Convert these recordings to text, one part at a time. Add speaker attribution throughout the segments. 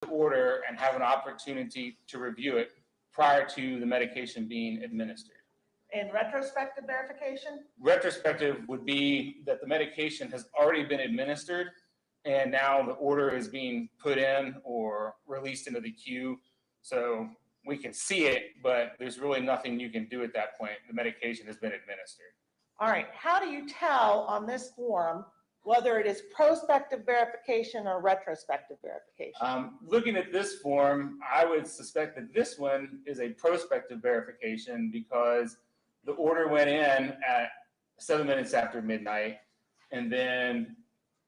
Speaker 1: the order and have an opportunity to review it prior to the medication being administered.
Speaker 2: And retrospective verification?
Speaker 1: Retrospective would be that the medication has already been administered and now the order is being put in or released into the queue. So we can see it, but there's really nothing you can do at that point. The medication has been administered.
Speaker 2: All right, how do you tell on this form whether it is prospective verification or retrospective verification?
Speaker 1: Looking at this form, I would suspect that this one is a prospective verification because the order went in at 7 minutes after midnight, and then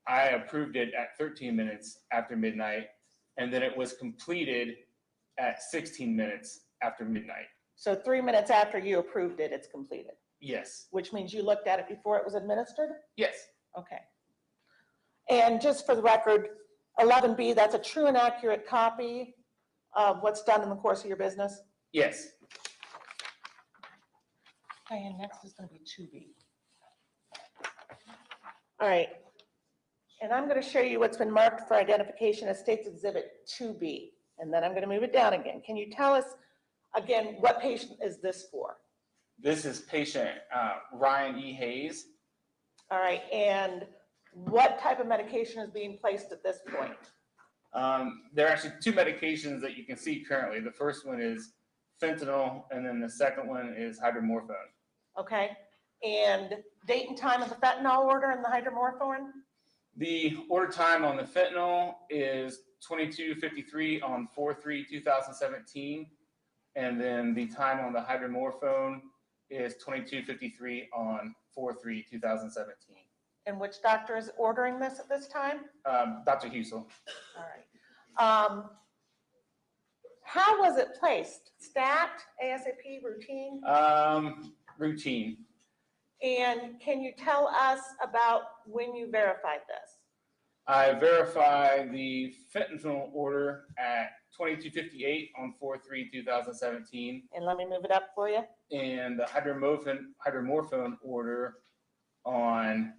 Speaker 1: I approved it at 13 minutes after midnight, and then it was completed at 16 minutes after midnight.
Speaker 2: So 3 minutes after you approved it, it's completed?
Speaker 1: Yes.
Speaker 2: Which means you looked at it before it was administered?
Speaker 1: Yes.
Speaker 2: Okay. And just for the record, 11B, that's a true and accurate copy of what's done in the course of your business?
Speaker 1: Yes.
Speaker 2: Okay, and next is going to be 2B. All right. And I'm going to show you what's been marked for identification as State's Exhibit 2B. And then I'm going to move it down again. Can you tell us, again, what patient is this for?
Speaker 1: This is patient Ryan E. Hayes.
Speaker 2: All right. And what type of medication is being placed at this point?
Speaker 1: There are actually two medications that you can see currently. The first one is fentanyl, and then the second one is hydromorphone.
Speaker 2: Okay. And date and time of the fentanyl order and the hydromorphone?
Speaker 1: The order time on the fentanyl is 22:53 on 4/3/2017, and then the time on the hydromorphone is 22:53 on 4/3/2017.
Speaker 2: And which doctor is ordering this at this time?
Speaker 1: Dr. Husel.
Speaker 2: All right. How was it placed? Stat, ASAP, routine?
Speaker 1: Routine.
Speaker 2: And can you tell us about when you verified this?
Speaker 1: I verified the fentanyl order at 22:58 on 4/3/2017.
Speaker 2: And let me move it up for you.
Speaker 1: And the hydromorphone order on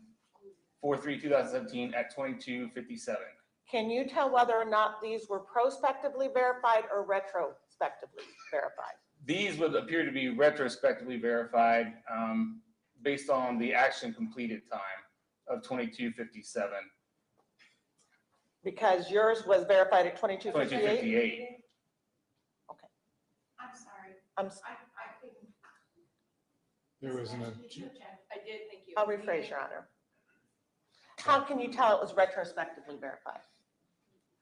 Speaker 1: 4/3/2017 at 22:57.
Speaker 2: Can you tell whether or not these were prospectively verified or retrospectively verified?
Speaker 1: These would appear to be retrospectively verified based on the action completed time of 22:57.
Speaker 2: Because yours was verified at 22:58?
Speaker 1: 22:58.
Speaker 2: Okay.
Speaker 3: I'm sorry.
Speaker 2: I
Speaker 3: couldn't.
Speaker 4: There was no.
Speaker 3: I did, thank you.
Speaker 2: I'll rephrase, Your Honor. How can you tell it was retrospectively verified?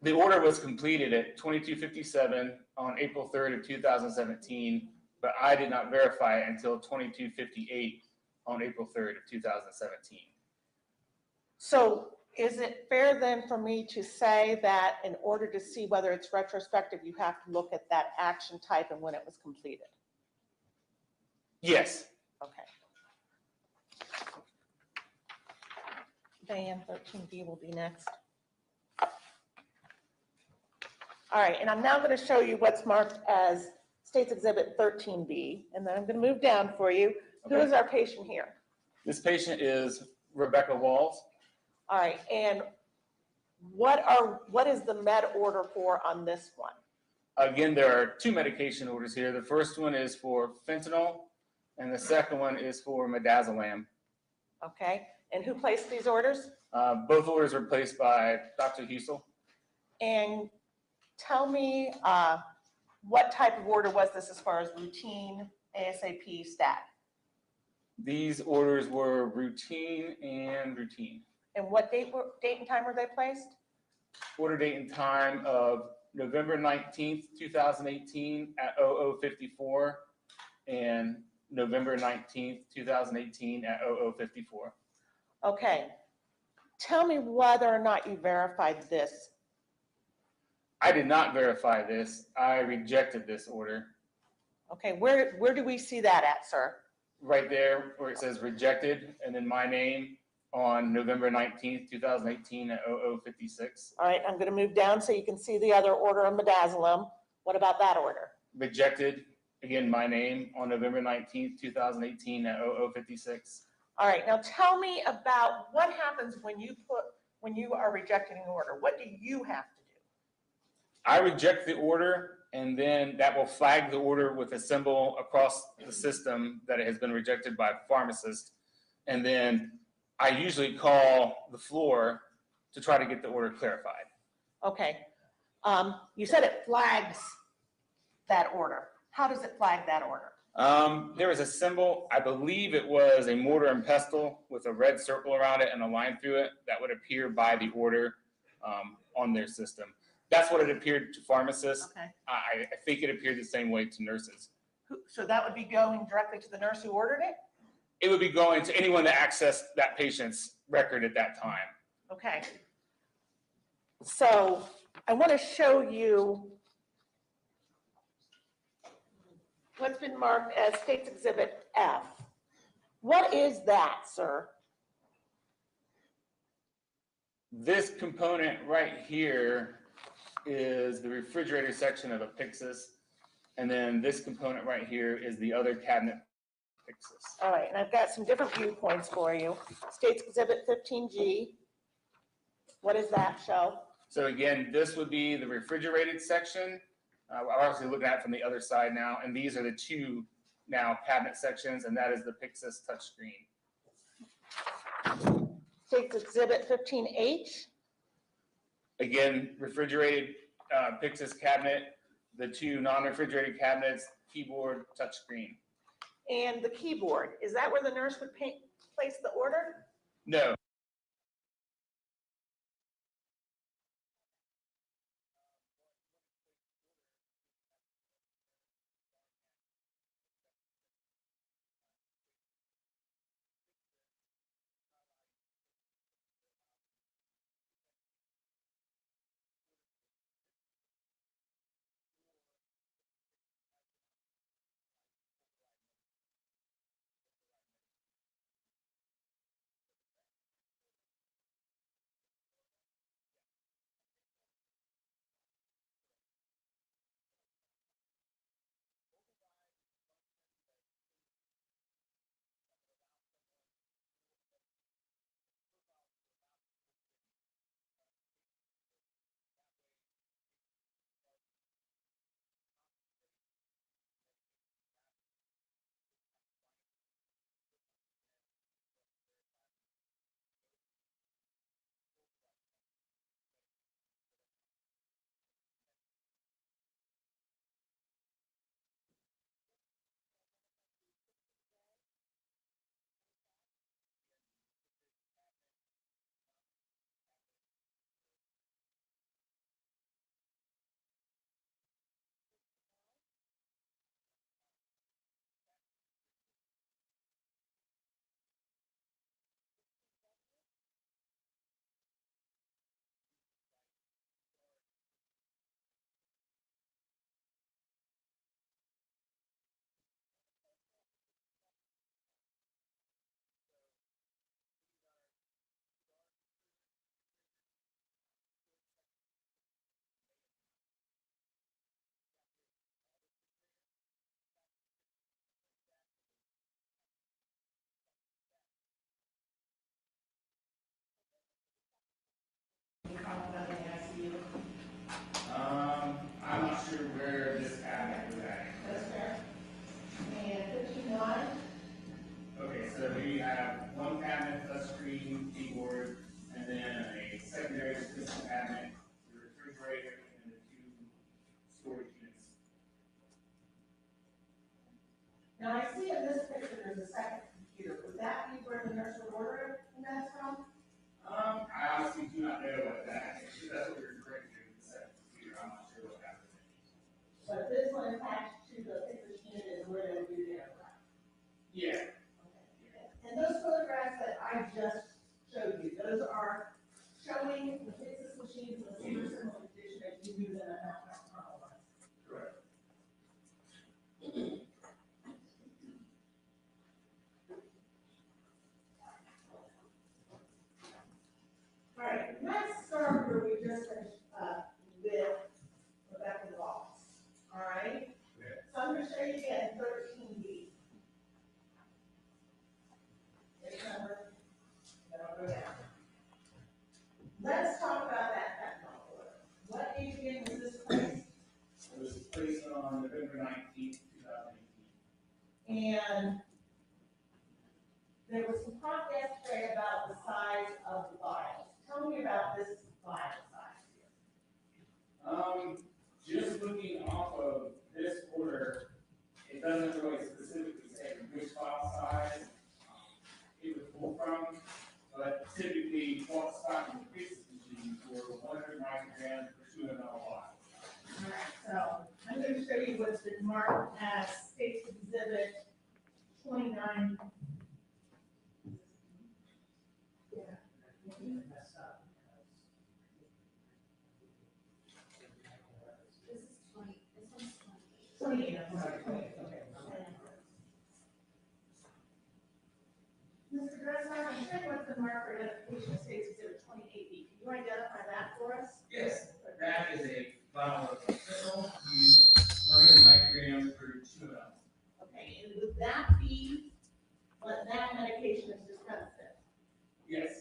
Speaker 1: The order was completed at 22:57 on April 3rd of 2017, but I did not verify it until 22:58 on April 3rd of 2017.
Speaker 2: So is it fair then for me to say that in order to see whether it's retrospective, you have to look at that action type and when it was completed?
Speaker 1: Yes.
Speaker 2: Okay. Diane, 13B will be next. All right, and I'm now going to show you what's marked as State's Exhibit 13B, and then I'm going to move down for you.
Speaker 1: Okay.
Speaker 2: Who is our patient here?
Speaker 1: This patient is Rebecca Walls.
Speaker 2: All right, and what is the med order for on this one?
Speaker 1: Again, there are two medication orders here. The first one is for fentanyl, and the second one is for midazolam.
Speaker 2: Okay, and who placed these orders?
Speaker 1: Both orders were placed by Dr. Husel.
Speaker 2: And tell me what type of order was this as far as routine, ASAP, stat?
Speaker 1: These orders were routine and routine.
Speaker 2: And what date and time were they placed?
Speaker 1: Order date and time of November 19th, 2018 at 00:54 and November 19th, 2018 at 00:54.
Speaker 2: Okay. Tell me whether or not you verified this.
Speaker 1: I did not verify this. I rejected this order.
Speaker 2: Okay, where do we see that at, sir?
Speaker 1: Right there where it says rejected and then my name on November 19th, 2018 at 00:56.
Speaker 2: All right, I'm going to move down so you can see the other order on midazolam. What about that order?
Speaker 1: Rejected, again, my name on November 19th, 2018 at 00:56.
Speaker 2: All right, now tell me about what happens when you are rejecting an order. What do you have to do?
Speaker 1: I reject the order, and then that will flag the order with a symbol across the system that it has been rejected by Pharmacist. And then I usually call the floor to try to get the order clarified.
Speaker 2: Okay. You said it flags that order. How does it flag that order?
Speaker 1: There was a symbol, I believe it was a mortar and pestle with a red circle around it and a line through it that would appear by the order on their system. That's what it appeared to pharmacists.
Speaker 2: Okay.
Speaker 1: I think it appeared the same way to nurses.
Speaker 2: So that would be going directly to the nurse who ordered it?
Speaker 1: It would be going to anyone that accessed that patient's record at that time.
Speaker 2: Okay. So I want to show you what's been marked as State's Exhibit F. What is that, sir?
Speaker 1: This component right here is the refrigerator section of a Pixis. And then this component right here is the other cabinet Pixis.
Speaker 2: All right, and I've got some different viewpoints for you. State's Exhibit 15G. What does that show?
Speaker 1: So again, this would be the refrigerated section. We're obviously looking at it from the other side now, and these are the two now cabinet sections, and that is the Pixis touchscreen.
Speaker 2: State's Exhibit 15H.
Speaker 1: Again, refrigerated Pixis cabinet, the two non-refrigerated cabinets, keyboard, touchscreen.
Speaker 2: And the keyboard, is that where the nurse would place the order?
Speaker 1: No. I'm not sure where this cabinet was at.
Speaker 2: That's fair. And 15Y?
Speaker 1: Okay, so we have one cabinet, touchscreen, keyboard, and then a secondary system cabinet, the refrigerator, and the two storage units.
Speaker 2: Now I see in this picture there's a second computer. Would that be where the nurse would order it from that from?
Speaker 1: I honestly do not know what that is. That's what we're referring to, the second computer. I'm not sure what happened.
Speaker 2: But this one attached to the picture unit is where they would do the aircraft.
Speaker 1: Yeah.
Speaker 2: And those photographs that I just showed you, those are showing the Pixis machines in a super similar condition as you use in a Mount Carmel West.
Speaker 1: Correct.
Speaker 2: All right, let's start where we just finished with Rebecca's office. All right? So I'm going to show you again 13B. This number, then I'll go down. Let's talk about that fentanyl order. What age again was this from? And there was some talk yesterday about the size of the vials. Tell me about this vial size here.
Speaker 1: Just looking off of this order, it doesn't really specifically say which file size it would pull from, but typically false stock and cases machine for 100 micrograms per 2 ml vial.
Speaker 2: All right, so I'm going to show you what's been marked as States Exhibit 29. Yeah. Messed up.
Speaker 3: This is 20, this one's 20.
Speaker 2: 28, I'm sorry, 28, okay. Mr. Dressler, I'm showing what's been marked for identification of States Exhibit 28B. Can you identify that for us?
Speaker 1: Yes, that is a vial of fentanyl used 100 micrograms per 2 ml.
Speaker 2: Okay, and would that be what that medication is dispensed in?
Speaker 1: Yes.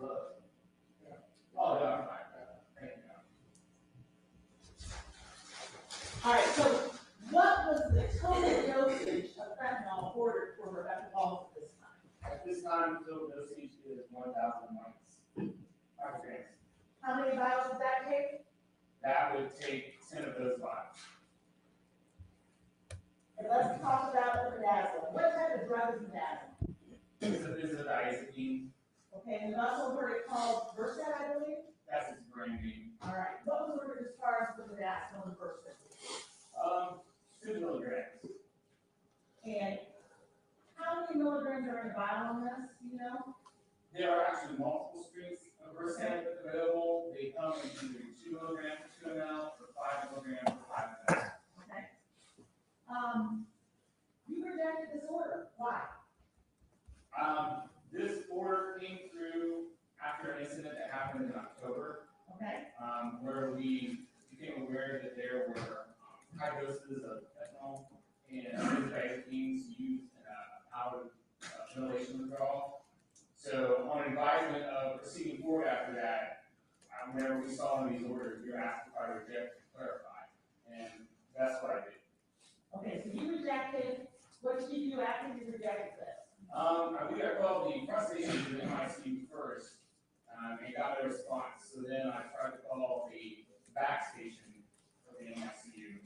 Speaker 1: Oh, yeah, fine. Thank you.
Speaker 2: All right, so what was the total dosage of fentanyl ordered for Rebecca Hall at this time?
Speaker 1: At this time, the total dosage is 1,000 micrograms.
Speaker 2: How many vials would that take?
Speaker 1: That would take 10 of those vials.
Speaker 2: And let's talk about the bedazzler. What type of drug is bedazzler?
Speaker 1: This is a diazepine.
Speaker 2: Okay, and you also heard it called Versed, I believe?
Speaker 1: That's its brand name.
Speaker 2: All right, what was ordered as far as the bedazzler and Versed?
Speaker 1: 2 milligrams.
Speaker 2: And how many milligrams are in a vial on this, do you know?
Speaker 1: There are actually multiple strengths of Versed available. They come in either 2 milligrams per 2 ml or 5 milligrams per 5 ml.
Speaker 2: Okay. You rejected this order, why?
Speaker 1: This order came through after an incident that happened in October,
Speaker 2: Okay,
Speaker 1: where we became aware that there were high doses of fentanyl and diazepines used in a powder ventilation withdrawal. So on advisement of proceeding forward after that, whenever we saw in these orders, we were asked if I reject and clarify, and that's what I did.
Speaker 2: okay, so you rejected, what did you do after you rejected this?
Speaker 1: I believe I called the front station to the MICU first, and got no response. So then I tried to call the back station of the MICU,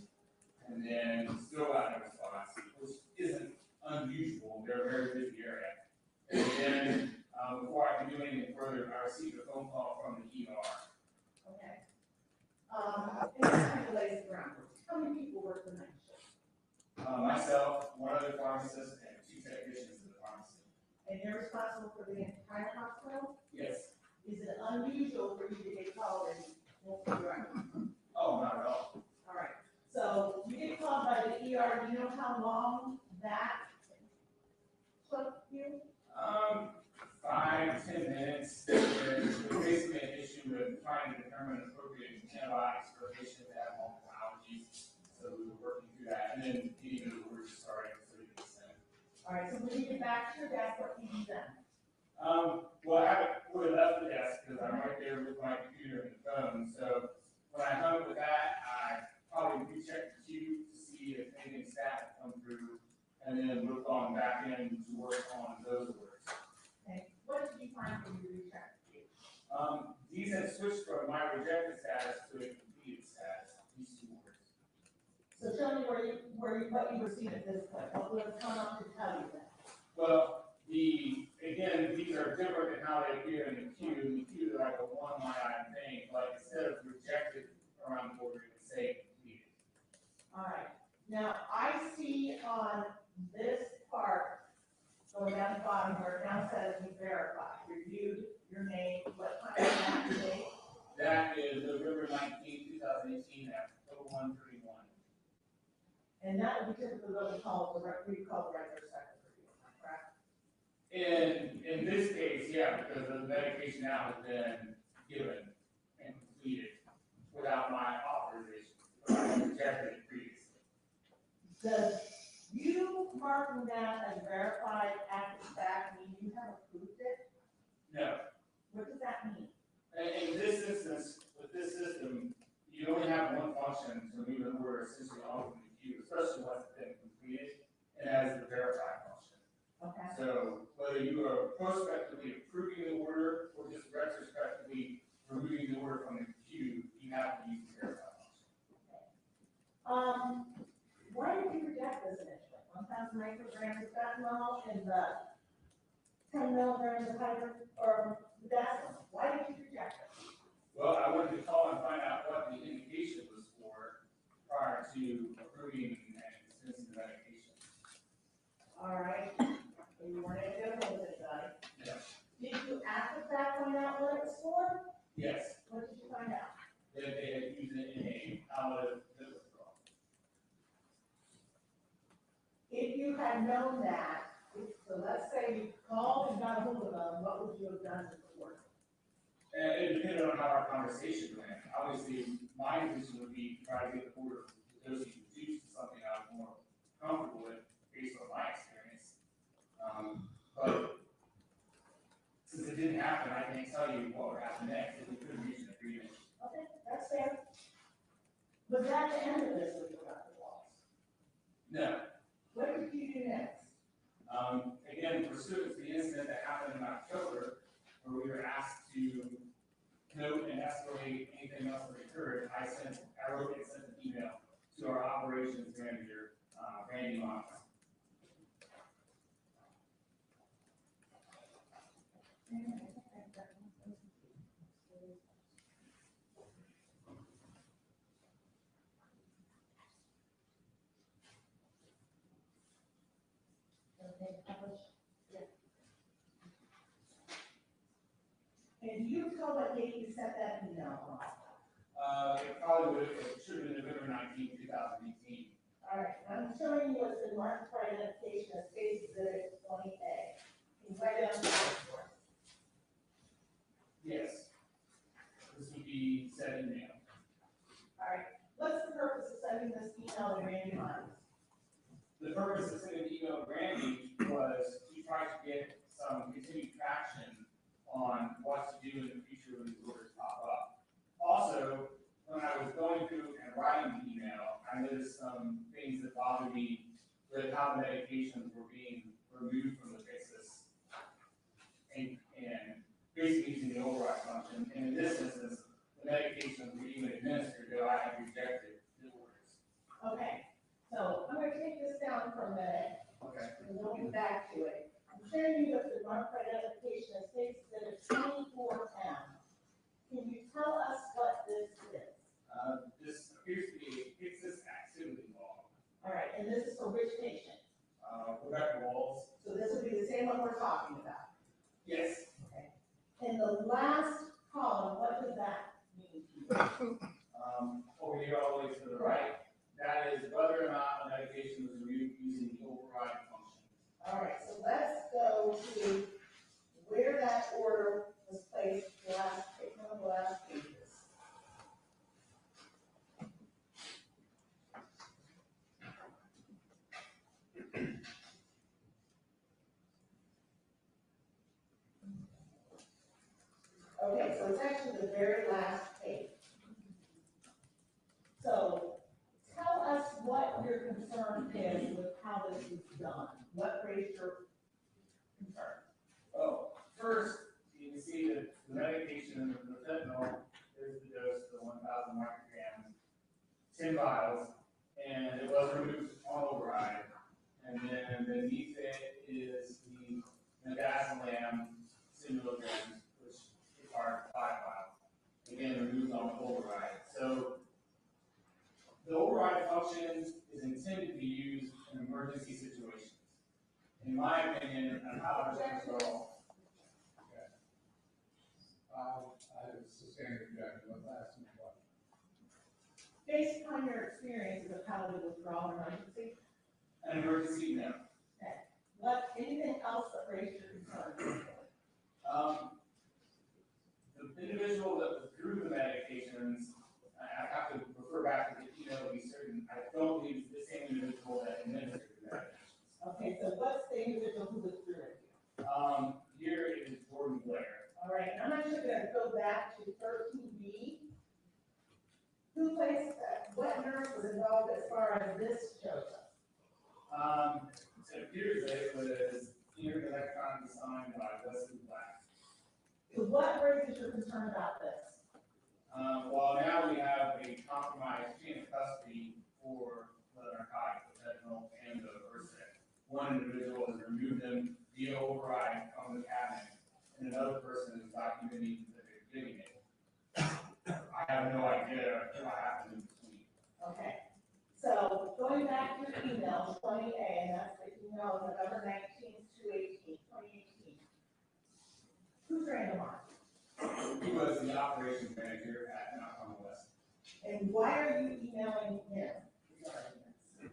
Speaker 1: and then still got no response, which isn't unusual. They're a very busy area. And then before I could do anything further, I received a phone call from the ER.
Speaker 2: Okay. And this kind of lays the groundwork. How many people work the night shift?
Speaker 1: Myself, one other pharmacist, and 2 technicians in the pharmacy.
Speaker 2: And you're responsible for the entire hospital?
Speaker 1: Yes.
Speaker 2: Is it unusual for you to get called and won't be right?
Speaker 1: Oh, not at all.
Speaker 2: All right, so you get called by the ER, do you know how long that took you?
Speaker 1: 5 to 10 minutes. There's basically an issue with trying to determine appropriate antibiotics for a patient that had multiple allergies. So we were working through that, and then getting the orders started so we could send.
Speaker 2: All right, so when you get back to your desk, what can you do then?
Speaker 1: Well, I haven't really left the desk because I'm right there with my computer and the phone. So when I hung with that, I probably rechecked the queue to see if anything stat had come through, and then looked on back end to work on those orders.
Speaker 2: Okay, what did you find when you rechecked the queue?
Speaker 1: These have switched from my rejected status to a completed status, these 2 orders.
Speaker 2: So show me what you received at this point, what would have come up to tell you that?
Speaker 1: Well, again, these are different in how they appear in the queue. In the queue, they're like a 1-line item thing, but instead of rejected around the order, it would say completed.
Speaker 2: All right, now I see on this part, going down the bottom where it now says you verified, reviewed your name, what time is that today?
Speaker 1: That is November 19, 2018 at 01:31.
Speaker 2: And that would be typically what we call the regular secretary, correct?
Speaker 1: In this case, yeah, because the medication now has been given and completed without my authorization. I rejected it previously.
Speaker 2: Does you marking that as verified after the fact mean you have approved it?
Speaker 1: No.
Speaker 2: What does that mean?
Speaker 1: In this instance, with this system, you only have one function to move an order order essentially on from the queue, especially once it's been completed and as the verify function.
Speaker 2: Okay.
Speaker 1: So whether you are prospectively approving the order or just retrospectively removing the order from the queue, you have to use the verify function.
Speaker 2: Why did you reject this initially? 1,000 micrograms of fentanyl and the 10 milligrams of hydroxychloroquine. Why did you reject it?
Speaker 1: Well, I wanted to call and find out what the indication was for prior to approving and dispensing the medication.
Speaker 2: All right. And you weren't able to get hold of anybody.
Speaker 1: Yes.
Speaker 2: Did you after that find out what it was for?
Speaker 1: Yes,
Speaker 2: What did you find out?
Speaker 1: that they had used it in a palliative withdrawal.
Speaker 2: If you had known that, so let's say you called and got a hold of them, what would you have done to the court?
Speaker 1: And it depended on how our conversation went. Obviously, my intention would be to try to get the order of the dosage reduced to something I was more comfortable with based on my experience. But since it didn't happen, I can't tell you what would happen next if we couldn't reach an agreement.
Speaker 2: Okay, that's fair. Was that the end of this with the record walls?
Speaker 1: No.
Speaker 2: What did you do next?
Speaker 1: Again, pursuant to the incident that happened in October, where we were asked to note and escalate anything else that occurred, I wrote and sent an email to our operations manager, Randy Moss.
Speaker 2: And you tell what date you sent that email on?
Speaker 1: It should have been November 19, 2018.
Speaker 2: All right, I'm showing you what's been marked for identification as State Exhibit 20A. Can you write down the date for us?
Speaker 1: Yes. This would be said email.
Speaker 2: All right, what's the purpose of sending this email to Randy Myers?
Speaker 1: The purpose of sending the email to Randy was to try to get some continued traction on what to do in the future when these orders pop up. Also, when I was going through and writing the email, I noticed some things that bothered me with how the medications were being removed from the basis and basically using the override function. And in this instance, the medications were even administered, though I had rejected the orders.
Speaker 2: Okay, so I'm going to take this down for a minute,
Speaker 1: Okay.
Speaker 2: and we'll get back to it. I'm showing you what's been marked for identification as State Exhibit 24M. Can you tell us what this is?
Speaker 1: This appears to be a Pixis activity log.
Speaker 2: All right, and this is for which patient?
Speaker 1: Rebecca Walls.
Speaker 2: So this would be the same one we're talking about.
Speaker 1: Yes.
Speaker 2: Okay. And the last column, what does that mean to you?
Speaker 1: Over here all the way to the right, that is whether or not a medication was removed using the override function.
Speaker 2: All right, so let's go to where that order was placed, take one of the last pages. Okay, so it's actually the very last page. So tell us what your concern is with how this is done. What raised your concern?
Speaker 1: Oh, first, you can see that the medication, the fentanyl, is the dose, the 1,000 micrograms, 10 vials, and it was removed on override. And then beneath it is the midazolam 10 milligrams, which required 5 vials. Again, removed on override. So the override function is intended to be used in emergency situations. In my opinion, on how this control.
Speaker 4: I sustain the objection, let's ask him a question.
Speaker 2: Based on your experience of how to withdraw an emergency,
Speaker 1: An emergency, no.
Speaker 2: anything else that raised your concern?
Speaker 1: The individual that withdrew the medications, I have to refer back to the email to be certain, I don't believe it's the same individual that administered the medications.
Speaker 2: Okay, so what's the individual who withdrew it?
Speaker 1: Here is Jordan Blair.
Speaker 2: All right, I'm actually gonna go back to 13B. Who placed, what nurse was was involved as far as this shows us?
Speaker 1: It appears that it was electronically signed by Wesley Black.
Speaker 2: So what raises your concern about this?
Speaker 1: Well, now we have a compromised chain of custody for the narcotics, the fentanyl and the Husel. One individual has removed them via override from the cabinet, and another person is documenting that they're getting it. I have no idea what happened in between.
Speaker 2: Okay, so going back to your email, 20A, and that's the email of November 19th, 2018. Who's Randall Mark?
Speaker 1: He was the operations manager at Mount Carmel West.
Speaker 2: And why are you emailing him regarding this?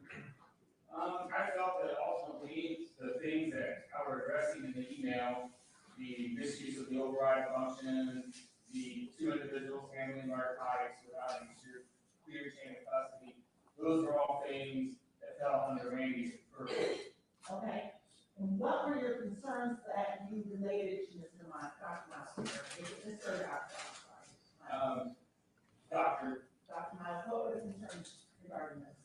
Speaker 1: I felt that ultimately the things that I were addressing in the email, the misuse of the override function, the two individuals handling narcotics without a clear chain of custody, those are all things that fell under Randy's purview.
Speaker 2: Okay, and what were your concerns that you related to Mr. Miles? Mr.
Speaker 1: Dr.
Speaker 2: Miles, what were the concerns regarding this?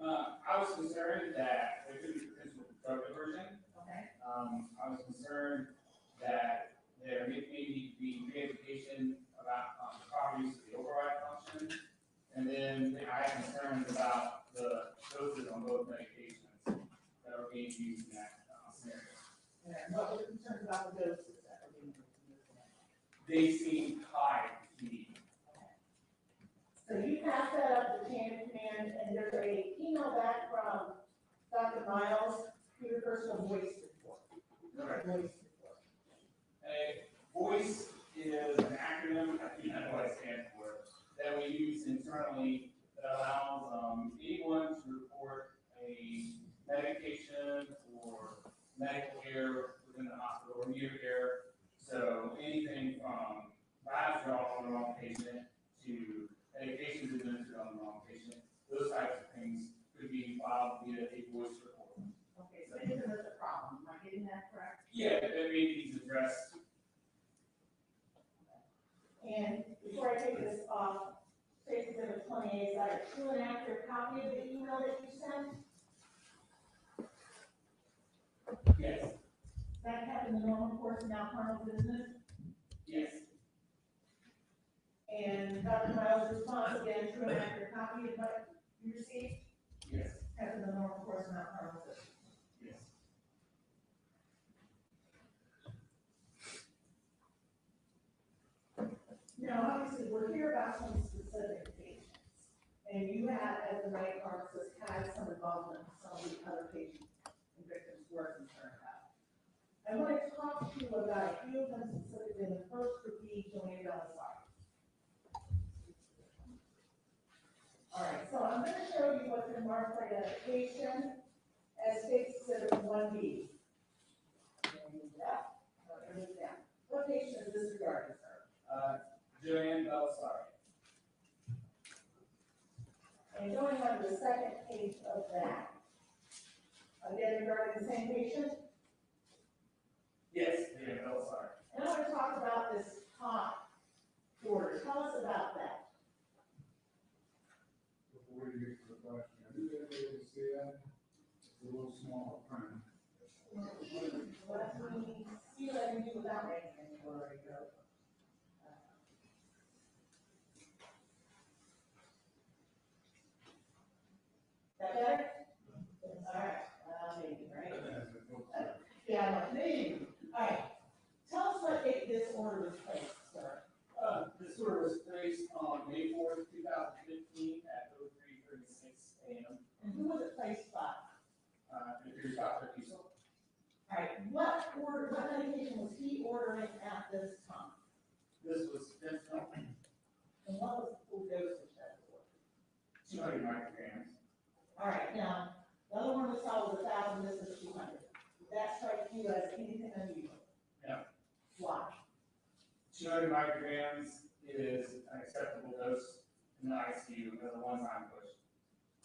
Speaker 1: I was concerned that there could be potential drug diversion.
Speaker 2: Okay,
Speaker 1: I was concerned that there may need to be re-education about the proper use of the override function. And then I had concerns about the doses on both medications that were being used in that scenario.
Speaker 2: and what were the concerns about the doses that were being used?
Speaker 1: They seemed high to me.
Speaker 2: So you passed that up the chain of command, and there's a email back from Dr. Miles, your personal voice report.
Speaker 1: Correct.
Speaker 2: Voice report.
Speaker 1: A voice is an acronym, I do not know what it stands for, that we use internally that allows anyone to report a medication or medical error within the hospital or near error. So anything from labs drawn on the wrong patient to medications administered on the wrong patient, those types of things could be filed via a voice report.
Speaker 2: Okay, so isn't this a problem? Am I getting that correct?
Speaker 1: Yeah, that maybe needs addressed.
Speaker 2: And before I take this off, State Exhibit 28, is that a true and accurate copy of the email that you sent?
Speaker 1: Yes.
Speaker 2: That happened in the normal course of Mount Carmel business?
Speaker 1: Yes.
Speaker 2: And Dr. Miles' response again, true and accurate copy of what you received?
Speaker 1: Yes.
Speaker 2: Happened in the normal course of Mount Carmel business?
Speaker 1: Yes.
Speaker 2: Now, obviously, we're here about some specific patients, and you have, as the right pharmacist, had some involvement in some of the other patients and victims we're concerned about. I want to talk to you about a few of them specifically, and the first would be Joanne Belisari. All right, so I'm going to show you what's been marked for identification as State Exhibit 1B. What patient is this regarding, sir?
Speaker 1: Joanne Belisari.
Speaker 2: And going on to the second page of that, again regarding the same patient,
Speaker 1: Yes, Joanne Belisari.
Speaker 2: and I want to talk about this top order. Tell us about that.
Speaker 4: Before you get to the question, have you been able to see that? It's a little small print.
Speaker 2: Let me see what I can do without making any blurry. That better? All right, maybe, right? Yeah, maybe. All right. Tell us what date this order was placed, sir.
Speaker 1: This order was placed on May 4th, 2015 at 03:36 a.m.
Speaker 2: And who was it placed by?
Speaker 1: It appears Dr. Husel.
Speaker 2: All right, what medication was he ordering at this time?
Speaker 1: This was fentanyl,
Speaker 2: And what was the full dosage that was ordered?
Speaker 1: 200 micrograms.
Speaker 2: All right, now, the other one we saw was 1,000, this is 200. Did that strike you as anything unusual?
Speaker 1: No.
Speaker 2: Why?
Speaker 1: 200 micrograms is an acceptable dose in the ICU as a one-time push.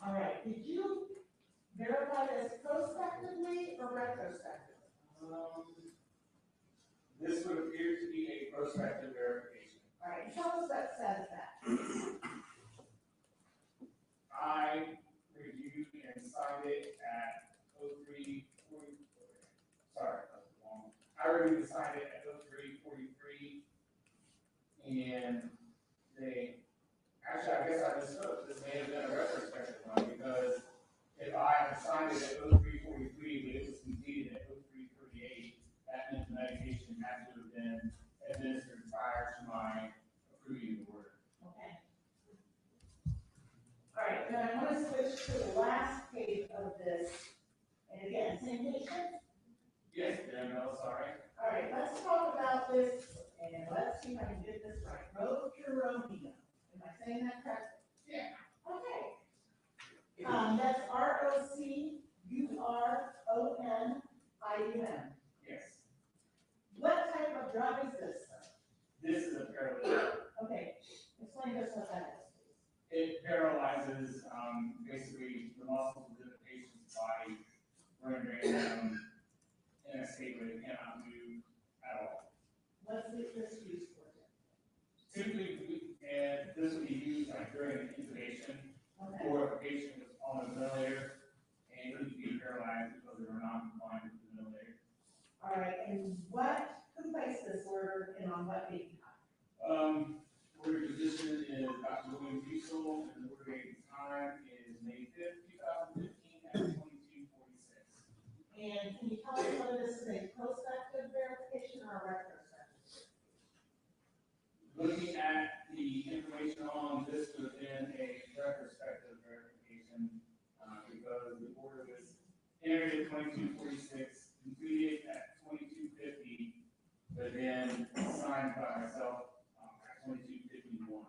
Speaker 2: All right, did you verify this prospectively or retrospectively?
Speaker 1: This would appear to be a prospective verification.
Speaker 2: All right, tell us what says that.
Speaker 1: I
Speaker 2: same patient?
Speaker 1: Yes, no, sorry.
Speaker 2: All right, let's talk about this, and let's see if I can get this right. Roturonidum. Am I saying that correctly?
Speaker 1: Yeah.
Speaker 2: Okay. That's ROCURONIDUM.
Speaker 1: Yes.
Speaker 2: What type of drug is this, sir?
Speaker 1: This is a paralytic.
Speaker 2: Okay, explain to us what that is, please.
Speaker 1: It paralyzes basically the muscles within the patient's body, rendering them in a state where they cannot move at all.
Speaker 2: What's this used for?
Speaker 1: Typically, this would be used like during intubation,
Speaker 2: Okay.
Speaker 1: or if a patient was on a ventilator and couldn't be paralyzed because they were not compliant with the ventilator.
Speaker 2: All right, and who placed this order and on what date?
Speaker 1: Order position is Dr. William Husel, and the order date time is May 5th, 2015 at 22:46.
Speaker 2: And can you tell us whether this is a prospective verification or a retrospective?
Speaker 1: Looking at the information on this would have been a retrospective verification because the order was entered at 22:46, completed at 22:50, but then signed by myself at 22:51.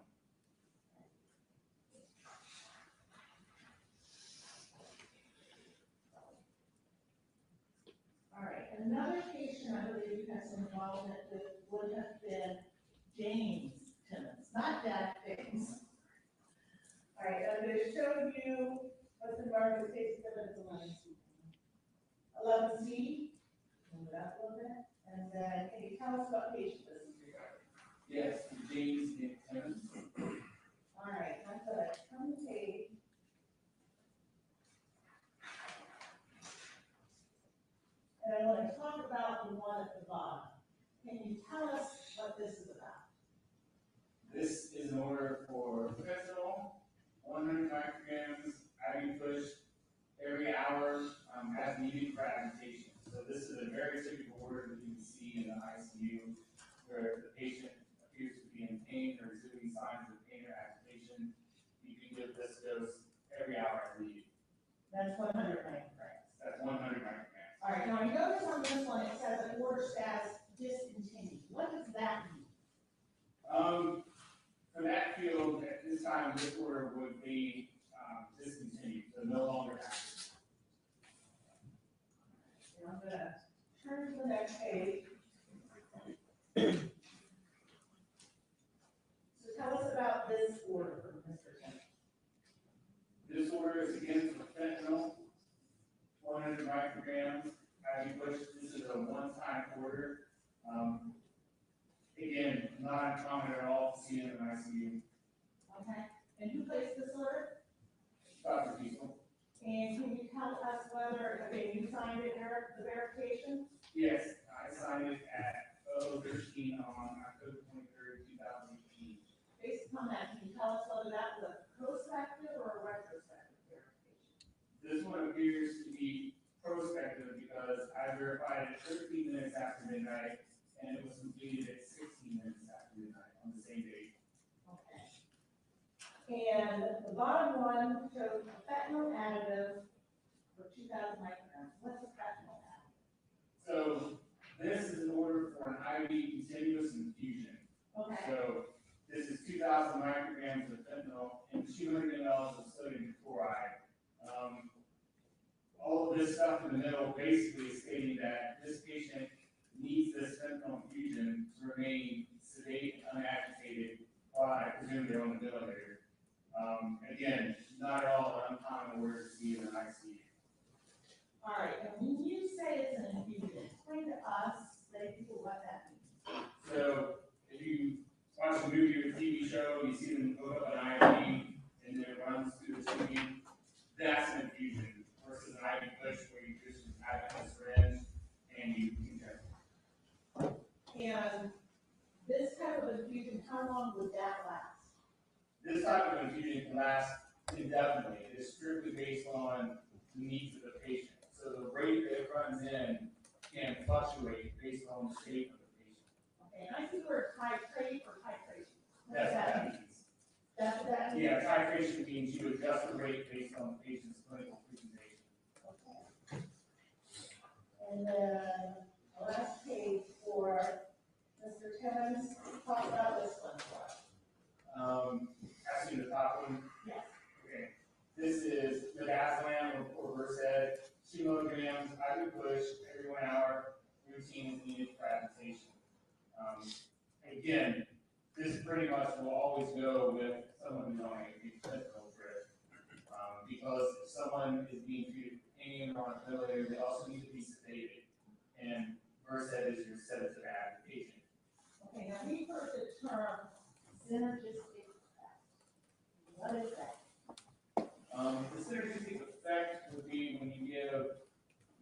Speaker 2: All right, another patient I believe you have some involvement with would have been James Timmons, not Jack James. All right, I'm going to show you what's the mark of the case evidence 11C. Move it up a little bit, and then can you tell us what patient this is regarding?
Speaker 1: Yes, James Timmons.
Speaker 2: All right, I'm going to turn the page. And I want to talk about the one at the bottom. Can you tell us what this is about?
Speaker 1: This is an order for fentanyl, 100 micrograms, IV push every hour as needed for agitation. So this is a very typical order that you can see in the ICU where the patient appears to be in pain or exhibiting signs of pain or agitation. You can give this dose every hour as needed.
Speaker 2: That's 100 micrograms.
Speaker 1: That's 100 micrograms.
Speaker 2: All right, now I notice on this one it says an order status discontinued. What does that mean?
Speaker 1: For that field, at this time, this order would be discontinued, so no longer active.
Speaker 2: I'm going to turn to the next page. So tell us about this order, Mr. Kemp.
Speaker 1: This order is again for fentanyl, 100 micrograms. IV push. This is a one-time order. Again, not uncommon at all to see in an ICU.
Speaker 2: Okay, and who placed this order?
Speaker 1: Dr. Husel.
Speaker 2: And can you tell us whether, okay, you signed it, Eric, the verification?
Speaker 1: Yes, I signed it at 0:13 on October 23rd, 2018.
Speaker 2: Based upon that, can you tell us whether that was a prospective or a retrospective verification?
Speaker 1: This one appears to be prospective because I verified it 13 minutes after midnight, and it was completed at 16 minutes after midnight on the same day.
Speaker 2: Okay. And the bottom one shows a fentanyl additive for 2,000 micrograms. What's a fentanyl additive?
Speaker 1: So this is an order for an IV continuous infusion.
Speaker 2: Okay.
Speaker 1: So this is 2,000 micrograms of fentanyl and 200 ml of sodium chloride. All of this stuff in the middle basically is stating that this patient needs this fentanyl infusion to remain sedate and unagitated while I presume they're on the ventilator. Again, not at all an uncommon order to see in an ICU.
Speaker 2: All right, and when you say it's an infusion, explain to us, lay people, what that means.
Speaker 1: So if you watch a movie or TV show, you see them hook up an IV and then it runs through the tubing. That's an infusion versus an IV push where you just have a syringe and you inject.
Speaker 2: And this type of infusion, how long would that last?
Speaker 1: This type of infusion can last indefinitely. It is strictly based on the needs of the patient. So the rate that it runs in can fluctuate based on the state of the patient.
Speaker 2: Okay, and I see the word titrate or titration. What
Speaker 1: That's
Speaker 2: does
Speaker 1: what
Speaker 2: that
Speaker 1: that
Speaker 2: mean?
Speaker 1: means.
Speaker 2: That's what that means?
Speaker 1: Yeah, titration means you adjust the rate based on the patient's clinical presentation.
Speaker 2: Okay. And then the last page for Mr. Timmons, talk about this one for us.
Speaker 1: Actually, the top one.
Speaker 2: Yes.
Speaker 1: Okay. This is midazolam or Versed, 2 milligrams, IV push every 1 hour. Routine is needed for adaptation. Again, this pretty much will always go with someone who's on a fentanyl drip. Because if someone is being treated for pain or on a ventilator, they also need to be sedated. And Versed is your sedative adaptation.
Speaker 2: Okay, now we heard the term synergistic effect. What is that?
Speaker 1: The synergistic effect would be when you give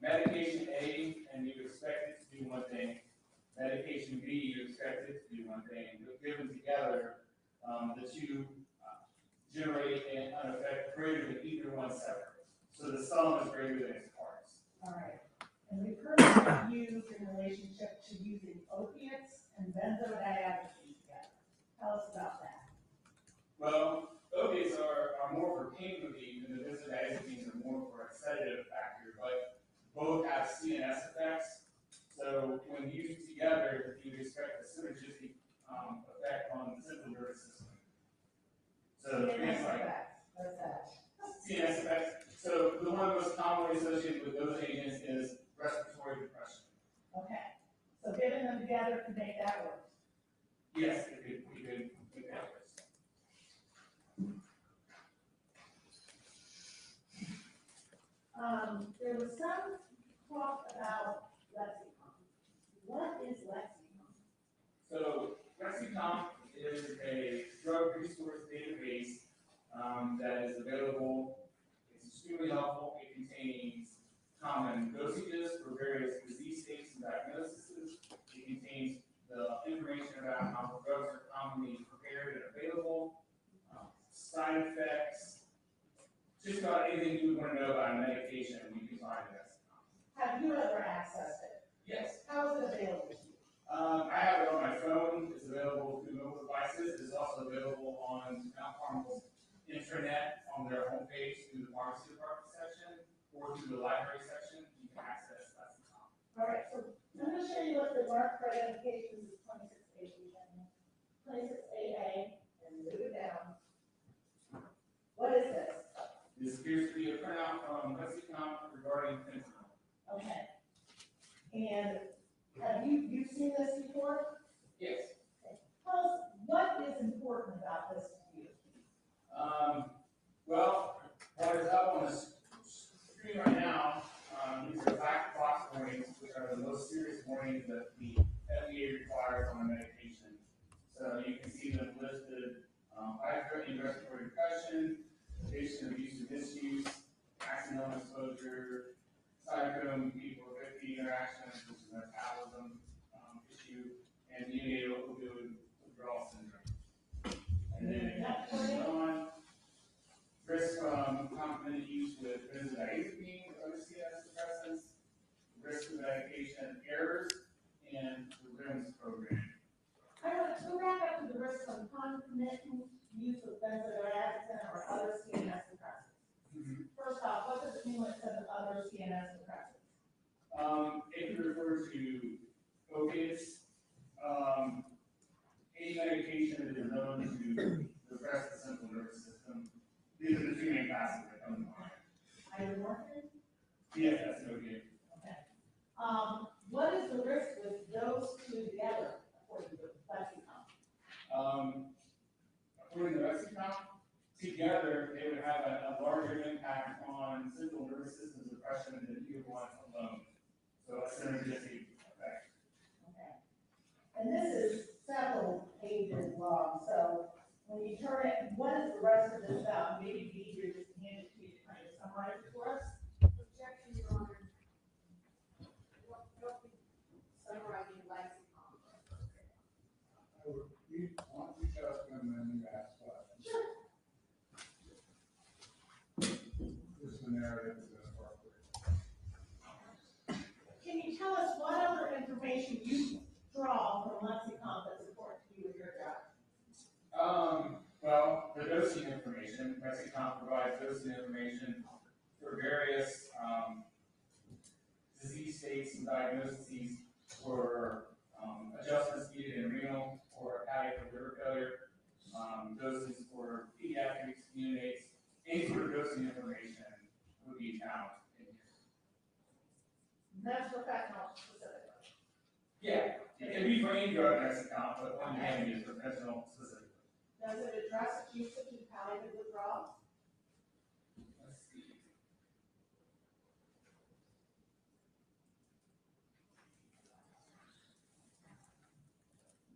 Speaker 1: medication A and you expect it to do one thing, medication B you expect it to do one thing, but given together, the two generate an effect greater than either one separate. So the sum is greater than its parts.
Speaker 2: All right. And we've heard that used in relationship to using opiates and benzodiazepines together. Tell us about that.
Speaker 1: Well, opiates are more for pain relief, and the benzodiazepines are more for a sedative factor, but both have CNS effects. So when used together, you expect a synergistic effect on the central nervous system. So things like
Speaker 2: What's that?
Speaker 1: CNS effects. So the one most commonly associated with those agents is respiratory depression.
Speaker 2: Okay. So getting them together to make that work.
Speaker 1: Yes, it could make that worse.
Speaker 2: There was some talk about Lexicon. What is Lexicon?
Speaker 1: So Lexicon is a drug resource database that is available. It's extremely helpful. It contains common dosages for various disease states and diagnoses. It contains the information about how the drugs are commonly prepared and available, side effects, just about anything you would want to know about a medication, you can find in Lexicon.
Speaker 2: Have you ever accessed it?
Speaker 1: Yes.
Speaker 2: How is it available to you?
Speaker 1: I have it on my phone. It's available through mobile devices. It's also available on Mount Carmel's intranet on their homepage through the pharmacy department section or through the library section. You can access Lexicon.
Speaker 2: All right, so I'm going to show you what the mark for identifications is 26A, 26AA, and move it down. What is this?
Speaker 1: This appears to be a printout from Lexicon regarding fentanyl.
Speaker 2: Okay. And have you seen this before?
Speaker 1: Yes.
Speaker 2: Okay. Tell us what is important about this to you.
Speaker 1: Well, what is up on the screen right now, these are black box warnings, which are the most serious warnings that the FDA requires on a medication. So you can see them listed: life-threatening respiratory depression, patient abuse or misuse, accidental exposure, cytochrome P450 interactions, which is a metabolism issue, and neonatal opioid withdrawal syndrome. And then on risk from concomitant use with benzodiazepine or other CNS suppressants, risk of medication errors, and the RIMS program.
Speaker 2: I want to go back up to the risk of concomitant use of benzodiazepine or other CNS suppressants. First off, what does it mean when it says other CNS suppressants?
Speaker 1: It can refer to opiates, any medication that is known to depress the central nervous system. These are the two main classes that come to mind.
Speaker 2: Ibuprofen?
Speaker 1: Yes, that's an opiate.
Speaker 2: Okay. What is the risk with those two together, according to Lexicon?
Speaker 1: According to Lexicon, together they would have a larger impact on central nervous system suppression than either one alone. So a synergistic effect.
Speaker 2: Okay. And this is several pages long, so when you turn it, what is the rest of this about? Maybe it'd be easier just to hand it to you to kind of summarize it for us.
Speaker 3: Objection, Your Honor. Don't be summarizing lexicon.
Speaker 4: Why don't you just come and you ask questions?
Speaker 2: Sure.
Speaker 4: Just the narrative is inappropriate.
Speaker 2: Can you tell us what other information you draw from Lexicon that's important to you in your job?
Speaker 1: Well, the dosing information, Lexicon provides dosing information for various disease states state some diagnoses for adjustments needed in renal or palliative liver failure, doses for pediatrics, neonates, any sort of dosing information would be found in here.
Speaker 2: That's for fentanyl specifically.
Speaker 1: Yeah, it can be for any drug in this account, but one hand is for fentanyl specifically.
Speaker 2: Does it address usage in palliative withdrawals?
Speaker 1: Let's see.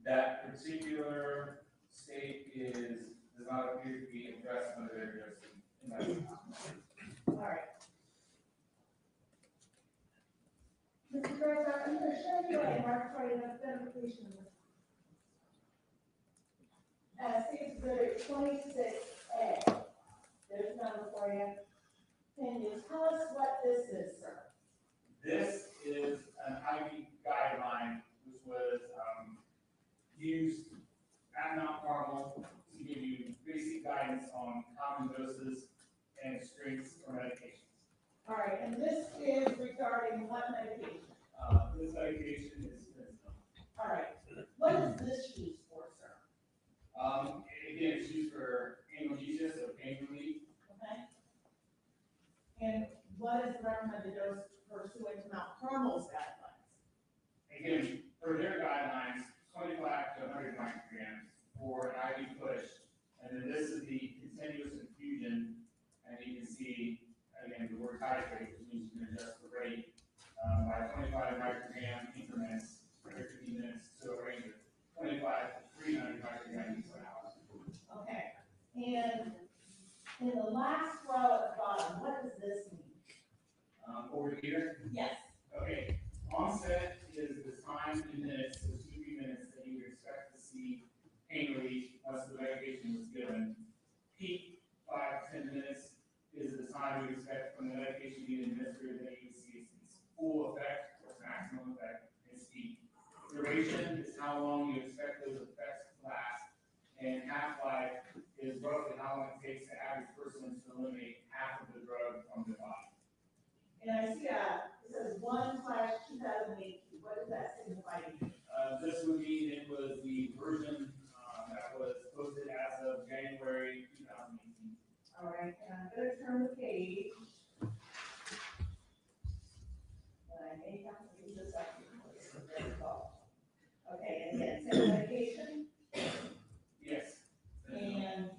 Speaker 1: That particular state does not appear to be addressed under their dosing in that account.
Speaker 2: All right. Mr. Graves, I'm going to show you a mark for identification. See exhibit 26A. There's a number for you. Can you tell us what this is, sir?
Speaker 1: This is an IV guideline which was used at Mount Carmel to give you basic guidance on common doses and strengths for medications.
Speaker 2: All right, and this is regarding what medication?
Speaker 1: This medication is fentanyl.
Speaker 2: All right, what is this used for, sir?
Speaker 1: Again, it's used for analgesia, so pain relief.
Speaker 2: Okay. And what is the recommended dose pursuant to Mount Carmel's guidelines?
Speaker 1: Again, for their guidelines, 25 to 100 micrograms for an IV push. And then this is the continuous infusion. And you can see, again, the word titrate, which means you can adjust the rate by 25 microgram increments every 15 minutes to a range of 25 to 300 micrograms per hour.
Speaker 2: Okay. And in the last row at the bottom, what does this mean?
Speaker 1: Over here.
Speaker 2: Yes.
Speaker 1: Okay. Onset is the time in minutes, so 2 to 3 minutes that you would expect to see pain relief once the medication was given. Peak 5 to 10 minutes is the time you expect from the medication being administered that you would see its full effect or its maximum effect is peak. Duration is how long you expect those effects to last, and half-life is roughly how long it takes the average person to eliminate half of the drug from their body.
Speaker 2: And I see it says 1/2018. What does that signify to you?
Speaker 1: This would mean it was the version that was posted as of January 2018.
Speaker 2: All right, and I'm going to turn the page. And I may have to use this up. Okay, and again, same medication.
Speaker 1: Yes.
Speaker 2: And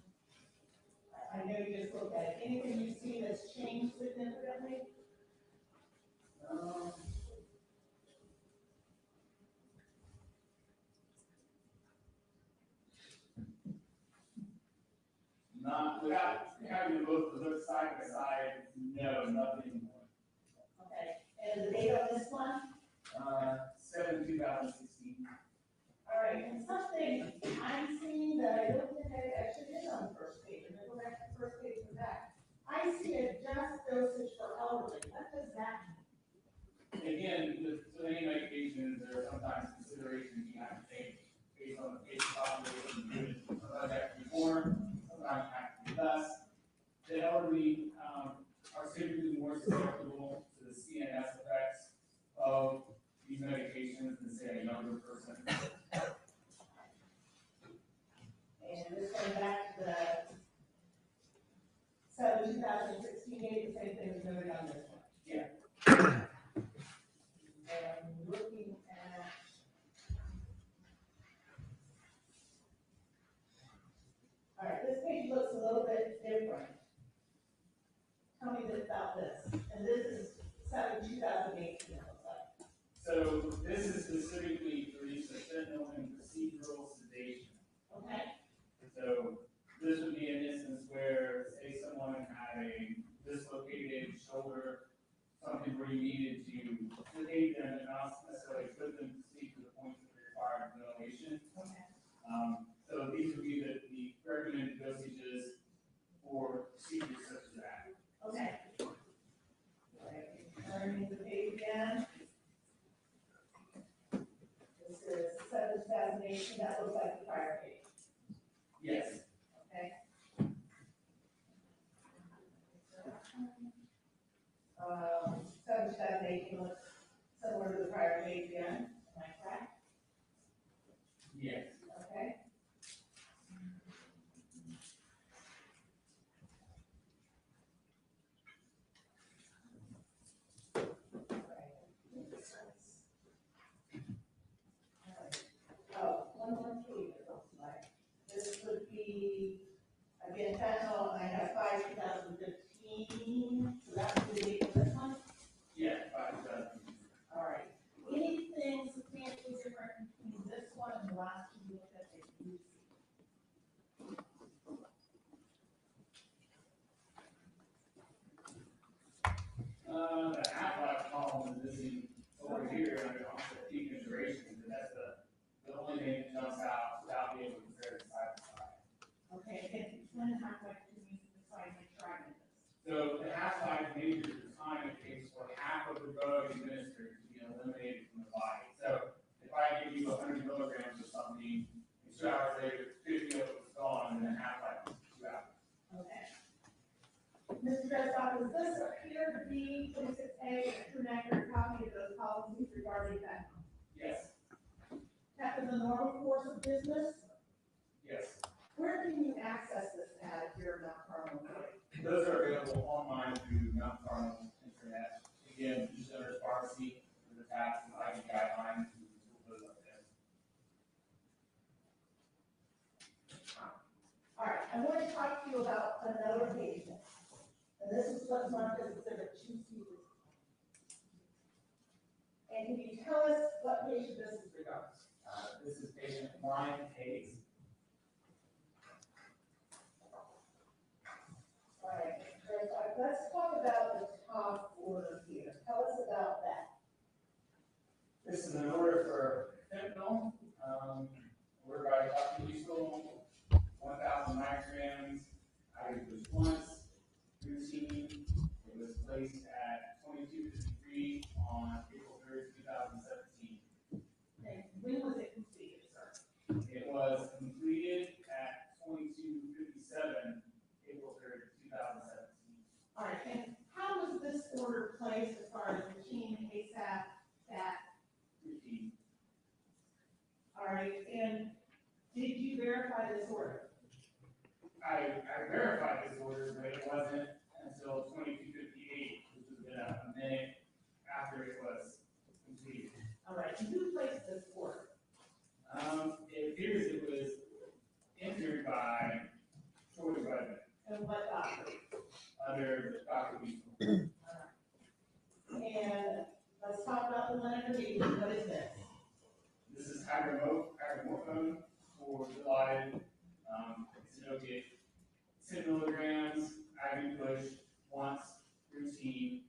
Speaker 2: I know you just looked at it. Anything you see that's changed significantly?
Speaker 1: Not without having both of those side by side, no, nothing more.
Speaker 2: Okay, and the date on this one?
Speaker 1: 7/2016.
Speaker 2: All right, and something I'm seeing that I don't think I actually did on the first page, and I go back to the first page and back. I see adjust dosage for elderly. What does that mean?
Speaker 1: Again, with any medications, there are sometimes considerations you have to take based on the patient population. Sometimes that can be more, sometimes it have to be less. The elderly are typically more susceptible to the CNS effects of these medications than, say, a younger person.
Speaker 2: And this goes back to the 2016 date, the same thing was noted on this one.
Speaker 1: Yeah.
Speaker 2: And looking at. All right, this page looks a little bit different. Tell me about this. And this is 2018, it looks like.
Speaker 1: So this is specifically for use of fentanyl and procedural sedation.
Speaker 2: Okay.
Speaker 1: So this would be an instance where, say, someone had a dislocated shoulder, something where you needed to sedate them and not necessarily put them to sleep to the point that they required ventilation.
Speaker 2: Okay.
Speaker 1: So these would be the recommended dosages for procedures such as that.
Speaker 2: Okay. All right, turning the page again. This is 2018, that looks like the prior page.
Speaker 1: Yes.
Speaker 2: Okay. fentanyl, and I have 5/2015, so that's the date of this one.
Speaker 1: Yeah, 5/2015.
Speaker 2: All right. Anything substantially different between this one and the last two we looked at that you see?
Speaker 1: The half-life column is missing over here under onset peak and duration, and that's the only thing that jumps out without being able to compare it side to side.
Speaker 2: Okay, and when half-life to me, decide to try this.
Speaker 1: So the half-life measures the time it takes for half of the drug administered to be eliminated from the body. So if I give you 100 milligrams of something, and 2 hours later, 50 of it was gone, and then half-life is 2 hours.
Speaker 2: Okay. Mr. Dresdoff, does this appear to be 26A, a true and accurate copy of those policies regarding fentanyl?
Speaker 1: Yes,
Speaker 2: Kept in the normal course of business?
Speaker 1: yes.
Speaker 2: Where can you access this at if you're Mount Carmel?
Speaker 1: Those are available online through Mount Carmel Internet. Again, just under pharmacy, the tabs and ID guidelines, you can pull those up there.
Speaker 2: All right, I want to talk to you about another patient. And this is what's marked as exhibit 2C. And can you tell us what patient this is regarding?
Speaker 1: This is patient Brian Hayes.
Speaker 2: All right, let's talk about the top order here. Tell us about that.
Speaker 1: This is an order for fentanyl, ordered by Dr. Husel, 1,000 micrograms. I gave this once, routine. It was placed at 2253 on April 3rd, 2017.
Speaker 2: And when was it completed, sir?
Speaker 1: It was completed at 2257, April 3rd, 2017.
Speaker 2: All right, and how was this order placed as far as routine, ASAP, that?
Speaker 1: Routine.
Speaker 2: All right, and did you verify this order?
Speaker 1: I verified this order, but it wasn't until 2258, which was been a minute after it was completed.
Speaker 2: All right, and who placed this order?
Speaker 1: It appears it was entered by Troy Redmond
Speaker 2: And what doctor?
Speaker 1: under Dr. Husel.
Speaker 2: All right. And let's talk about the one underneath. What is this?
Speaker 1: This is hydromorphone for Dilaudid. It's an opiate. 10 milligrams, IV push, once, routine.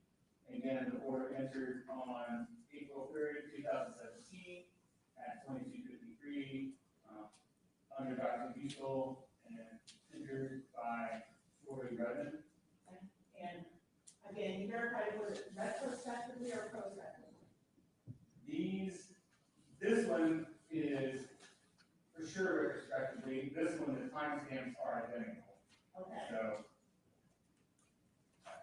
Speaker 1: Again, the order entered on April 3rd, 2017 at 2253 under Dr. Husel and entered by Troy Redmond.
Speaker 2: And again, you verified, was it retrospectively or prospectively?
Speaker 1: This one is for sure retrospectively. This one, the timestamps are identical.
Speaker 2: Okay,
Speaker 1: So,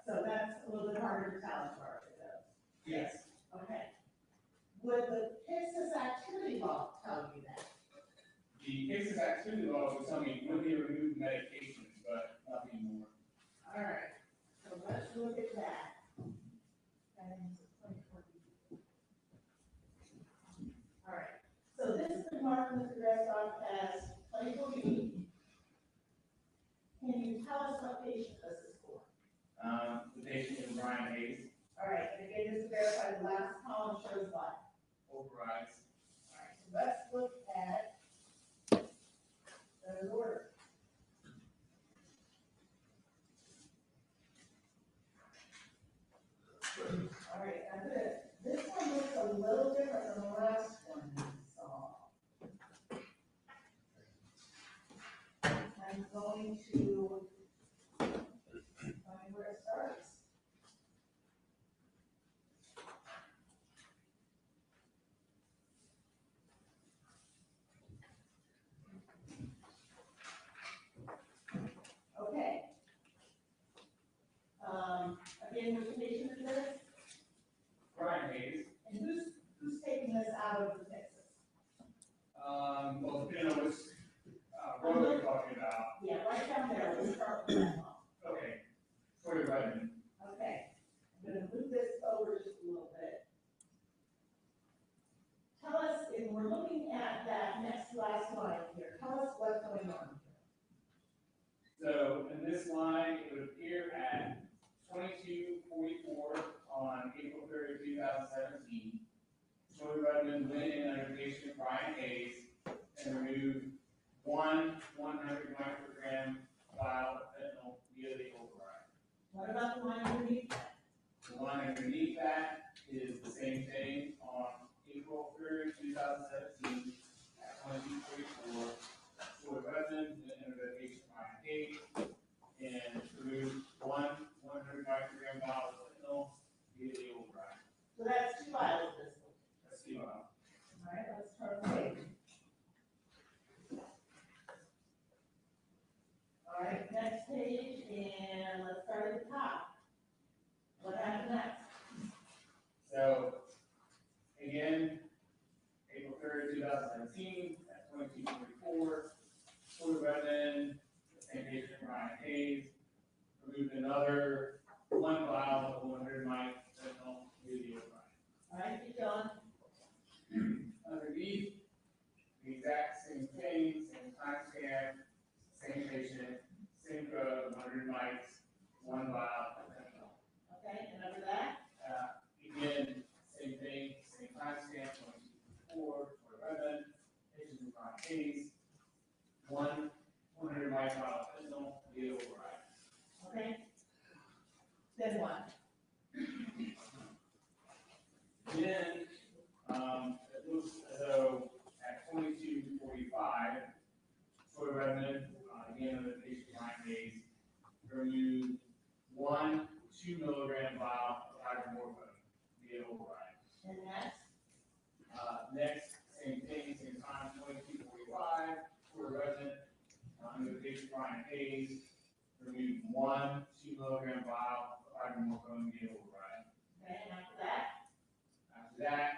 Speaker 2: so that's a little bit harder to tell as far as it goes.
Speaker 1: yes,
Speaker 2: Okay. Would the Texas activity law tell you that?
Speaker 1: the cases activity law will tell me when they remove medications, but nothing more.
Speaker 2: All right, so let's look at that. All right, so this is marked, Mr. Dresdoff, as clinical B. Can you tell us what patient this is for?
Speaker 1: The patient is Brian Hayes,
Speaker 2: All right, and again, just to verify, the last column shows what?
Speaker 1: overrides.
Speaker 2: All right, so let's look at the order. All right, now this one looks a little different than the last one we saw. I'm going to find where it starts. Okay. Again, which patient is this?
Speaker 1: Brian Hayes,
Speaker 2: And who's taking this out of the Texas?
Speaker 1: well, depending on which road you're talking about.
Speaker 2: Yeah, right down there, we'll start with that one.
Speaker 1: Okay, Troy Redmond.
Speaker 2: Okay, I'm gonna move this over just a little bit. Tell us, if we're looking at that next last line here, tell us what's going on.
Speaker 1: So in this line, it would appear at 2244 on April 30th, 2017. Troy Redmond went in under patient Brian Hayes and removed one 100 microgram vial of fentanyl via the override.
Speaker 2: What about the line underneath that?
Speaker 1: The line underneath that is the same thing on April 3rd, 2017 at 2244. Troy Redmond went under the patient Brian Hayes and removed one 100 microgram vial of fentanyl via the override.
Speaker 2: So that's 2 vials this one.
Speaker 1: That's the amount.
Speaker 2: All right, let's turn the page. All right, next page, and let's start at the top. What happened next?
Speaker 1: So, again, April 3rd, 2017, at 2244, Troy Redmond, the same patient, Brian Hayes, removed another one vial of 100 mic fentanyl via the override.
Speaker 2: All right, keep going.
Speaker 1: Underneath, the exact same thing, same time scan, same patient, same drug, 100 mics, one vial of fentanyl.
Speaker 2: Okay, and under that?
Speaker 1: Again, same thing, same time stamp, 2244, for Redmond, patient Brian Hayes, one 100 mic vial of fentanyl via override.
Speaker 2: Okay. Then what?
Speaker 1: Then, it looks as though at 2245, Troy Redmond, again, under the patient Brian Hayes, removed one 2 milligram vial of hydromorphone via override.
Speaker 2: And next?
Speaker 1: Next, same thing, same time, 2245, Troy Redmond, under the patient Brian Hayes, removed one 2 milligram vial of hydromorphone via override.
Speaker 2: Okay, and after that?
Speaker 1: After that,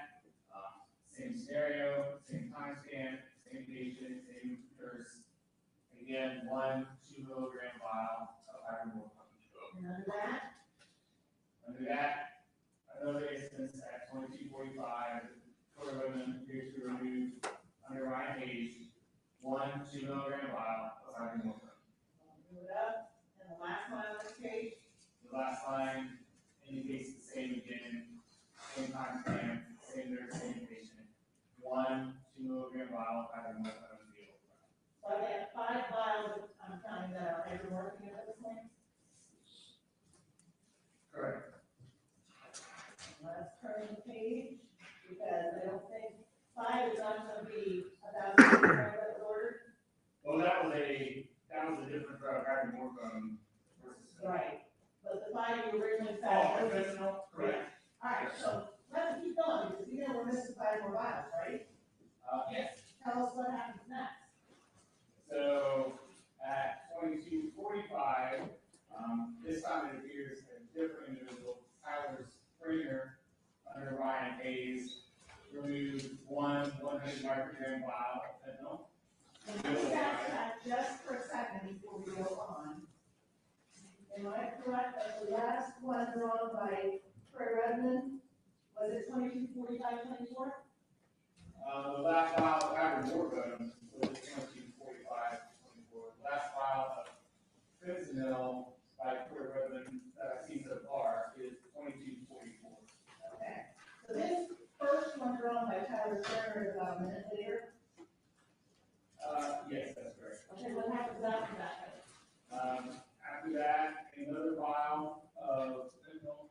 Speaker 1: same scenario, same time scan, same patient, same nurse. Again, one 2 milligram vial of hydromorphone.
Speaker 2: And under that?
Speaker 1: Under that, another instance at 2245, Troy Redmond appears to remove under Ryan Hayes, one 2 milligram vial of hydromorphone.
Speaker 2: Move it up. And the last line on this page?
Speaker 1: The last line indicates the same again, same time stamp, same nurse, same patient. One 2 milligram vial of hydromorphone via override.
Speaker 2: So I got 5 vials, I'm counting that are hydromorphone at this point.
Speaker 1: Correct.
Speaker 2: Let's turn the page, because I don't think 5 is not gonna be 1,000 that was ordered.
Speaker 1: Well, that was a different drug, hydromorphone versus.
Speaker 2: Right. But the 5 you originally said.
Speaker 1: Oh, fentanyl, correct.
Speaker 2: All right, so let's keep going, because we know we're missing 5 more vials, right?
Speaker 1: Yes.
Speaker 2: Tell us what happens next.
Speaker 1: So at 2245, this time it appears a different individual, Tyler Springer, under Ryan Hayes, removed one 100 microgram vial of fentanyl.
Speaker 2: And let's catch that just for a second before we go on. Am I correct that the last one drawn by Troy Redmond, was it 2245-24?
Speaker 1: The last vial of hydromorphone was 2245-24. The last vial of fentanyl by Troy Redmond that I've seen so far is 2244.
Speaker 2: Okay, so this first one drawn by Tyler Springer is about a minute later.
Speaker 1: Yes, that's correct.
Speaker 2: Okay, what happens after that?
Speaker 1: After that, another vial of fentanyl,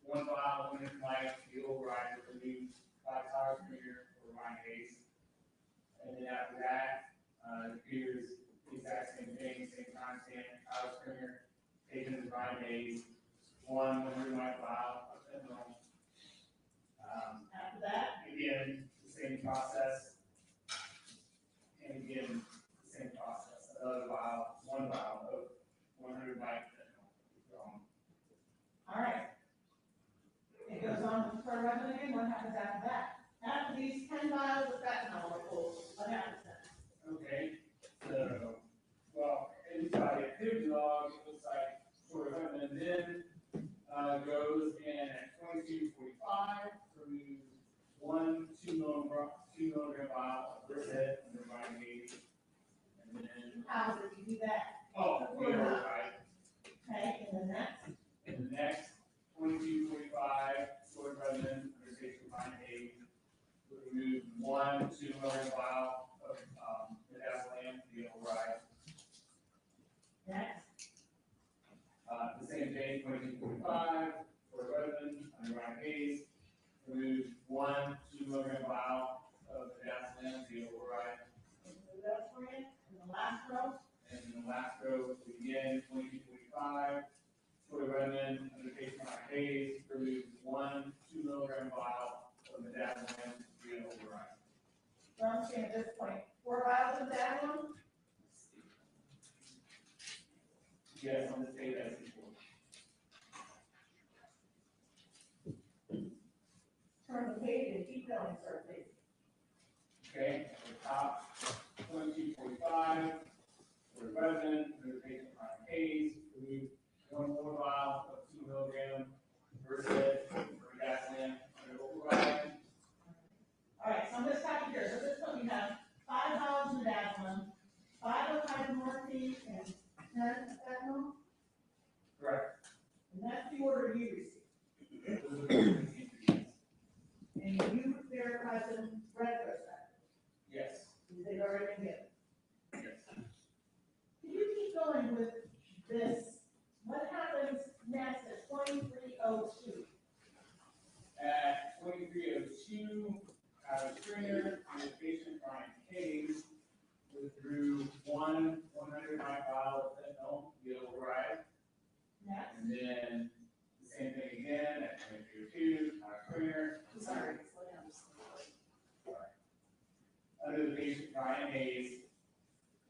Speaker 1: one vial of might be override was removed by Tyler Springer or Ryan Hayes. And then after that, it appears the exact same thing, same time stamp, Tyler Springer, taken as Ryan Hayes, one 100 mic vial of fentanyl.
Speaker 2: After that?
Speaker 1: Again, the same process. And again, the same process. Another vial, one vial of 100 mic fentanyl.
Speaker 2: All right. It goes on to Troy Redmond again, what happens after that? After these 10 vials of fentanyl are full, what happens then?
Speaker 1: Okay, so, well, inside the activity log, it looks like Troy Redmond then goes in at 2245, removes one 2 milligram vial of Versed under Ryan Hayes. And then,
Speaker 2: How did you do that?
Speaker 1: oh, we are right. thing, 2245, for resident, underground case, remove 1 2-milligram vial of bedazzling via override.
Speaker 2: That's for it, and the last row,
Speaker 1: And then the last row, again, 2245, for the resident, under patient case, remove 1 2-milligram vial of bedazzling via override.
Speaker 2: so I'm saying at this point, 4 vials of that one,
Speaker 1: Yes, on this data as equal.
Speaker 2: turn the page and keep going, sir, please.
Speaker 1: Okay, at the top, 2245, for the resident, under patient case, remove 1 more vial of 2-milligram versus for bedazzling under override.
Speaker 2: All right, so I'm gonna stop you here, so this one, we have 5 vials of bedazzling, 5 of hydromorphine, and 10 of fentanyl,
Speaker 1: Correct.
Speaker 2: and that's the order you received.
Speaker 1: Those are the ingredients.
Speaker 2: And you verified them retrospectively,
Speaker 1: Yes,
Speaker 2: because they've already been given.
Speaker 1: yes.
Speaker 2: Can you keep going with this? What happens next at 2302?
Speaker 1: At 2302, our screener in the patient chronic case withdrew 1 100 vial of fentanyl via override.
Speaker 2: Next,
Speaker 1: And then the same thing again at 2302, our screener.
Speaker 3: Sorry, slow down.
Speaker 1: Under the patient chronic case,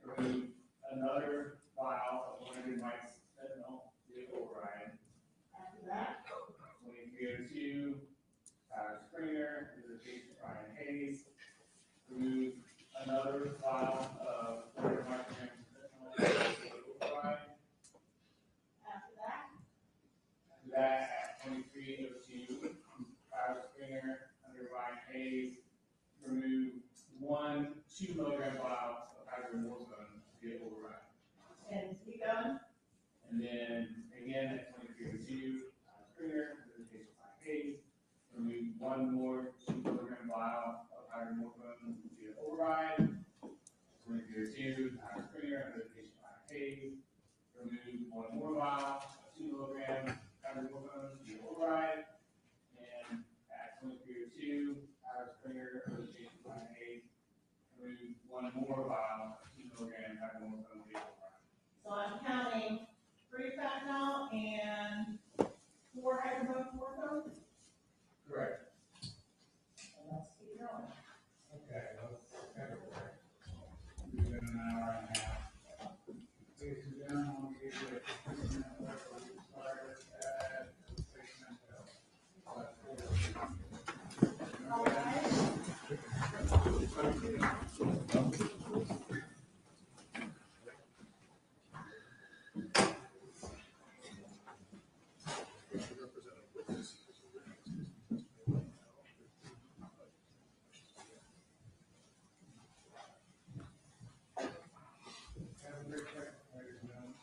Speaker 1: remove another vial of 100 mics fentanyl via override.
Speaker 2: after that,
Speaker 1: 2302, our screener, under the patient chronic case, remove another vial of 100 micrograms of fentanyl via override.
Speaker 2: after that,
Speaker 1: After that, at 2302, our screener, under Ryan Hayes, remove 1 2-milligram vial of hydromorphone via override.
Speaker 2: and keep going.
Speaker 1: And then again at 2302, screener, under the patient chronic case, remove 1 more 2-milligram vial of hydromorphone via override. 2302, screener, under the patient chronic case, remove 1 more vial of 2-milligram hydromorphone via override. And at 2302, screener, under the patient chronic case, remove 1 more vial of 2-milligram hydromorphone via override.
Speaker 2: So I'm counting 3 fentanyl and 4 hydromorphone.
Speaker 1: Correct.
Speaker 2: And let's keep going.
Speaker 4: Okay, we've been an hour and a half. Ladies and gentlemen, I'll give you a 15-minute break. We'll start at 6 minutes.
Speaker 2: All right.
Speaker 4: Have a great day, ladies and gentlemen.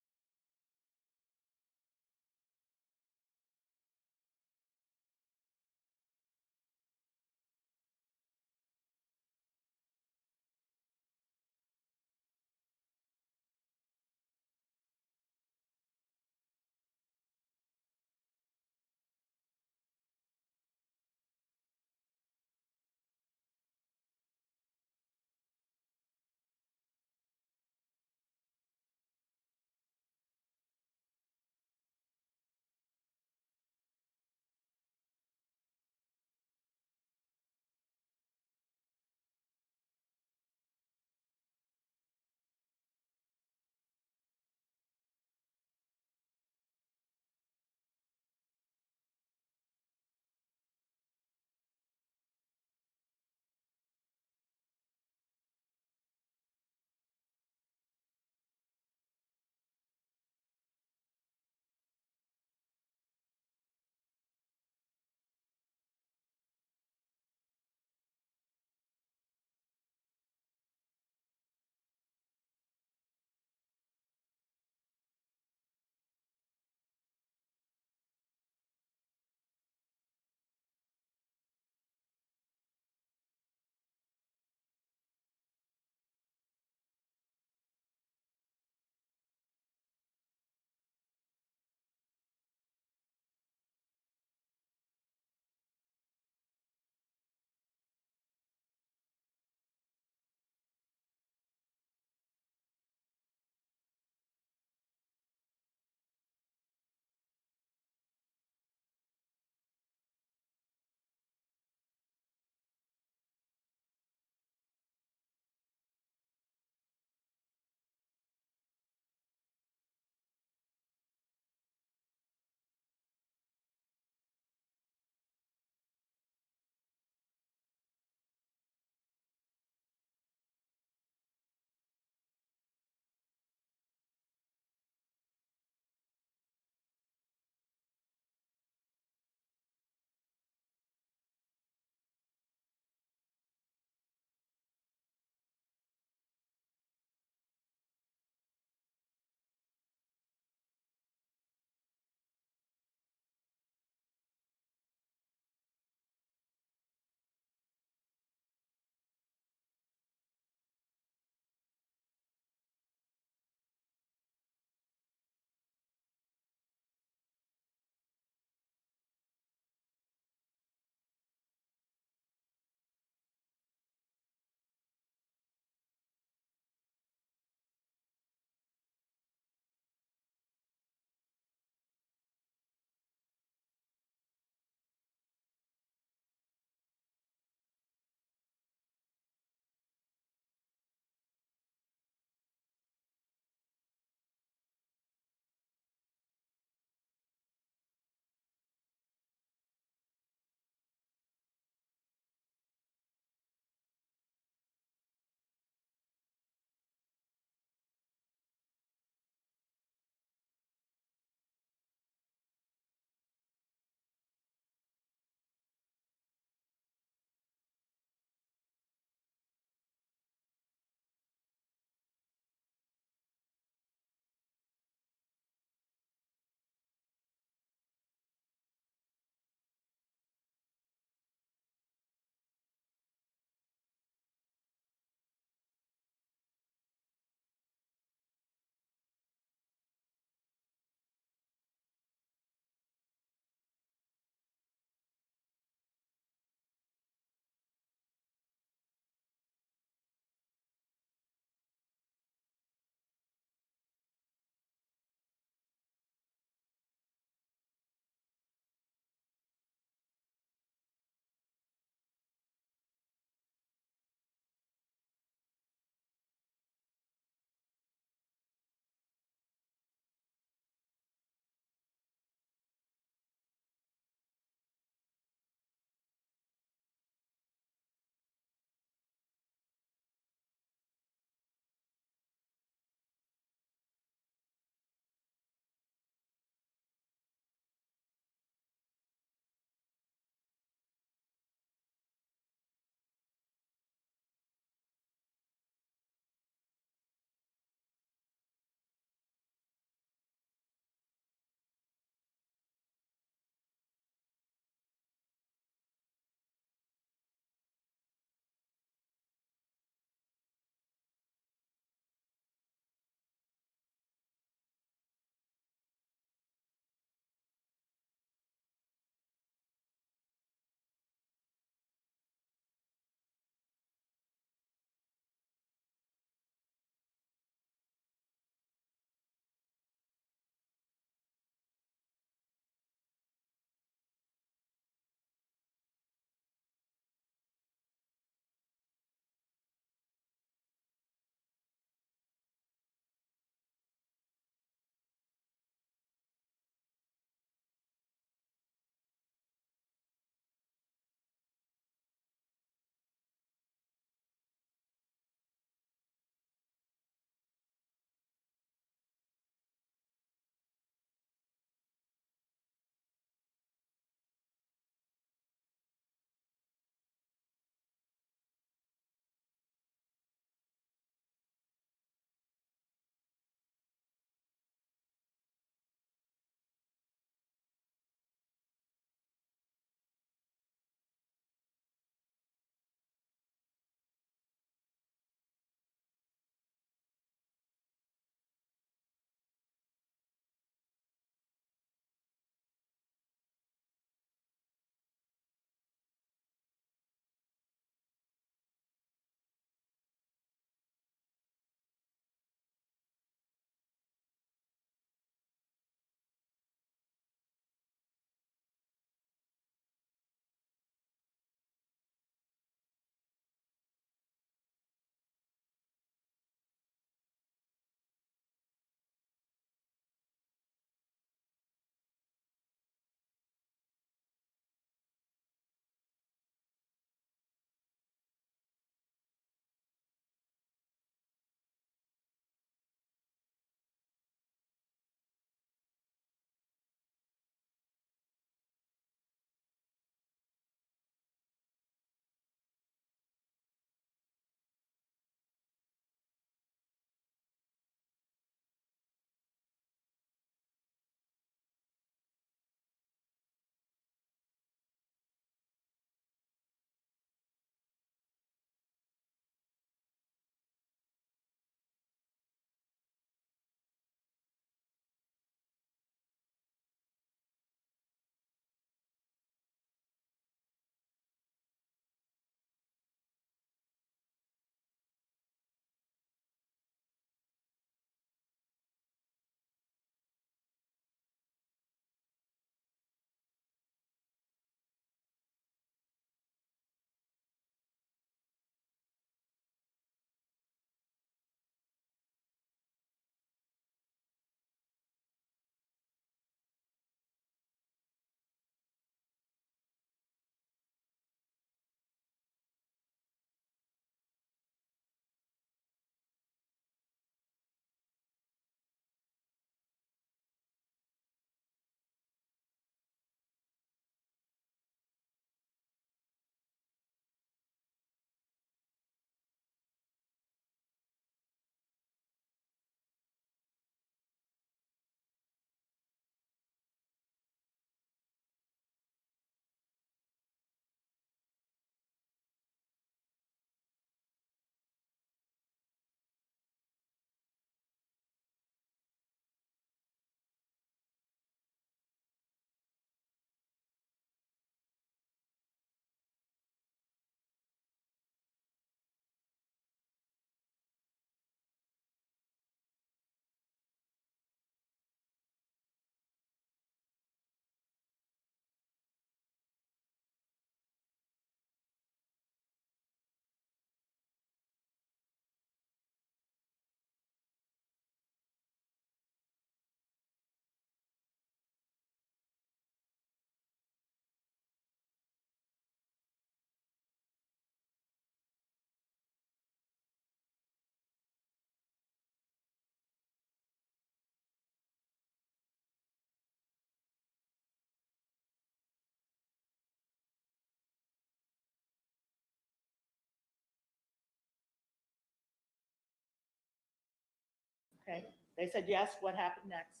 Speaker 2: Okay, they said yes, what happened next?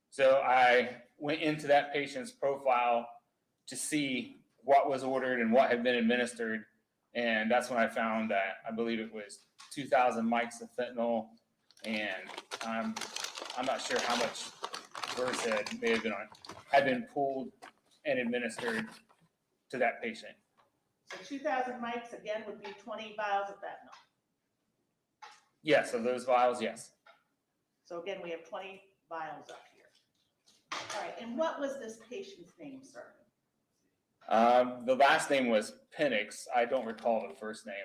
Speaker 1: So I went into that patient's profile to see what was ordered and what had been administered. And that's when I found that I believe it was 2,000 mics of fentanyl, and I'm not sure how much Versed may have been on, had been pulled and administered to that patient.
Speaker 2: So 2,000 mics, again, would be 20 vials of fentanyl.
Speaker 1: Yes, of those vials, yes.
Speaker 2: So again, we have 20 vials up here. All right, and what was this patient's name, sir?
Speaker 1: The last name was Penix. I don't recall the first name.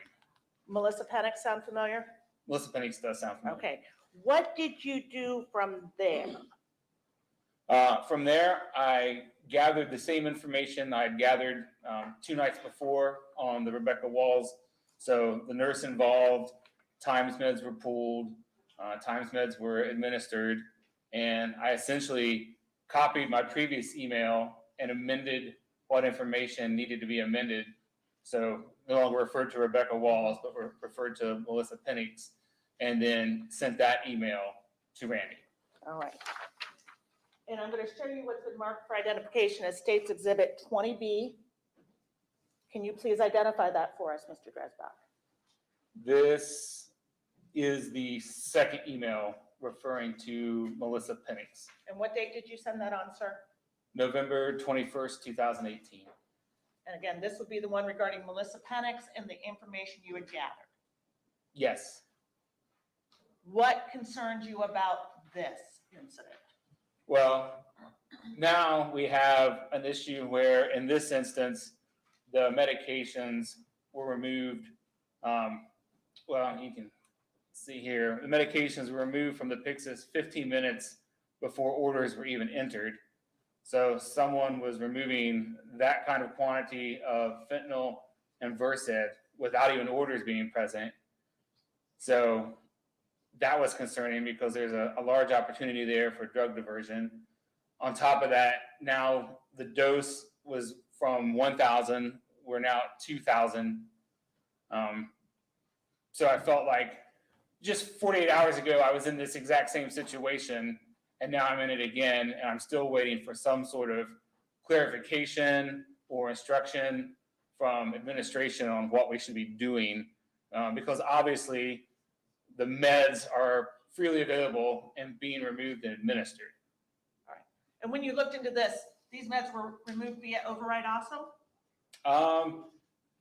Speaker 2: Melissa Penix, sound familiar?
Speaker 1: Melissa Penix does sound familiar.
Speaker 2: Okay, what did you do from there?
Speaker 1: From there, I gathered the same information I'd gathered 2 nights before on the Rebecca Walls. So the nurse involved, Times meds were pulled, Times meds were administered, and I essentially copied my previous email and amended what information needed to be amended. So no longer referred to Rebecca Walls, but referred to Melissa Penix, and then sent that email to Randy.
Speaker 2: All right. And I'm going to show you what's been marked for identification as States Exhibit 20B. Can you please identify that for us, Mr. Dresbach?
Speaker 1: This is the second email referring to Melissa Penix.
Speaker 2: And what date did you send that on, sir?
Speaker 1: November 21st, 2018.
Speaker 2: And again, this would be the one regarding Melissa Penix and the information you had gathered.
Speaker 1: Yes.
Speaker 2: What concerns you about this incident?
Speaker 1: Well, now we have an issue where, in this instance, the medications were removed. Well, you can see here, the medications were removed from the Pyxis 15 minutes before orders were even entered. So someone was removing that kind of quantity of fentanyl and Versed without even orders being present. So that was concerning because there's a large opportunity there for drug diversion. On top of that, now the dose was from 1,000, we're now at 2,000. So I felt like just 48 hours ago, I was in this exact same situation, and now I'm in it again, and I'm still waiting for some sort of clarification or instruction from administration on what we should be doing, because obviously the meds are freely available and being removed and administered.
Speaker 2: All right. And when you looked into this, these meds were removed via override also?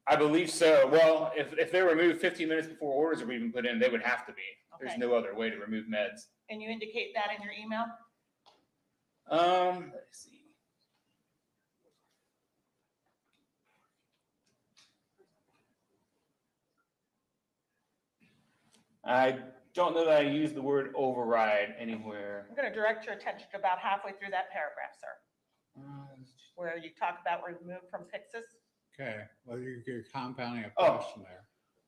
Speaker 1: I believe so. Well, if they're removed 15 minutes before orders are even put in, they would have to be. There's
Speaker 2: Okay.
Speaker 1: no other way to remove meds.
Speaker 2: And you indicate that in your email?
Speaker 1: Let's see. I don't know that I used the word override anywhere.
Speaker 2: I'm going to direct your attention to about halfway through that paragraph, sir, where you talk about removed from Pyxis.
Speaker 4: Okay, well, you're compounding a
Speaker 1: Oh.
Speaker 4: question there.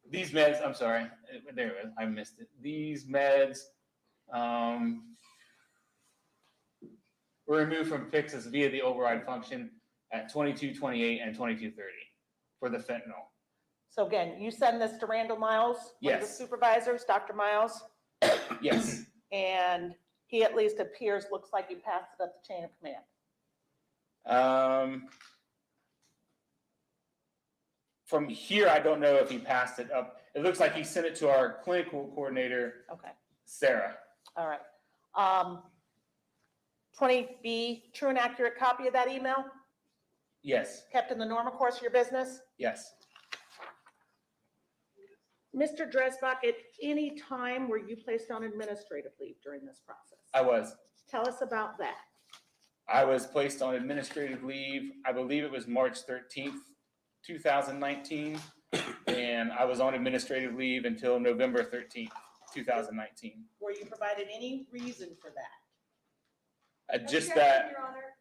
Speaker 1: These meds, I'm sorry, there it is, I missed it. These meds were removed from Pyxis via the override function at 2228 and 2230 for the fentanyl.
Speaker 2: So again, you send this to Randall Miles, one of the
Speaker 1: Yes.
Speaker 2: supervisors, Dr. Miles,
Speaker 1: Yes.
Speaker 2: and he at least appears, looks like he passed it up the chain of command.
Speaker 1: From here, I don't know if he passed it up. It looks like he sent it to our clinical coordinator,
Speaker 2: Okay,
Speaker 1: Sarah.
Speaker 2: all right. 20B, true and accurate copy of that email,
Speaker 1: Yes,
Speaker 2: kept in the normal course of your business?
Speaker 1: yes.
Speaker 2: Mr. Dresbach, at any time were you placed on administrative leave during this process?
Speaker 1: I was.
Speaker 2: Tell us about that.
Speaker 1: I was placed on administrative leave. I believe it was March 13th, 2019. And I was on administrative leave until November 13th, 2019.
Speaker 2: Were you provided any reason for that?
Speaker 1: Just
Speaker 3: Objection,
Speaker 1: that,
Speaker 3: Your Honor.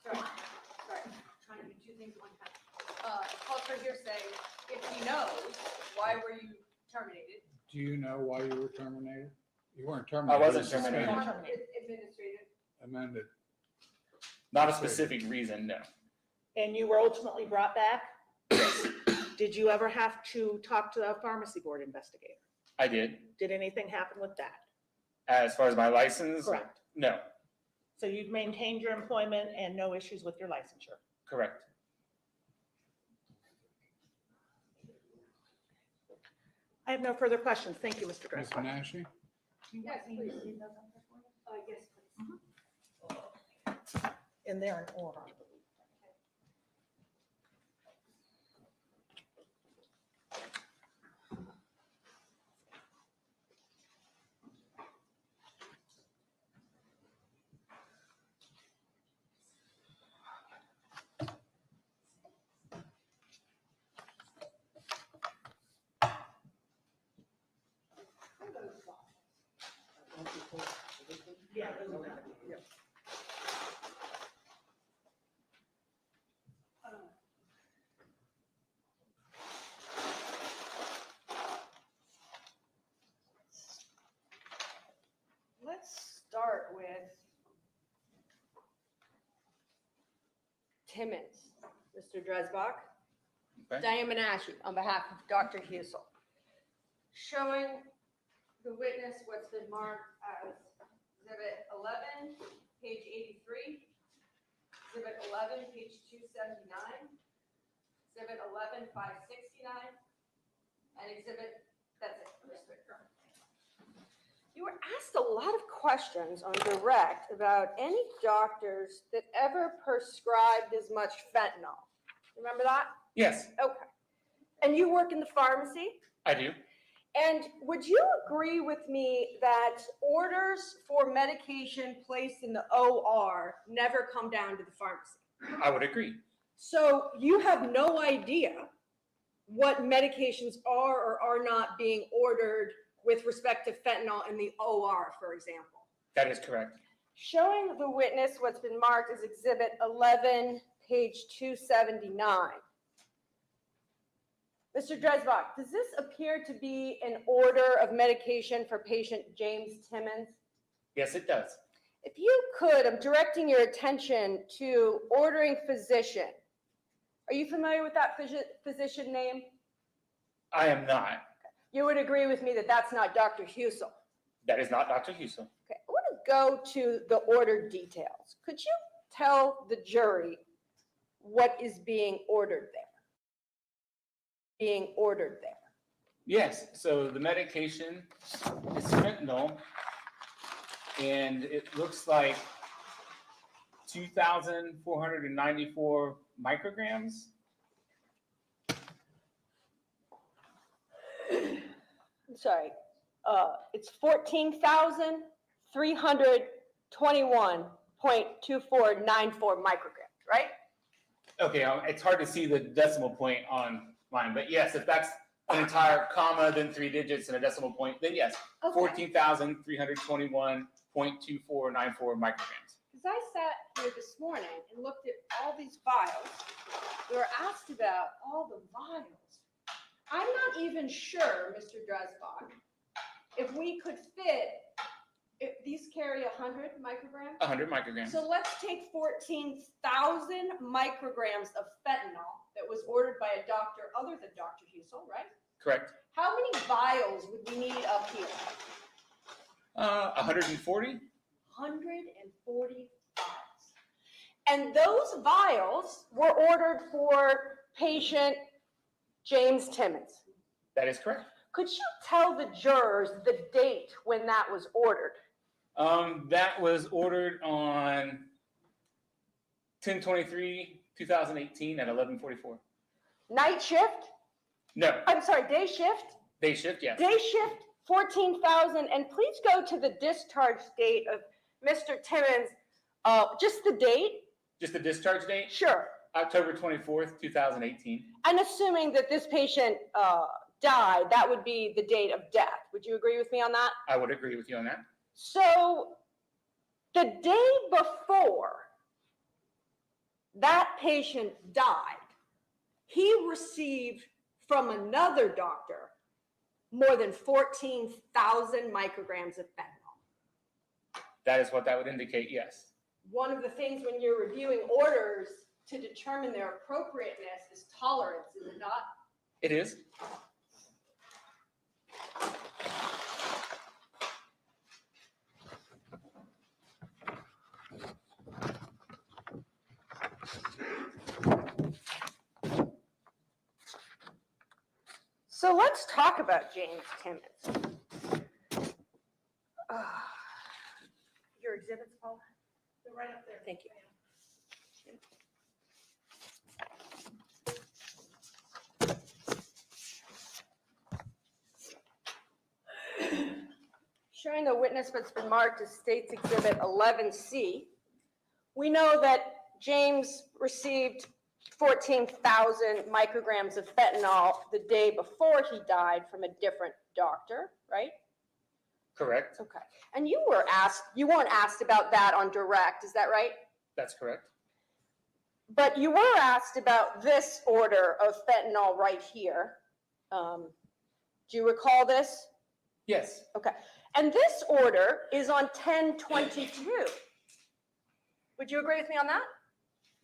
Speaker 3: Sorry, trying to do two things at one time. Call for hearsay. If he knows, why were you terminated?
Speaker 4: Do you know why you were terminated? You weren't terminated.
Speaker 1: I wasn't
Speaker 4: you were suspended.
Speaker 1: terminated.
Speaker 3: Administrative.
Speaker 4: Amended.
Speaker 1: not a specific reason, no.
Speaker 2: And you were ultimately brought back? Did you ever have to talk to a pharmacy board investigator?
Speaker 1: I did.
Speaker 2: Did anything happen with that?
Speaker 1: As far as my license?
Speaker 2: Correct.
Speaker 1: No,
Speaker 2: So you've maintained your employment and no issues with your licensure?
Speaker 1: correct.
Speaker 2: I have no further questions. Thank you, Mr.
Speaker 4: Ms.
Speaker 2: Driscoll.
Speaker 4: Menashe?
Speaker 3: Yes, please. Yes, please.
Speaker 2: And they're in order. Yeah, those are better. Yeah.
Speaker 3: Let's start with Timmons, Mr. Dresbach.
Speaker 1: Okay.
Speaker 3: Diane Menashe, on behalf of Dr. Husel. Showing the witness what's been marked as Exhibit 11, page 83, Exhibit 11, page 279, Exhibit 11, 569, and Exhibit, that's it. You were asked a lot of questions on direct about any doctors that ever prescribed as much fentanyl. Remember that?
Speaker 1: Yes,
Speaker 3: Okay. And you work in the pharmacy?
Speaker 1: I do.
Speaker 3: And would you agree with me that orders for medication placed in the OR never come down to the pharmacy?
Speaker 1: I would agree.
Speaker 3: So you have no idea what medications are or are not being ordered with respect to fentanyl in the OR, for example.
Speaker 1: That is correct.
Speaker 3: Showing the witness what's been marked as Exhibit 11, page 279. Mr. Dresbach, does this appear to be an order of medication for patient James Timmons?
Speaker 1: Yes, it does.
Speaker 3: If you could, I'm directing your attention to ordering physician. Are you familiar with that physician name?
Speaker 1: I am not.
Speaker 3: You would agree with me that that's not Dr. Husel.
Speaker 1: That is not Dr. Husel.
Speaker 3: Okay, I want to go to the order details. Could you tell the jury what is being ordered there? Being ordered there.
Speaker 1: Yes, so the medication is fentanyl, and it looks like 2,494 micrograms.
Speaker 3: Sorry, it's 14,321.2494 micrograms, right?
Speaker 1: Okay, it's hard to see the decimal point on mine, but yes, if that's an entire comma, then 3 digits and a decimal point, then yes,
Speaker 3: Okay.
Speaker 1: 14,321.2494 micrograms.
Speaker 3: Because I sat here this morning and looked at all these vials. We were asked about all the vials. I'm not even sure, Mr. Dresbach, if we could fit, if these carry 100 micrograms?
Speaker 1: 100 micrograms.
Speaker 3: So let's take 14,000 micrograms of fentanyl that was ordered by a doctor other than Dr. Husel, right?
Speaker 1: Correct.
Speaker 3: How many vials would we need up here?
Speaker 1: 140?
Speaker 3: 140 vials. And those vials were ordered for patient James Timmons.
Speaker 1: That is correct.
Speaker 3: Could you tell the jurors the date when that was ordered?
Speaker 1: That was ordered on 10/23/2018 at 11:44.
Speaker 3: Night shift?
Speaker 1: No,
Speaker 3: I'm sorry, day shift?
Speaker 1: day shift, yes.
Speaker 3: Day shift, 14,000. And please go to the discharge date of Mr. Timmons. Just the date?
Speaker 1: Just the discharge date,
Speaker 3: Sure.
Speaker 1: October 24th, 2018.
Speaker 3: And assuming that this patient died, that would be the date of death. Would you agree with me on that?
Speaker 1: I would agree with you on that.
Speaker 3: So the day before that patient died, he received from another doctor more than 14,000 micrograms of fentanyl.
Speaker 1: That is what that would indicate, yes.
Speaker 3: One of the things when you're reviewing orders to determine their appropriateness is tolerance, is it not?
Speaker 1: It is.
Speaker 3: So let's talk about James Timmons. Your exhibits, Paul?
Speaker 2: They're right up there.
Speaker 3: Thank you. Showing the witness what's been marked as State's Exhibit 11C, we know that James received 14,000 micrograms of fentanyl the day before he died from a different doctor, right?
Speaker 1: Correct.
Speaker 3: Okay. And you weren't asked about that on direct, is that right?
Speaker 1: That's correct.
Speaker 3: But you were asked about this order of fentanyl right here. Do you recall this?
Speaker 1: Yes.
Speaker 3: Okay. And this order is on 10/22. Would you agree with me on that?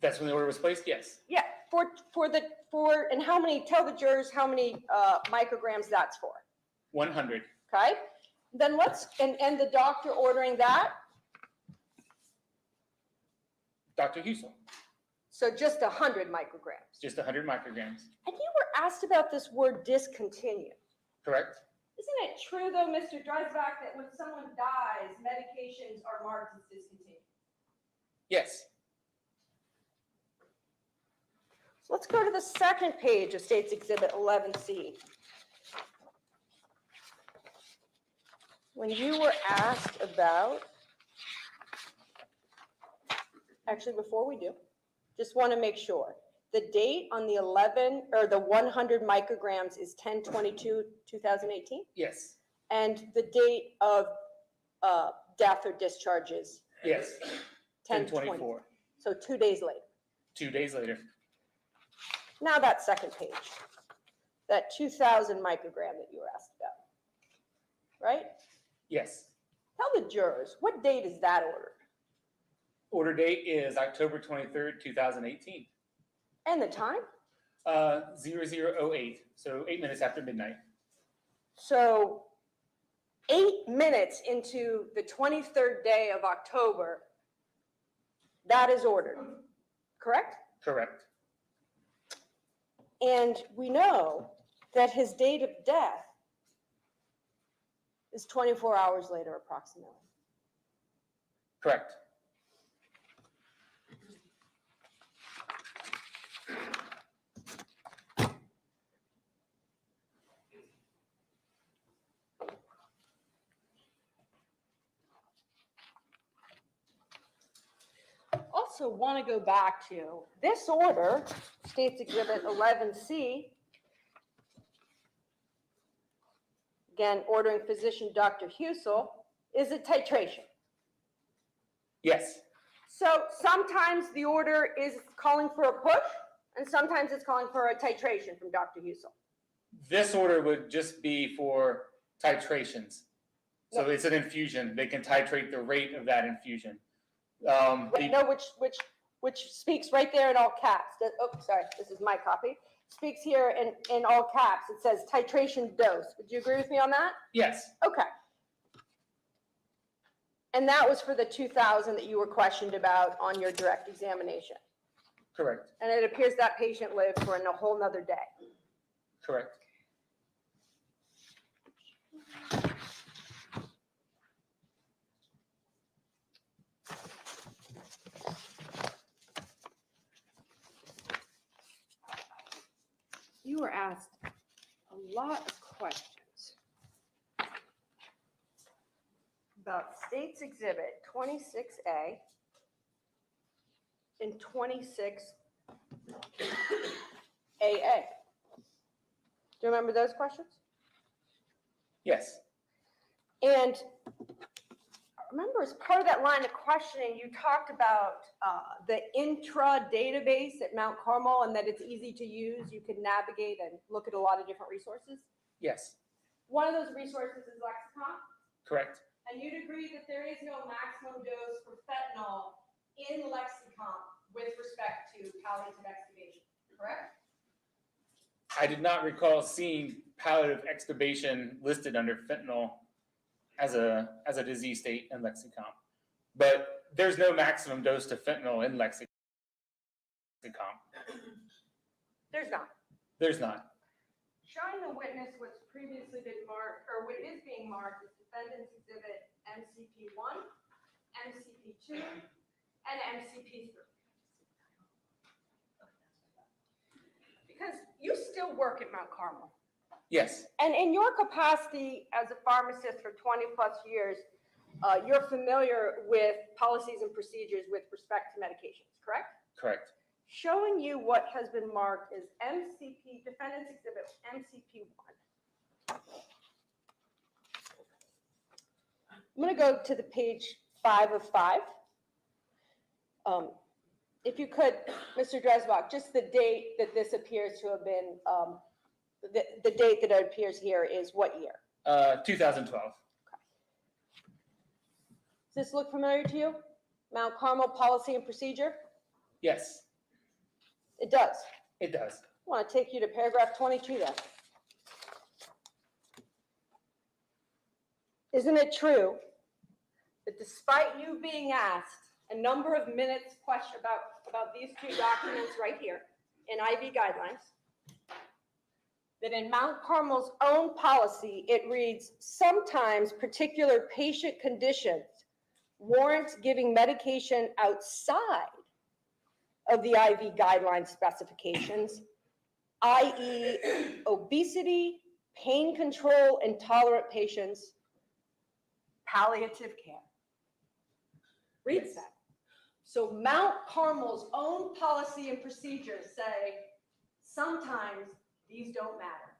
Speaker 1: That's when the order was placed? Yes.
Speaker 3: Yeah. And how many, tell the jurors how many micrograms that's for.
Speaker 1: 100.
Speaker 3: Okay. Then and the doctor ordering that?
Speaker 1: Dr. Husel,
Speaker 3: So just 100 micrograms.
Speaker 1: just 100 micrograms.
Speaker 3: And you were asked about this word discontinue.
Speaker 1: Correct?
Speaker 3: Isn't it true though, Mr. Dreisbach, that when someone dies, medications are marked as discontinued?
Speaker 1: Yes.
Speaker 3: So let's go to the second page of State's Exhibit 11C. When you were asked about, actually before we do, just want to make sure, the date on the 100 micrograms is 10/22/2018,
Speaker 1: Yes.
Speaker 3: and the date of death or discharge is
Speaker 1: Yes.
Speaker 3: 10/24.
Speaker 1: 10/24.
Speaker 3: So 2 days later.
Speaker 1: 2 days later.
Speaker 3: Now that second page, that 2,000 microgram that you were asked about, right?
Speaker 1: Yes.
Speaker 3: Tell the jurors, what date is that ordered?
Speaker 1: Order date is October 23rd, 2018.
Speaker 3: And the time?
Speaker 1: 0008, so 8 minutes after midnight.
Speaker 3: So 8 minutes into the 23rd day of October, that is ordered, correct?
Speaker 1: Correct.
Speaker 3: And we know that his date of death is 24 hours later approximately.
Speaker 1: Correct.
Speaker 3: Also want to go back to this order, State's Exhibit 11C. Again, ordering physician Dr. Husel, is a titration.
Speaker 1: Yes.
Speaker 3: So sometimes the order is calling for a push, and sometimes it's calling for a titration from Dr. Husel.
Speaker 1: This order would just be for titrations. So it's an infusion. They can titrate the rate of that infusion.
Speaker 3: Which speaks right there in all caps. Oh, sorry, this is my copy. Speaks here in all caps. It says titration dose. Would you agree with me on that?
Speaker 1: Yes.
Speaker 3: Okay. And that was for the 2,000 that you were questioned about on your direct examination.
Speaker 1: Correct.
Speaker 3: And it appears that patient lived for a whole nother day.
Speaker 1: Correct.
Speaker 3: You were asked a lot of questions about State's Exhibit 26A and 26AA. Do you remember those questions?
Speaker 1: Yes.
Speaker 3: And remember, as part of that line of questioning, you talked about the intra database at Mount Carmel and that it's easy to use. You can navigate and look at a lot of different resources.
Speaker 1: Yes.
Speaker 3: One of those resources is Lexicon.
Speaker 1: Correct.
Speaker 3: And you'd agree that there is no maximum dose for fentanyl in Lexicon with respect to palliative extubation, correct?
Speaker 1: I did not recall seeing palliative extubation listed under fentanyl as a disease state in lexicon. But there's no maximum dose to fentanyl in lexicon.
Speaker 3: There's not.
Speaker 1: There's not.
Speaker 3: Showing the witness what's previously been marked, or what is being marked, is Defendant's Exhibit MCP1, MCP2, and MCP3. Because you still work at Mount Carmel.
Speaker 1: Yes,
Speaker 3: And in your capacity as a pharmacist for 20 plus years, you're familiar with policies and procedures with respect to medications, correct?
Speaker 1: correct.
Speaker 3: Showing you what has been marked is MCP, Defendant's Exhibit MCP1. I'm going to go to the page 5 of 5. If you could, Mr. Dresbach, just the date that this appears to have been, the date that it appears here is what year?
Speaker 1: 2012.
Speaker 3: Does this look familiar to you? Mount Carmel Policy and Procedure?
Speaker 1: Yes,
Speaker 3: It does.
Speaker 1: it does.
Speaker 3: I want to take you to paragraph 22 then. Isn't it true that despite you being asked a number of minutes question about these two documents right here in IV guidelines, that in Mount Carmel's own policy, it reads, sometimes particular patient conditions warrant giving medication outside of the IV guideline specifications, i.e. obesity, pain control, intolerant patients, palliative care. Reads
Speaker 1: Yes.
Speaker 3: that. So Mount Carmel's own policy and procedures say sometimes these don't matter.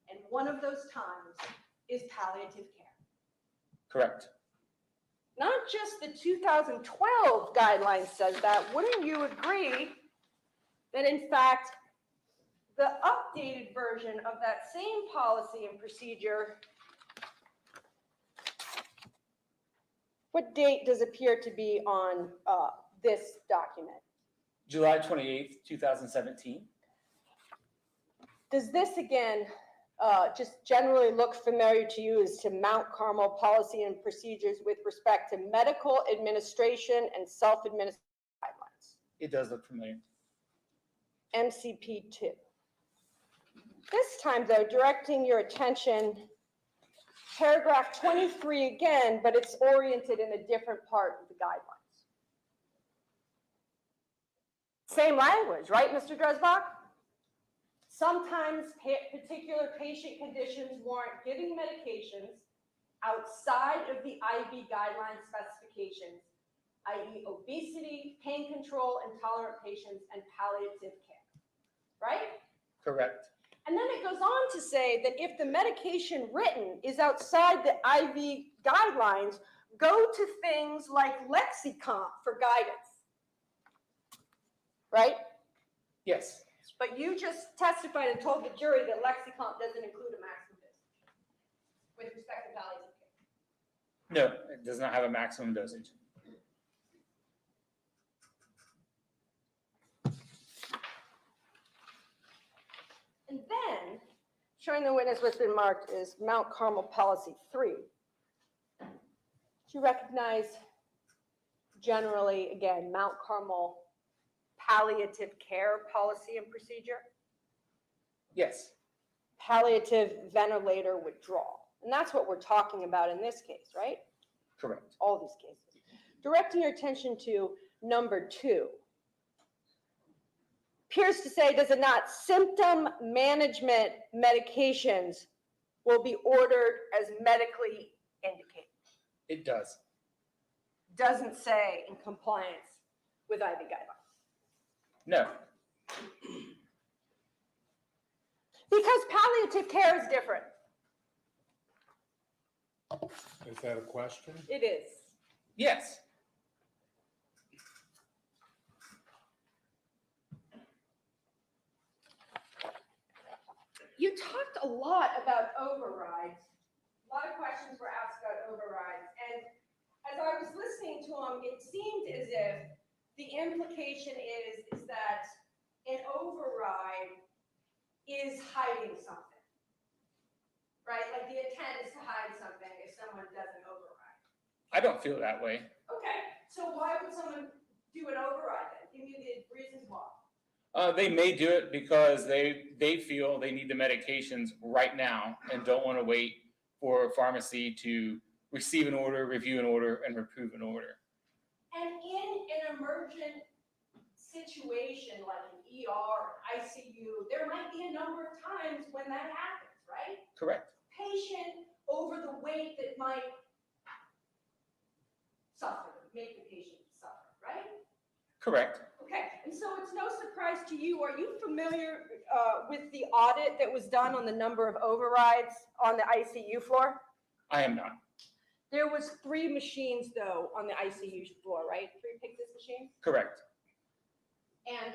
Speaker 3: And one of those times is palliative care.
Speaker 1: Correct.
Speaker 3: Not just the 2012 guidelines says that. Wouldn't you agree that in fact, the updated version of that same policy and procedure, what date does appear to be on this document?
Speaker 1: July 28th, 2017.
Speaker 3: Does this again just generally look familiar to you as to Mount Carmel policy and procedures with respect to medical administration and self-administration guidelines?
Speaker 1: It does look familiar.
Speaker 3: MCP2. This time though, directing your attention, paragraph 23 again, but it's oriented in a different part of the guidelines. Same language, right, Mr. Dresbach? Sometimes particular patient conditions warrant giving medications outside of the IV guideline specifications, i.e. obesity, pain control, intolerant patients, and palliative care, right?
Speaker 1: Correct.
Speaker 3: And then it goes on to say that if the medication written is outside the IV guidelines, go to things like lexicon for guidance, right?
Speaker 1: Yes.
Speaker 3: But you just testified and told the jury that lexicon doesn't include a maximum dosage with respect to palliative care.
Speaker 1: No, it does not have a maximum dosage.
Speaker 3: And then, showing the witness what's been marked is Mount Carmel Policy 3. Do you recognize generally, again, Mount Carmel palliative care policy and procedure?
Speaker 1: Yes.
Speaker 3: Palliative ventilator withdrawal. And that's what we're talking about in this case, right?
Speaker 1: Correct.
Speaker 3: All these cases. Directing your attention to number 2. Appears to say, does it not, symptom management medications will be ordered as medically indicated.
Speaker 1: It does.
Speaker 3: Doesn't say in compliance with IV guidelines.
Speaker 1: No.
Speaker 3: Because palliative care is different.
Speaker 5: Is that a question?
Speaker 3: It is.
Speaker 1: Yes.
Speaker 3: You talked a lot about overrides. A lot of questions were asked about overrides. And as I was listening to them, it seemed as if the implication is that an override is hiding something. right? Like the intent is to hide something if someone does an override.
Speaker 1: I don't feel that way.
Speaker 3: Okay, so why would someone do an override then? Give me the reasons why.
Speaker 1: They may do it because they feel they need the medications right now and don't want to wait for a pharmacy to receive an order, review an order, and approve an order.
Speaker 3: And in an emergent situation like an ER, ICU, there might be a number of times when that happens, right?
Speaker 1: Correct.
Speaker 3: Patient over the weight that might make the patient suffer, right?
Speaker 1: Correct.
Speaker 3: Okay, and so it's no surprise to you. Are you familiar with the audit that was done on the number of overrides on the ICU floor?
Speaker 1: I am not.
Speaker 3: There was 3 machines though on the ICU floor, right? 3 Pyxis machines?
Speaker 1: Correct.
Speaker 3: And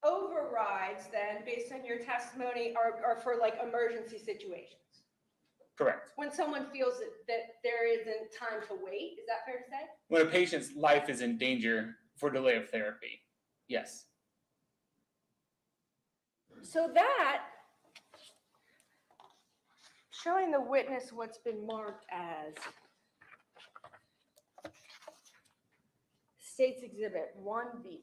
Speaker 3: overrides then, based on your testimony, are for like emergency situations.
Speaker 1: Correct.
Speaker 3: When someone feels that there isn't time to wait, is that fair to say?
Speaker 1: When a patient's life is in danger for delay of therapy, yes.
Speaker 3: So that, showing the witness what's been marked as State's Exhibit 1B.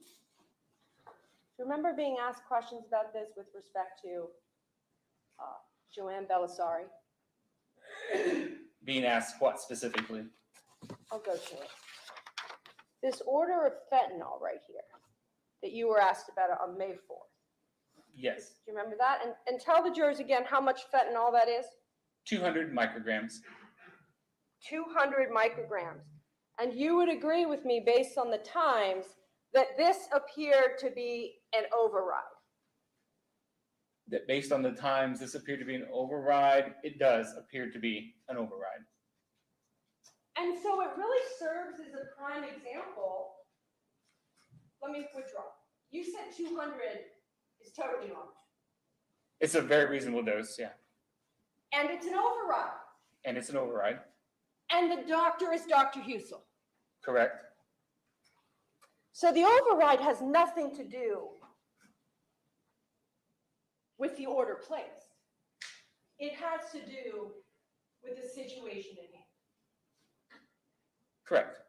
Speaker 3: Remember being asked questions about this with respect to Joanne Belisari?
Speaker 1: Being asked what specifically?
Speaker 3: I'll go to it. This order of fentanyl right here that you were asked about on May 4th.
Speaker 1: Yes.
Speaker 3: Do you remember that? And tell the jurors again how much fentanyl that is.
Speaker 1: 200 micrograms.
Speaker 3: 200 micrograms. And you would agree with me based on the times that this appeared to be an override.
Speaker 1: That based on the times this appeared to be an override, it does appear to be an override.
Speaker 3: And so it really serves as a prime example. Let me withdraw. You said 200 is totally normal.
Speaker 1: It's a very reasonable dose, yeah.
Speaker 3: And it's an override.
Speaker 1: And it's an override.
Speaker 3: And the doctor is Dr. Husel.
Speaker 1: Correct.
Speaker 3: So the override has nothing to do with the order placed. It has to do with the situation at hand.
Speaker 1: Correct.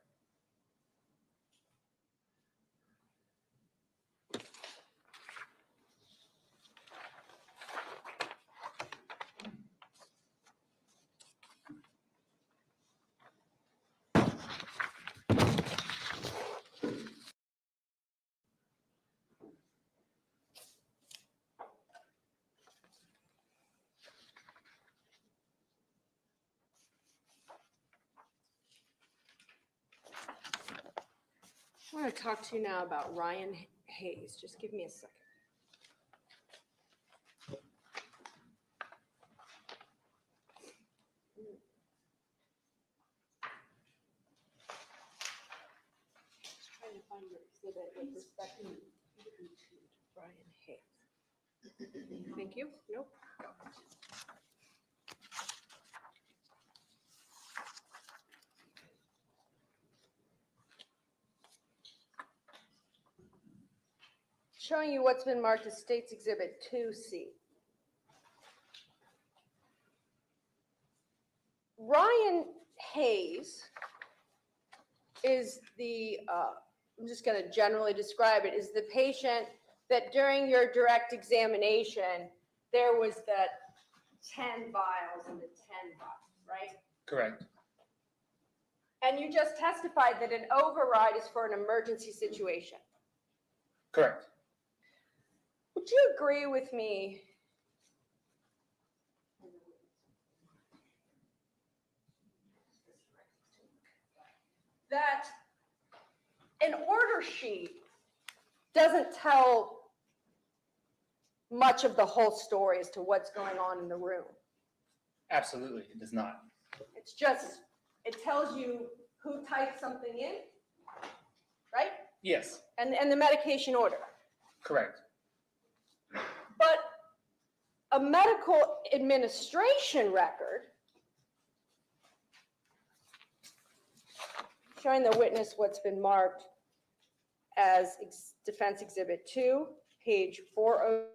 Speaker 3: I want to talk to you now about Ryan Hayes. Just give me a second. Just trying to find your exhibit with respect to Ryan Hayes. Thank you. Nope. Showing you what's been marked as State's Exhibit 2C. Ryan Hayes is the, I'm just going to generally describe it, is the patient that during your direct examination, there was that 10 vials and the 10 vials, right?
Speaker 1: Correct.
Speaker 3: And you just testified that an override is for an emergency situation.
Speaker 1: Correct.
Speaker 3: Would you agree with me that an order sheet doesn't tell much of the whole story as to what's going on in the room?
Speaker 1: Absolutely, it does not.
Speaker 3: It's just, it tells you who typed something in, right?
Speaker 1: Yes.
Speaker 3: And the medication order.
Speaker 1: Correct.
Speaker 3: But a medical administration record showing the witness what's been marked as Defense Exhibit 2, page 402.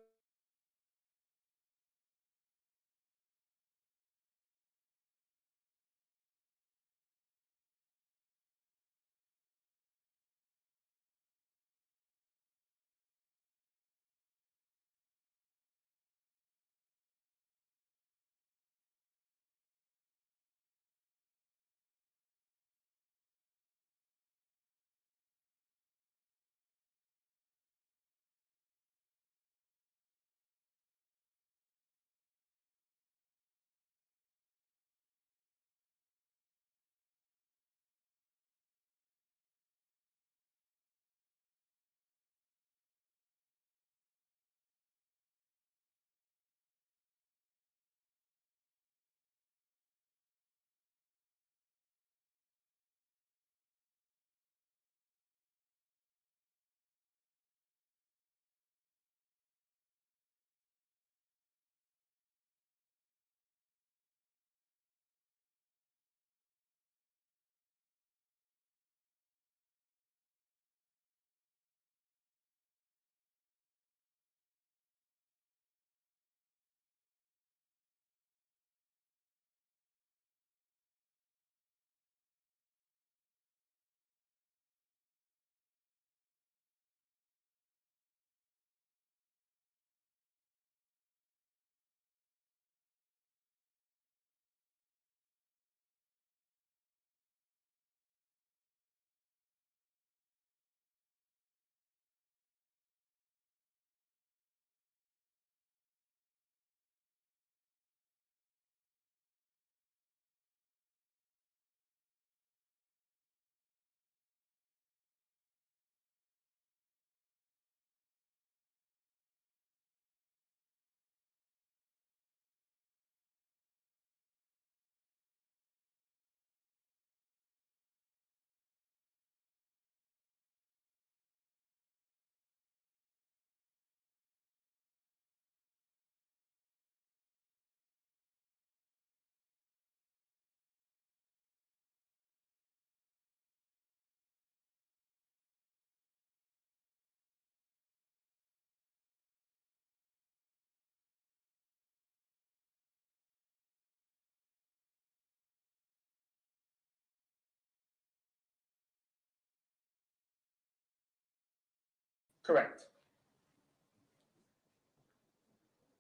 Speaker 1: Correct.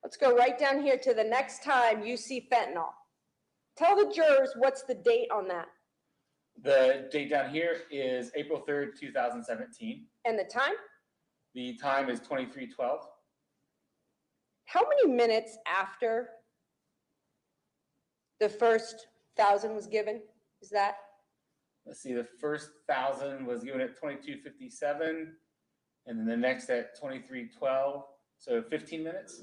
Speaker 3: Let's go right down here to the next time you see fentanyl. Tell the jurors what's the date on that
Speaker 1: The date down here is April 3rd, 2017.
Speaker 3: and the time.
Speaker 1: The time is 23:12.
Speaker 3: How many minutes after the first 1,000 was given is that?
Speaker 1: Let's see, the first 1,000 was given at 22:57, and then the next at 23:12, so 15 minutes.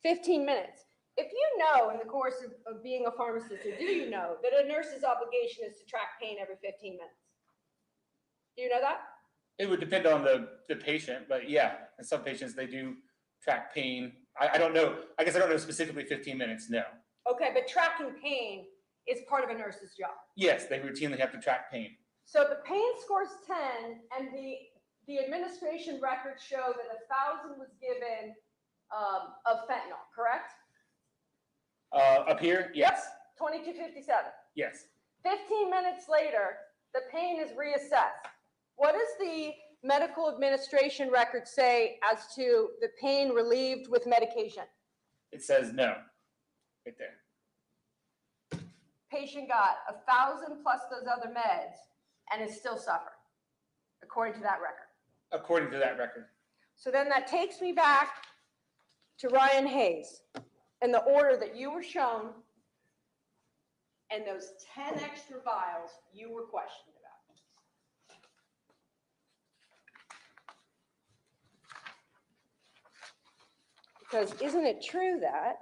Speaker 3: 15 minutes. If you know in the course of being a pharmacist, or do you know that a nurse's obligation is to track pain every 15 minutes? Do you know that?
Speaker 1: It would depend on the patient, but yeah, in some patients they do track pain. I don't know. I guess I don't know specifically 15 minutes, no.
Speaker 3: Okay, but tracking pain is part of a nurse's job.
Speaker 1: Yes, they routinely have to track pain.
Speaker 3: So the pain score's 10, and the administration records show that 1,000 was given of fentanyl, correct?
Speaker 1: Up here, yes,
Speaker 3: 2257.
Speaker 1: yes.
Speaker 3: 15 minutes later, the pain is reassessed. What does the medical administration record say as to the pain relieved with medication?
Speaker 1: It says no, right there.
Speaker 3: Patient got 1,000 plus those other meds and is still suffering, according to that record.
Speaker 1: According to that record.
Speaker 3: So then that takes me back to Ryan Hayes and the order that you were shown and those 10 extra vials you were questioned about. Because isn't it true that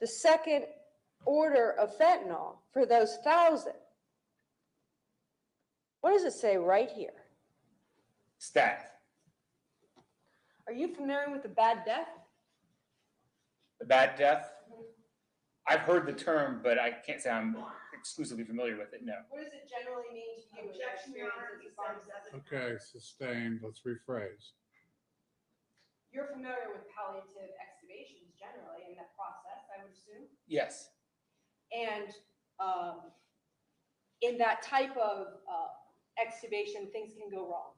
Speaker 3: the second order of fentanyl for those 1,000, what does it say right here?
Speaker 1: Stat.
Speaker 3: Are you familiar with the bad death?
Speaker 1: The bad death. I've heard the term, but I can't say I'm exclusively familiar with it, no.
Speaker 3: What does it generally mean to you in your
Speaker 2: Objection, Your Honor,
Speaker 3: experience
Speaker 2: he
Speaker 3: as a
Speaker 2: says
Speaker 3: pharmacist?
Speaker 2: doesn't.
Speaker 5: Okay, sustained, let's rephrase.
Speaker 3: You're familiar with palliative extubations generally in that process, I would assume?
Speaker 1: Yes,
Speaker 3: And in that type of extubation, things can go wrong.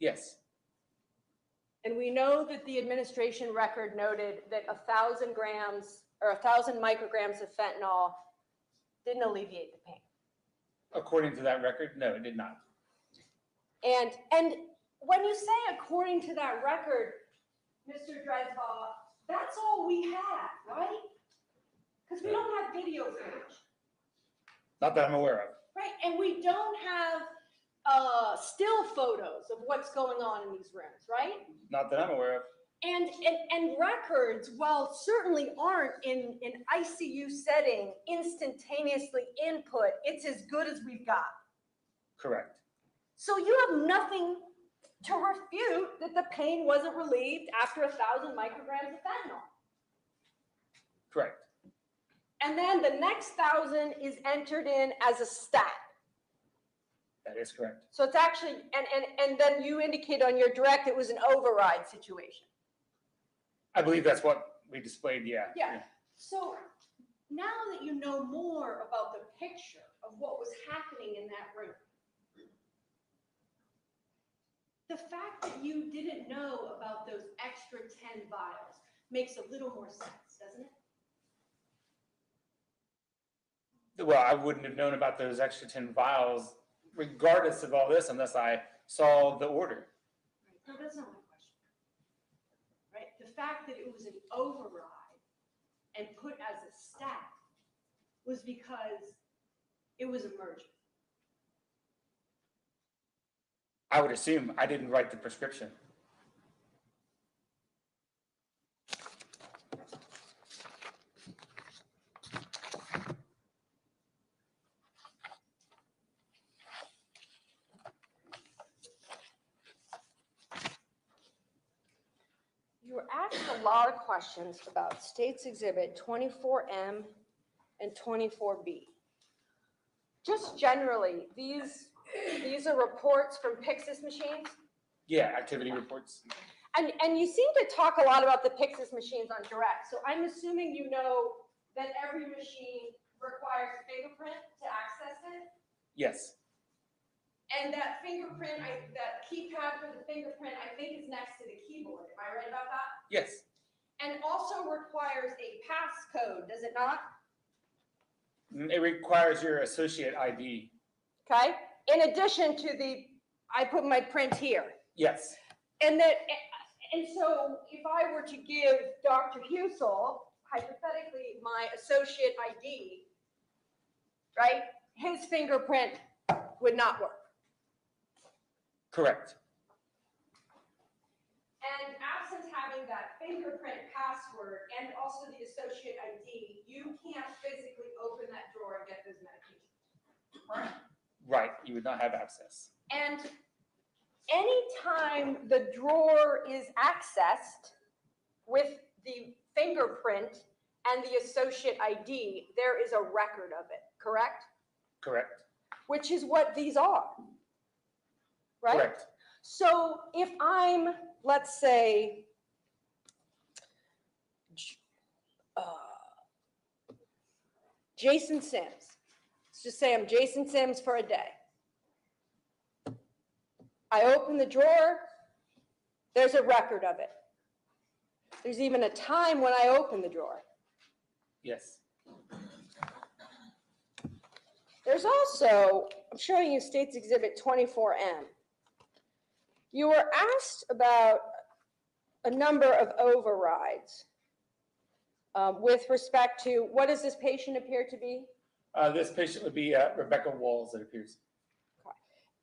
Speaker 1: yes,
Speaker 3: And we know that the administration record noted that 1,000 grams or 1,000 micrograms of fentanyl didn't alleviate the pain.
Speaker 1: according to that record, no, it did not.
Speaker 3: And when you say according to that record, Mr. Dresbaugh, that's all we have, right? Because we don't have video footage,
Speaker 1: Not that I'm aware of.
Speaker 3: right? And we don't have still photos of what's going on in these rooms, right?
Speaker 1: Not that I'm aware of.
Speaker 3: And records, while certainly aren't in an ICU setting instantaneously input, it's as good as we've got.
Speaker 1: Correct.
Speaker 3: So you have nothing to refute that the pain wasn't relieved after 1,000 micrograms of fentanyl.
Speaker 1: Correct.
Speaker 3: And then the next 1,000 is entered in as a stat.
Speaker 1: That is correct.
Speaker 3: So it's actually, and then you indicate on your direct it was an override situation.
Speaker 1: I believe that's what we displayed, yeah.
Speaker 3: Yeah. So now that you know more about the picture of what was happening in that room, the fact that you didn't know about those extra 10 vials makes a little more sense, doesn't it?
Speaker 1: Well, I wouldn't have known about those extra 10 vials regardless of all this unless I saw the order.
Speaker 3: No, that's not my question. Right? The fact that it was an override and put as a stat was because it was emergent.
Speaker 1: I would assume I didn't write the prescription.
Speaker 3: You were asked a lot of questions about States Exhibit 24M and 24B. Just generally, these are reports from Pyxis machines.
Speaker 1: Yeah, activity reports.
Speaker 3: And you seem to talk a lot about the Pyxis machines on direct. So I'm assuming you know that every machine requires fingerprint to access it.
Speaker 1: Yes,
Speaker 3: And that fingerprint, that keypad for the fingerprint, I think is next to the keyboard. Am I right about that?
Speaker 1: Yes,
Speaker 3: And also requires a passcode, does it not?
Speaker 1: it requires your associate ID.
Speaker 3: Okay, in addition to I put my print here.
Speaker 1: Yes,
Speaker 3: And so if I were to give Dr. Husel, hypothetically, my associate ID, right, his fingerprint would not work.
Speaker 1: correct.
Speaker 3: And absent having that fingerprint password and also the associate ID, you can't physically open that drawer and get those medications.
Speaker 1: Right, you would not have access.
Speaker 3: And anytime the drawer is accessed with the fingerprint and the associate ID, there is a record of it, correct?
Speaker 1: Correct.
Speaker 3: Which is what these are, right?
Speaker 1: Correct.
Speaker 3: So if I'm, let's say, Jason Sims, let's just say I'm Jason Sims for a day. I open the drawer, there's a record of it. There's even a time when I open the drawer.
Speaker 1: Yes.
Speaker 3: There's also, I'm showing you States Exhibit 24M. You were asked about a number of overrides with respect to, what does this patient appear to be?
Speaker 1: This patient would be Rebecca Walls, it appears.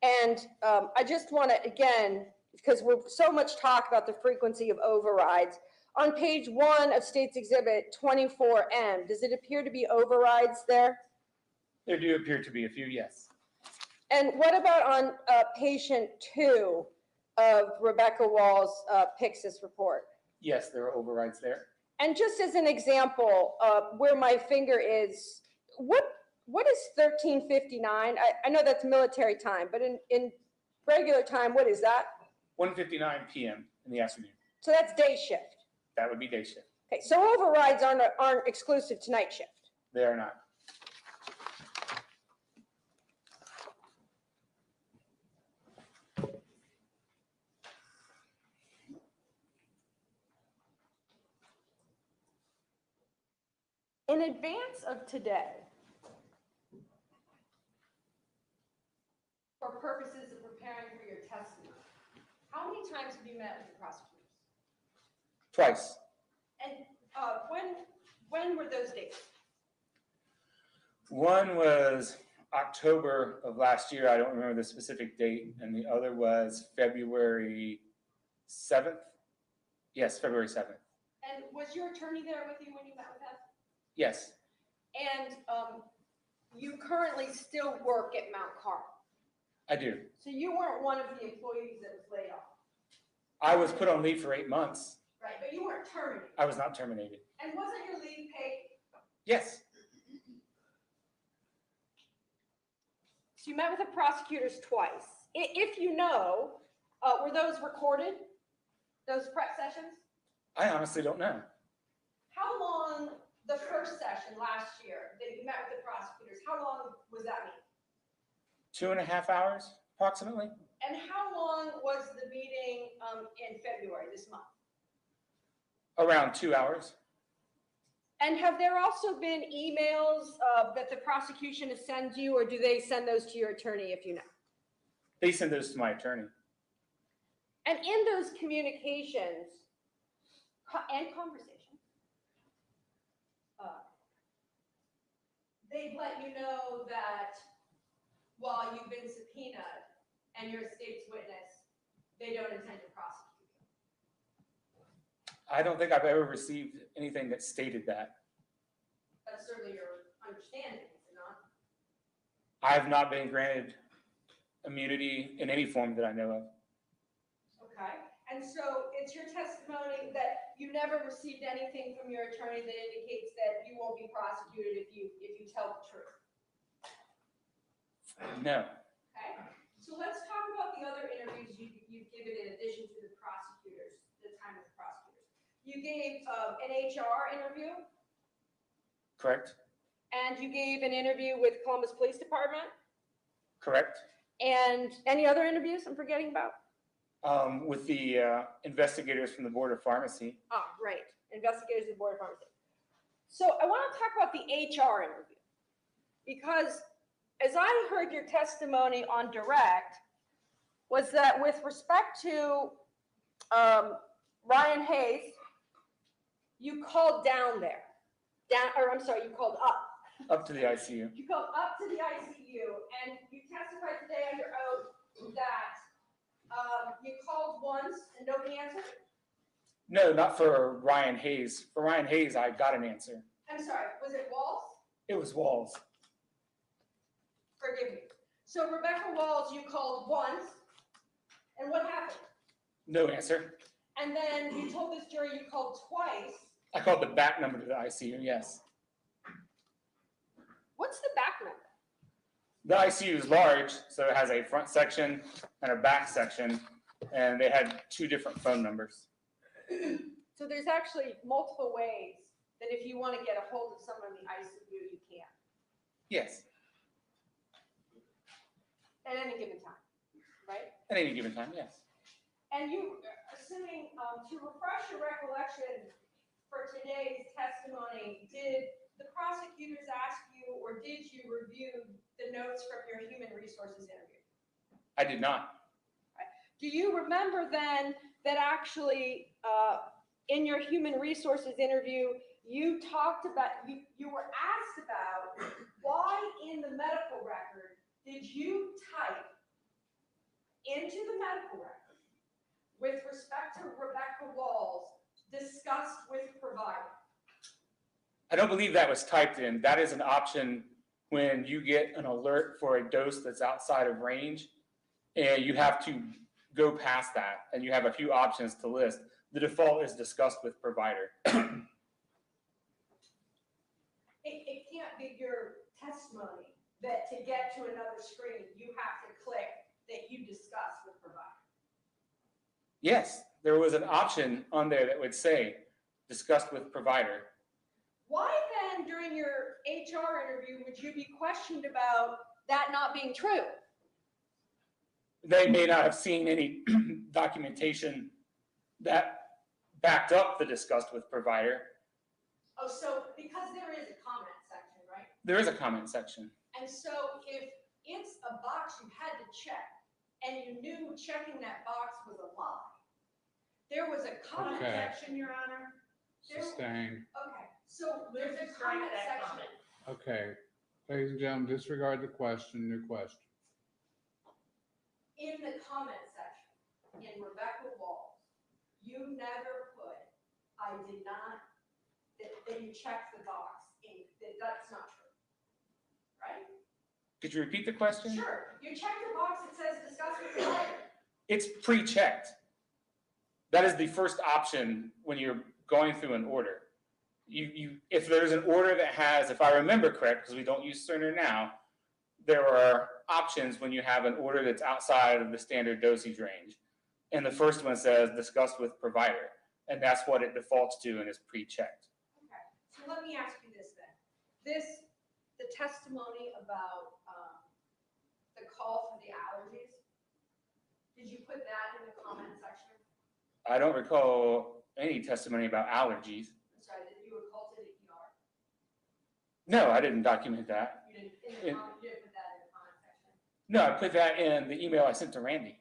Speaker 3: And I just want to, again, because we're so much talk about the frequency of overrides, on page 1 of States Exhibit 24M, does it appear to be overrides there?
Speaker 1: There do appear to be a few, yes.
Speaker 3: And what about on patient 2 of Rebecca Wall's Pyxis report?
Speaker 1: Yes, there are overrides there.
Speaker 3: And just as an example, where my finger is, what is 13:59? I know that's military time, but in regular time, what is that?
Speaker 1: 1:59 p.m. in the afternoon.
Speaker 3: So that's day shift.
Speaker 1: That would be day shift.
Speaker 3: Okay, so overrides aren't exclusive to night shift.
Speaker 1: They are not.
Speaker 3: In advance of today, for purposes of preparing for your testimony, how many times have you met with the prosecutors?
Speaker 1: Twice.
Speaker 3: And when were those dates?
Speaker 1: One was October of last year. I don't remember the specific date. And the other was February 7th. Yes, February 7th.
Speaker 3: And was your attorney there with you when you met with them?
Speaker 1: Yes,
Speaker 3: And you currently still work at Mount Carmel.
Speaker 1: I do.
Speaker 3: So you weren't one of the employees that was laid off.
Speaker 1: I was put on leave for 8 months.
Speaker 3: Right, but you weren't terminated.
Speaker 1: I was not terminated.
Speaker 3: And wasn't your leave paid?
Speaker 1: Yes,
Speaker 3: So you met with the prosecutors twice. If you know, were those recorded? Those prep sessions?
Speaker 1: I honestly don't know.
Speaker 3: How long, the first session last year that you met with the prosecutors, how long was that meeting?
Speaker 1: 2.5 hours, approximately.
Speaker 3: And how long was the meeting in February, this month?
Speaker 1: Around 2 hours.
Speaker 3: And have there also been emails that the prosecution has sent you, or do they send those to your attorney if you know?
Speaker 1: They send those to my attorney.
Speaker 3: And in those communications and conversations, they've let you know that while you've been subpoenaed and you're a state's witness, they don't intend to prosecute you.
Speaker 1: I don't think I've ever received anything that stated that.
Speaker 3: That's certainly your understanding, is it not?
Speaker 1: I have not been granted immunity in any form that I know of.
Speaker 3: Okay. And so it's your testimony that you never received anything from your attorney that indicates that you won't be prosecuted if you tell the truth.
Speaker 1: No.
Speaker 3: Okay. So let's talk about the other interviews you've given in addition to the prosecutors, the time with the prosecutors. You gave an HR interview.
Speaker 1: Correct.
Speaker 3: And you gave an interview with Columbus Police Department.
Speaker 1: Correct.
Speaker 3: And any other interviews I'm forgetting about?
Speaker 1: with the investigators from the Board of Pharmacy.
Speaker 3: Ah, right, investigators of the Board of Pharmacy. So I want to talk about the HR interview, because as I heard your testimony on direct, was that with respect to Ryan Hayes, you called down there, you called up
Speaker 1: To the ICU.
Speaker 3: You go up to the ICU, and you testified today under oath that you called once and nobody answered?
Speaker 1: No, not for Ryan Hayes. For Ryan Hayes, I got an answer.
Speaker 3: I'm sorry, was it Walls?
Speaker 1: It was Walls.
Speaker 3: Forgive me. So Rebecca Walls, you called once, and what happened?
Speaker 1: No answer.
Speaker 3: And then you told this jury you called twice.
Speaker 1: I called the back number to the ICU, yes.
Speaker 3: What's the back number?
Speaker 1: The ICU is large, so it has a front section and a back section, and they had 2 different phone numbers.
Speaker 3: So there's actually multiple ways that if you want to get a hold of someone in the ICU, you can,
Speaker 1: Yes,
Speaker 3: at any given time, right?
Speaker 1: at any given time, yes.
Speaker 3: And you, assuming, to refresh your recollection for today's testimony, did the prosecutors ask you, or did you review the notes from your human resources interview?
Speaker 1: I did not.
Speaker 3: Do you remember then that actually, in your human resources interview, you talked about, you were asked about why in the medical record did you type into the medical record with respect to Rebecca Walls, discussed with provider?
Speaker 1: I don't believe that was typed in. That is an option when you get an alert for a dose that's outside of range, and you have to go past that, and you have a few options to list. The default is discussed with provider.
Speaker 3: It can't be your testimony that to get to another screen, you have to click that you discuss with provider.
Speaker 1: Yes, there was an option on there that would say discussed with provider.
Speaker 3: Why then, during your HR interview, would you be questioned about that not being true?
Speaker 1: They may not have seen any documentation that backed up the discussed with provider.
Speaker 3: Oh, so because there is a comment section, right?
Speaker 1: There is a comment section.
Speaker 3: And so if it's a box you had to check and you knew checking that box was a lie, there was a comment
Speaker 5: Okay.
Speaker 3: section, Your Honor.
Speaker 5: Sustained.
Speaker 3: Okay, so there's a comment section.
Speaker 5: Okay. Ladies and gentlemen, disregard the question, new question.
Speaker 3: In the comment section, in Rebecca Walls, you never put, I did not, that you checked the box, that's not true, right?
Speaker 1: Could you repeat the question?
Speaker 3: Sure, you check the box, it says discuss with provider.
Speaker 1: It's pre-checked. That is the first option when you're going through an order. If there's an order that has, if I remember correct, because we don't use Cerner now, there are options when you have an order that's outside of the standard dosage range. And the first one says discussed with provider. And that's what it defaults to and is pre-checked.
Speaker 3: Okay, so let me ask you this then. The testimony about the call for the allergies, did you put that in the comment section?
Speaker 1: I don't recall any testimony about allergies.
Speaker 3: I'm sorry, that you were called to the ER?
Speaker 1: No, I didn't document that.
Speaker 3: You didn't, you didn't put that in the comment section?
Speaker 1: No, I put that in the email I sent to Randy.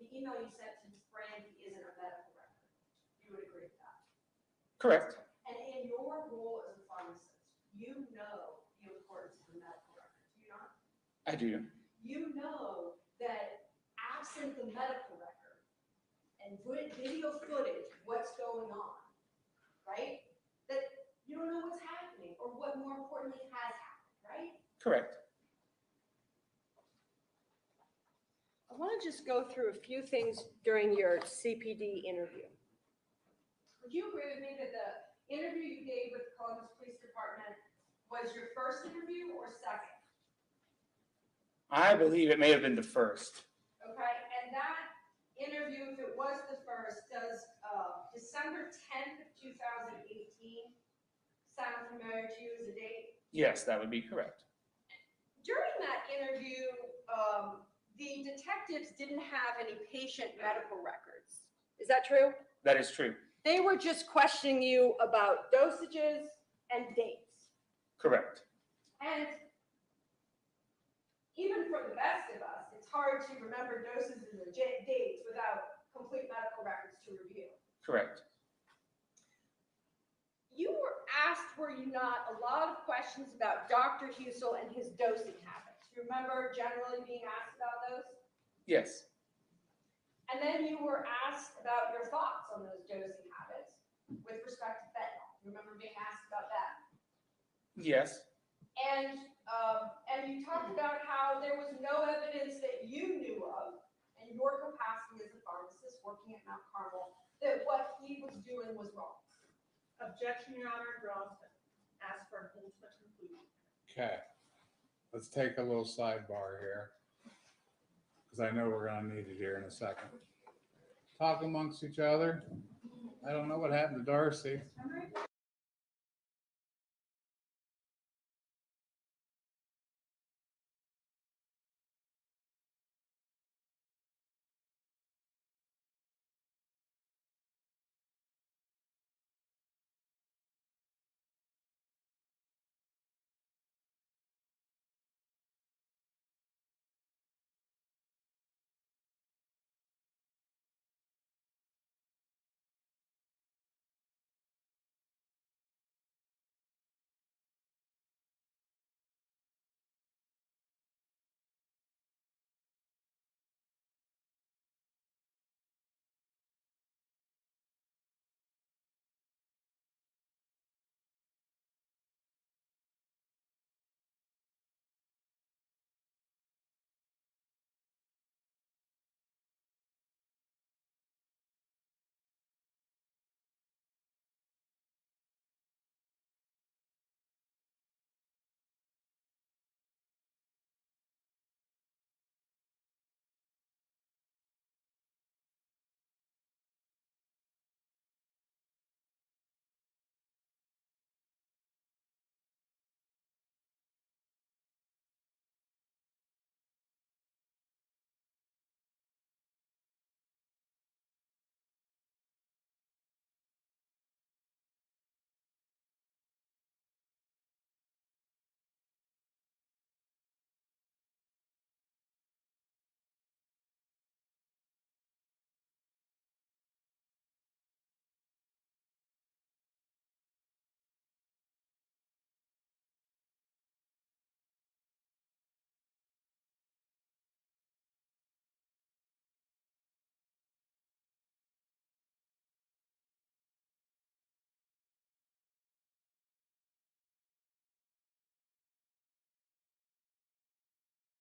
Speaker 3: The email you sent to Brandy isn't a medical record. You would agree with that?
Speaker 1: Correct.
Speaker 3: And in your role as a pharmacist, you know the importance of the medical record, do you not?
Speaker 1: I do.
Speaker 3: You know that absent the medical record and video footage, what's going on, right? That you don't know what's happening or what more importantly has happened, right?
Speaker 1: Correct.
Speaker 3: I want to just go through a few things during your CPD interview. Would you agree with me that the interview you gave with the Columbus Police Department was your first interview or second?
Speaker 1: I believe it may have been the first.
Speaker 3: Okay, and that interview, if it was the first, does December 10th of 2018 sound familiar to you as a date?
Speaker 1: Yes, that would be correct.
Speaker 3: During that interview, the detectives didn't have any patient medical records. Is that true?
Speaker 1: That is true.
Speaker 3: They were just questioning you about dosages and dates.
Speaker 1: Correct.
Speaker 3: And even for the best of us, it's hard to remember doses and dates without complete medical records to review.
Speaker 1: Correct.
Speaker 3: You were asked, were you not, a lot of questions about Dr. Husel and his dosing habits. You remember generally being asked about those?
Speaker 1: Yes.
Speaker 3: And then you were asked about your thoughts on those dosing habits with respect to fentanyl. You remember being asked about that?
Speaker 1: Yes.
Speaker 3: And you talked about how there was no evidence that you knew of in your capacity as a pharmacist working at Mount Carmel that what he was doing was wrong.
Speaker 2: Objection, Your Honor, draws, ask for an ultimate conclusion.
Speaker 5: Okay, let's take a little sidebar here, because I know we're gonna need it here in a second. Talk amongst each other. I don't know what happened to Darcy.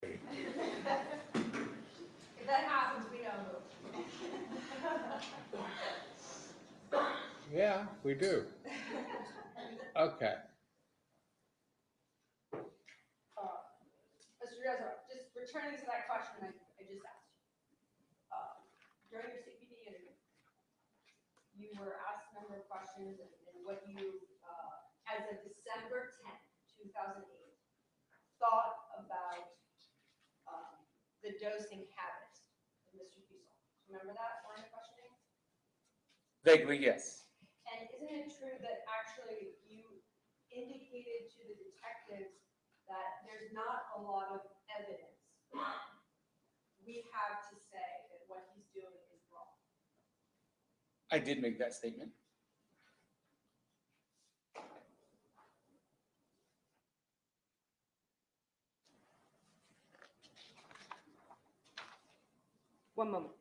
Speaker 3: If that happens, we know who.
Speaker 5: Yeah, we do. Okay.
Speaker 3: Mr. Rezar, just returning to that question I just asked you. During your CPD interview, you were asked a number of questions and what you, as of December 10th, 2008, thought about the dosing habits of Mr. Husel. Remember that line of questioning?
Speaker 1: Vaguely, yes.
Speaker 3: And isn't it true that actually you indicated to the detectives that there's not a lot of evidence we have to say that what he's doing is wrong?
Speaker 1: I did make that statement.
Speaker 3: One moment.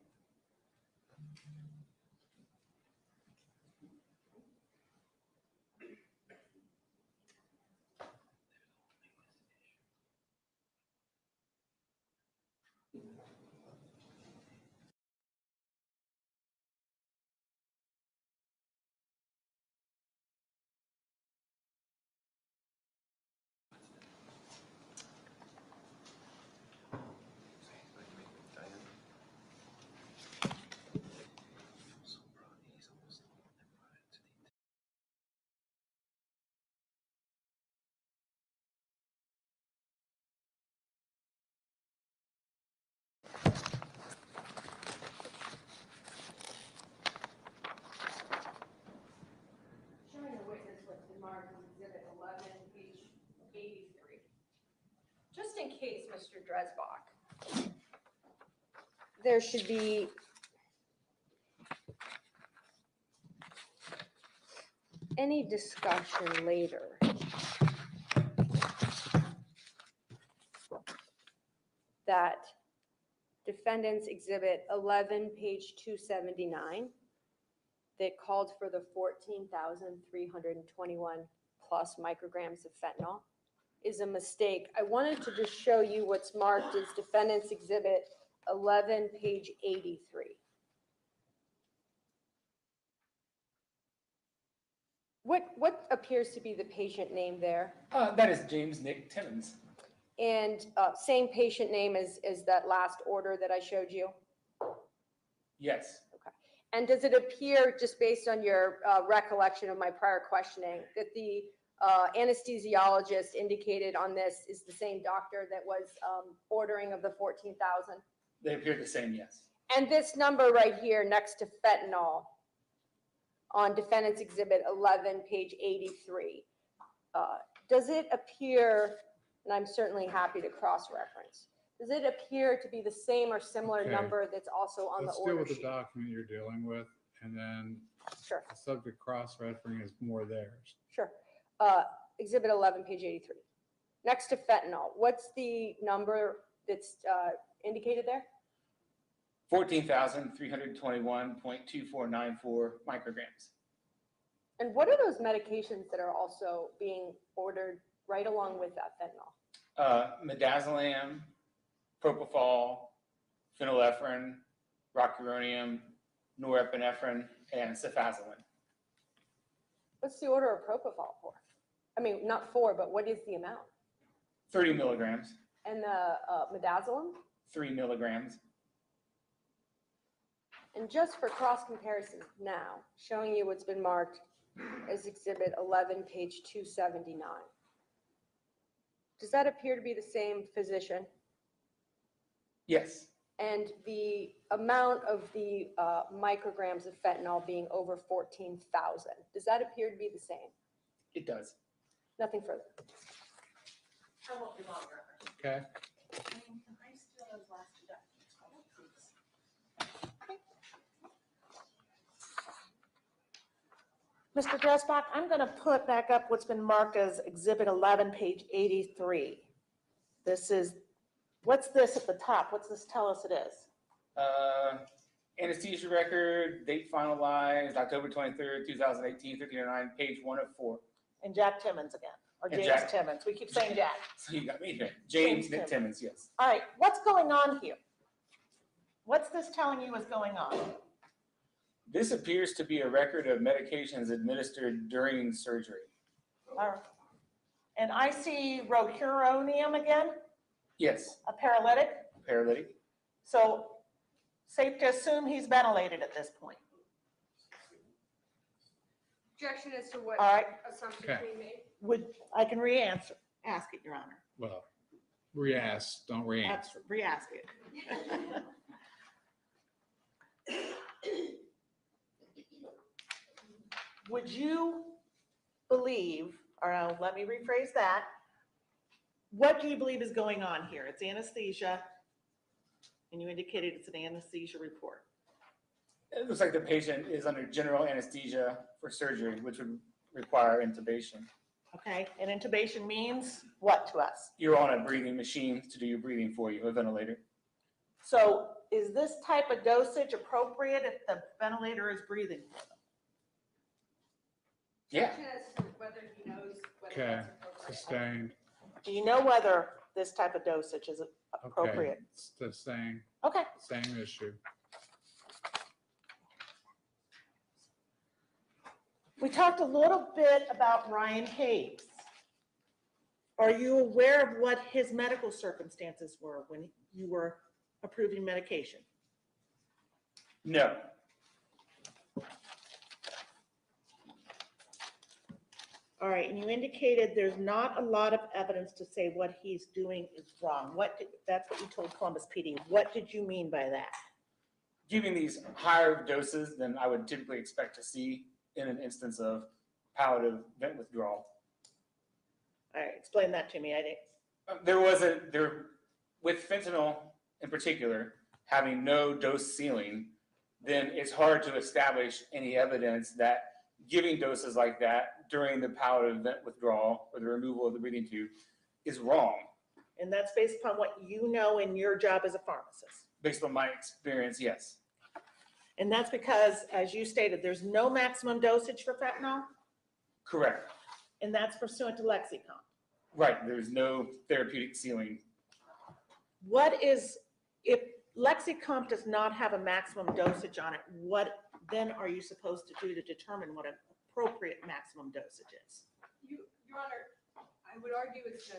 Speaker 3: in case, Mr. Dresbach, there should be any discussion later that Defendant's Exhibit 11, page 279, that called for the 14,321 plus micrograms of fentanyl is a mistake. I wanted to just show you what's marked as Defendant's Exhibit 11, page 83. What appears to be the patient name there?
Speaker 1: That is James Nick Timmons.
Speaker 3: And same patient name as that last order that I showed you?
Speaker 1: Yes.
Speaker 3: And does it appear, just based on your recollection of my prior questioning, that the anesthesiologist indicated on this is the same doctor that was ordering of the 14,000?
Speaker 1: They appear the same, yes.
Speaker 3: And this number right here next to fentanyl on Defendant's Exhibit 11, page 83, does it appear, and I'm certainly happy to cross-reference, does it appear to be the same or similar
Speaker 5: Okay.
Speaker 3: number that's also on
Speaker 5: Let's
Speaker 3: the
Speaker 5: deal
Speaker 3: order
Speaker 5: with the
Speaker 3: sheet?
Speaker 5: document you're dealing with, and then
Speaker 3: Sure,
Speaker 5: the subject cross-referencing is more theirs.
Speaker 3: sure. Exhibit 11, page 83. Next to fentanyl, what's the number that's indicated there?
Speaker 1: 14,321.2494 micrograms.
Speaker 3: And what are those medications that are also being ordered right along with that fentanyl?
Speaker 1: Midazolam, propofol, phenylephrine, rocuronium, norepinephrine, and cefazolin.
Speaker 3: What's the order of propofol for? I mean, not for, but what is the amount?
Speaker 1: 30 milligrams,
Speaker 3: And the midazolam?
Speaker 1: 3 milligrams.
Speaker 3: And just for cross comparison now, showing you what's been marked as Exhibit 11, page 279. Does that appear to be the same physician?
Speaker 1: Yes,
Speaker 3: And the amount of the micrograms of fentanyl being over 14,000, does that appear to be the same?
Speaker 1: it does.
Speaker 3: Nothing further.
Speaker 2: I won't be longer.
Speaker 5: Okay,
Speaker 2: I still have last two documents. Mr. Dresbach, I'm going to put back up what's been marked as Exhibit 11, page 83. This is, what's this at the top? What's this tell us it is?
Speaker 1: Anesthesia record, date finalized, October 23rd, 2018, 1309, page 1 of 4.
Speaker 2: And Jack Timmons again, or
Speaker 1: And
Speaker 2: James
Speaker 1: Jack.
Speaker 2: Timmons. We keep saying Jack.
Speaker 1: So you got me here. James
Speaker 2: James
Speaker 1: Nick Timmons, yes.
Speaker 2: All right, what's going on here? What's this telling you is going on?
Speaker 1: This appears to be a record of medications administered during surgery.
Speaker 2: All right. And I see rocuronium again,
Speaker 1: Yes,
Speaker 2: a paralytic.
Speaker 1: paralytic.
Speaker 2: So safe to assume he's ventilated at this point.
Speaker 3: Objection as to what
Speaker 2: All right.
Speaker 3: assumptions
Speaker 5: Okay.
Speaker 3: we made?
Speaker 2: I can re-answer, ask it, Your Honor.
Speaker 5: well, re-ask, don't re-answer.
Speaker 2: Re-ask it. Would you believe, or let me rephrase that. What do you believe is going on here? It's anesthesia, and you indicated it's an anesthesia report.
Speaker 1: It looks like the patient is under general anesthesia for surgery, which would require intubation.
Speaker 2: Okay, and intubation means what to us?
Speaker 1: You're on a breathing machine to do your breathing for you, a ventilator.
Speaker 2: So is this type of dosage appropriate if the ventilator is breathing for them?
Speaker 1: Yeah,
Speaker 3: Objection as to whether he knows whether
Speaker 5: Okay,
Speaker 3: that's appropriate.
Speaker 5: sustained,
Speaker 2: Do you know whether this type of dosage is
Speaker 5: okay,
Speaker 2: appropriate?
Speaker 5: it's the same
Speaker 2: Okay,
Speaker 5: issue.
Speaker 2: we talked a little bit about Ryan Hayes. Are you aware of what his medical circumstances were when you were approving medication?
Speaker 1: no,
Speaker 2: All right, and you indicated there's not a lot of evidence to say what he's doing is wrong. That's what you told Columbus PD. What did you mean by that?
Speaker 1: giving these higher doses than I would typically expect to see in an instance of palliative vent withdrawal.
Speaker 2: All right, explain that to me. I didn't.
Speaker 1: With fentanyl in particular, having no dose ceiling, then it's hard to establish any evidence that giving doses like that during the palliative vent withdrawal or the removal of the breathing tube is wrong,
Speaker 2: And that's based upon what you know in your job as a pharmacist.
Speaker 1: based on my experience, yes.
Speaker 2: And that's because, as you stated, there's no maximum dosage for fentanyl,
Speaker 1: Correct.
Speaker 2: and that's pursuant to Lexicon.
Speaker 1: Right, there's no therapeutic ceiling.
Speaker 2: What is, if Lexicon does not have a maximum dosage on it, what then are you supposed to do to determine what an appropriate maximum dosage is?
Speaker 3: Your Honor, I would argue it's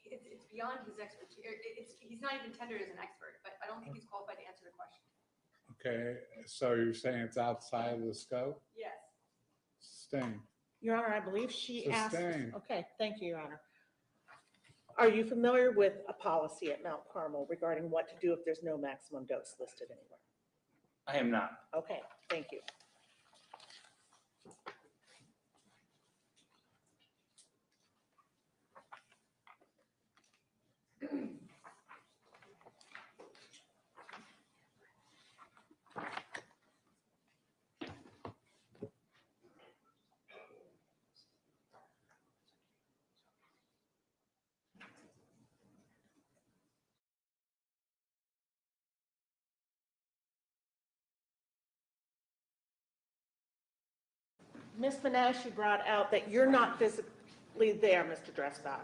Speaker 3: it's beyond his expertise. He's not even tendered as an expert, but I don't think he's qualified to answer the question.
Speaker 5: Okay, so you're saying it's outside of the scope?
Speaker 3: Yes.
Speaker 5: Sting.
Speaker 2: Your Honor, I believe she asked.
Speaker 5: Sustain.
Speaker 2: Okay, thank you, Your Honor. Are you familiar with a policy at Mount Carmel regarding what to do if there's no maximum dose listed anywhere?
Speaker 1: I am not.
Speaker 2: Okay, thank you. Ms. Menashe brought out that you're not physically there, Mr. Dressbach,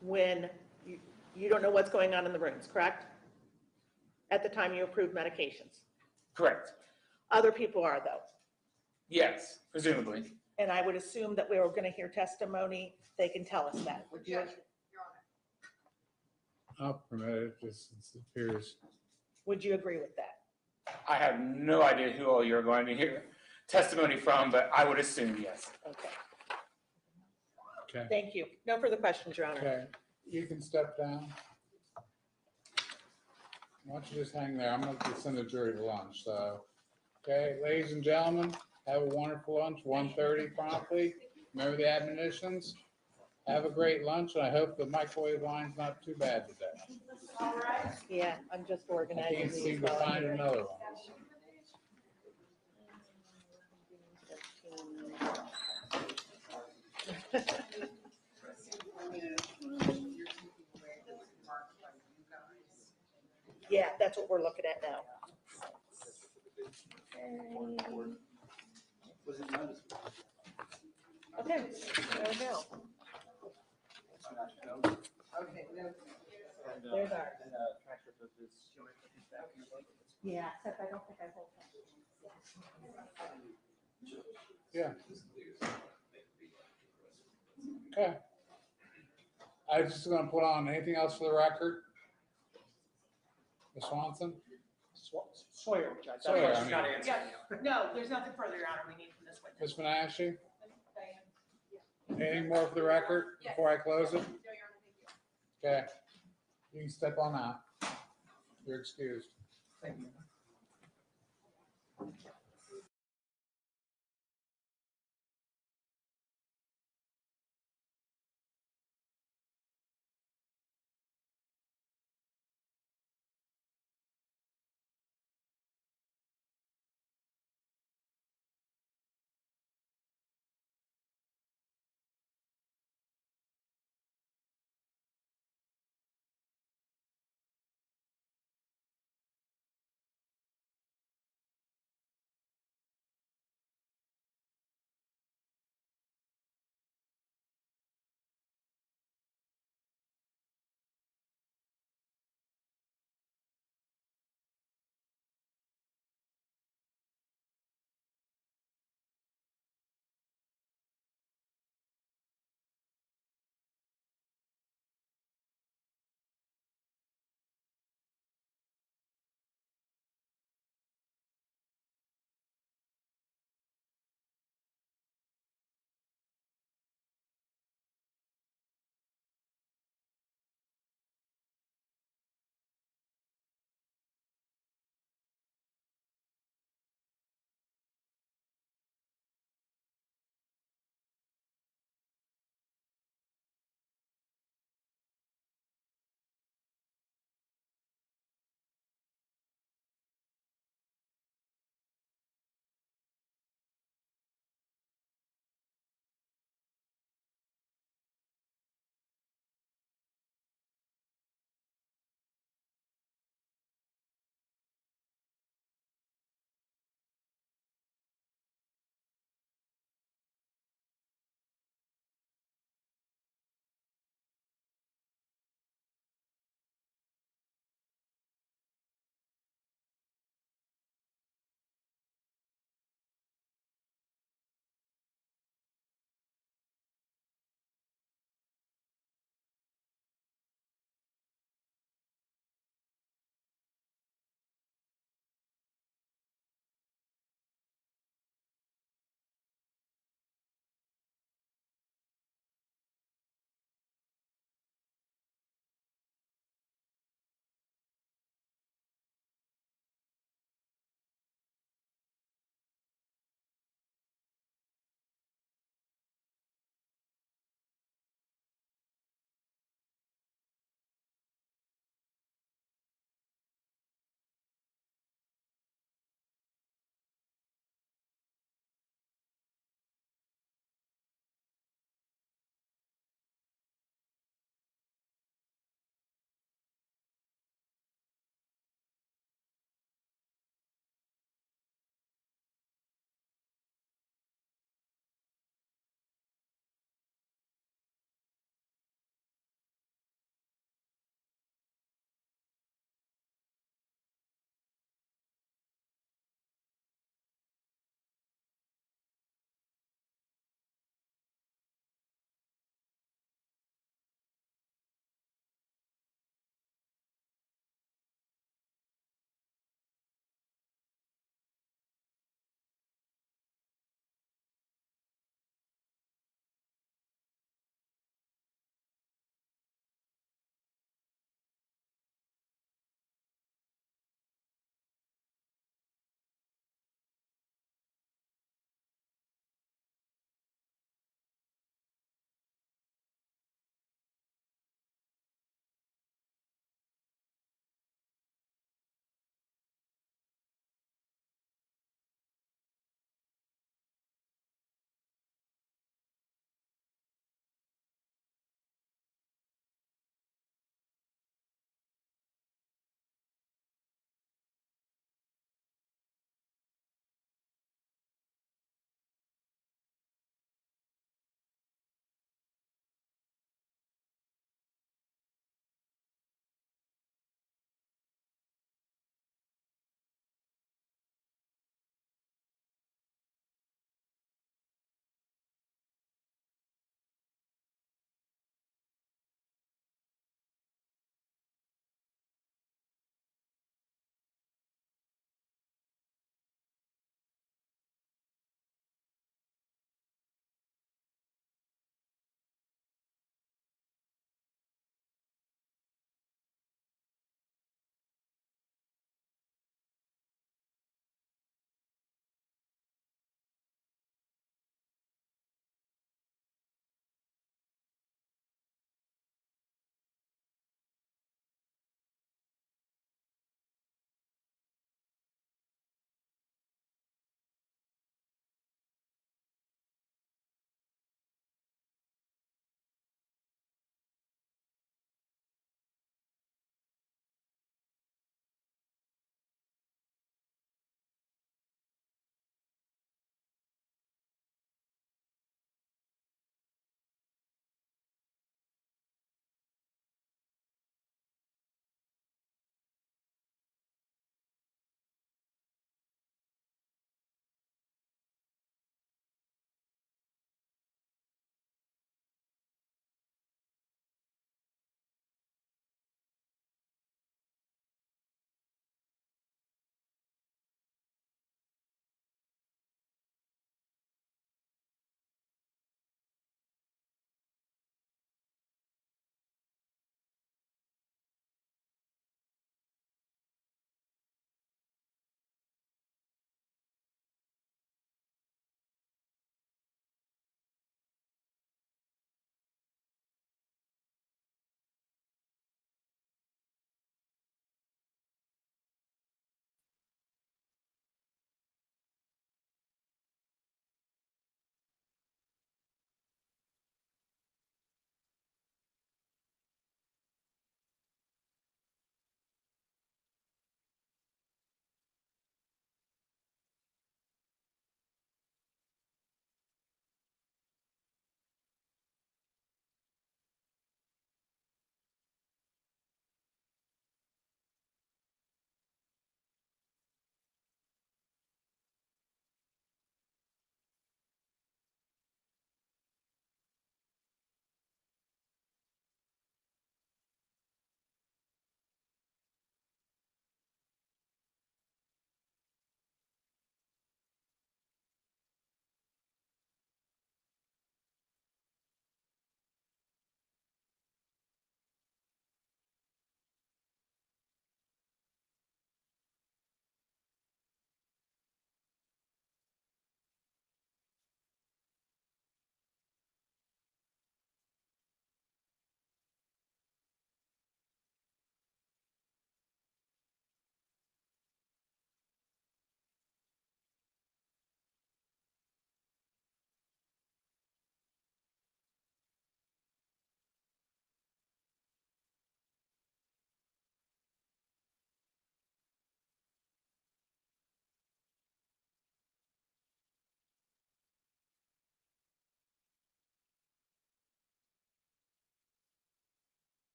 Speaker 2: when you don't know what's going on in the rooms, correct? At the time you approve medications.
Speaker 1: Correct.
Speaker 2: Other people are, though.
Speaker 1: Yes, presumably.
Speaker 2: And I would assume that we were going to hear testimony. They can tell us that. Would you,
Speaker 3: Objection, Your Honor.
Speaker 5: I'll permit it, just since it appears.
Speaker 2: would you agree with that?
Speaker 1: I have no idea who all you're going to hear testimony from, but I would assume yes.
Speaker 2: Okay,
Speaker 5: Okay,
Speaker 2: thank you. No further questions, Your Honor.
Speaker 5: okay, you can step down. Why don't you just hang there? I'm gonna send the jury to lunch, so. Okay, ladies and gentlemen, have a wonderful lunch, 1:30 promptly. Remember the admonitions. Have a great lunch, and I hope the microwave line's not too bad today.
Speaker 2: Yeah, I'm just
Speaker 5: I
Speaker 2: organizing
Speaker 5: can't
Speaker 2: these.
Speaker 5: seem to
Speaker 2: while I'm
Speaker 5: find
Speaker 2: here.
Speaker 5: another one.
Speaker 2: Yeah, that's what we're looking at now. Okay, there we go. There's our. Yeah, except I don't think I hold that.
Speaker 5: Yeah. Okay. I'm just gonna put on anything else for the record? Ms. Swanson?
Speaker 6: Sawyer, Judge.
Speaker 5: Sawyer,
Speaker 6: That's
Speaker 5: I
Speaker 6: what she's not
Speaker 5: mean.
Speaker 6: answering you.
Speaker 2: No, there's nothing further, Your Honor, we need from this witness.
Speaker 5: Ms. Menashe? Anything more for the record before I close it?
Speaker 3: No, Your Honor, thank you.
Speaker 5: Okay. You can step on out. You're excused.
Speaker 6: Thank you.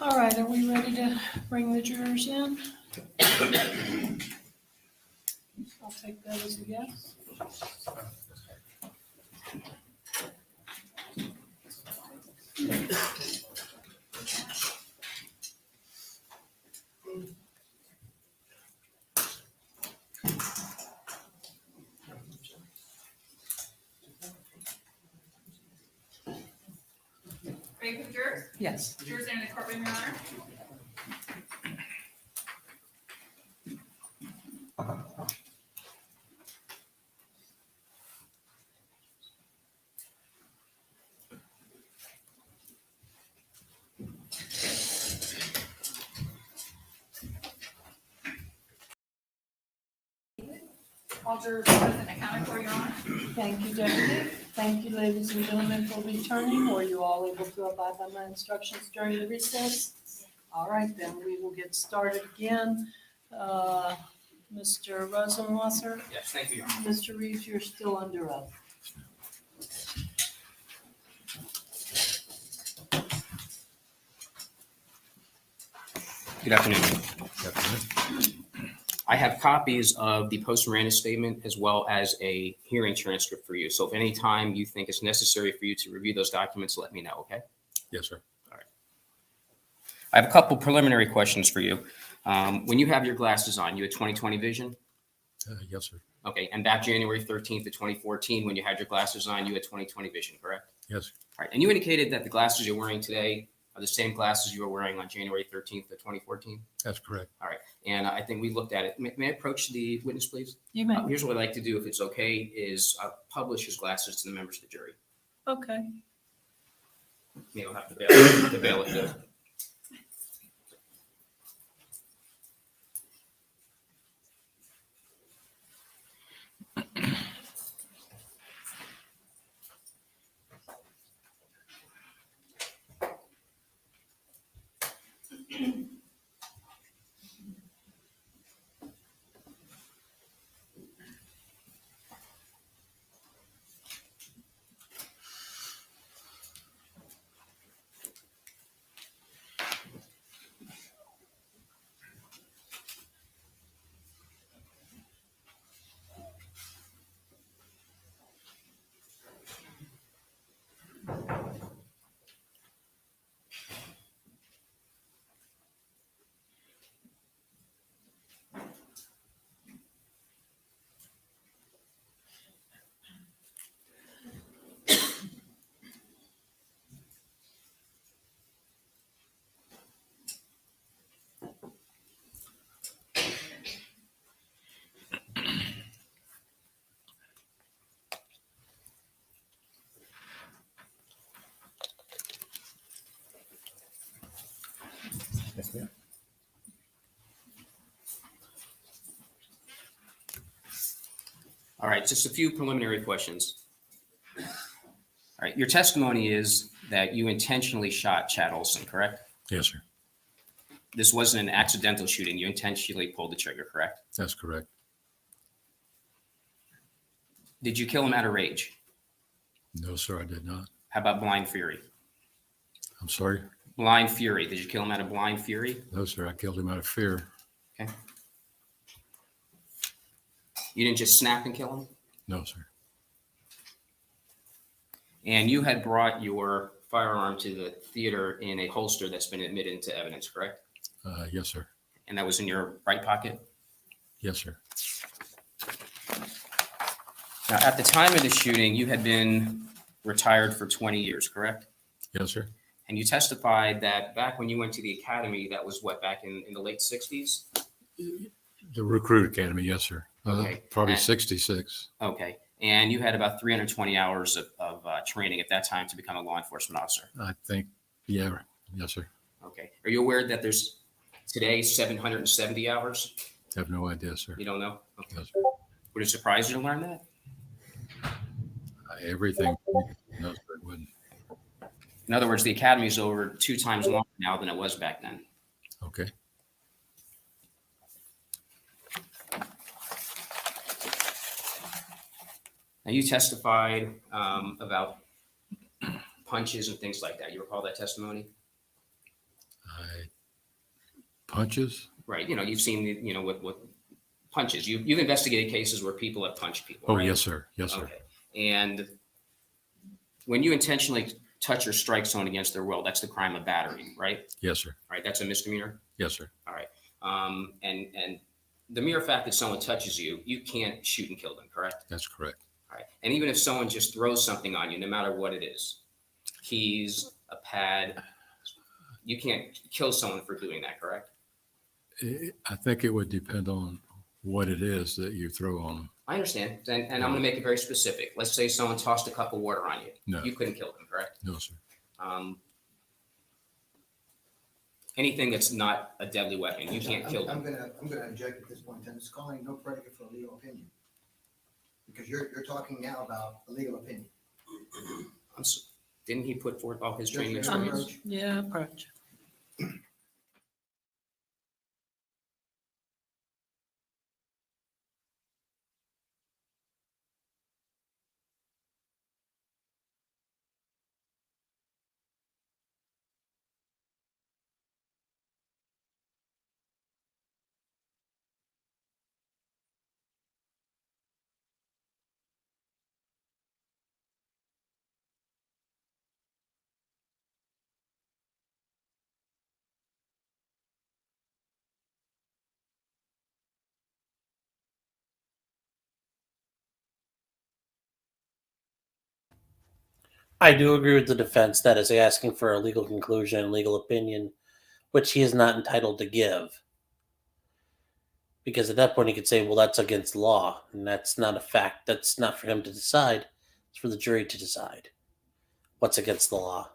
Speaker 7: All right, are we ready to bring the jurors in? I'll take that as a yes.
Speaker 8: Ready for the jurors?
Speaker 7: Yes.
Speaker 8: Jurors in the courtroom, Your Honor. All jurors present and accounted for, Your Honor.
Speaker 7: Thank you, Deputy. Thank you, ladies and gentlemen, for returning. Were you all able to abide by my instructions during the recess? All right, then we will get started again. Mr. Rosenwasser,
Speaker 9: Yes, thank you, Your Honor.
Speaker 7: Mr. Reeves, you're still under oath.
Speaker 9: Good afternoon. I have copies of the post-Miranda statement as well as a hearing transcript for you. So if any time you think it's necessary for you to review those documents, let me know, okay?
Speaker 10: Yes, sir.
Speaker 9: All right. I have a couple preliminary questions for you. When you have your glasses on, you had 20/20 vision?
Speaker 10: Yes, sir.
Speaker 9: Okay, and back January 13th of 2014, when you had your glasses on, you had 20/20 vision, correct?
Speaker 10: Yes, sir.
Speaker 9: All right, and you indicated that the glasses you're wearing today are the same glasses you were wearing on January 13th of 2014?
Speaker 10: That's correct.
Speaker 9: All right, and I think we looked at it. May I approach the witness, please?
Speaker 7: You may.
Speaker 9: Here's what I'd like to do, if it's okay, is publish his glasses to the members of the jury.
Speaker 7: Okay.
Speaker 9: Maybe I'll have to bail it though.
Speaker 10: Yes, ma'am.
Speaker 9: All right, just a few preliminary questions. All right, your testimony is that you intentionally shot Chad Olson, correct?
Speaker 10: Yes, sir.
Speaker 9: This wasn't an accidental shooting. You intentionally pulled the trigger, correct?
Speaker 10: That's correct.
Speaker 9: Did you kill him out of rage?
Speaker 10: No, sir, I did not.
Speaker 9: How about blind fury?
Speaker 10: I'm sorry.
Speaker 9: Blind fury. Did you kill him out of blind fury?
Speaker 10: No, sir, I killed him out of fear.
Speaker 9: Okay. You didn't just snap and kill him?
Speaker 10: No, sir.
Speaker 9: And you had brought your firearm to the theater in a holster that's been admitted into evidence, correct?
Speaker 10: Yes, sir.
Speaker 9: And that was in your right pocket?
Speaker 10: Yes, sir.
Speaker 9: Now, at the time of the shooting, you had been retired for 20 years, correct?
Speaker 10: Yes, sir.
Speaker 9: And you testified that back when you went to the academy, that was what, back in the late 60s?
Speaker 10: The Recruit Academy, yes, sir.
Speaker 9: Okay.
Speaker 10: Probably
Speaker 9: And-
Speaker 10: 66.
Speaker 9: Okay. And you had about 320 hours of training at that time to become a law enforcement officer.
Speaker 10: I think, yeah, yes, sir.
Speaker 9: Okay. Are you aware that there's today 770 hours?
Speaker 10: Have no idea, sir.
Speaker 9: You don't know? Okay.
Speaker 10: Yes, sir.
Speaker 9: Would it surprise you to learn that?
Speaker 10: Everything. No, sir, it wouldn't.
Speaker 9: In other words, the academy is over 2 times longer now than it was back then.
Speaker 10: Okay.
Speaker 9: Now, you testified about punches and things like that. You recall that testimony?
Speaker 10: Punches?
Speaker 9: right? You've seen, with punches. You've investigated cases where people have punched people,
Speaker 10: Oh,
Speaker 9: right?
Speaker 10: yes, sir. Yes, sir.
Speaker 9: Okay. And when you intentionally touch or strike someone against their will, that's the crime of battery, right?
Speaker 10: Yes, sir.
Speaker 9: All right, that's a misdemeanor.
Speaker 10: Yes, sir.
Speaker 9: All right. And the mere fact that someone touches you, you can't shoot and kill them, correct?
Speaker 10: That's correct.
Speaker 9: All right. And even if someone just throws something on you, no matter what it is, keys, a pad, you can't kill someone for doing that, correct?
Speaker 10: I think it would depend on what it is that you throw on them.
Speaker 9: I understand. And I'm going to make it very specific. Let's say someone tossed a cup of water on you.
Speaker 10: No.
Speaker 9: You couldn't kill them, correct?
Speaker 10: No, sir.
Speaker 9: Anything that's not a deadly weapon, you can't kill them.
Speaker 11: I'm gonna object at this point, and it's calling no predicate for a legal opinion. Because you're talking now about a legal opinion.
Speaker 9: Didn't he put forth all his training
Speaker 11: Yes,
Speaker 9: experience?
Speaker 11: approach.
Speaker 7: Yeah, approach.
Speaker 12: I do agree with the defense that is asking for a legal conclusion and legal opinion, which he is not entitled to give. Because at that point he could say, well, that's against the law, and that's not a fact. That's not for him to decide. It's for the jury to decide what's against the law.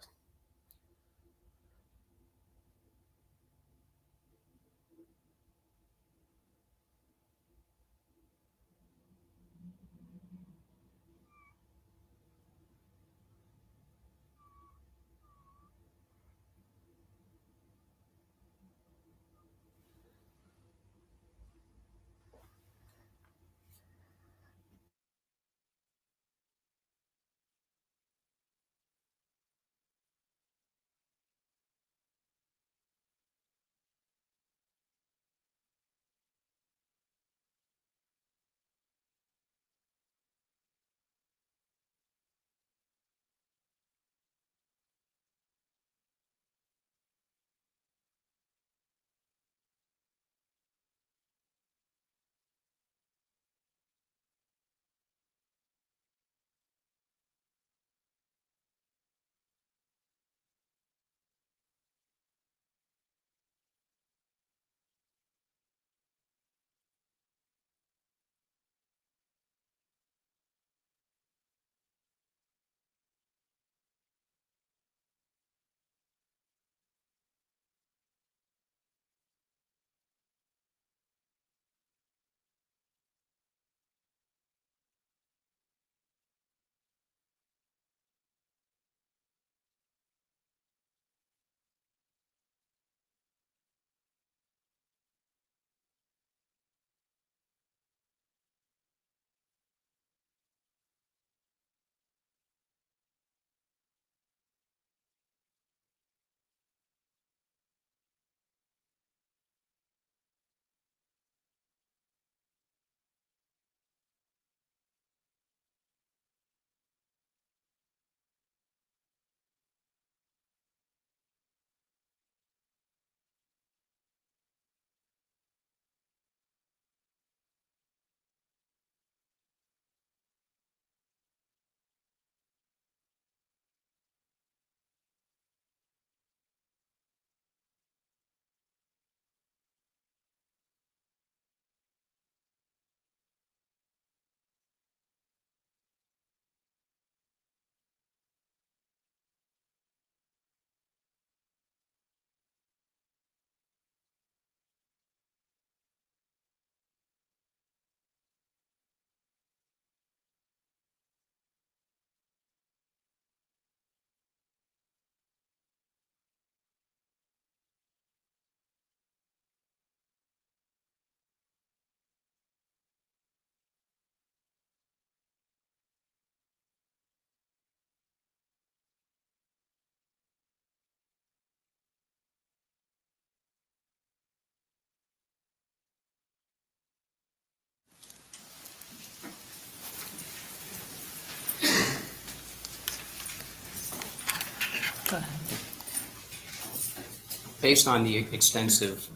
Speaker 9: Based on the extensive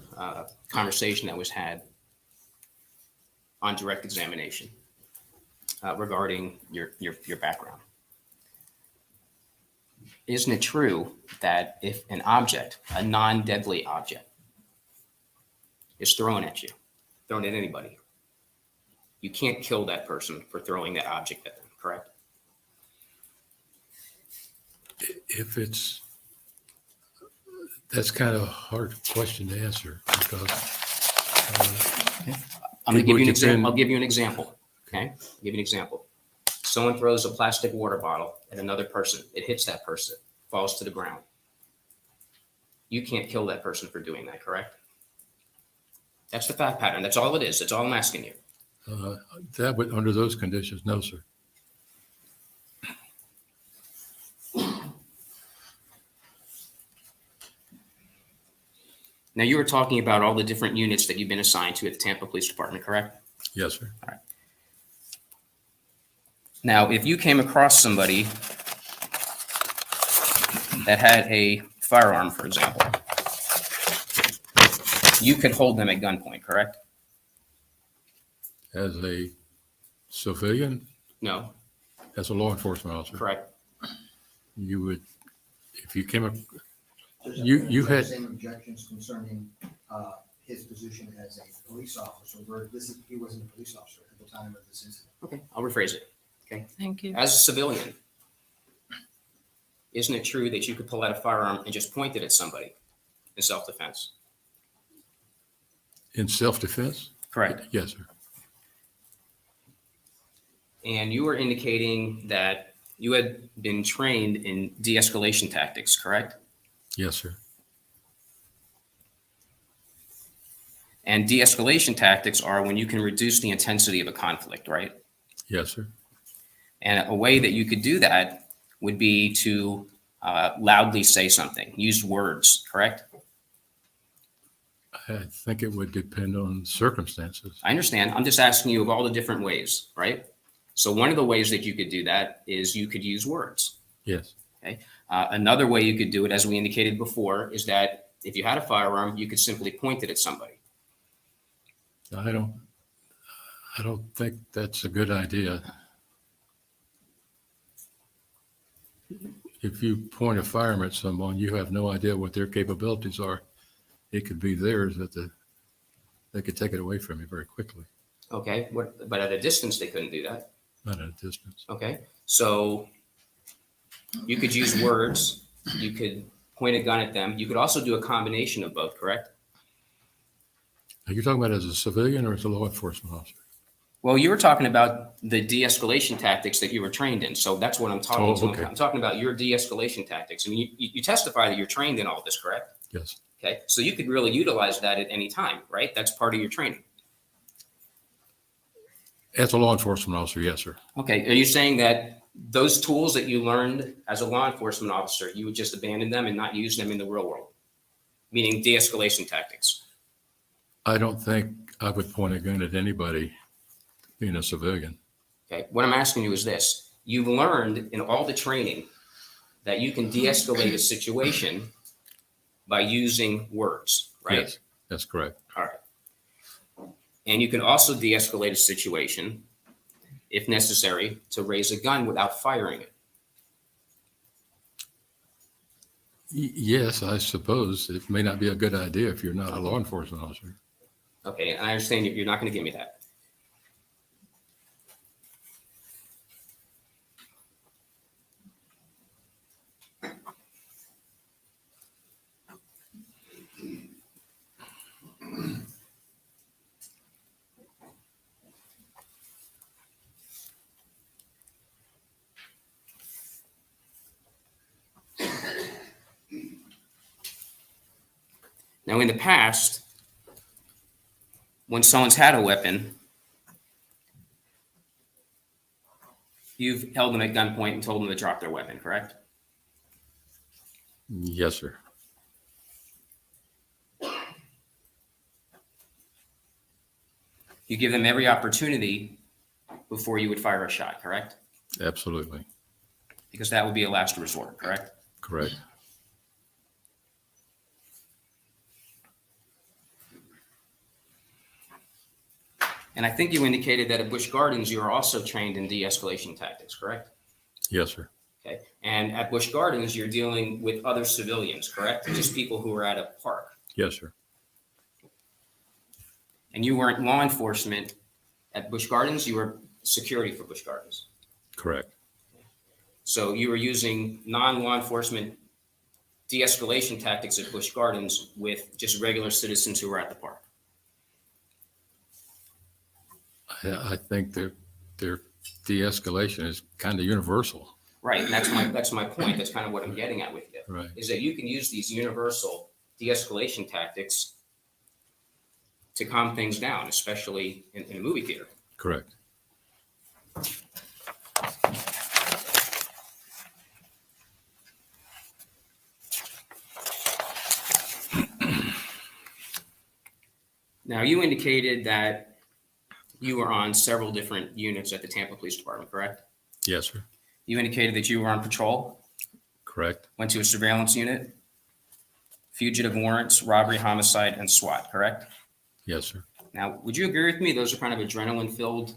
Speaker 9: conversation that was had on direct examination regarding your background, isn't it true that if an object, a non-deadly object, is thrown at you, thrown at anybody, you can't kill that person for throwing that object at them, correct?
Speaker 10: If it's, that's kind of a hard question to answer because.
Speaker 9: I'm going to give you an example.
Speaker 10: depend-
Speaker 9: I'll give you an example. Okay, I'll give you an example. Someone throws a plastic water bottle at another person. It hits that person, falls to the ground. You can't kill that person for doing that, correct? That's the fact pattern. That's all it is. That's all I'm asking you.
Speaker 10: That would, under those conditions, no, sir.
Speaker 9: Now, you were talking about all the different units that you've been assigned to at the Tampa Police Department, correct?
Speaker 10: Yes, sir.
Speaker 9: All right. Now, if you came across somebody that had a firearm, for example, you could hold them at gunpoint, correct?
Speaker 10: As a civilian,
Speaker 9: No,
Speaker 10: as a law enforcement officer,
Speaker 9: correct.
Speaker 10: you would, if you came up,
Speaker 11: There's
Speaker 10: You had-
Speaker 11: Same objections concerning his position as a police officer, where he wasn't a police officer at the time of this incident.
Speaker 9: Okay, I'll rephrase it.
Speaker 7: Thank you.
Speaker 9: As a civilian, isn't it true that you could pull out a firearm and just point it at somebody in self-defense?
Speaker 10: in self-defense?
Speaker 9: Correct.
Speaker 10: Yes, sir.
Speaker 9: And you were indicating that you had been trained in de-escalation tactics, correct?
Speaker 10: Yes, sir.
Speaker 9: And de-escalation tactics are when you can reduce the intensity of a conflict, right?
Speaker 10: Yes, sir.
Speaker 9: And a way that you could do that would be to loudly say something, use words, correct?
Speaker 10: I think it would depend on circumstances.
Speaker 9: I understand. I'm just asking you of all the different ways, right? So one of the ways that you could do that is you could use words.
Speaker 10: Yes.
Speaker 9: Another way you could do it, as we indicated before, is that if you had a firearm, you could simply point it at somebody.
Speaker 10: I don't think that's a good idea. If you point a firearm at someone, you have no idea what their capabilities are. It could be theirs they could take it away from you very quickly,
Speaker 9: Okay, but at a distance, they couldn't do that.
Speaker 10: not at a distance.
Speaker 9: Okay, so you could use words, you could point a gun at them. You could also do a combination of both, correct?
Speaker 10: Are you talking about as a civilian or as a law enforcement officer?
Speaker 9: Well, you were talking about the de-escalation tactics that you were trained in. So that's what I'm talking
Speaker 10: Oh,
Speaker 9: to.
Speaker 10: okay.
Speaker 9: I'm talking about your de-escalation tactics. And you testify that you're trained in all this, correct?
Speaker 10: Yes.
Speaker 9: Okay, so you could really utilize that at any time, right? That's part of your training.
Speaker 10: As a law enforcement officer, yes, sir.
Speaker 9: Okay, are you saying that those tools that you learned as a law enforcement officer, you would just abandon them and not use them in the real world? Meaning de-escalation tactics?
Speaker 10: I don't think I would point a gun at anybody being a civilian.
Speaker 9: Okay, what I'm asking you is this. You've learned in all the training that you can de-escalate a situation by using words, right?
Speaker 10: Yes, that's correct.
Speaker 9: All right. And you can also de-escalate a situation, if necessary, to raise a gun without firing it.
Speaker 10: Yes, I suppose it may not be a good idea if you're not a law enforcement officer.
Speaker 9: Okay, and I understand you're not going to give me that. Now, in the past, when someone's had a weapon, you've held them at gunpoint and told them to drop their weapon, correct?
Speaker 10: Yes, sir.
Speaker 9: You give them every opportunity before you would fire a shot, correct?
Speaker 10: Absolutely.
Speaker 9: Because that would be a last resort, correct?
Speaker 10: Correct.
Speaker 9: And I think you indicated that at Busch Gardens, you are also trained in de-escalation tactics, correct?
Speaker 10: Yes, sir.
Speaker 9: Okay. And at Busch Gardens, you're dealing with other civilians, correct? Just people who are at a park.
Speaker 10: Yes, sir.
Speaker 9: And you weren't law enforcement at Busch Gardens, you were security for Busch Gardens.
Speaker 10: Correct.
Speaker 9: So you were using non-law enforcement de-escalation tactics at Busch Gardens with just regular citizens who were at the park.
Speaker 10: I think their de-escalation is kind of universal.
Speaker 9: Right, and that's my point. That's kind of what I'm getting at with you.
Speaker 10: Right.
Speaker 9: Is that you can use these universal de-escalation tactics to calm things down, especially in a movie theater.
Speaker 10: Correct.
Speaker 9: Now, you indicated that you were on several different units at the Tampa Police Department, correct?
Speaker 10: Yes, sir.
Speaker 9: You indicated that you were on patrol,
Speaker 10: Correct.
Speaker 9: went to a surveillance unit, fugitive warrants, robbery, homicide, and SWAT, correct?
Speaker 10: Yes, sir.
Speaker 9: Now, would you agree with me? Those are kind of adrenaline-filled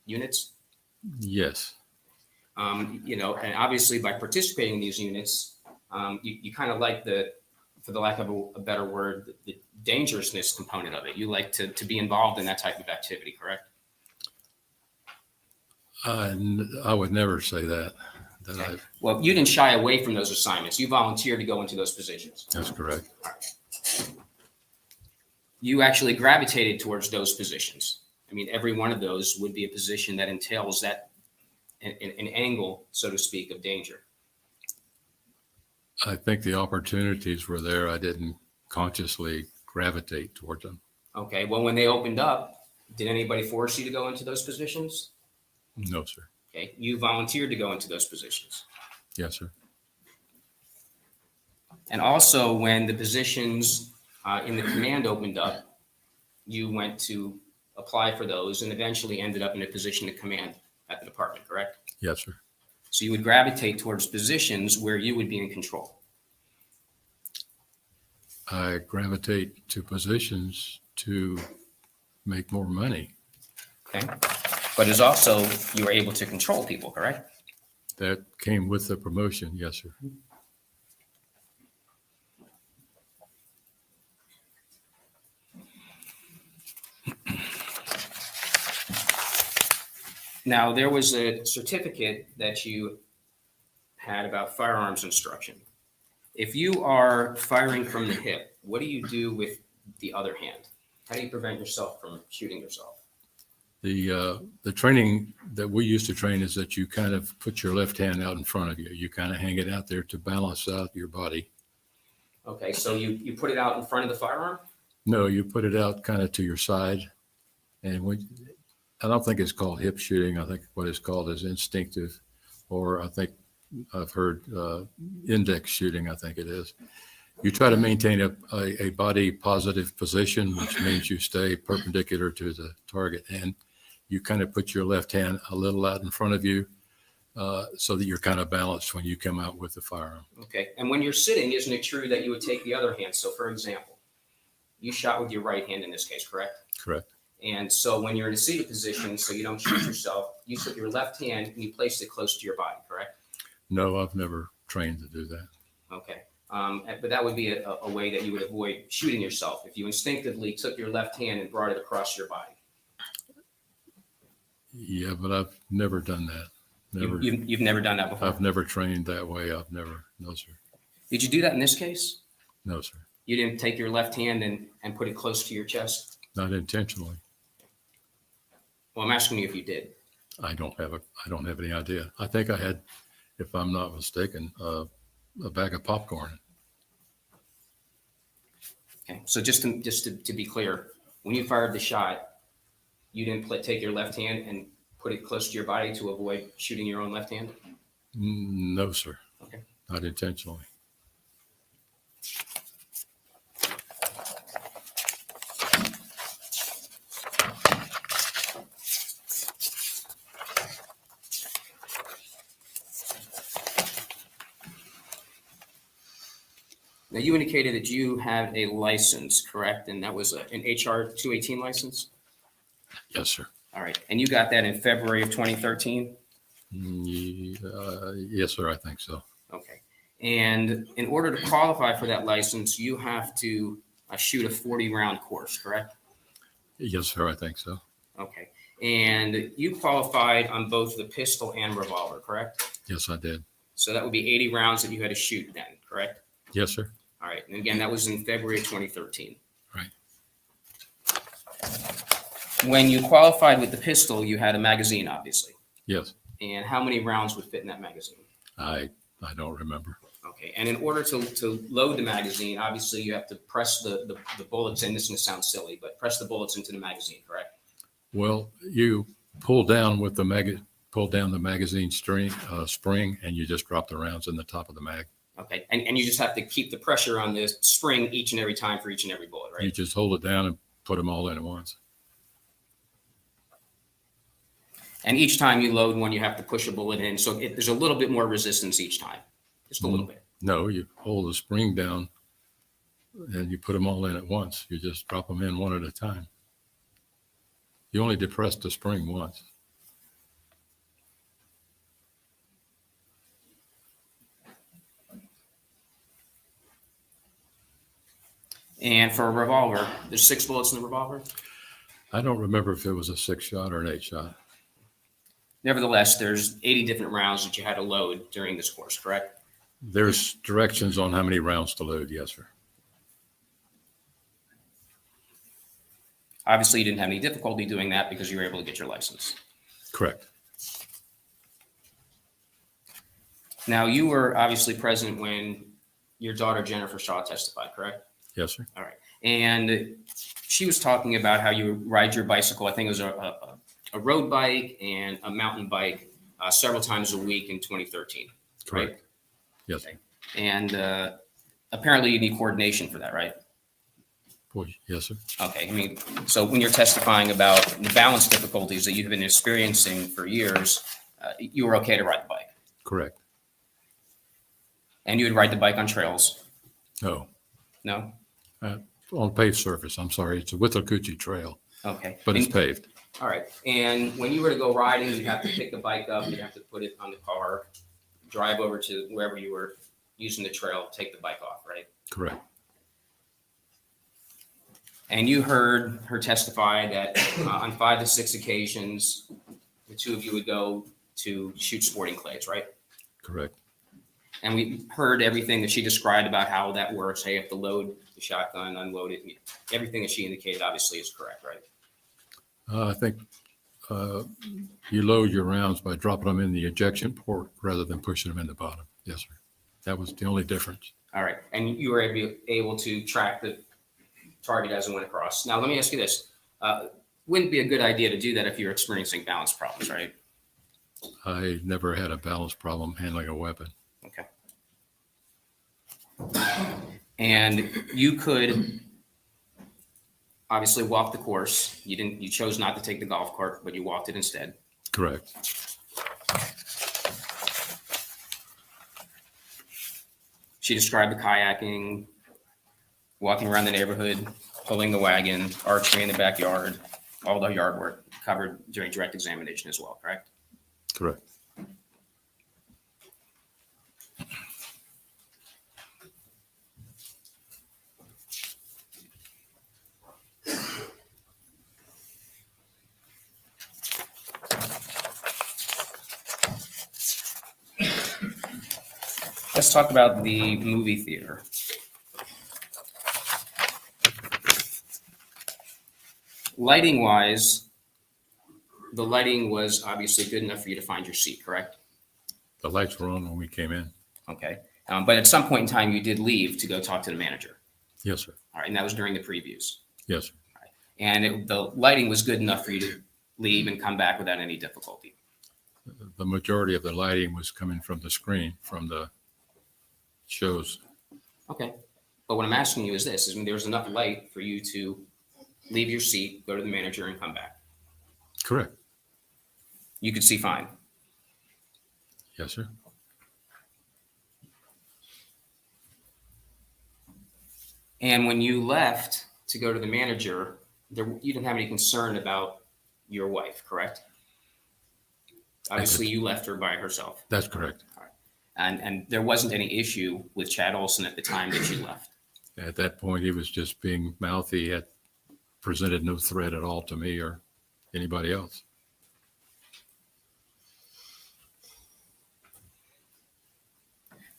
Speaker 9: units.
Speaker 10: Yes.
Speaker 9: And obviously by participating in these units, you kind of like for the lack of a better word, the dangerousness component of it. You like to be involved in that type of activity, correct?
Speaker 10: I would never say that.
Speaker 9: Okay. Well, you didn't shy away from those assignments. You volunteered to go into those positions.
Speaker 10: That's correct.
Speaker 9: You actually gravitated towards those positions. I mean, every one of those would be a position that entails that an angle, so to speak, of danger.
Speaker 10: I think the opportunities were there. I didn't consciously gravitate towards them.
Speaker 9: Okay. Well, when they opened up, did anybody force you to go into those positions?
Speaker 10: No, sir.
Speaker 9: Okay. You volunteered to go into those positions.
Speaker 10: Yes, sir.
Speaker 9: And also when the positions in the command opened up, you went to apply for those and eventually ended up in a position of command at the department, correct?
Speaker 10: Yes, sir.
Speaker 9: So you would gravitate towards positions where you would be in control.
Speaker 10: I gravitate to positions to make more money.
Speaker 9: Okay. But it's also, you were able to control people, correct?
Speaker 10: That came with the promotion. Yes, sir.
Speaker 9: Now, there was a certificate that you had about firearms instruction. If you are firing from the hip, what do you do with the other hand? How do you prevent yourself from shooting yourself?
Speaker 10: The training that we used to train is that you kind of put your left hand out in front of you. You kind of hang it out there to balance out your body.
Speaker 9: Okay, so you put it out in front of the firearm?
Speaker 10: No, you put it out kind of to your side. And I don't think it's called hip shooting. I think what it's called is instinctive, or I think I've heard index shooting, I think it is. You try to maintain a body positive position, which means you stay perpendicular to the target, and you kind of put your left hand a little out in front of you so that you're kind of balanced when you come out with the firearm.
Speaker 9: Okay, and when you're sitting, isn't it true that you would take the other hand? So for example, you shot with your right hand in this case, correct?
Speaker 10: Correct.
Speaker 9: And so when you're in a seated position, so you don't shoot yourself, you took your left hand and you placed it close to your body, correct?
Speaker 10: No, I've never trained to do that.
Speaker 9: Okay. But that would be a way that you would avoid shooting yourself if you instinctively took your left hand and brought it across your body.
Speaker 10: Yeah, but I've never done that. Never.
Speaker 9: You've never done that before?
Speaker 10: I've never trained that way. No, sir.
Speaker 9: Did you do that in this case?
Speaker 10: No, sir.
Speaker 9: You didn't take your left hand and put it close to your chest?
Speaker 10: Not intentionally.
Speaker 9: Well, I'm asking you if you did.
Speaker 10: I don't have any idea. I think I had, if I'm not mistaken, a bag of popcorn.
Speaker 9: Okay, so just to be clear, when you fired the shot, you didn't take your left hand and put it close to your body to avoid shooting your own left hand?
Speaker 10: No, sir.
Speaker 9: Okay.
Speaker 10: Not intentionally.
Speaker 9: Now, you indicated that you had a license, correct? And that was an HR 218 license?
Speaker 10: Yes, sir.
Speaker 9: All right. And you got that in February of 2013?
Speaker 10: Yes, sir, I think so.
Speaker 9: Okay. And in order to qualify for that license, you have to shoot a 40-round course, correct?
Speaker 10: Yes, sir, I think so.
Speaker 9: Okay. And you qualified on both the pistol and revolver, correct?
Speaker 10: Yes, I did.
Speaker 9: So that would be 80 rounds that you had to shoot then, correct?
Speaker 10: Yes, sir.
Speaker 9: All right. And again, that was in February of 2013.
Speaker 10: Right.
Speaker 9: When you qualified with the pistol, you had a magazine, obviously.
Speaker 10: Yes.
Speaker 9: And how many rounds would fit in that magazine?
Speaker 10: I don't remember.
Speaker 9: Okay. And in order to load the magazine, obviously you have to press the bullets in. This is going to sound silly, but press the bullets into the magazine, correct?
Speaker 10: Well, you pull down with the pull down the magazine spring, and you just drop the rounds in the top of the mag.
Speaker 9: Okay. And you just have to keep the pressure on the spring each and every time for each and every bullet, right?
Speaker 10: You just hold it down and put them all in at once.
Speaker 9: And each time you load one, you have to push a bullet in. So there's a little bit more resistance each time, just a little bit.
Speaker 10: No, you hold the spring down and you put them all in at once. You just drop them in one at a time. You only depress the spring once.
Speaker 9: And for a revolver, there's 6 bullets in the revolver?
Speaker 10: I don't remember if it was a 6-shot or an 8-shot.
Speaker 9: Nevertheless, there's 80 different rounds that you had to load during this course, correct?
Speaker 10: There's directions on how many rounds to load. Yes, sir.
Speaker 9: Obviously, you didn't have any difficulty doing that because you were able to get your license.
Speaker 10: Correct.
Speaker 9: Now, you were obviously present when your daughter Jennifer Shaw testified, correct?
Speaker 10: Yes, sir.
Speaker 9: All right. And she was talking about how you ride your bicycle. I think it was a road bike and a mountain bike several times a week in 2013.
Speaker 10: Correct.
Speaker 9: Right?
Speaker 10: Yes.
Speaker 9: Okay. And apparently you need coordination for that, right?
Speaker 10: Yes, sir.
Speaker 9: Okay. I mean, so when you're testifying about the balance difficulties that you've been experiencing for years, you were okay to ride the bike?
Speaker 10: Correct.
Speaker 9: And you would ride the bike on trails?
Speaker 10: No.
Speaker 9: No?
Speaker 10: On paved surface. I'm sorry. It's a Withlacoochee Trail,
Speaker 9: Okay.
Speaker 10: but it's
Speaker 9: And-
Speaker 10: paved.
Speaker 9: All right. And when you were to go riding, you'd have to pick the bike up, you'd have to put it on the car, drive over to wherever you were using the trail, take the bike off, right?
Speaker 10: Correct.
Speaker 9: And you heard her testify that on 5 to 6 occasions, the two of you would go to shoot sporting clays, right?
Speaker 10: Correct.
Speaker 9: And we heard everything that she described about how that works. How you have to load the shotgun, unload it. Everything that she indicated obviously is correct, right?
Speaker 10: I think you load your rounds by dropping them in the ejection port rather than pushing them in the bottom. Yes, sir. That was the only difference.
Speaker 9: All right. And you were able to track the target as it went across. Now, let me ask you this. Wouldn't be a good idea to do that if you're experiencing balance problems, right?
Speaker 10: I never had a balance problem handling a weapon.
Speaker 9: Okay. And you could obviously walk the course. You chose not to take the golf cart, but you walked it instead.
Speaker 10: Correct.
Speaker 9: She described the kayaking, walking around the neighborhood, pulling the wagon, archery in the backyard, all the yard work covered during direct examination as well, correct?
Speaker 10: Correct.
Speaker 9: Let's talk about the movie theater. Lighting wise, the lighting was obviously good enough for you to find your seat, correct?
Speaker 10: The lights were on when we came in.
Speaker 9: Okay. But at some point in time, you did leave to go talk to the manager.
Speaker 10: Yes, sir.
Speaker 9: All right. And that was during the previews.
Speaker 10: Yes, sir.
Speaker 9: And the lighting was good enough for you to leave and come back without any difficulty.
Speaker 10: The majority of the lighting was coming from the screen, from the shows.
Speaker 9: Okay. But what I'm asking you is this, there was enough light for you to leave your seat, go to the manager and come back.
Speaker 10: Correct.
Speaker 9: You could see fine.
Speaker 10: Yes, sir.
Speaker 9: And when you left to go to the manager, you didn't have any concern about your wife, correct? Obviously, you left her by herself.
Speaker 10: That's correct.
Speaker 9: And there wasn't any issue with Chad Olson at the time that you left.
Speaker 10: At that point, he was just being mouthy. He had presented no threat at all to me or anybody else.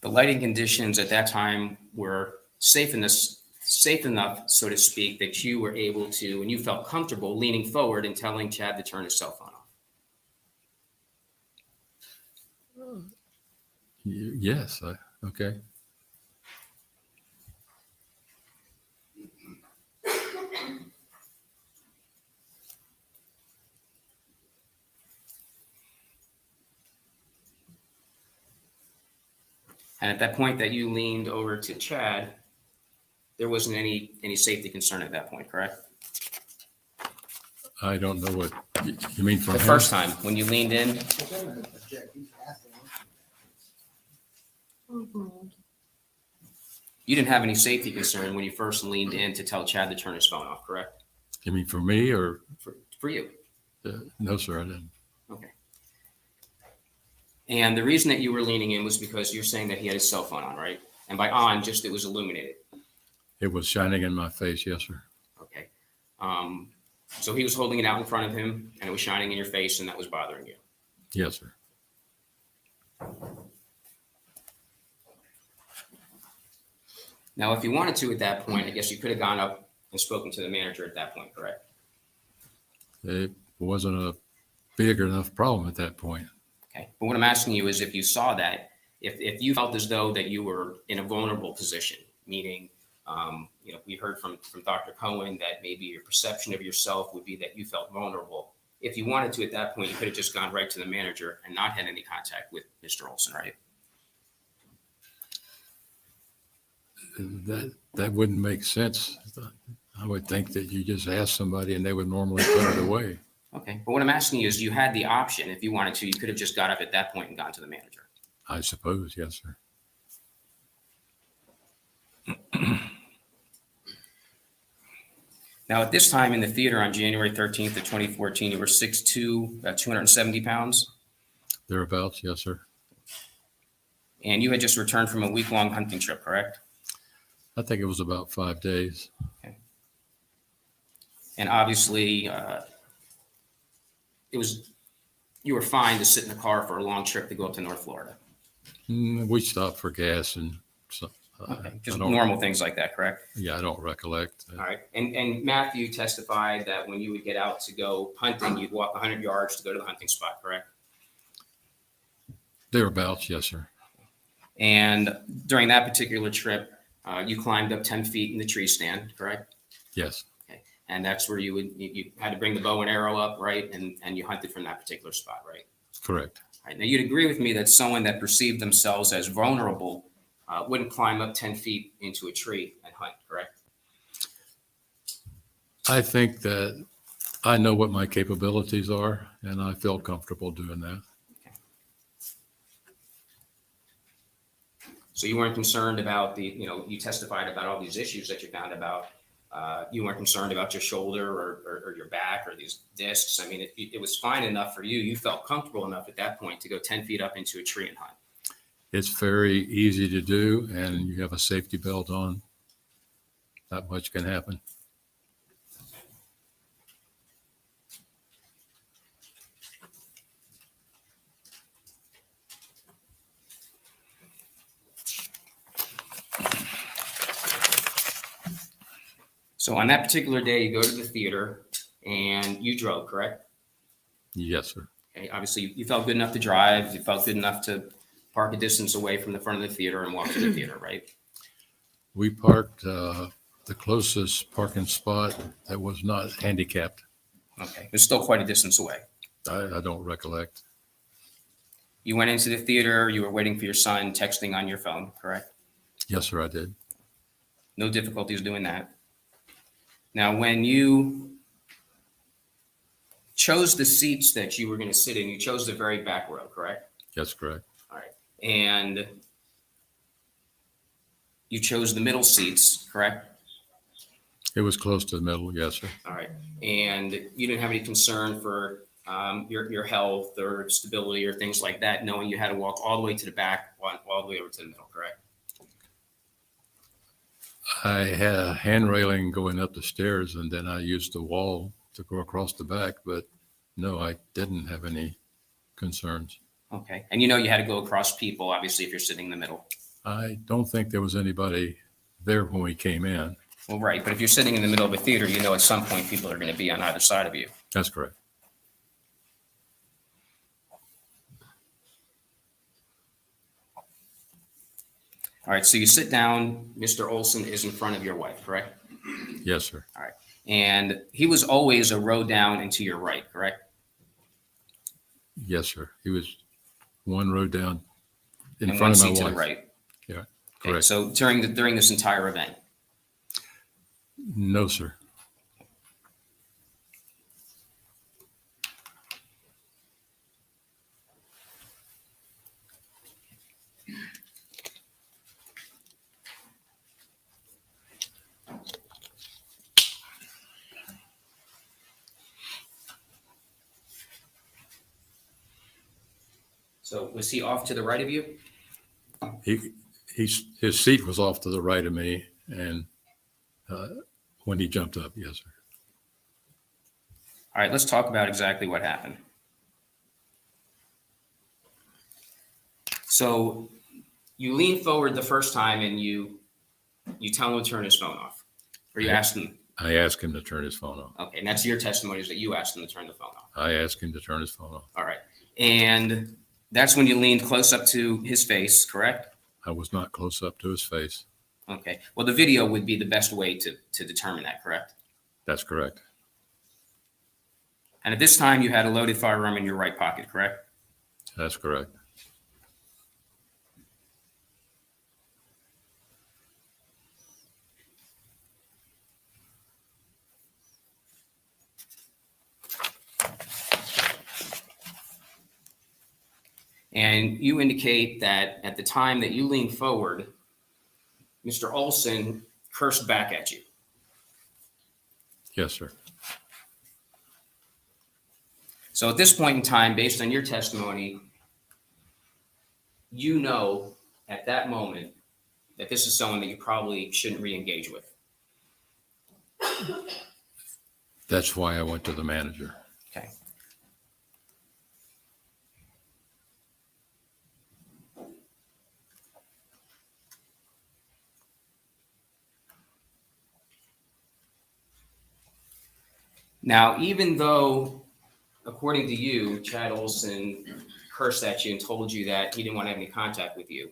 Speaker 9: The lighting conditions at that time were safe enough, so to speak, that you were able to, and you felt comfortable leaning forward and telling Chad to turn his cell phone off.
Speaker 10: Yes. Okay.
Speaker 9: And at that point that you leaned over to Chad, there wasn't any safety concern at that point, correct?
Speaker 10: I don't know what you mean from
Speaker 9: The
Speaker 10: him?
Speaker 9: first time when you leaned in, you didn't have any safety concern when you first leaned in to tell Chad to turn his phone off, correct?
Speaker 10: You mean for me or?
Speaker 9: For you.
Speaker 10: No, sir, I didn't.
Speaker 9: Okay. And the reason that you were leaning in was because you're saying that he had his cell phone on, right? And by on, just it was illuminated.
Speaker 10: It was shining in my face, yes, sir.
Speaker 9: Okay. So he was holding it out in front of him and it was shining in your face and that was bothering you.
Speaker 10: Yes, sir.
Speaker 9: Now, if you wanted to at that point, I guess you could have gone up and spoken to the manager at that point, correct?
Speaker 10: It wasn't a big enough problem at that point.
Speaker 9: Okay. But what I'm asking you is if you saw that, if you felt as though that you were in a vulnerable position, meaning, we heard from Dr. Cohen that maybe your perception of yourself would be that you felt vulnerable. If you wanted to at that point, you could have just gone right to the manager and not had any contact with Mr. Olson, right?
Speaker 10: That wouldn't make sense. I would think that you just ask somebody and they would normally put it away.
Speaker 9: Okay. But what I'm asking you is you had the option. If you wanted to, you could have just got up at that point and gone to the manager.
Speaker 10: I suppose, yes, sir.
Speaker 9: Now, at this time in the theater on January 13th of 2014, you were 6'2", about 270 pounds.
Speaker 10: Thereabouts, yes, sir.
Speaker 9: And you had just returned from a week-long hunting trip, correct?
Speaker 10: I think it was about 5 days.
Speaker 9: Okay. And obviously, you were fine to sit in the car for a long trip to go up to North Florida.
Speaker 10: We stopped for gas and so.
Speaker 9: Okay. Just normal things like that, correct?
Speaker 10: Yeah, I don't recollect.
Speaker 9: All right. And Matthew testified that when you would get out to go hunting, you'd walk 100 yards to go to the hunting spot, correct?
Speaker 10: Thereabouts, yes, sir.
Speaker 9: And during that particular trip, you climbed up 10 feet in the tree stand, correct?
Speaker 10: Yes.
Speaker 9: Okay. And that's where you had to bring the bow and arrow up, right? And you hunted from that particular spot, right?
Speaker 10: Correct.
Speaker 9: All right. Now, you'd agree with me that someone that perceived themselves as vulnerable wouldn't climb up 10 feet into a tree and hunt, correct?
Speaker 10: I think that I know what my capabilities are, and I feel comfortable doing that.
Speaker 9: Okay. So you weren't concerned about you testified about all these issues that you found about. You weren't concerned about your shoulder or your back or these discs. I mean, it was fine enough for you. You felt comfortable enough at that point to go 10 feet up into a tree and hunt.
Speaker 10: It's very easy to do, and you have a safety belt on. Not much can happen.
Speaker 9: So on that particular day, you go to the theater and you drove, correct?
Speaker 10: Yes, sir.
Speaker 9: Okay. Obviously, you felt good enough to drive. You felt good enough to park a distance away from the front of the theater and walk to the theater, right?
Speaker 10: We parked the closest parking spot that was not handicapped.
Speaker 9: Okay. It's still quite a distance away.
Speaker 10: I don't recollect.
Speaker 9: You went into the theater. You were waiting for your son, texting on your phone, correct?
Speaker 10: Yes, sir, I did.
Speaker 9: No difficulties doing that. Now, when you chose the seats that you were going to sit in, you chose the very back row, correct?
Speaker 10: Yes, correct.
Speaker 9: All right. And you chose the middle seats, correct?
Speaker 10: It was close to the middle, yes, sir.
Speaker 9: All right. And you didn't have any concern for your health or stability or things like that, knowing you had to walk all the way to the back, all the way over to the middle, correct?
Speaker 10: I had a hand railing going up the stairs, and then I used the wall to go across the back, but no, I didn't have any concerns.
Speaker 9: Okay. And you know you had to go across people, obviously, if you're sitting in the middle.
Speaker 10: I don't think there was anybody there when we came in.
Speaker 9: Well, right. But if you're sitting in the middle of a theater, you know at some point people are going to be on either side of you.
Speaker 10: That's correct.
Speaker 9: All right. So you sit down. Mr. Olson is in front of your wife, correct?
Speaker 10: Yes, sir.
Speaker 9: All right. And he was always a row down and to your right, correct?
Speaker 10: Yes, sir. He was one row down in
Speaker 9: And
Speaker 10: front
Speaker 9: one
Speaker 10: of my
Speaker 9: seat
Speaker 10: wife.
Speaker 9: to the right.
Speaker 10: Yeah,
Speaker 9: Okay.
Speaker 10: correct.
Speaker 9: So during this entire event.
Speaker 10: No, sir.
Speaker 9: So was he off to the right of you?
Speaker 10: His seat was off to the right of me, and when he jumped up, yes, sir.
Speaker 9: All right, let's talk about exactly what happened. So you lean forward the first time and you tell him to turn his phone off, or you
Speaker 10: Yeah.
Speaker 9: ask him.
Speaker 10: I asked him to turn his phone off.
Speaker 9: Okay, and that's your testimony is that you asked him to turn the phone off.
Speaker 10: I asked him to turn his phone off.
Speaker 9: All right, and that's when you leaned close up to his face, correct?
Speaker 10: I was not close up to his face.
Speaker 9: Okay, well, the video would be the best way to determine that, correct?
Speaker 10: That's correct.
Speaker 9: And at this time, you had a loaded firearm in your right pocket, correct?
Speaker 10: That's correct.
Speaker 9: And you indicate that at the time that you leaned forward, Mr. Olson cursed back at you.
Speaker 10: Yes, sir.
Speaker 9: So at this point in time, based on your testimony, you know at that moment that this is someone that you probably shouldn't re-engage with.
Speaker 10: That's why I went to the manager.
Speaker 9: Okay. Now, even though, according to you, Chad Olson cursed at you and told you that he didn't want to have any contact with you,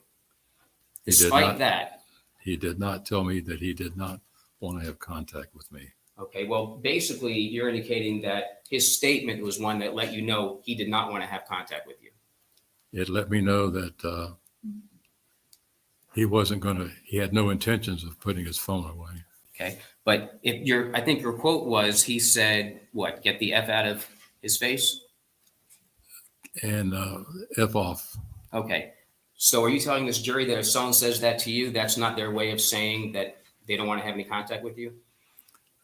Speaker 10: He did
Speaker 9: despite
Speaker 10: not.
Speaker 9: that,
Speaker 10: He did not tell me that he did not want to have contact with me.
Speaker 9: okay, well, basically, you're indicating that his statement was one that let you know he did not want to have contact with you.
Speaker 10: It let me know that he had no intentions of putting his phone away.
Speaker 9: Okay, but I think your quote was, he said, what, get the F out of his face?
Speaker 10: And F off.
Speaker 9: Okay, so are you telling this jury that if someone says that to you, that's not their way of saying that they don't want to have any contact with you?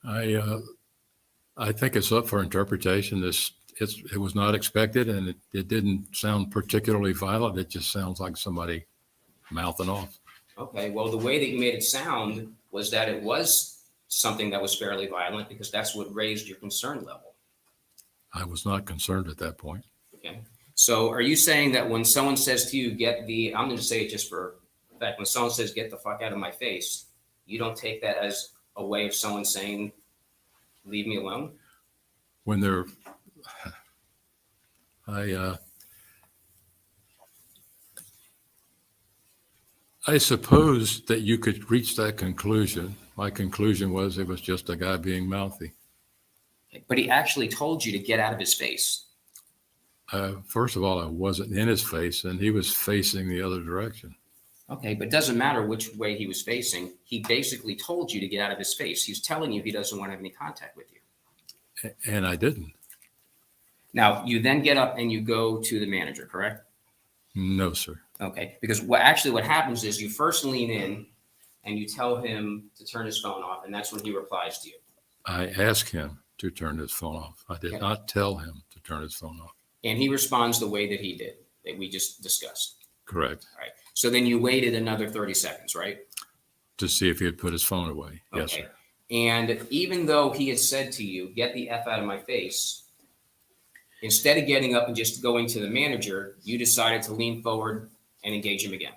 Speaker 10: I think it's up for interpretation. It was not expected, and it didn't sound particularly violent. It just sounds like somebody mouthing off.
Speaker 9: Okay, well, the way that you made it sound was that it was something that was fairly violent because that's what raised your concern level.
Speaker 10: I was not concerned at that point.
Speaker 9: Okay, so are you saying that when someone says to you, I'm going to say it just for fact, when someone says, get the fuck out of my face, you don't take that as a way of someone saying, leave me alone?
Speaker 10: When I suppose that you could reach that conclusion. My conclusion was it was just a guy being mouthy.
Speaker 9: Okay, but he actually told you to get out of his face.
Speaker 10: First of all, I wasn't in his face, and he was facing the other direction.
Speaker 9: Okay, but it doesn't matter which way he was facing. He basically told you to get out of his face. He's telling you he doesn't want to have any contact with you.
Speaker 10: And I didn't.
Speaker 9: Now, you then get up and you go to the manager, correct?
Speaker 10: No, sir.
Speaker 9: Okay, because what happens is you first lean in and you tell him to turn his phone off, and that's when he replies to you.
Speaker 10: I asked him to turn his phone off. I did
Speaker 9: Okay.
Speaker 10: not tell him to turn his phone off.
Speaker 9: And he responds the way that he did, that we just discussed.
Speaker 10: Correct.
Speaker 9: All right. So then you waited another 30 seconds, right?
Speaker 10: To see if he had put his phone away. Yes,
Speaker 9: Okay.
Speaker 10: sir.
Speaker 9: And even though he had said to you, get the F out of my face, instead of getting up and just going to the manager, you decided to lean forward and engage him again.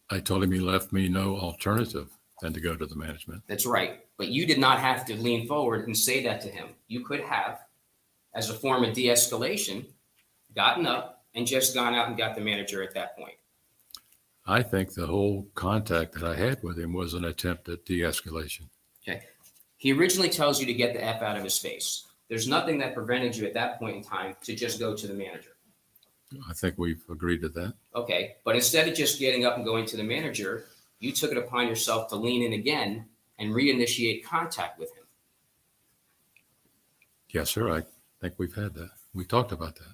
Speaker 10: I told him he left me no alternative than to go to the management.
Speaker 9: That's right. But you did not have to lean forward and say that to him. You could have, as a form of de-escalation, gotten up and just gone out and got the manager at that point.
Speaker 10: I think the whole contact that I had with him was an attempt at de-escalation.
Speaker 9: Okay. He originally tells you to get the F out of his face. There's nothing that prevented you at that point in time to just go to the manager.
Speaker 10: I think we've agreed to that.
Speaker 9: Okay. But instead of just getting up and going to the manager, you took it upon yourself to lean in again and reinitiate contact with him.
Speaker 10: Yes, sir. I think we've had that. We talked about that.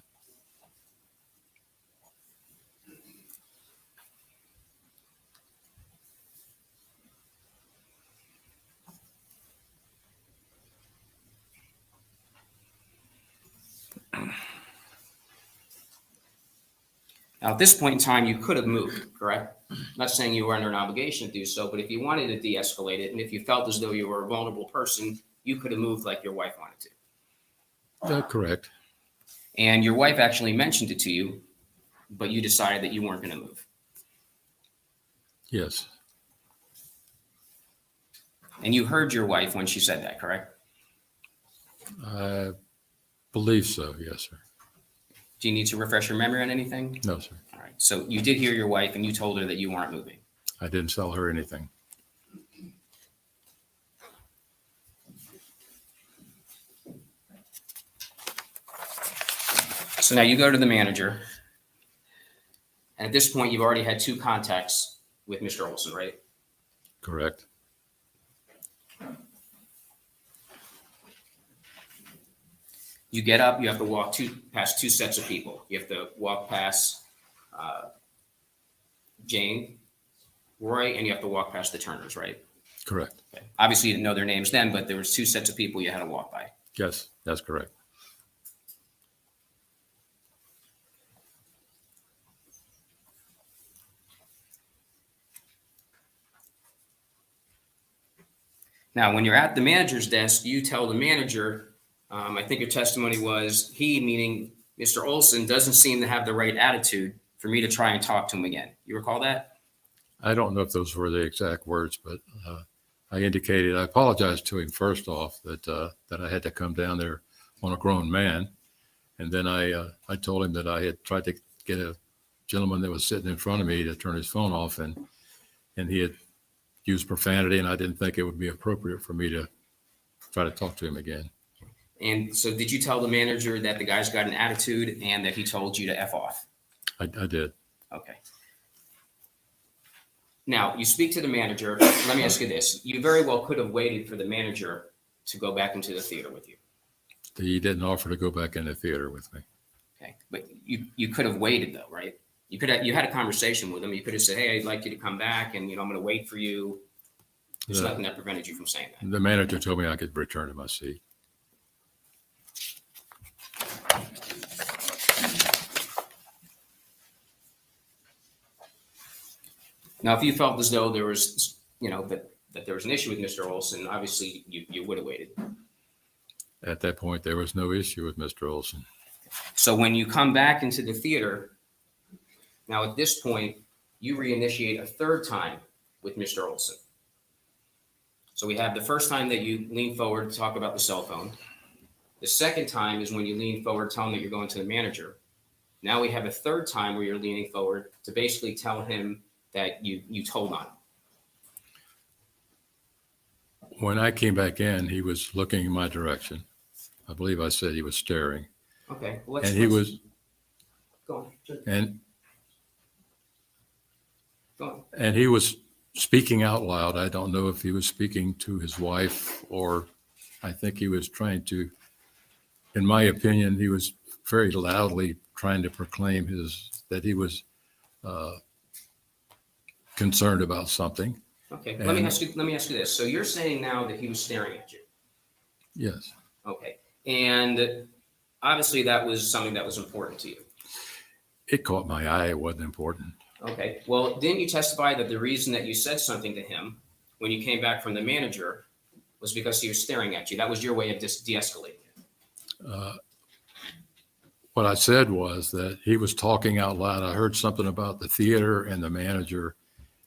Speaker 9: Now, at this point in time, you could have moved, correct? I'm not saying you were under an obligation to do so, but if you wanted to de-escalate it, and if you felt as though you were a vulnerable person, you could have moved like your wife wanted to.
Speaker 10: Correct.
Speaker 9: And your wife actually mentioned it to you, but you decided that you weren't going to move.
Speaker 10: Yes.
Speaker 9: And you heard your wife when she said that, correct?
Speaker 10: I believe so. Yes, sir.
Speaker 9: Do you need to refresh your memory on anything?
Speaker 10: No, sir.
Speaker 9: All right. So you did hear your wife and you told her that you weren't moving.
Speaker 10: I didn't tell her anything.
Speaker 9: So now you go to the manager. And at this point, you've already had 2 contacts with Mr. Olson, right?
Speaker 10: Correct.
Speaker 9: You get up, you have to walk past 2 sets of people. You have to walk past Jane, Roy, and you have to walk past the Turners, right?
Speaker 10: Correct.
Speaker 9: Okay. Obviously, you didn't know their names then, but there was 2 sets of people you had to walk by.
Speaker 10: Yes, that's correct.
Speaker 9: Now, when you're at the manager's desk, you tell the manager, I think your testimony was he, meaning Mr. Olson, doesn't seem to have the right attitude for me to try and talk to him again. You recall that?
Speaker 10: I don't know if those were the exact words, but I indicated, I apologized to him first off that I had to come down there on a grown man. And then I told him that I had tried to get a gentleman that was sitting in front of me to turn his phone off, and he had used profanity, and I didn't think it would be appropriate for me to try to talk to him again.
Speaker 9: And so did you tell the manager that the guy's got an attitude and that he told you to F off?
Speaker 10: I did.
Speaker 9: Okay. Now, you speak to the manager. Let me ask you this. You very well could have waited for the manager to go back into the theater with you.
Speaker 10: He didn't offer to go back in the theater with me.
Speaker 9: Okay. But you could have waited though, right? You had a conversation with him. You could have said, hey, I'd like you to come back and, I'm going to wait for you. There's nothing that prevented you from saying that.
Speaker 10: The manager told me I could return to my seat.
Speaker 9: Now, if you felt as though there was, that there was an issue with Mr. Olson, obviously you would have waited.
Speaker 10: At that point, there was no issue with Mr. Olson.
Speaker 9: So when you come back into the theater, now at this point, you reinitiate a 3rd time with Mr. Olson. So we have the first time that you lean forward to talk about the cell phone. The second time is when you lean forward, tell him that you're going to the manager. Now we have a 3rd time where you're leaning forward to basically tell him that you told on him.
Speaker 10: When I came back in, he was looking in my direction. I believe I said he was staring.
Speaker 9: Okay. Well,
Speaker 10: And he was,
Speaker 9: Go on.
Speaker 10: and
Speaker 9: Go on.
Speaker 10: And he was speaking out loud. I don't know if he was speaking to his wife, or I think he was trying to, in my opinion, he was very loudly trying to proclaim that he was concerned about something.
Speaker 9: Okay,
Speaker 10: And-
Speaker 9: let me ask you this. So you're saying now that he was staring at you?
Speaker 10: Yes.
Speaker 9: Okay, and obviously that was something that was important to you.
Speaker 10: It caught my eye. It wasn't important.
Speaker 9: Okay, well, didn't you testify that the reason that you said something to him when you came back from the manager was because he was staring at you? That was your way of de-escalating it.
Speaker 10: What I said was that he was talking out loud. I heard something about the theater and the manager,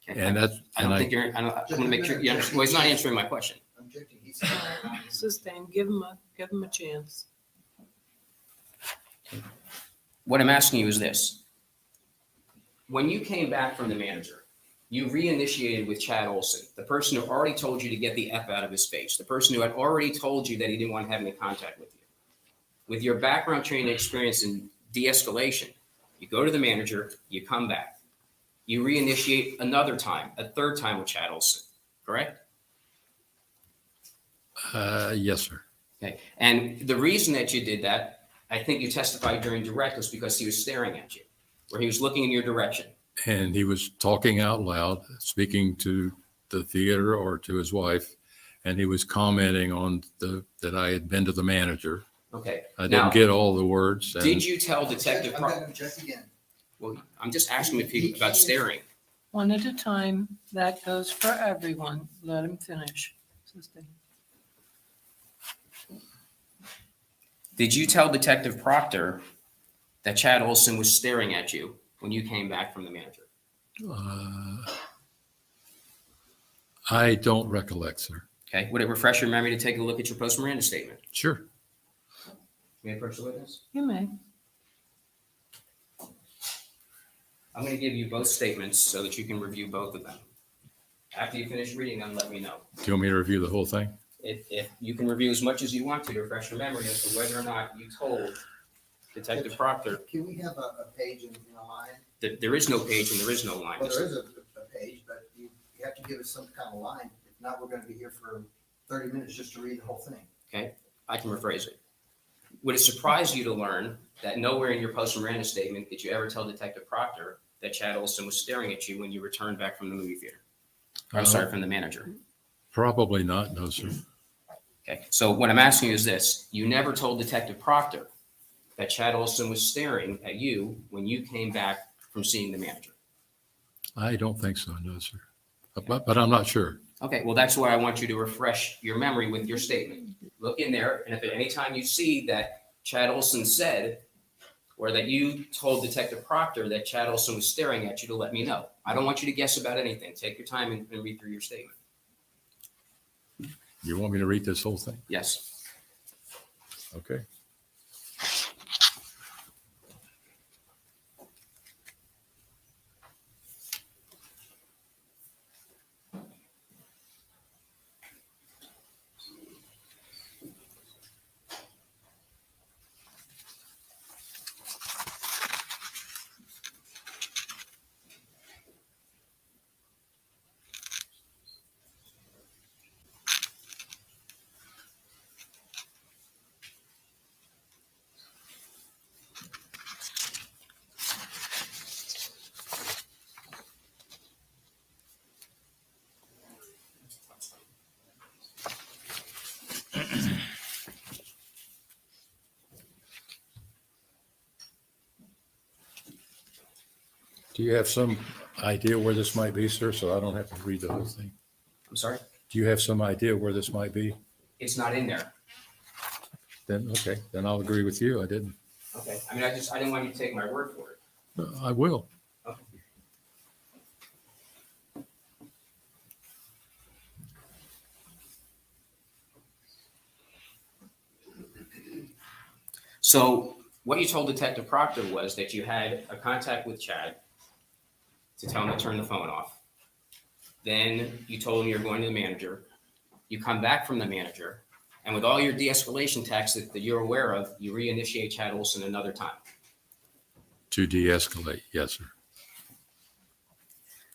Speaker 9: Okay,
Speaker 10: and that's,
Speaker 9: I
Speaker 10: and
Speaker 9: don't think you're, I want to make sure, you understand. Well, he's not answering my question.
Speaker 11: Objecting, he said.
Speaker 7: Sustain, give him a chance.
Speaker 9: What I'm asking you is this. When you came back from the manager, you reinitiated with Chad Olson, the person who already told you to get the F out of his face, the person who had already told you that he didn't want to have any contact with you. With your background training experience in de-escalation, you go to the manager, you come back. You reinitiate another time, a third time with Chad Olson, correct?
Speaker 10: yes, sir.
Speaker 9: Okay. And the reason that you did that, I think you testified during direct, was because he was staring at you, or he was looking in your direction.
Speaker 10: And he was talking out loud, speaking to the theater or to his wife, and he was commenting on that I had been to the manager.
Speaker 9: Okay.
Speaker 10: I
Speaker 9: Now,
Speaker 10: didn't get all the words. And
Speaker 9: did you tell Detective
Speaker 11: I'm
Speaker 9: Proctor?
Speaker 11: gonna object again.
Speaker 9: Well, I'm just asking if he about staring.
Speaker 7: One at a time. That goes for everyone. Let him finish. Sustain.
Speaker 9: Did you tell Detective Proctor that Chad Olson was staring at you when you came back from the manager?
Speaker 10: I don't recollect, sir.
Speaker 9: Okay. Would it refresh your memory to take a look at your post-Miranda statement?
Speaker 10: Sure.
Speaker 9: May I approach the witness?
Speaker 7: You may.
Speaker 9: I'm going to give you both statements so that you can review both of them. After you finish reading them, let me know.
Speaker 10: Do you want me to review the whole thing?
Speaker 9: If you can review as much as you want to refresh your memory as to whether or not you told Detective Proctor
Speaker 11: Can we have a page in a line?
Speaker 9: that there is no page and there is no line.
Speaker 11: Well, there is a page, but you have to give us some kind of line. If not, we're gonna be here for 30 minutes just to read the whole thing.
Speaker 9: I can rephrase it. Would it surprise you to learn that nowhere in your post-Miranda statement did you ever tell Detective Proctor that Chad Olson was staring at you when you returned back from the movie theater? I'm sorry, from the manager.
Speaker 10: Probably not, no, sir.
Speaker 9: Okay, so what I'm asking you is this. You never told Detective Proctor that Chad Olson was staring at you when you came back from seeing the manager.
Speaker 10: I don't think so, no, sir. But I'm not sure.
Speaker 9: Okay, well, that's why I want you to refresh your memory with your statement. Look in there, and if at any time you see that Chad Olson said, or that you told Detective Proctor that Chad Olson was staring at you, to let me know. I don't want you to guess about anything. Take your time and read through your statement.
Speaker 10: You want me to read this whole thing?
Speaker 9: Yes.
Speaker 10: Okay. Do you have some idea where this might be, sir, so I don't have to read the whole thing?
Speaker 9: I'm sorry?
Speaker 10: Do you have some idea where this might be?
Speaker 9: It's not in there.
Speaker 10: Then, okay, then I'll agree with you. I didn't.
Speaker 9: Okay. I mean, I didn't want you to take my word for it.
Speaker 10: I will.
Speaker 9: Okay. So what you told Detective Proctor was that you had a contact with Chad to tell him to turn the phone off. Then you told him you were going to the manager. You come back from the manager, and with all your de-escalation tactics that you're aware of, you reinitiate Chad Olson another time.
Speaker 10: To de-escalate, yes, sir.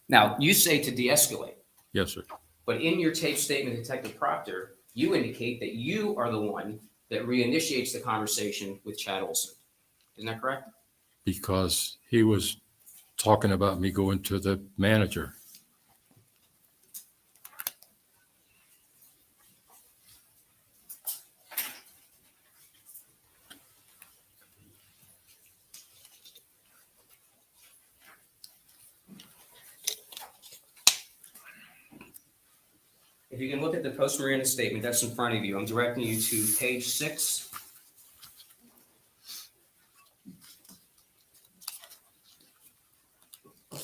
Speaker 9: Now, you say to de-escalate,
Speaker 10: Yes, sir.
Speaker 9: but in your tape statement, Detective Proctor, you indicate that you are the one that reinitiates the conversation with Chad Olson. Isn't that correct?
Speaker 10: Because he was talking about me going to the manager.
Speaker 9: If you can look at the post-Miranda statement that's in front of you, I'm directing you to page 6.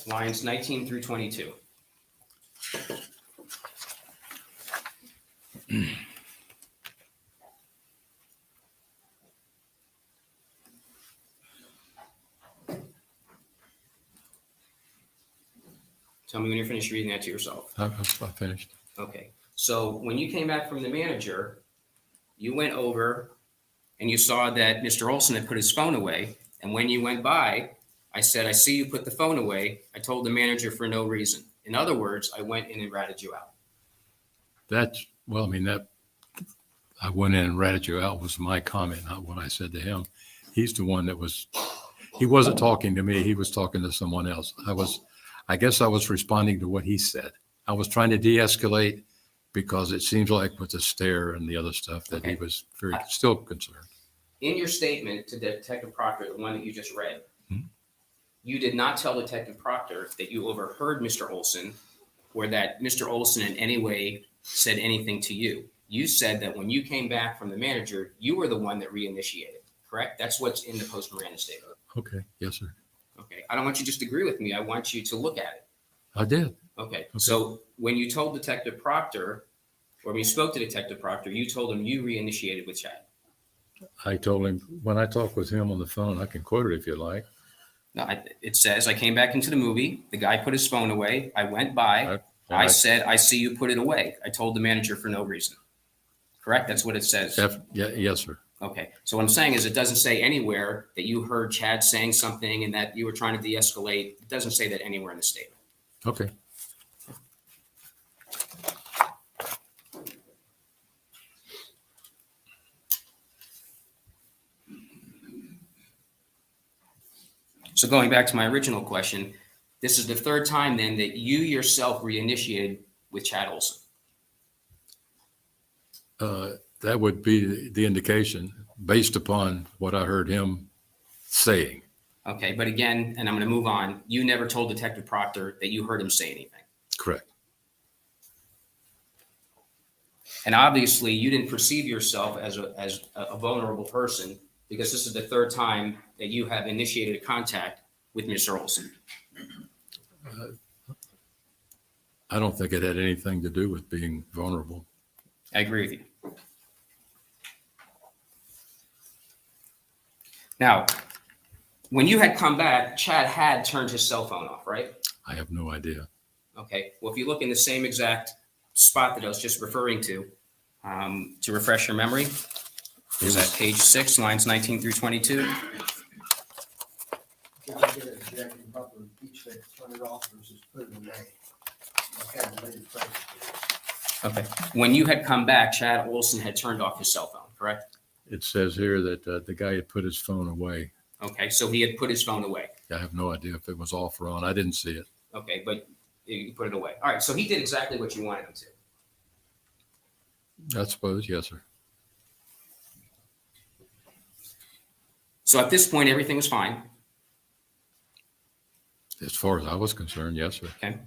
Speaker 9: Lines 19 through 22. Tell me when you're finished reading that to yourself.
Speaker 10: I finished.
Speaker 9: Okay, so when you came back from the manager, you went over and you saw that Mr. Olson had put his phone away. And when you went by, I said, I see you put the phone away. I told the manager for no reason. In other words, I went in and ratted you out.
Speaker 10: That's, well, I mean, that, I went in and ratted you out was my comment, not what I said to him. He's the one that was, he wasn't talking to me. He was talking to someone else. I guess I was responding to what he said. I was trying to de-escalate because it seems like with the stare and the other stuff that he was very, still concerned.
Speaker 9: In your statement to Detective Proctor, the one that you just read, you did not tell Detective Proctor that you overheard Mr. Olson or that Mr. Olson in any way said anything to you. You said that when you came back from the manager, you were the one that reinitiated, correct? That's what's in the post-Miranda statement.
Speaker 10: Okay. Yes, sir.
Speaker 9: Okay. I don't want you to just agree with me. I want you to look at it.
Speaker 10: I did.
Speaker 9: Okay. So when you told Detective Proctor, or when you spoke to Detective Proctor, you told him you reinitiated with Chad.
Speaker 10: I told him, when I talked with him on the phone, I can quote it if you like.
Speaker 9: No, it says, I came back into the movie. The guy put his phone away. I went by. I said, I see you put it away. I told the manager for no reason. Correct? That's what it says.
Speaker 10: Yes, sir.
Speaker 9: Okay. So what I'm saying is it doesn't say anywhere that you heard Chad saying something and that you were trying to de-escalate. It doesn't say that anywhere in the statement.
Speaker 10: Okay.
Speaker 9: So going back to my original question, this is the third time then that you yourself reinitiated with Chad Olson.
Speaker 10: That would be the indication based upon what I heard him saying.
Speaker 9: Okay, but again, and I'm going to move on, you never told Detective Proctor that you heard him say anything.
Speaker 10: Correct.
Speaker 9: And obviously you didn't perceive yourself as a vulnerable person because this is the third time that you have initiated a contact with Mr. Olson.
Speaker 10: I don't think it had anything to do with being vulnerable.
Speaker 9: I agree with you. Now, when you had come back, Chad had turned his cell phone off, right?
Speaker 10: I have no idea.
Speaker 9: Okay. Well, if you look in the same exact spot that I was just referring to refresh your memory, is that page 6, lines 19 through 22? Okay. When you had come back, Chad Olson had turned off his cell phone, correct?
Speaker 10: It says here that the guy had put his phone away.
Speaker 9: Okay. So he had put his phone away.
Speaker 10: I have no idea if it was off or on. I didn't see it.
Speaker 9: Okay. But you put it away. All right. So he did exactly what you wanted him to.
Speaker 10: I suppose. Yes, sir.
Speaker 9: So at this point, everything was fine.
Speaker 10: As far as I was concerned, yes, sir.
Speaker 9: Okay.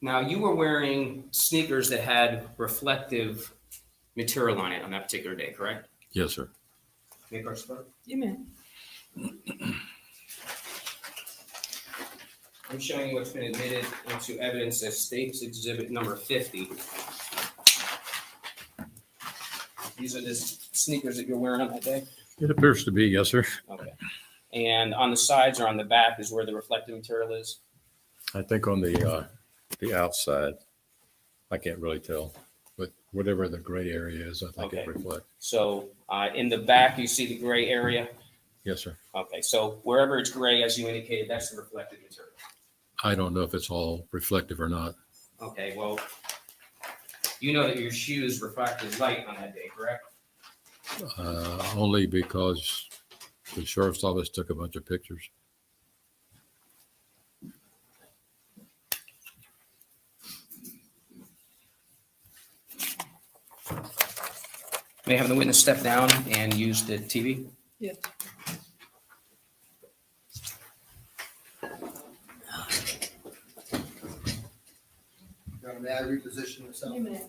Speaker 9: Now, you were wearing sneakers that had reflective material on it on that particular day, correct?
Speaker 10: Yes, sir.
Speaker 9: May I press the button?
Speaker 7: You may.
Speaker 9: I'm showing you what's been admitted into evidence as State's Exhibit number 50. These are the sneakers that you're wearing on that day?
Speaker 10: It appears to be, yes, sir.
Speaker 9: Okay. And on the sides or on the back is where the reflective material is?
Speaker 10: I think on the outside. I can't really tell, but whatever the gray area is, I think it reflects.
Speaker 9: So in the back, you see the gray area?
Speaker 10: Yes, sir.
Speaker 9: Okay, so wherever it's gray, as you indicated, that's the reflective material.
Speaker 10: I don't know if it's all reflective or not.
Speaker 9: Okay, well, you know that your shoes reflected light on that day, correct?
Speaker 10: Only because the sheriff's office took a bunch of pictures.
Speaker 9: May I have the witness step down and use the TV?
Speaker 7: Yes.
Speaker 11: may I reposition myself?
Speaker 7: You may.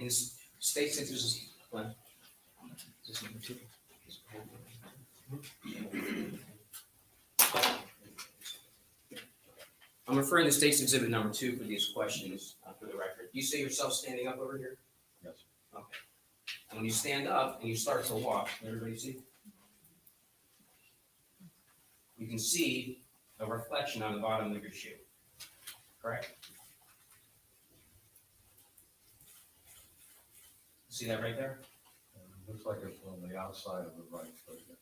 Speaker 9: In states such as, what? Is this number 2? I'm referring to State's Exhibit number 2 for these questions, for the record. You see yourself standing up over here?
Speaker 10: Yes.
Speaker 9: Okay. And when you stand up and you start to walk, can everybody see? You can see a reflection on the bottom of your shoe, correct? See that right there?
Speaker 10: Looks like it's on the outside of the right foot, yes.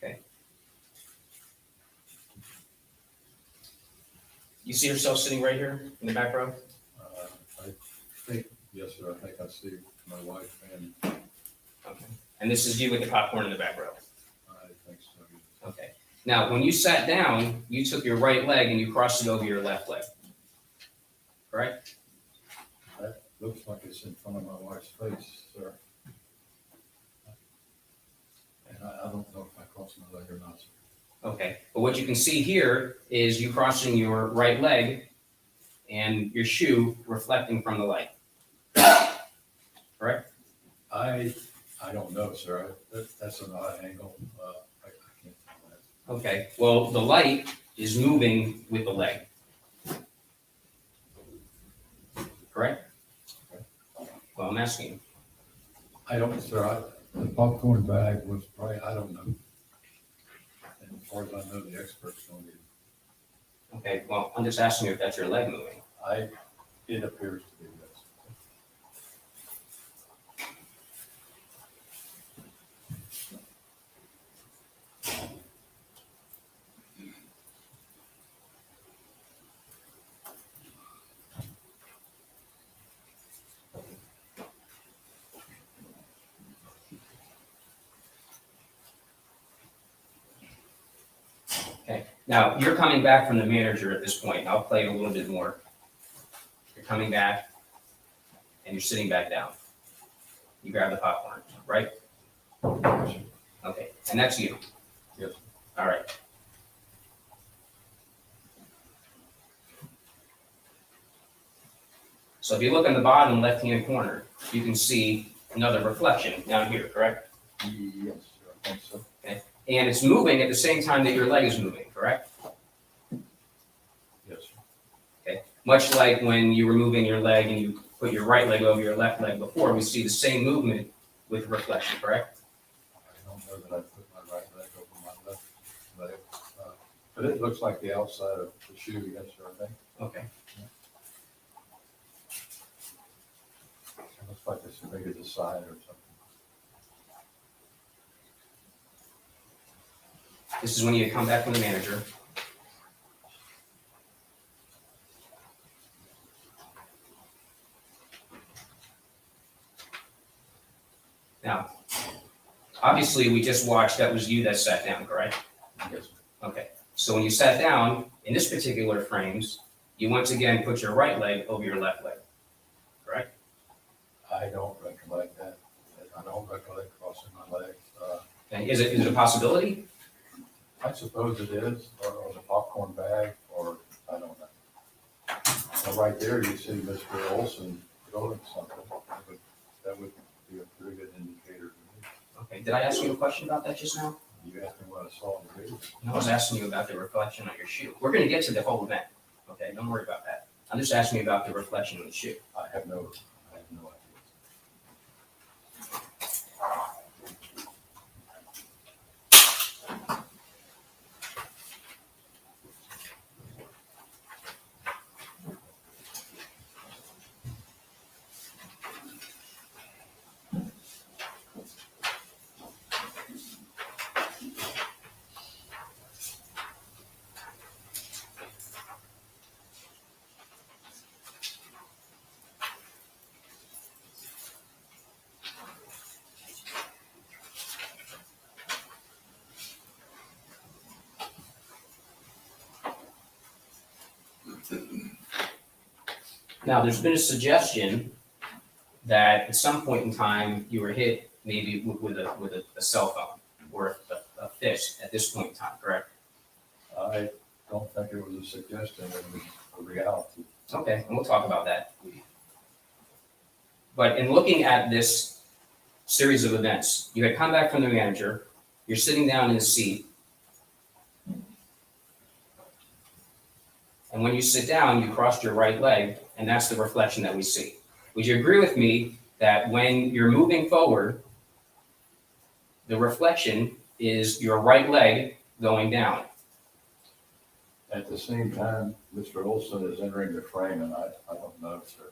Speaker 9: Okay. You see yourself sitting right here in the back row?
Speaker 10: I think, yes, sir, I think I see my wife and
Speaker 9: Okay. And this is you with the popcorn in the back row?
Speaker 10: I think so.
Speaker 9: Okay. Now, when you sat down, you took your right leg and you crossed it over your left leg, correct?
Speaker 10: That looks like it's in front of my wife's face, sir. And I don't know if I crossed my leg or not, sir.
Speaker 9: Okay. But what you can see here is you crossing your right leg and your shoe reflecting from the light, correct?
Speaker 10: I don't know, sir. That's an odd angle. I can't tell that.
Speaker 9: Okay. Well, the light is moving with the leg, correct? Well, I'm asking you.
Speaker 10: I don't, sir. The popcorn bag was probably, I don't know. And as far as I know, the experts don't either.
Speaker 9: Okay. Well, I'm just asking you if that's your leg moving.
Speaker 10: It appears to be, yes.
Speaker 9: Now, you're coming back from the manager at this point. I'll play it a little bit more. You're coming back and you're sitting back down. You grab the popcorn, right? Okay, and that's you.
Speaker 10: Yes.
Speaker 9: All right. So if you look in the bottom left-hand corner, you can see another reflection down here, correct?
Speaker 10: Yes, I think so.
Speaker 9: And it's moving at the same time that your leg is moving, correct?
Speaker 10: Yes.
Speaker 9: Okay. Much like when you were moving your leg and you put your right leg over your left leg before, we see the same movement with reflection, correct?
Speaker 10: I don't know that I put my right leg over my left leg, but it looks like the outside of the shoe, yes, sir, I think.
Speaker 9: Okay.
Speaker 10: It looks like it's maybe the side or something.
Speaker 9: This is when you come back from the manager. Now, obviously, we just watched, that was you that sat down, correct?
Speaker 10: Yes.
Speaker 9: Okay, so when you sat down, in this particular frames, you once again put your right leg over your left leg, correct?
Speaker 10: I don't recollect that. I don't recollect crossing my legs.
Speaker 9: And is it a possibility?
Speaker 10: I suppose it is, or the popcorn bag, or I don't know. Well, right there, you see Mr. Olson throwing something. That would be a pretty good indicator to me.
Speaker 9: Okay, did I ask you a question about that just now?
Speaker 10: You asked me what I saw in the video.
Speaker 9: No, I was asking you about the reflection on your shoe. We're gonna get to the whole event, okay? Don't worry about that. I'm just asking you about the reflection on the shoe.
Speaker 10: I have no idea.
Speaker 9: Now, there's been a suggestion that at some point in time, you were hit maybe with a cell phone or a fist at this point in time, correct?
Speaker 10: I don't think it was a suggestion, it was a reality.
Speaker 9: Okay, and we'll talk about that. But in looking at this series of events, you had come back from the manager, you're sitting down in the seat, and when you sit down, you crossed your right leg, and that's the reflection that we see. Would you agree with me that when you're moving forward, the reflection is your right leg going down?
Speaker 10: At the same time, Mr. Olson is entering the frame, and I don't know, sir.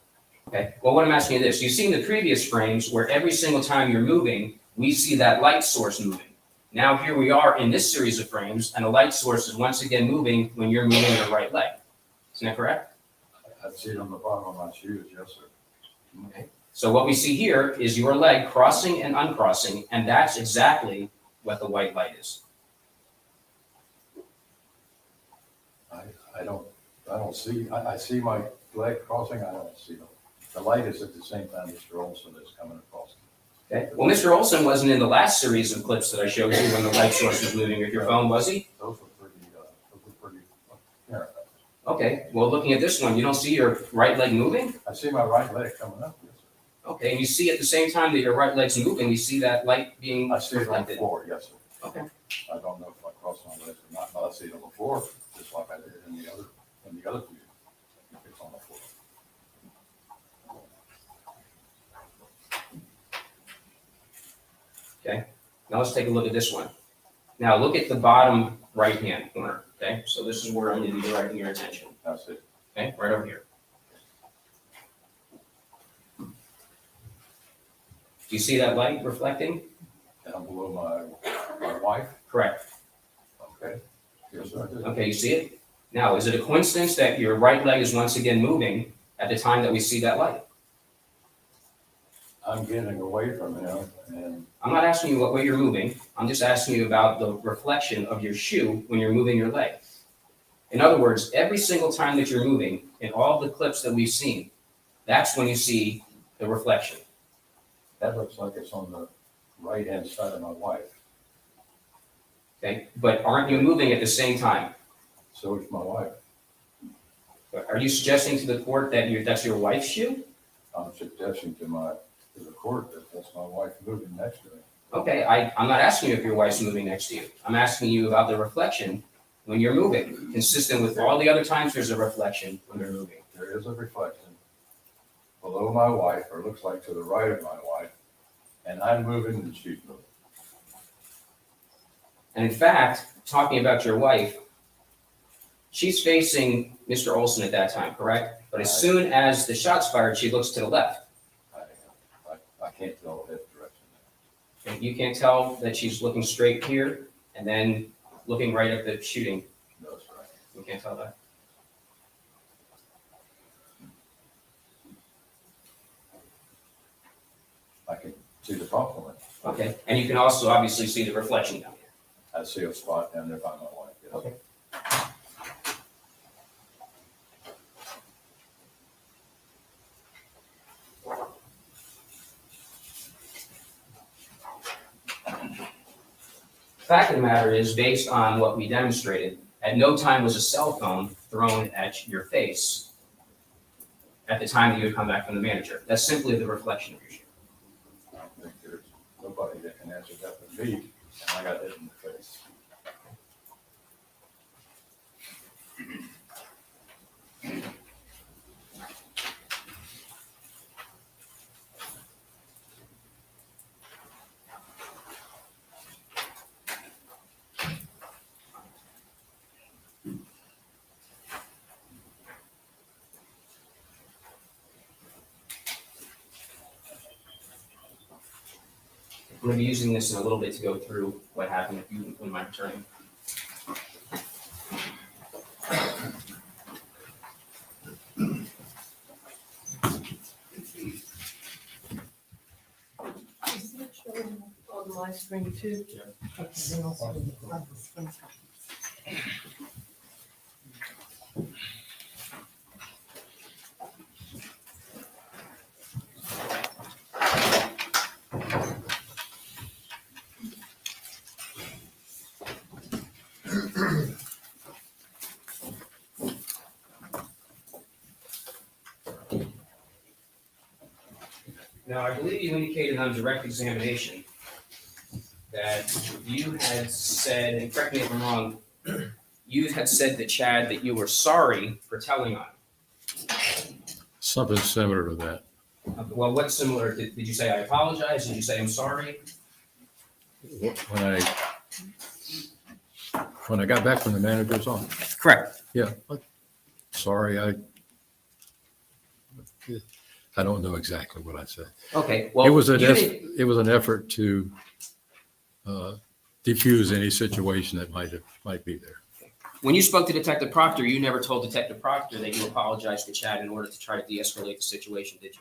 Speaker 9: Okay, well, what I'm asking you this, you've seen the previous frames where every single time you're moving, we see that light source moving. Now here we are in this series of frames, and the light source is once again moving when you're moving your right leg. Isn't that correct?
Speaker 10: I see it on the bottom of my shoes, yes, sir.
Speaker 9: Okay. So what we see here is your leg crossing and uncrossing, and that's exactly what the white light is.
Speaker 10: I don't see, I see my leg crossing, I don't see the light is at the same time Mr. Olson is coming across.
Speaker 9: Okay. Well, Mr. Olson wasn't in the last series of clips that I showed you when the light source was moving with your phone, was he?
Speaker 10: Those were pretty apparent.
Speaker 9: Okay. Well, looking at this one, you don't see your right leg moving?
Speaker 10: I see my right leg coming up, yes, sir.
Speaker 9: Okay. And you see at the same time that your right leg's moving, you see that light being
Speaker 10: I see it on the
Speaker 9: reflected.
Speaker 10: floor, yes, sir.
Speaker 9: Okay.
Speaker 10: I don't know if I crossed my legs or not, but I see it on the floor, just like I did in the other view. It's on the floor.
Speaker 9: Okay. Now let's take a look at this one. Now look at the bottom right-hand corner. Okay. So this is where I need to be directing your attention.
Speaker 10: That's it.
Speaker 9: Okay. Right over here. Do you see that light reflecting?
Speaker 10: Down below my wife,
Speaker 9: Correct.
Speaker 10: okay? Yes, sir, I did.
Speaker 9: Okay, you see it? Now, is it a coincidence that your right leg is once again moving at the time that we see that light?
Speaker 10: I'm getting away from him, and
Speaker 9: I'm not asking you what way you're moving. I'm just asking you about the reflection of your shoe when you're moving your leg. In other words, every single time that you're moving, in all the clips that we've seen, that's when you see the reflection.
Speaker 10: That looks like it's on the right-hand side of my wife.
Speaker 9: Okay, but aren't you moving at the same time?
Speaker 10: So is my wife.
Speaker 9: Are you suggesting to the court that that's your wife's shoe?
Speaker 10: I'm suggesting to the court that that's my wife moving next to me.
Speaker 9: Okay, I'm not asking you if your wife's moving next to you. I'm asking you about the reflection when you're moving, consistent with all the other times there's a reflection when you're moving.
Speaker 10: There is a reflection below my wife, or looks like to the right of my wife, and I'm moving and she's moving.
Speaker 9: And in fact, talking about your wife, she's facing Mr. Olson at that time, correct? But as soon as the shot's fired, she looks to the left.
Speaker 10: I can't tell the direction.
Speaker 9: And you can't tell that she's looking straight here and then looking right at the shooting.
Speaker 10: No, that's right.
Speaker 9: You can't tell that.
Speaker 10: I can see the compliment.
Speaker 9: Okay, and you can also obviously see the reflection down here.
Speaker 10: I see a spot down there by my wife. Yes.
Speaker 9: Okay. Fact of the matter is, based on what we demonstrated, at no time was a cell phone thrown at your face at the time that you had come back from the manager. That's simply the reflection of your shoe.
Speaker 10: I don't think there's nobody that can answer that but me, and I got hit in the face.
Speaker 9: I'm going to be using this in a little bit to go through what happened if you wouldn't mind returning.
Speaker 7: Is that showing on my screen too? Okay, then I'll see it on the screen.
Speaker 9: Now, I believe you indicated on direct examination that you had said, and correct me if I'm wrong, you had said to Chad that you were sorry for telling on him.
Speaker 10: Something similar to that.
Speaker 9: Well, what's similar? Did you say I apologize? Did you say I'm sorry?
Speaker 10: When I got back from the manager's office.
Speaker 9: Correct.
Speaker 10: Yeah. Sorry, I don't know exactly what I said.
Speaker 9: Okay, well,
Speaker 10: It was
Speaker 9: you didn't-
Speaker 10: it was an effort to diffuse any situation that might be there.
Speaker 9: when you spoke to Detective Proctor, you never told Detective Proctor that you apologized to Chad in order to try to de-escalate the situation, did you?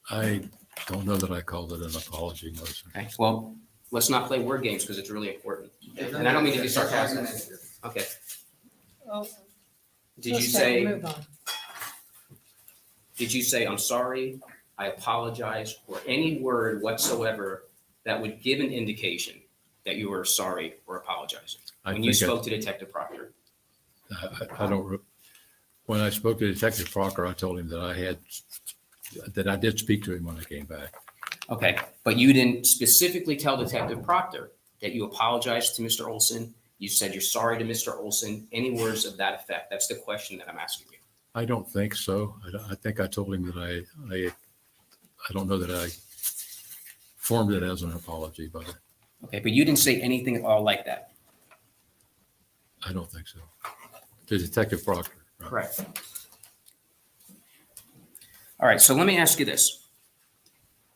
Speaker 10: I don't know that I called it an apology, no, sir.
Speaker 9: Okay, well, let's not play word games because it's really important. And I don't mean to be sarcastic. Okay,
Speaker 7: Oh,
Speaker 9: did you
Speaker 7: let's
Speaker 9: say,
Speaker 7: move on.
Speaker 9: did you say, I'm sorry, I apologize, or any word whatsoever that would give an indication that you were sorry or apologizing? When you spoke to Detective Proctor?
Speaker 10: I don't, when I spoke to Detective Proctor, I told him that I did speak to him when I came back.
Speaker 9: Okay, but you didn't specifically tell Detective Proctor that you apologized to Mr. Olson. You said you're sorry to Mr. Olson. Any words of that effect? That's the question that I'm asking you.
Speaker 10: I don't think so. I think I told him that I don't know that I formed it as an apology, but
Speaker 9: Okay, but you didn't say anything at all like that.
Speaker 10: I don't think so. To Detective Proctor. Right.
Speaker 9: Correct. All right, so let me ask you this.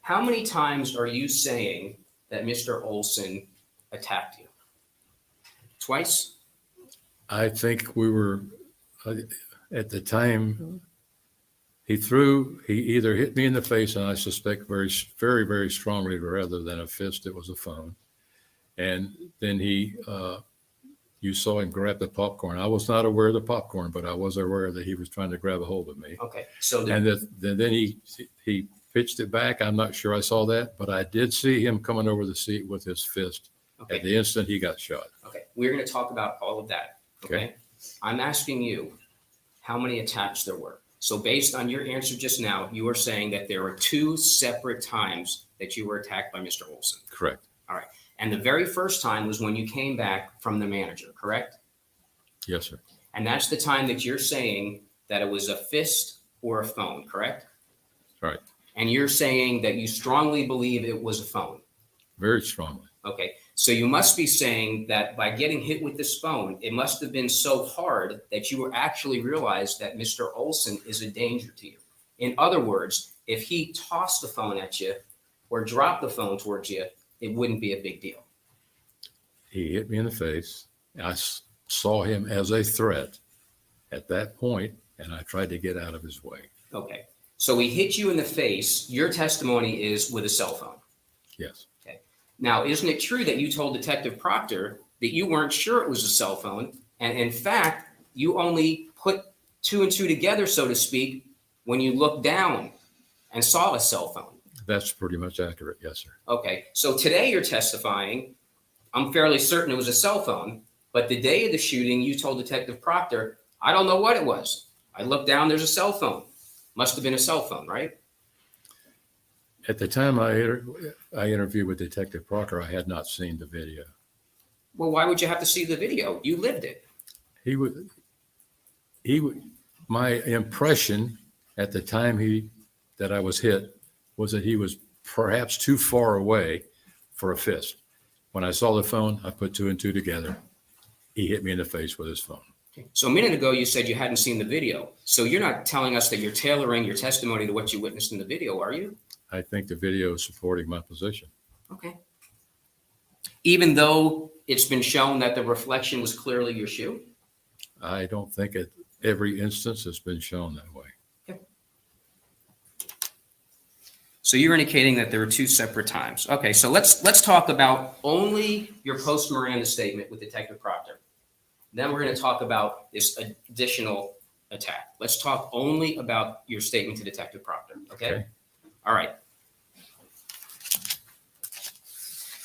Speaker 9: How many times are you saying that Mr. Olson attacked you? Twice?
Speaker 10: I think we were, at the time, he either hit me in the face, and I suspect very, very, very strongly, rather than a fist, it was a phone. And then he you saw him grab the popcorn. I was not aware of the popcorn, but I was aware that he was trying to grab a hold of me.
Speaker 9: Okay, so
Speaker 10: And then he pitched it back. I'm not sure I saw that, but I did see him coming over the seat with his fist at
Speaker 9: okay,
Speaker 10: the instant he got shot.
Speaker 9: okay, we're going to talk about all of that. Okay,
Speaker 10: Okay.
Speaker 9: I'm asking you how many attacks there were. So based on your answer just now, you are saying that there were 2 separate times that you were attacked by Mr. Olson.
Speaker 10: Correct.
Speaker 9: And the very first time was when you came back from the manager, correct?
Speaker 10: Yes, sir.
Speaker 9: And that's the time that you're saying that it was a fist or a phone, correct?
Speaker 10: Right.
Speaker 9: And you're saying that you strongly believe it was a phone.
Speaker 10: Very strongly.
Speaker 9: Okay. So you must be saying that by getting hit with this phone, it must have been so hard that you were actually realized that Mr. Olson is a danger to you. In other words, if he tossed the phone at you or dropped the phone towards you, it wouldn't be a big deal.
Speaker 10: He hit me in the face. I saw him as a threat at that point, and I tried to get out of his way.
Speaker 9: Okay. So he hit you in the face. Your testimony is with a cell phone.
Speaker 10: Yes.
Speaker 9: Now, isn't it true that you told Detective Proctor that you weren't sure it was a cell phone? And in fact, you only put 2 and 2 together, so to speak, when you looked down and saw a cell phone.
Speaker 10: That's pretty much accurate. Yes, sir.
Speaker 9: Okay. So today you're testifying. I'm fairly certain it was a cell phone, but the day of the shooting, you told Detective Proctor, I don't know what it was. I looked down, there's a cell phone. Must have been a cell phone, right?
Speaker 10: At the time I interviewed with Detective Proctor, I had not seen the video.
Speaker 9: Well, why would you have to see the video? You lived it.
Speaker 10: My impression at the time that I was hit was that he was perhaps too far away for a fist. When I saw the phone, I put 2 and 2 together. He hit me in the face with his phone.
Speaker 9: So a minute ago, you said you hadn't seen the video. So you're not telling us that you're tailoring your testimony to what you witnessed in the video, are you?
Speaker 10: I think the video is supporting my position.
Speaker 9: Okay. Even though it's been shown that the reflection was clearly your shoe?
Speaker 10: I don't think at every instance it's been shown that way.
Speaker 9: So you're indicating that there were 2 separate times. Okay, so let's talk about only your post-Miranda statement with Detective Proctor. Then we're going to talk about this additional attack. Let's talk only about your statement to Detective Proctor, okay? All right.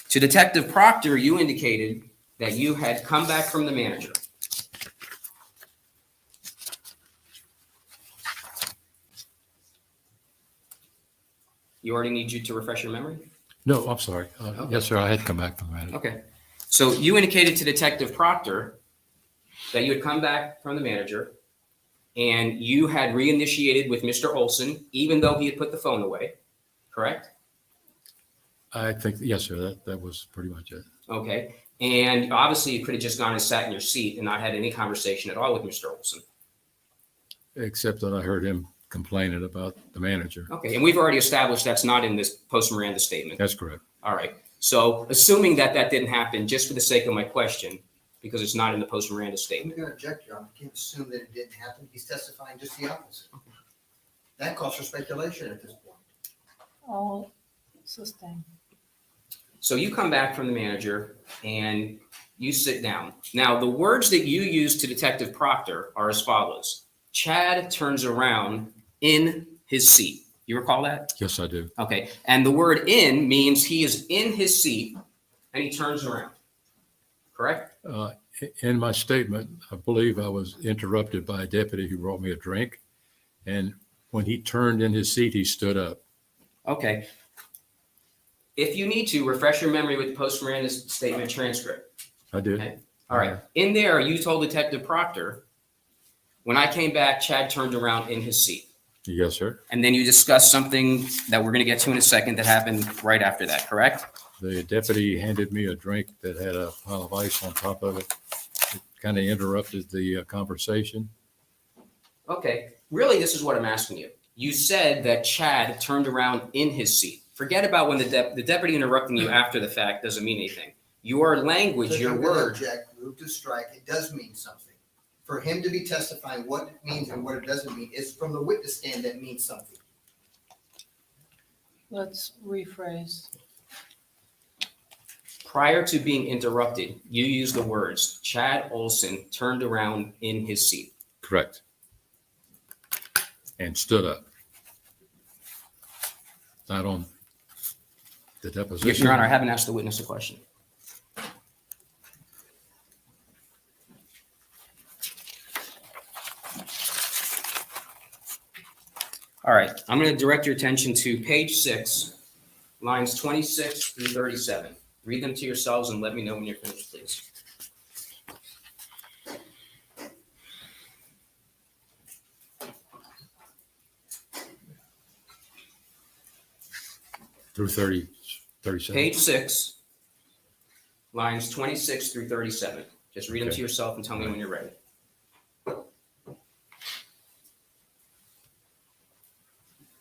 Speaker 9: To Detective Proctor, you indicated that you had come back from the manager. You already need you to refresh your memory?
Speaker 10: No, I'm sorry. Yes, sir. I had come back from that.
Speaker 9: Okay. So you indicated to Detective Proctor that you had come back from the manager and you had reinitiated with Mr. Olson, even though he had put the phone away, correct?
Speaker 10: I think, yes, sir. That was pretty much it.
Speaker 9: Okay. And obviously you could have just gone and sat in your seat and not had any conversation at all with Mr. Olson.
Speaker 10: Except that I heard him complaining about the manager.
Speaker 9: Okay. And we've already established that's not in this post-Miranda statement.
Speaker 10: That's correct.
Speaker 9: All right. So assuming that that didn't happen, just for the sake of my question, because it's not in the post-Miranda
Speaker 11: I'm
Speaker 9: statement.
Speaker 11: going to object, Your Honor. I can't assume that it didn't happen. He's testifying just the opposite. That calls for speculation at this point.
Speaker 7: All sustained.
Speaker 9: So you come back from the manager and you sit down. Now, the words that you use to Detective Proctor are as follows. Chad turns around in his seat. You recall that?
Speaker 10: Yes, I do.
Speaker 9: Okay. And the word in means he is in his seat and he turns around. Correct?
Speaker 10: In my statement, I believe I was interrupted by a deputy who brought me a drink. And when he turned in his seat, he stood up.
Speaker 9: Okay. If you need to, refresh your memory with the post-Miranda statement transcript.
Speaker 10: I did.
Speaker 9: Okay. All right. In there, you told Detective Proctor, when I came back, Chad turned around in his seat.
Speaker 10: Yes, sir.
Speaker 9: And then you discussed something that we're going to get to in a second that happened right after that, correct?
Speaker 10: The deputy handed me a drink that had a pile of ice on top of it. It kind of interrupted the conversation.
Speaker 9: Okay. Really, this is what I'm asking you. You said that Chad turned around in his seat. Forget about when the deputy interrupting you after the fact doesn't mean anything. Your language, your
Speaker 11: I'm gonna
Speaker 9: word.
Speaker 11: object, move to strike. It does mean something. For him to be testifying what it means and what it doesn't mean is from the witness stand that means something.
Speaker 7: Let's rephrase.
Speaker 9: Prior to being interrupted, you used the words, Chad Olson turned around in his seat.
Speaker 10: Correct. And stood up. Not on the deposition.
Speaker 9: Your Honor, I haven't asked the witness a question. All right, I'm going to direct your attention to page 6, lines 26 through 37. Read them to yourselves and let me know when you're finished, please.
Speaker 10: Through 37.
Speaker 9: Page 6, lines 26 through 37. Just read them
Speaker 10: Okay.
Speaker 9: to yourself and tell me when you're ready.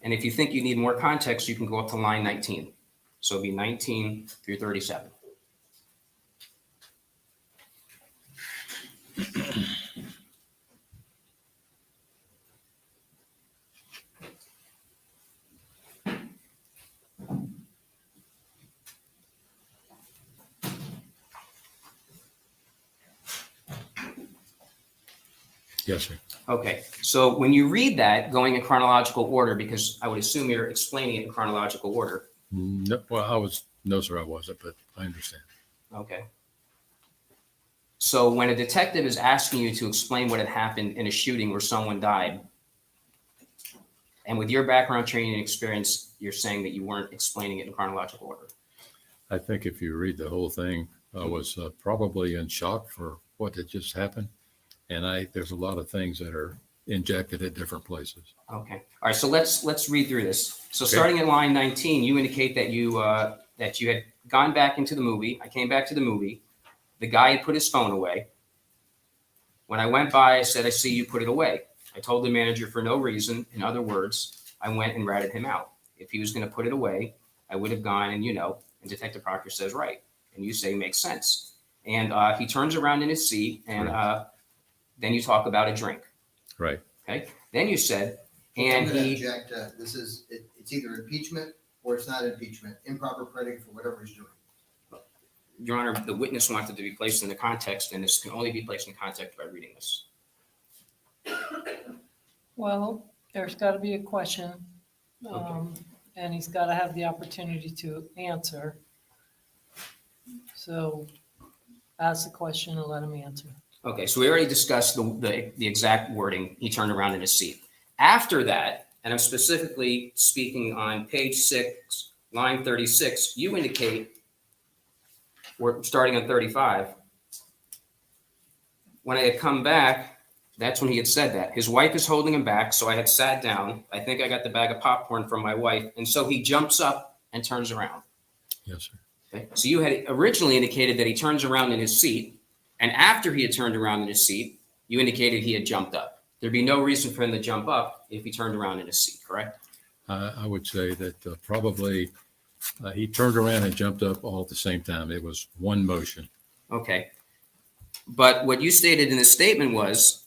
Speaker 9: And if you think you need more context, you can go up to line 19. So it'll be 19 through 37.
Speaker 10: Yes, sir.
Speaker 9: Okay, so when you read that, going in chronological order, because I would assume you're explaining it in chronological order.
Speaker 10: No, well, no, sir, I wasn't, but I understand.
Speaker 9: Okay. So when a detective is asking you to explain what had happened in a shooting where someone died, and with your background, training, and experience, you're saying that you weren't explaining it in chronological order.
Speaker 10: I think if you read the whole thing, I was probably in shock for what had just happened. And there's a lot of things that are injected at different places.
Speaker 9: Okay. All right. So let's read through this. So
Speaker 10: Okay.
Speaker 9: starting at line 19, you indicate that you had gone back into the movie. I came back to the movie. The guy had put his phone away. When I went by, I said, "I see you put it away." I told the manager for no reason. In other words, I went and ratted him out. If he was going to put it away, I would have gone and, and Detective Proctor says, right. And you say, makes sense. And he turns around in his seat and then you talk about a drink.
Speaker 10: Right.
Speaker 9: Okay. Then you said,
Speaker 11: I'm
Speaker 9: and
Speaker 11: gonna
Speaker 9: he,
Speaker 11: object, it's either impeachment or it's not impeachment, improper predicate for whatever he's doing.
Speaker 9: Your Honor, the witness wanted to be placed in the context, and this can only be placed in context by reading this.
Speaker 7: Well, there's got to be a question, and he's got to have the opportunity to answer. So ask the question and let him answer.
Speaker 9: Okay, so we already discussed the exact wording. He turned around in his seat. After that, and I'm specifically speaking on page 6, line 36, you indicate, we're starting on 35. When I had come back, that's when he had said that. His wife is holding him back, so I had sat down. I think I got the bag of popcorn from my wife, and so he jumps up and turns around.
Speaker 10: Yes, sir.
Speaker 9: Okay, so you had originally indicated that he turns around in his seat, and after he had turned around in his seat, you indicated he had jumped up. There'd be no reason for him to jump up if he turned around in his seat, correct?
Speaker 10: I would say that probably he turned around and jumped up all at the same time. It was one motion.
Speaker 9: Okay. But what you stated in the statement was,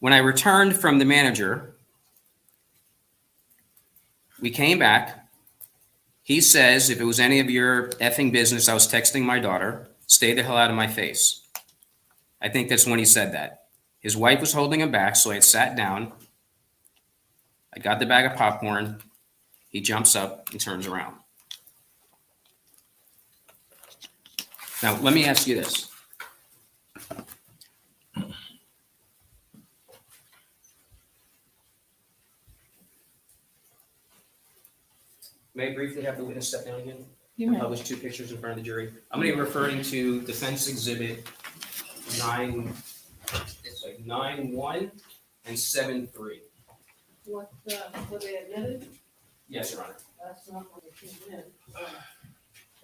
Speaker 9: when I returned from the manager, we came back. He says, if it was any of your effing business, I was texting my daughter, stay the hell out of my face. I think that's when he said that. His wife was holding him back, so I had sat down. I got the bag of popcorn. He jumps up and turns around. Now, let me ask you this. May I briefly have the witness step down again?
Speaker 7: You may.
Speaker 9: Publish 2 pictures in front of the jury. I'm going to be referring to Defense Exhibit 9-1 and 7-3.
Speaker 7: What they admitted?
Speaker 9: Yes, Your Honor.
Speaker 7: That's not what it came in.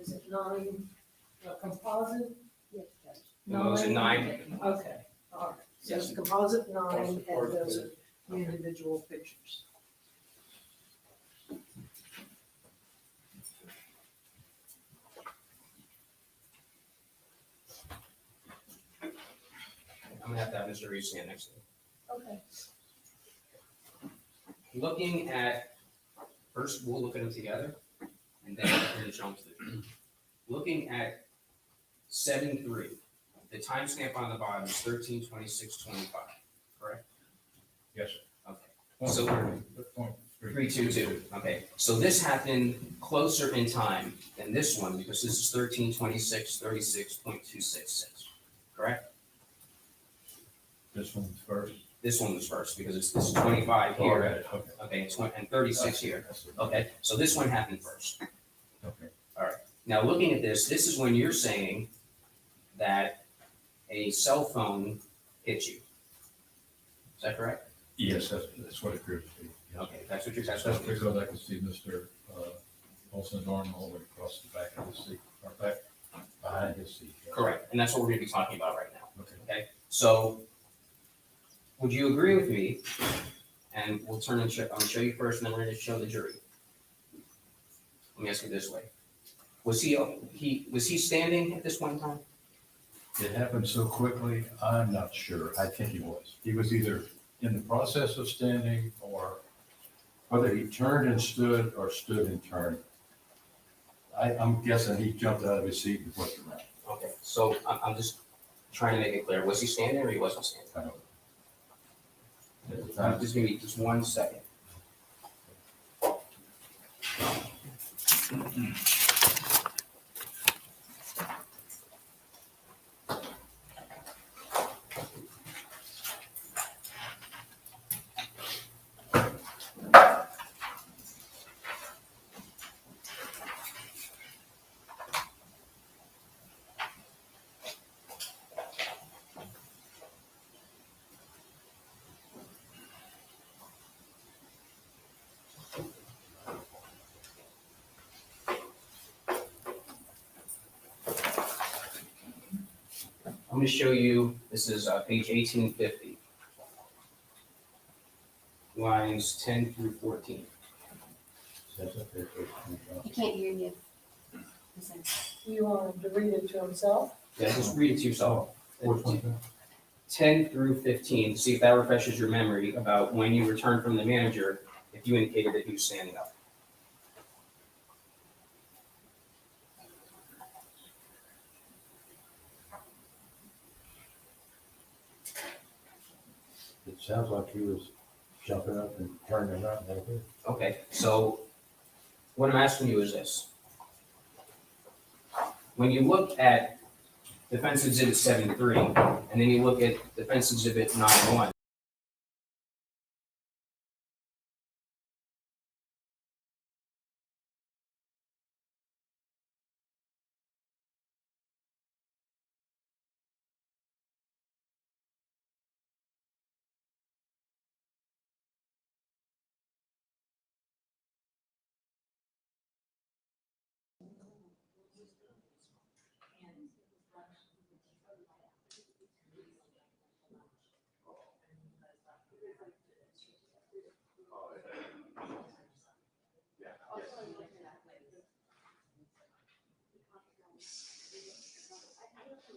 Speaker 7: Is it 9 composite? Yes, Judge.
Speaker 9: No, it's a 9.
Speaker 7: Okay, all right. So it's
Speaker 9: Yes.
Speaker 7: composite 9 and those are the individual pictures.
Speaker 9: I'm going to have Mr. Reed stand next to me.
Speaker 7: Okay.
Speaker 9: Looking at, first we'll look at them together, and then we're going to jump to looking at 7-3, the timestamp on the bottom is 13/26/25, correct?
Speaker 10: Yes,
Speaker 9: Okay. So
Speaker 10: Point
Speaker 9: 322. Okay. So this happened closer in time than this one because this is 13/26/36.266, correct?
Speaker 10: This one's first.
Speaker 9: This one was first because it's 25
Speaker 10: Oh, I
Speaker 9: here.
Speaker 10: got it. Okay.
Speaker 9: Okay, it's and 36 here. Okay, so this one happened first.
Speaker 10: Okay.
Speaker 9: Now, looking at this, this is when you're saying that a cell phone hit you. Is that correct?
Speaker 10: Yes, that's what it appears to be. Yes.
Speaker 9: Okay, that's what you're, that's
Speaker 10: That's
Speaker 9: what,
Speaker 10: because I can see Mr. Olson's arm all the way across the back of his seat, or back behind his seat. Yes.
Speaker 9: correct, and that's what we're gonna be talking about right now.
Speaker 10: Okay.
Speaker 9: So, would you agree with me? And we'll turn and show, I'm gonna show you first, and then we're gonna show the jury. Let me ask you this way. Was he standing at this point in time?
Speaker 10: It happened so quickly, I'm not sure. I think he was. He was either in the process of standing or whether he turned and stood or stood and turned. I'm guessing he jumped out of his seat and flipped around.
Speaker 9: Okay, so I'm just trying to make it clear. Was he standing or he wasn't standing?
Speaker 10: I don't know. At the time,
Speaker 9: Just give me just 1 second. I'm going to show you, this is page 1850, lines 10 through 14.
Speaker 10: that's up there.
Speaker 8: I can't hear you.
Speaker 7: You want him to read it to himself?
Speaker 9: Yeah, just read it to yourself.
Speaker 10: Which one?
Speaker 9: 10 through 15, see if that refreshes your memory about when you returned from the manager, if you indicated that he was standing up.
Speaker 10: It sounds like he was jumping up and turning around like this.
Speaker 9: Okay, so what I'm asking you is this. When you look at Defense Exhibit 7-3, and then you look at Defense Exhibit 9-1,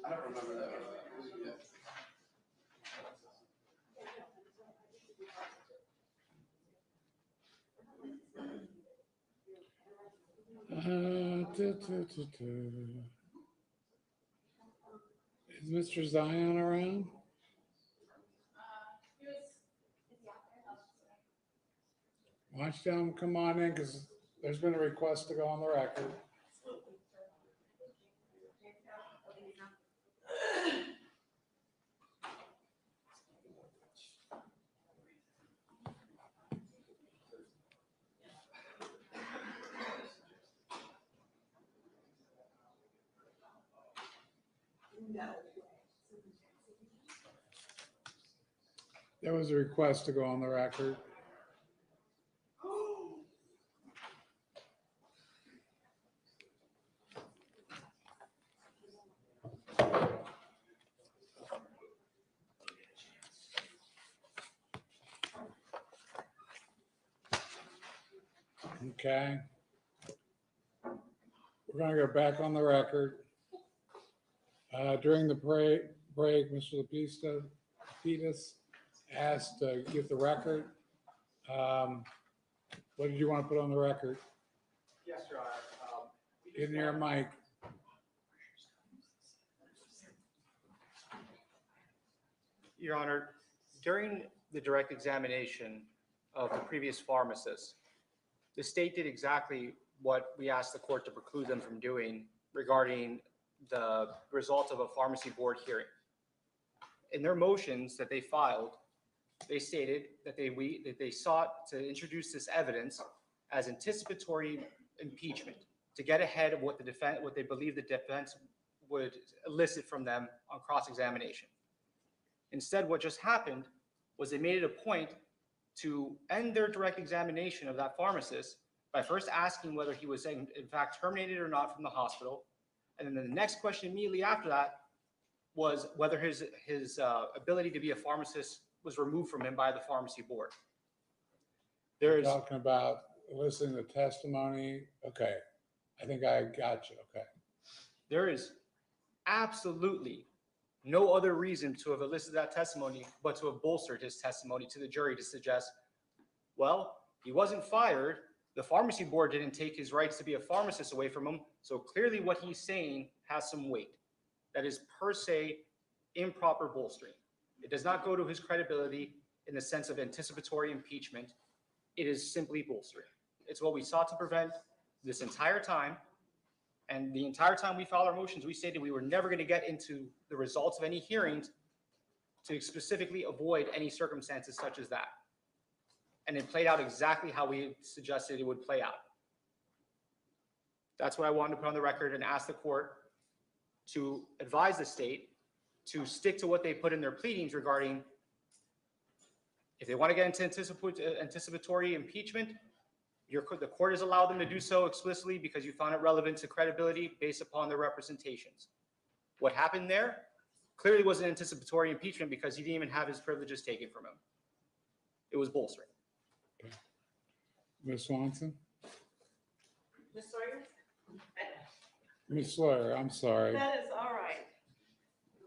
Speaker 1: I don't remember that.
Speaker 5: Is Mr. Zion around? Why don't you tell him to come on in, because there's been a request to go on the record. There was a request to go on the record. Okay. We're gonna go back on the record. During the break, Mr. Lapidus asked to get the record. What did you want to put on the record?
Speaker 6: Yes, Your Honor.
Speaker 5: In your mic.
Speaker 6: Your Honor, during the direct examination of the previous pharmacist, the state did exactly what we asked the court to preclude them from doing regarding the results of a pharmacy board hearing. In their motions that they filed, they stated that they sought to introduce this evidence as anticipatory impeachment to get ahead of what they believe the defense would elicit from them on cross-examination. Instead, what just happened was they made it a point to end their direct examination of that pharmacist by first asking whether he was in fact terminated or not from the hospital. And then the next question immediately after that was whether his ability to be a pharmacist was removed from him by the pharmacy board.
Speaker 5: You're talking about listening to testimony. Okay. I think I got you. Okay.
Speaker 6: There is absolutely no other reason to have elicited that testimony but to have bolstered his testimony to the jury to suggest, well, he wasn't fired. The pharmacy board didn't take his rights to be a pharmacist away from him. So clearly what he's saying has some weight. That is per se improper bolstering. It does not go to his credibility in the sense of anticipatory impeachment. It is simply bolstering. It's what we sought to prevent this entire time. And the entire time we filed our motions, we stated we were never going to get into the results of any hearings to specifically avoid any circumstances such as that. And it played out exactly how we suggested it would play out. That's what I wanted to put on the record and ask the court to advise the state to stick to what they put in their pleadings regarding if they want to get into anticipatory impeachment, the court has allowed them to do so explicitly because you found it relevant to credibility based upon their representations. What happened there clearly was an anticipatory impeachment because he didn't even have his privileges taken from him. It was bolstering.
Speaker 5: Okay. Ms. Swanson?
Speaker 2: Ms. Sawyer?
Speaker 5: Ms. Sawyer, I'm sorry.
Speaker 2: That is all right.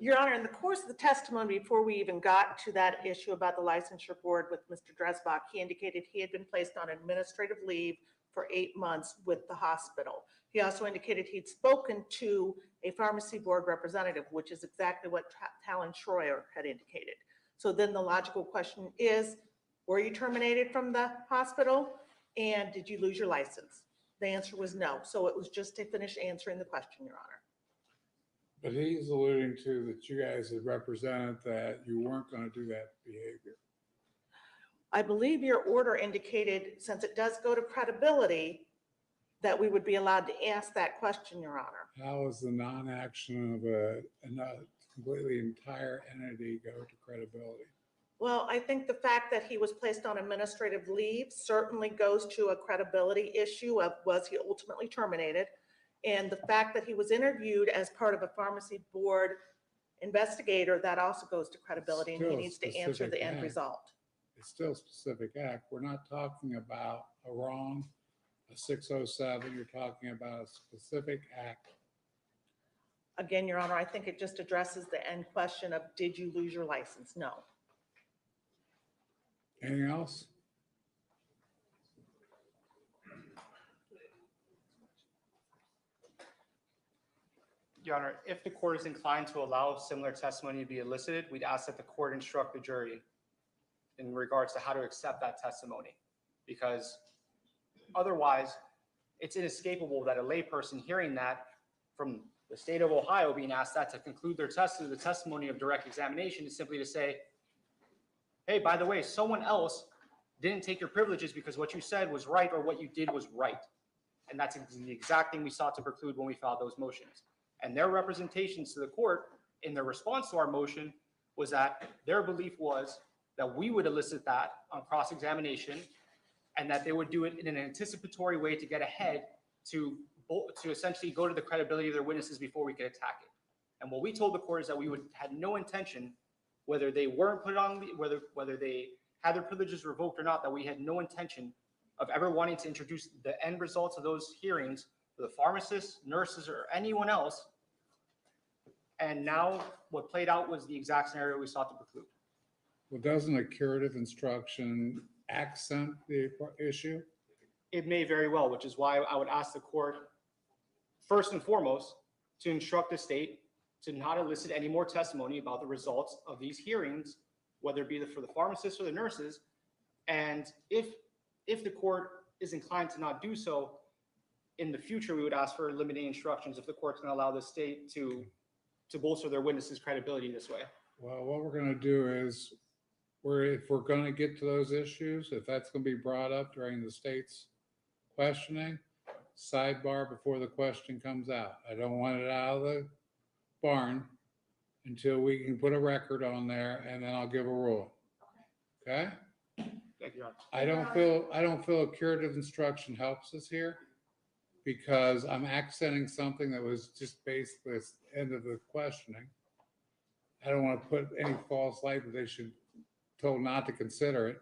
Speaker 2: Your Honor, in the course of the testimony, before we even got to that issue about the licensure board with Mr. Dresbach, he indicated he had been placed on administrative leave for 8 months with the hospital. He also indicated he'd spoken to a pharmacy board representative, which is exactly what Talon Schroyer had indicated. So then the logical question is, were you terminated from the hospital? And did you lose your license? The answer was no. So it was just to finish answering the question, Your Honor.
Speaker 5: But he's alluding to that you guys had represented that you weren't going to do that behavior.
Speaker 2: I believe your order indicated, since it does go to credibility, that we would be allowed to ask that question, Your Honor.
Speaker 5: How is the non-action of a completely entire entity go to credibility?
Speaker 2: Well, I think the fact that he was placed on administrative leave certainly goes to a credibility issue of was he ultimately terminated? And the fact that he was interviewed as part of a pharmacy board investigator, that also goes to credibility, and he needs to answer the end result.
Speaker 5: It's still a specific act. We're not talking about a wrong, a 607. You're talking about a specific act.
Speaker 2: Again, Your Honor, I think it just addresses the end question of did you lose your license? No.
Speaker 5: Anything else?
Speaker 6: Your Honor, if the court is inclined to allow similar testimony to be elicited, we'd ask that the court instruct the jury in regards to how to accept that testimony. Because otherwise, it's inescapable that a layperson hearing that from the state of Ohio being asked that to conclude their the testimony of direct examination is simply to say, hey, by the way, someone else didn't take your privileges because what you said was right or what you did was right. And that's the exact thing we sought to preclude when we filed those motions. And their representations to the court in their response to our motion was that their belief was that we would elicit that on cross-examination and that they would do it in an anticipatory way to get ahead to essentially go to the credibility of their witnesses before we could attack it. And what we told the court is that we had no intention, whether they weren't put on, whether they had their privileges revoked or not, that we had no intention of ever wanting to introduce the end results of those hearings for the pharmacists, nurses, or anyone else. And now what played out was the exact scenario we sought to preclude.
Speaker 5: Well, doesn't a curative instruction accent the issue?
Speaker 6: It may very well, which is why I would ask the court, first and foremost, to instruct the state to not elicit any more testimony about the results of these hearings, whether it be for the pharmacists or the nurses. And if the court is inclined to not do so, in the future, we would ask for limiting instructions if the court's going to allow the state to bolster their witnesses' credibility this way.
Speaker 5: Well, what we're gonna do is, if we're gonna get to those issues, if that's gonna be brought up during the state's questioning, sidebar before the question comes out. I don't want it out of the barn until we can put a record on there, and then I'll give a rule. Okay?
Speaker 6: Thank you, Your Honor.
Speaker 5: I don't feel a curative instruction helps us here, because I'm accenting something that was just basically the end of the questioning. I don't want to put any false light that they should told not to consider it.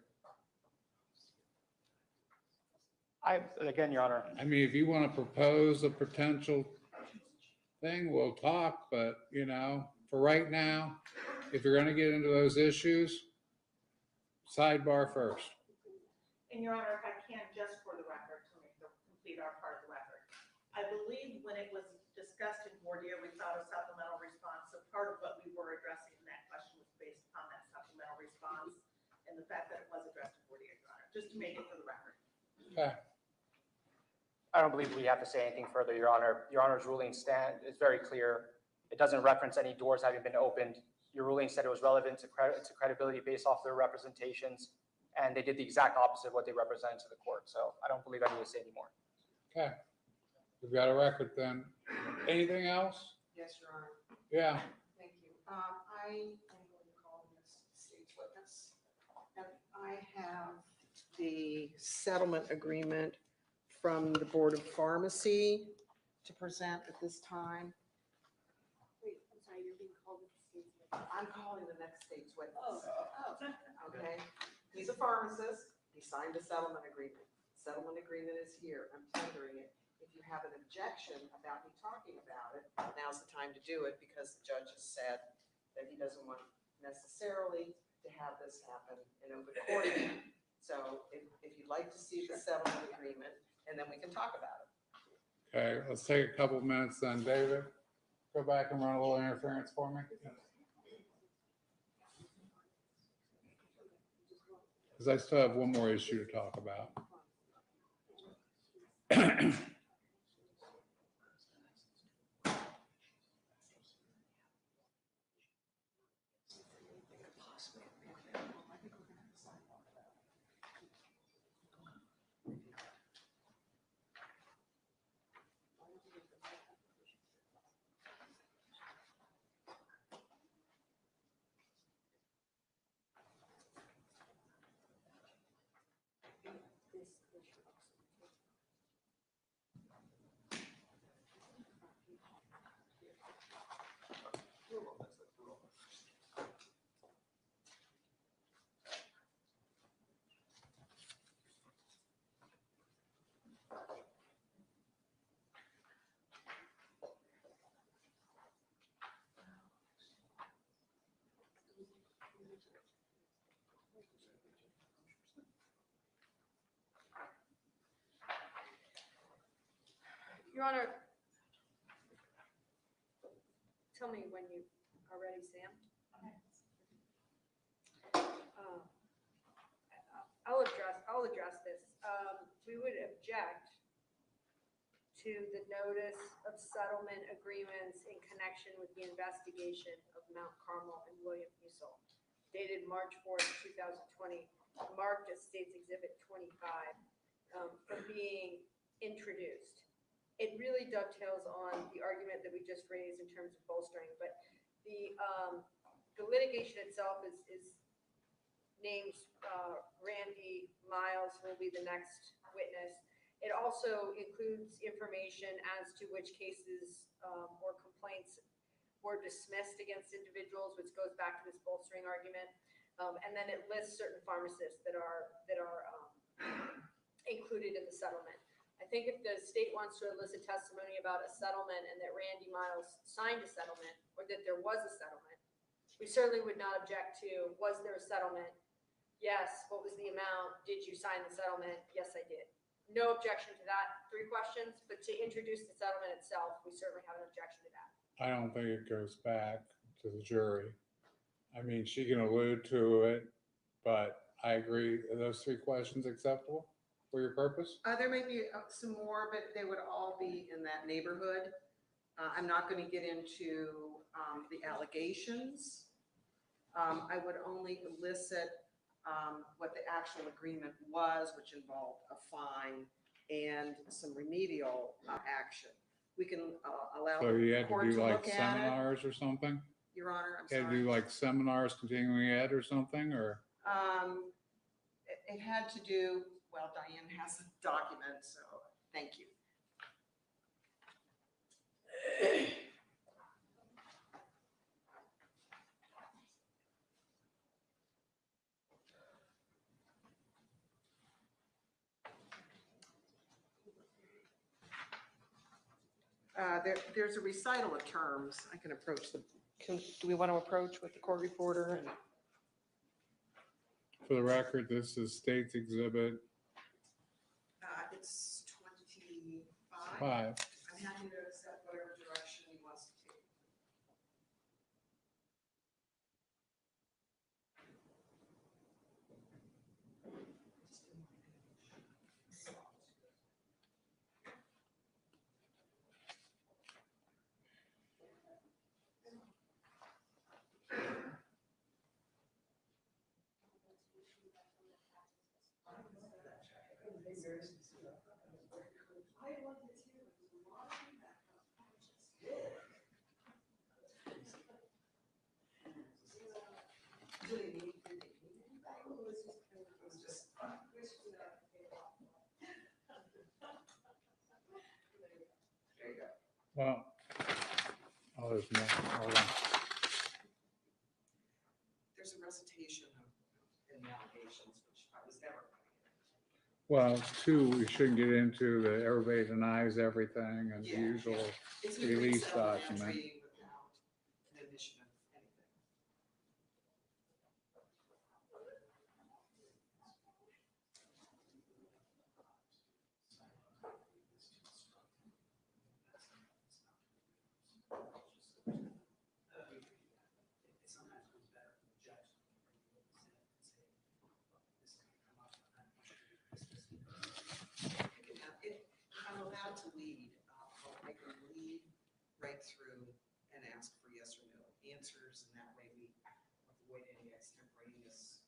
Speaker 6: Again, Your Honor,
Speaker 5: I mean, if you want to propose a potential thing, we'll talk, but for right now, if you're going to get into those issues, sidebar first.
Speaker 2: And Your Honor, if I can, just for the record, to complete our part of the record, I believe when it was discussed in voir dire, we found a supplemental response. So part of what we were addressing in that question was based upon that supplemental response and the fact that it was addressed in voir dire, Your Honor, just to make it for the record.
Speaker 5: Okay.
Speaker 6: I don't believe we have to say anything further, Your Honor. Your Honor's ruling is very clear. It doesn't reference any doors having been opened. Your ruling said it was relevant to credibility based off their representations, and they did the exact opposite of what they represented to the court. So I don't believe I need to say anymore.
Speaker 5: Okay. We've got a record then. Anything else?
Speaker 13: Yes, Your Honor.
Speaker 5: Yeah.
Speaker 13: Thank you. I am going to call this state's witness. And I have the settlement agreement from the Board of Pharmacy to present at this time.
Speaker 3: Wait, I'm sorry, you're being called as the state's witness.
Speaker 13: I'm calling the next state's witness.
Speaker 3: Oh.
Speaker 13: Okay? He's a pharmacist. He signed a settlement agreement. Settlement agreement is here. I'm tendering it. If you have an objection about me talking about it, now's the time to do it, because the judge has said that he doesn't want necessarily to have this happen in open court. So if you'd like to see the settlement agreement, and then we can talk about it.
Speaker 5: Okay, let's take a couple minutes then. David, go back and run a little interference for me. Because I still have one more issue to talk about.
Speaker 3: Your Honor, tell me when you are ready, Sam. I'll address this. We would object to the notice of settlement agreements in connection with the investigation of Mount Carmel and William Husel, dated March 4th, 2020, marked as State's Exhibit 25, from being introduced. It really dovetails on the argument that we just raised in terms of bolstering, but the litigation itself is named Randy Miles will be the next witness. It also includes information as to which cases or complaints were dismissed against individuals, which goes back to this bolstering argument. And then it lists certain pharmacists that are included in the settlement. I think if the state wants to elicit testimony about a settlement and that Randy Miles signed a settlement, or that there was a settlement, we certainly would not object to, was there a settlement? Yes. What was the amount? Did you sign the settlement? Yes, I did. No objection to that. 3 questions, but to introduce the settlement itself, we certainly have an objection to that.
Speaker 5: I don't think it goes back to the jury. I mean, she can allude to it, but I agree. Are those three questions acceptable for your purpose?
Speaker 13: There may be some more, but they would all be in that neighborhood. I'm not going to get into the allegations. I would only elicit what the actual agreement was, which involved a fine and some remedial action. We can allow
Speaker 5: So you
Speaker 13: the
Speaker 5: had to
Speaker 13: court
Speaker 5: do
Speaker 13: to
Speaker 5: like
Speaker 13: look at it.
Speaker 5: seminars or something?
Speaker 13: Your Honor, I'm
Speaker 5: You had to
Speaker 13: sorry.
Speaker 5: do like seminars, continuing ed or something, or?
Speaker 13: It had to do, well, Diane has the document, so thank you. There's a recital of terms. I can approach the, do we want to approach with the court reporter? And
Speaker 5: For the record, this is State's Exhibit
Speaker 13: it's 25.
Speaker 5: 5.
Speaker 13: I'm happy to accept whatever direction he wants to take.
Speaker 5: Well, oh, there's more. Hold on.
Speaker 13: There's a recitation of the allegations, which I was never
Speaker 5: Well, 2, we shouldn't get into the everybody denies everything and the
Speaker 13: Yeah.
Speaker 5: usual.
Speaker 13: It's
Speaker 5: Release
Speaker 13: release
Speaker 5: document.
Speaker 13: document. Without an admission of anything. I'm allowed to lead. I can lead right through and ask for yes or no answers, and that way we avoid any extemporaneous.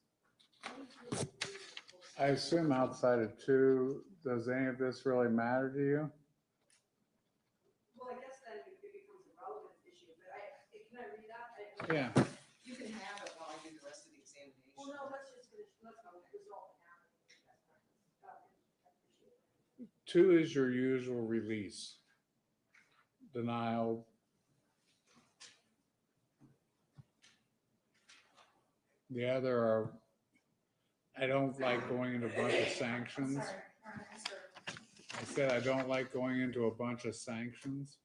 Speaker 5: I assume outside of 2, does any of this really matter to you?
Speaker 3: Well, I guess then it becomes a relevant issue, but can I read that?
Speaker 5: Yeah.
Speaker 13: You can have it while I do the rest of the examination.
Speaker 3: Well, no, let's just finish, let's go resolve it now. I appreciate it.
Speaker 5: 2 is your usual release. Denial. The other are, I don't like going into a bunch of sanctions. I said I don't like going into a bunch of sanctions.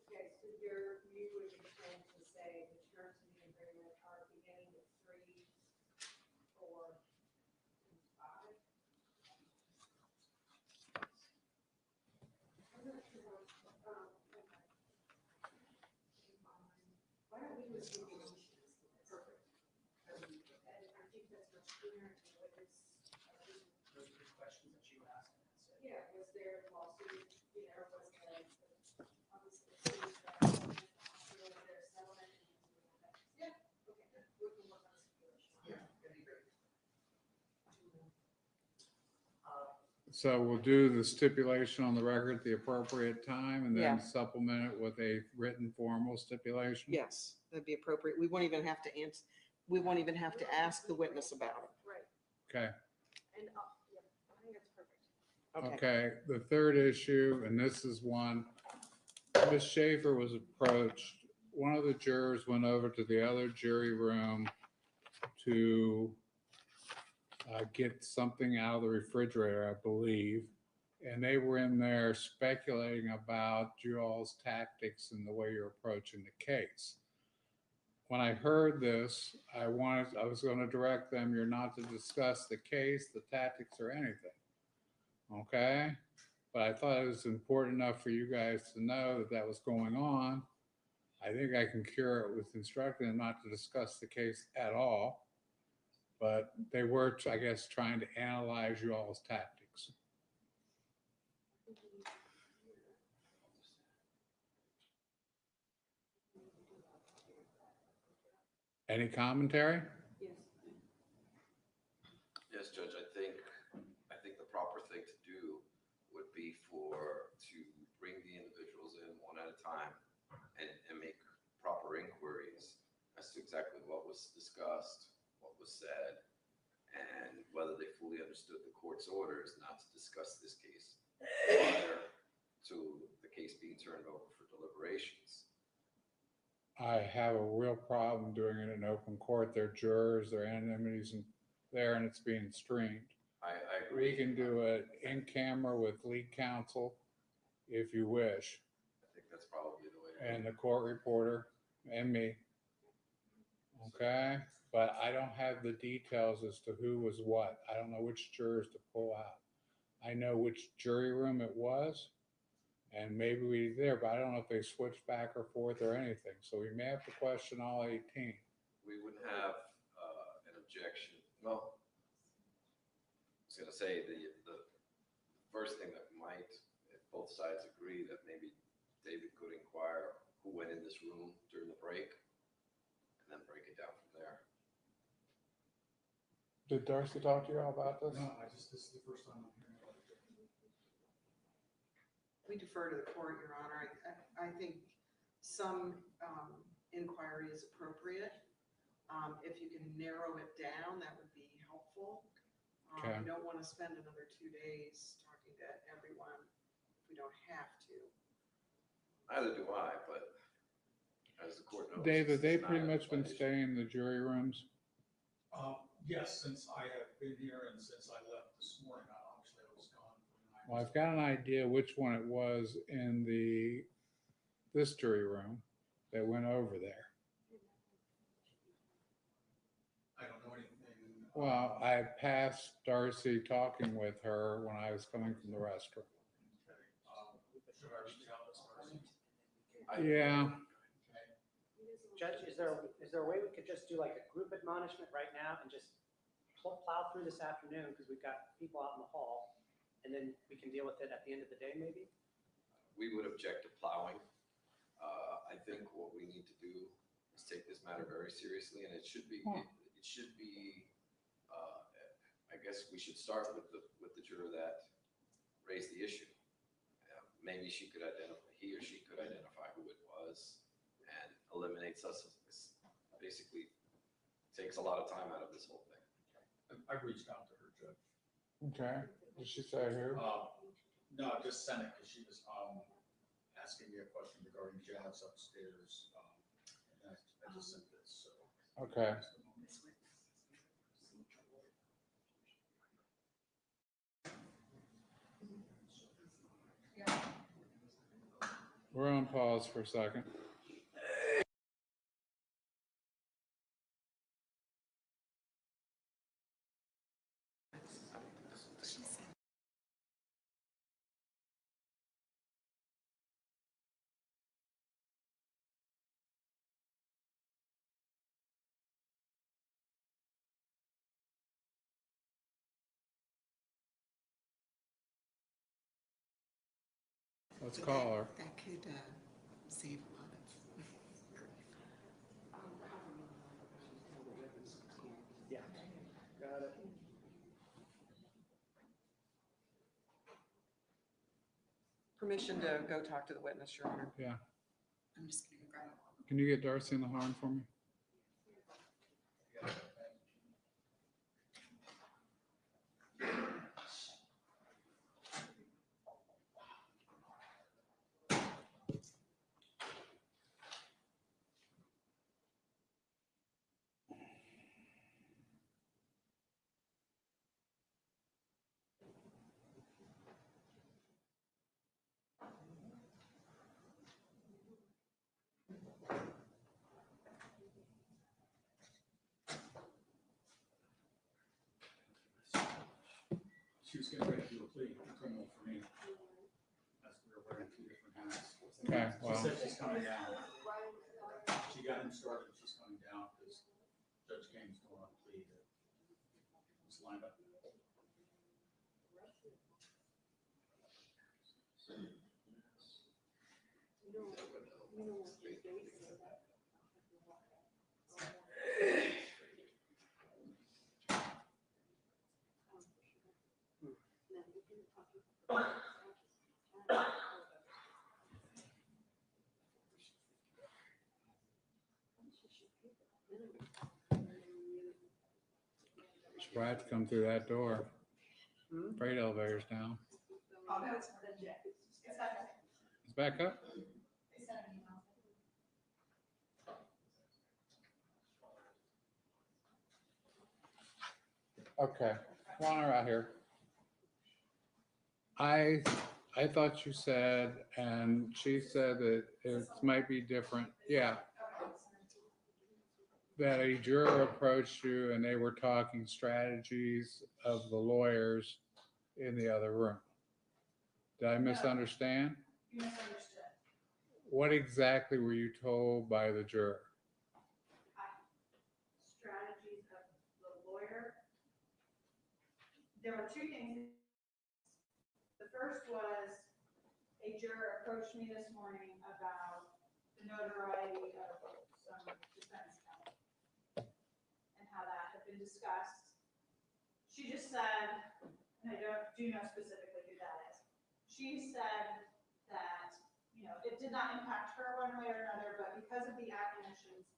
Speaker 3: Okay, so you would intend to say the terms of the agreement are beginning with 3, 4, and 5? Why don't we do a simulation? Perfect. And I think that's much clearer than what is.
Speaker 6: Those are the questions that you asked.
Speaker 3: Yeah, was there a lawsuit, was there, obviously, was there a settlement? Yeah, okay, we can work on the simulation.
Speaker 13: Yeah, that'd be great.
Speaker 5: So we'll do the stipulation on the record at the appropriate time and then
Speaker 13: Yeah.
Speaker 5: supplement it with a written formal stipulation?
Speaker 13: Yes, that'd be appropriate. We won't even have to answer, we won't even have to ask the witness about it.
Speaker 3: Right,
Speaker 5: Okay.
Speaker 3: and, yeah, I think that's perfect.
Speaker 5: Okay, the third issue, and this is one, Ms. Schaefer was approached. One of the jurors went over to the other jury room to get something out of the refrigerator, I believe. And they were in there speculating about you all's tactics and the way you're approaching the case. When I heard this, I was going to direct them, you're not to discuss the case, the tactics, or anything. Okay? but I thought it was important enough for you guys to know that that was going on. I think I can cure it with instructing them not to discuss the case at all. But they were, I guess, trying to analyze you all's tactics. Any commentary?
Speaker 14: Yes, Judge, I think the proper thing to do would be to bring the individuals in one at a time and make proper inquiries as to exactly what was discussed, what was said, and whether they fully understood the court's orders not to discuss this case prior to the case being turned over for deliberations.
Speaker 5: I have a real problem doing it in open court. There are jurors, there are anonymities there, and it's being streamed.
Speaker 14: I agree.
Speaker 5: We can do it in camera with lead counsel if you wish,
Speaker 14: I think that's probably the way to go.
Speaker 5: and the court reporter and me. Okay, but I don't have the details as to who was what. I don't know which jurors to pull out. I know which jury room it was, and maybe we there, but I don't know if they switched back or forth or anything. So we may have to question all 18.
Speaker 14: We wouldn't have an objection. Well, I was going to say the first thing that might, if both sides agree, that maybe David could inquire who went in this room during the break, and then break it down from there.
Speaker 5: Did Darcy talk to you all about this?
Speaker 4: No, this is the first time I'm hearing about it.
Speaker 13: We defer to the court, Your Honor. I think some inquiry is appropriate. If you can narrow it down, that would be helpful.
Speaker 5: Okay.
Speaker 13: We don't want to spend another 2 days talking to everyone if we don't have to.
Speaker 14: Neither do I, but as the court knows.
Speaker 5: David,
Speaker 14: this
Speaker 5: they
Speaker 14: is
Speaker 5: pretty
Speaker 14: not a
Speaker 5: much been
Speaker 14: issue.
Speaker 5: staying in the jury rooms.
Speaker 4: Yes, since I have been here and since I left this morning, obviously I was gone for 9
Speaker 5: Well, I've got an idea which one it was in this jury room that went over there.
Speaker 4: I don't know anything.
Speaker 5: Well, I passed Darcy talking with her when I was coming from the restroom.
Speaker 4: Should I reach out to Darcy?
Speaker 5: Yeah,
Speaker 15: Judge, is there a way we could just do like a group admonishment right now and just plow through this afternoon, because we've got people out in the hall, and then we can deal with it at the end of the day, maybe?
Speaker 14: We would object to plowing. I think what we need to do is take this matter very seriously, and it should be, I guess we should start with the juror that raised the issue. Maybe he or she could identify who it was and eliminates us. Basically takes a lot of time out of this whole thing.
Speaker 4: I reached out to her, Judge.
Speaker 5: okay. Did she say who?
Speaker 4: No, I just sent it because she was asking me a question regarding jazz upstairs. And I just sent this, so.
Speaker 5: Okay. We're on pause for a second. Let's call her.
Speaker 13: That could save a lot of.
Speaker 15: Yeah. Got it.
Speaker 13: Permission to go talk to the witness, Your Honor.
Speaker 5: Yeah.
Speaker 13: I'm just gonna grab it.
Speaker 5: Can you get Darcy in the horn for me? Okay,
Speaker 4: She
Speaker 5: well,
Speaker 4: said she's coming down. She got instructed she's coming down because Judge King's going on plea to just lined up.
Speaker 5: should probably have to come through that door. Freight elevator's down.
Speaker 2: Oh, no, it's legit. It's not.
Speaker 5: It's back up?
Speaker 2: They sent an email.
Speaker 5: Okay, come on right here. I thought you said, and she said that it might be different. Yeah. That a juror approached you and they were talking strategies of the lawyers in the other room. Did I misunderstand?
Speaker 2: You misunderstood.
Speaker 5: What exactly were you told by the juror?
Speaker 2: Strategies of the lawyer. There were two things. The first was a juror approached me this morning about the notoriety of some defense counsel and how that had been discussed. She just said, and I do know specifically who that is. She said that, you know, it did not impact her one way or another, but because of the admonitions,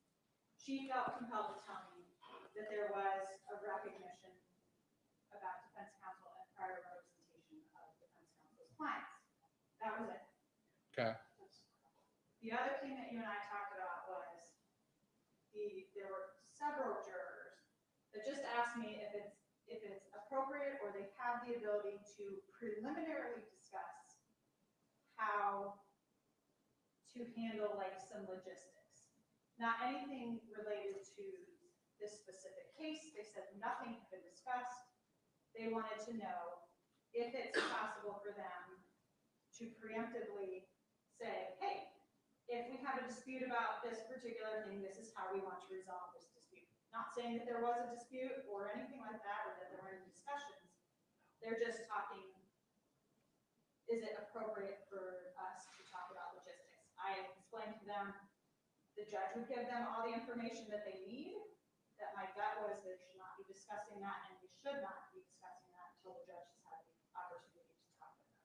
Speaker 2: she felt compelled to tell me that there was a recognition about defense counsel and prior representation of defense counsel's clients. That was it.
Speaker 5: Okay.
Speaker 2: The other thing that you and I talked about was there were several jurors that just asked me if it's appropriate or they have the ability to preliminarily discuss how to handle like some logistics. Not anything related to this specific case. They said nothing had been discussed. They wanted to know if it's possible for them to preemptively say, hey, if we have a dispute about this particular thing, this is how we want to resolve this dispute. Not saying that there was a dispute or anything like that, or that there were any discussions. They're just talking, is it appropriate for us to talk about logistics? I explained to them, the judge would give them all the information that they need. That my gut was they should not be discussing that, and we should not be discussing that until the judge has had the opportunity to talk with them.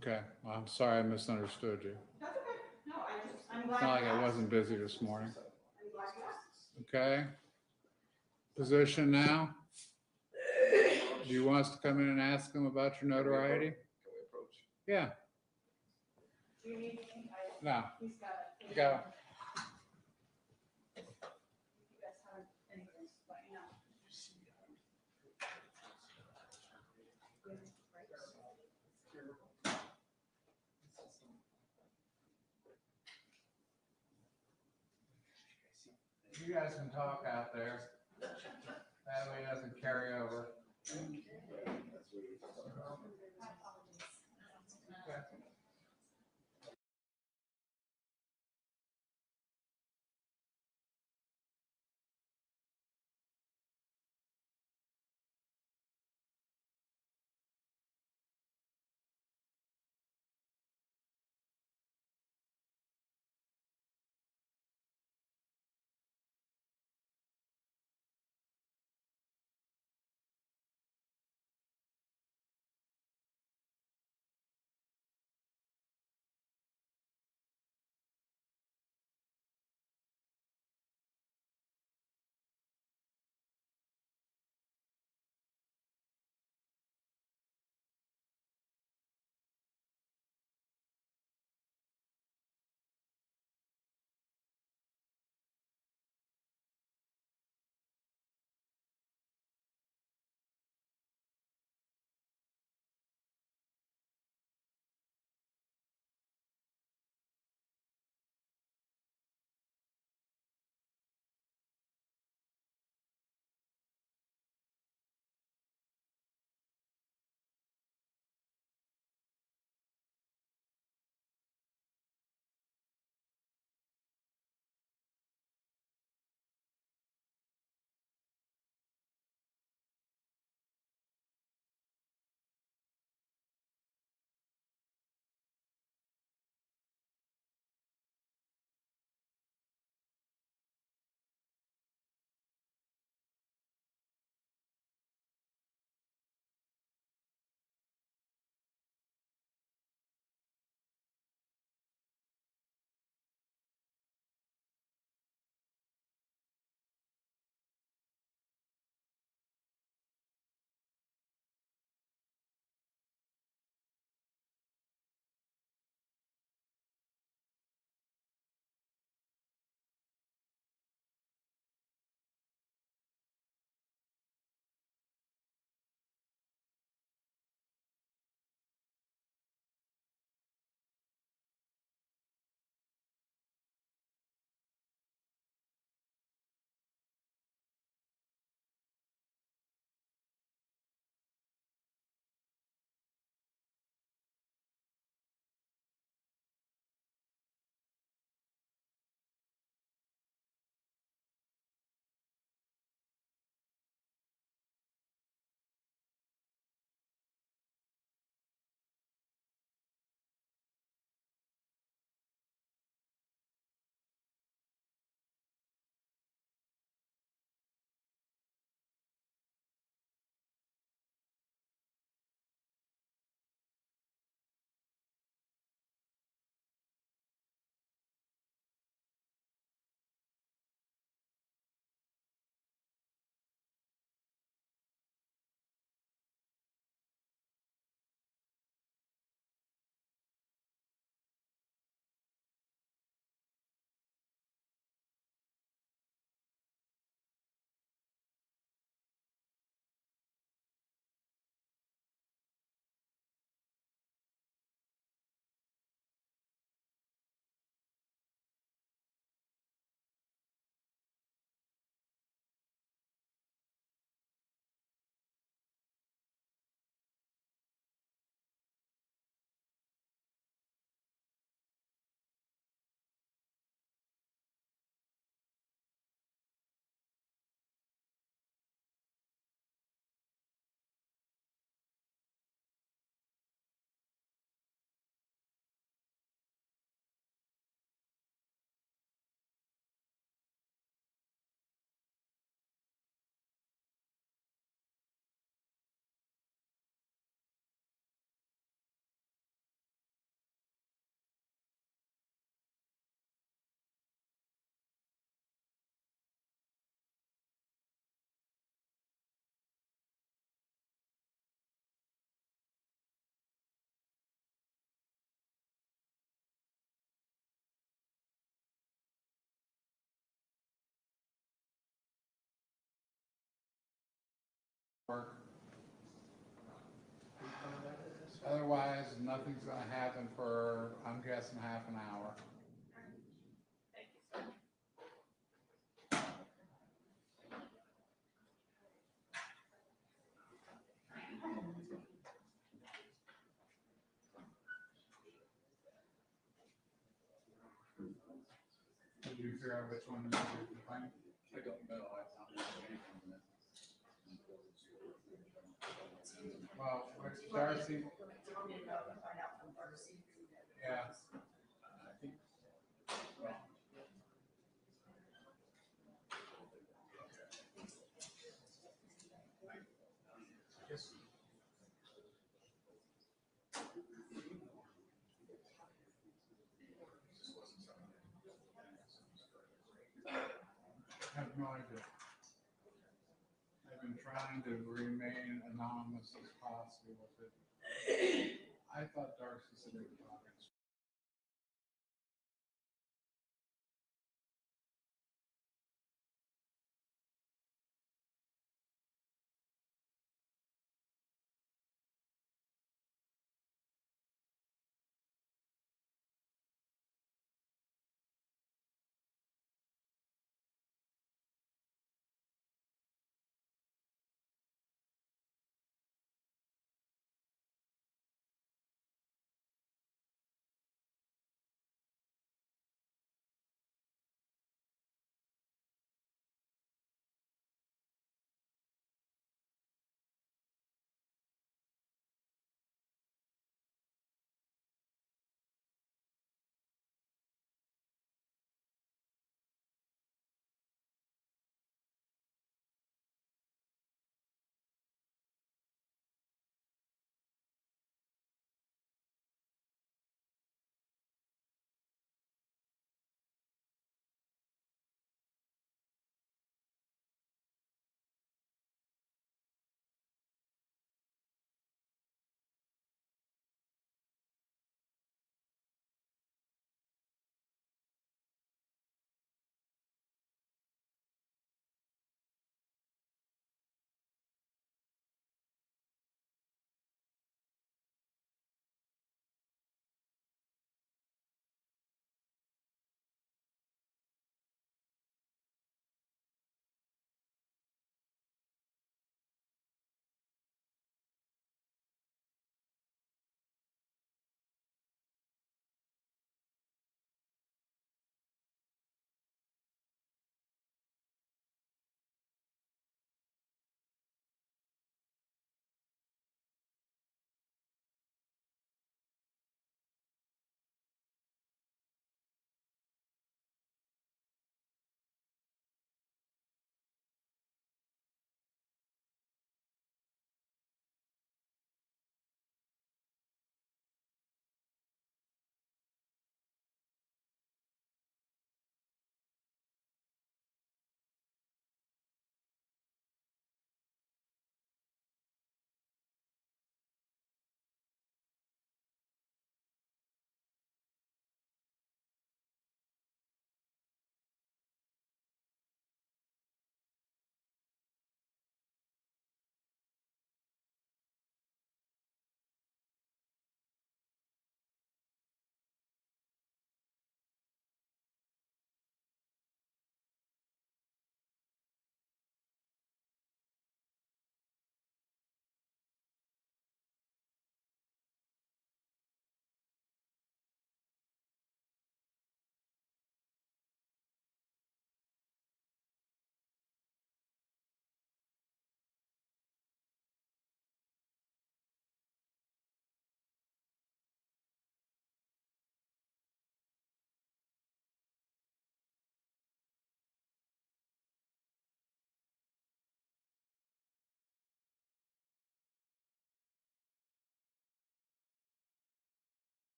Speaker 5: Okay. Well, I'm sorry I misunderstood you.
Speaker 2: That's okay. No, I'm
Speaker 5: It's
Speaker 2: glad.
Speaker 5: not like
Speaker 2: you
Speaker 5: I
Speaker 2: asked.
Speaker 5: wasn't busy this morning.
Speaker 2: I'm glad you asked.
Speaker 5: Okay. Position now. Do you want us to come in and ask them about your notoriety?
Speaker 14: Can we approach?
Speaker 5: Yeah.
Speaker 2: Do you need me?
Speaker 5: No.
Speaker 2: He's got it.
Speaker 5: Go.
Speaker 2: If you guys have anything, let me know.
Speaker 5: You guys can talk out there. That way it doesn't carry over. Okay. work. Otherwise, nothing's gonna happen for, I'm guessing, half an hour. Did you figure out which one to make your complaint?
Speaker 4: I don't know.
Speaker 5: Well, Darcy. Yeah.
Speaker 4: I think,
Speaker 5: I have no idea. I've been trying to remain anonymous as possible with it. I thought Darcy said they were talking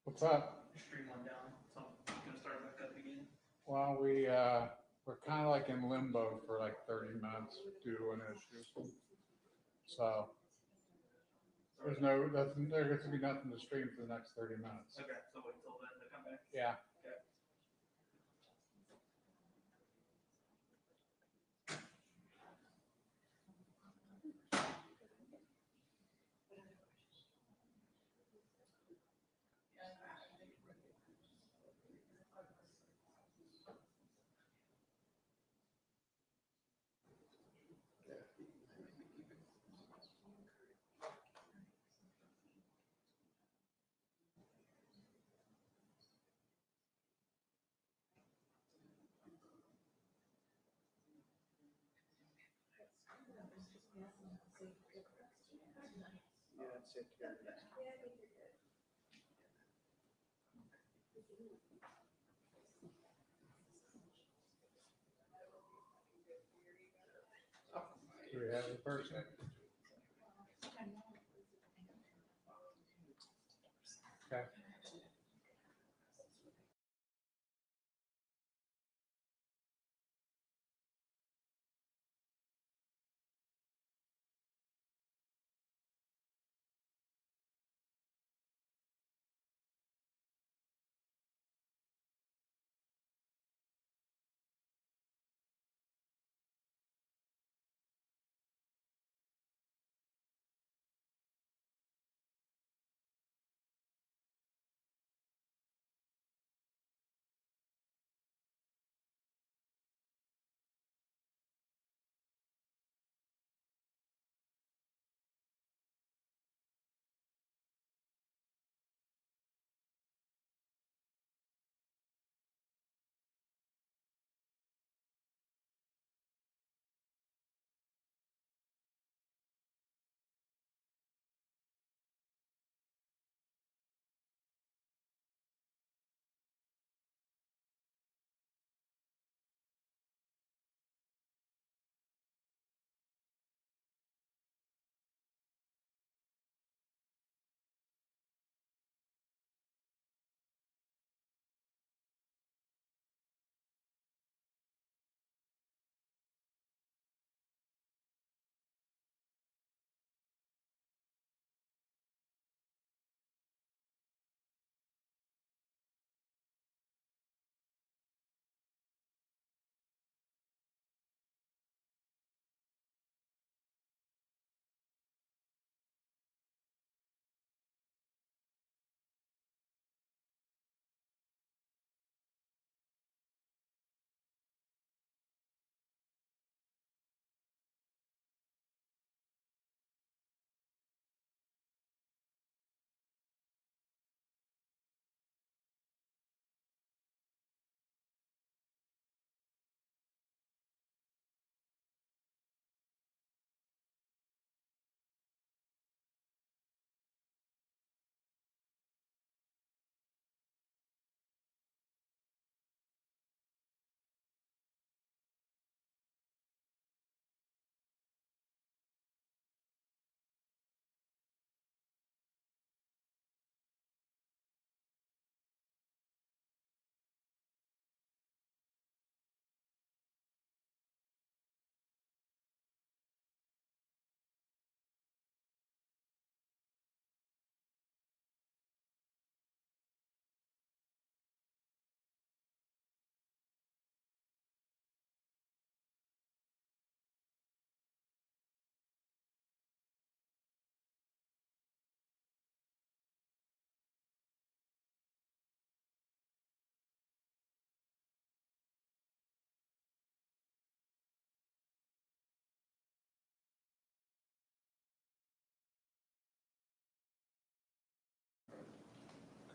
Speaker 5: What's up?
Speaker 16: Streamline down, so I'm gonna start back up again.
Speaker 5: Well, we're kind of like in limbo for like 30 minutes due to an issue. So there's there gets to be nothing to stream for the next 30 minutes.
Speaker 16: Okay, so wait till then to come back.
Speaker 5: Yeah.
Speaker 16: Okay.
Speaker 6: Yeah, that's it.
Speaker 5: Do we have the person? Okay.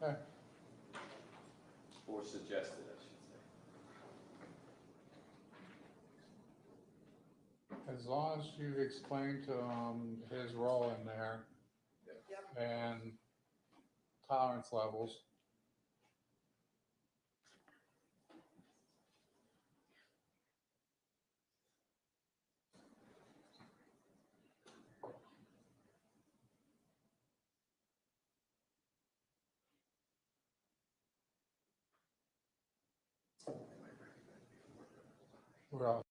Speaker 5: Okay.
Speaker 1: Or suggested, I should say.
Speaker 5: As long as you've explained to him his role in there and tolerance levels. Well,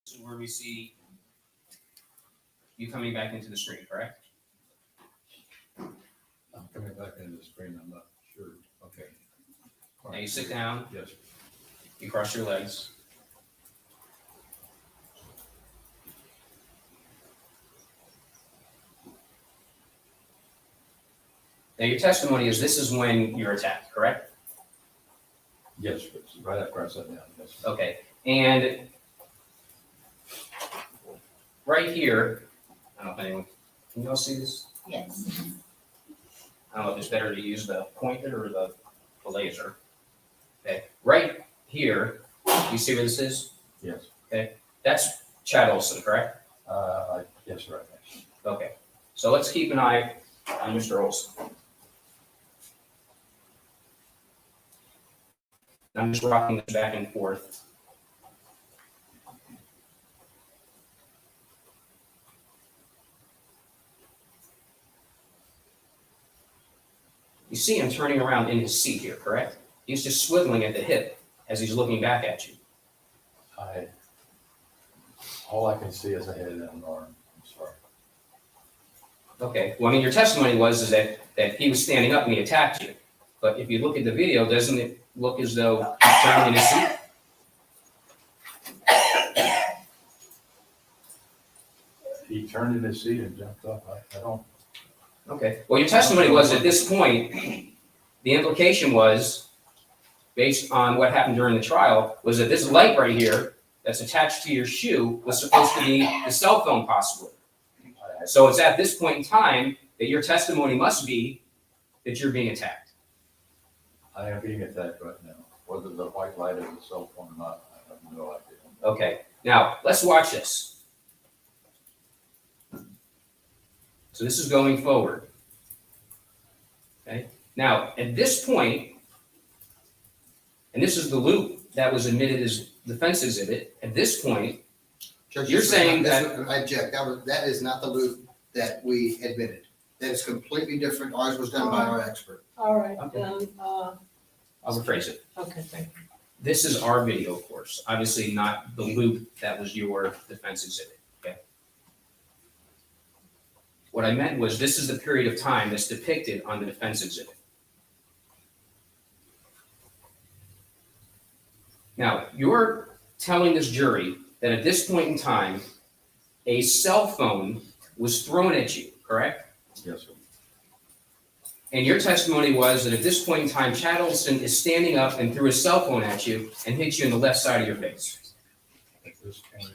Speaker 9: This is where we see you coming back into the screen, correct?
Speaker 10: I'm coming back into the screen, I'm not sure. Okay.
Speaker 9: Now you sit down,
Speaker 10: Yes.
Speaker 9: you cross your legs. Now your testimony is this is when you're attacked, correct?
Speaker 10: Yes, right after I sat down, yes.
Speaker 9: Okay, and right here, I don't know if anyone, can you all see this?
Speaker 2: Yes.
Speaker 9: I don't know if it's better to use the pointer or the laser. Okay, right here You see where this is?
Speaker 10: Yes.
Speaker 9: Okay, that's Chad Olson, correct?
Speaker 10: Yes, right.
Speaker 9: Okay, so let's keep an eye on Mr. Olson. I'm just rocking this back and forth. You see him turning around in his seat here, correct? He's just swiveling at the hip as he's looking back at you.
Speaker 10: All I can see is a head and an arm. I'm sorry.
Speaker 9: Okay, well, I mean, your testimony was that he was standing up and he attacked you. But if you look at the video, doesn't it look as though he's turning in his seat?
Speaker 10: He turned in his seat and jumped up. I don't.
Speaker 9: Okay, well, your testimony was at this point, the implication was, based on what happened during the trial, was that this light right here that's attached to your shoe was supposed to be the cell phone possibly. So it's at this point in time that your testimony must be that you're being attacked.
Speaker 10: I am being attacked right now. Whether the white light is a cell phone or not, I have no idea.
Speaker 9: Okay, now let's watch this. So this is going forward. Okay, now at this point, and this is the loop that was admitted as defense exhibit, at this point,
Speaker 11: Judge,
Speaker 9: you're saying that.
Speaker 11: I object. That is not the loop that we admitted. That is completely different. Ours was done by our expert.
Speaker 7: All right,
Speaker 9: Okay.
Speaker 7: then,
Speaker 9: I'll rephrase it.
Speaker 7: okay, thank you.
Speaker 9: This is our video, of course, obviously not the loop that was your defense exhibit, okay? What I meant was this is the period of time that's depicted on the defense exhibit. Now, you're telling this jury that at this point in time, a cell phone was thrown at you, correct?
Speaker 10: Yes, sir.
Speaker 9: And your testimony was that at this point in time, Chad Olson is standing up and threw his cell phone at you and hit you in the left side of your face.
Speaker 10: At this point,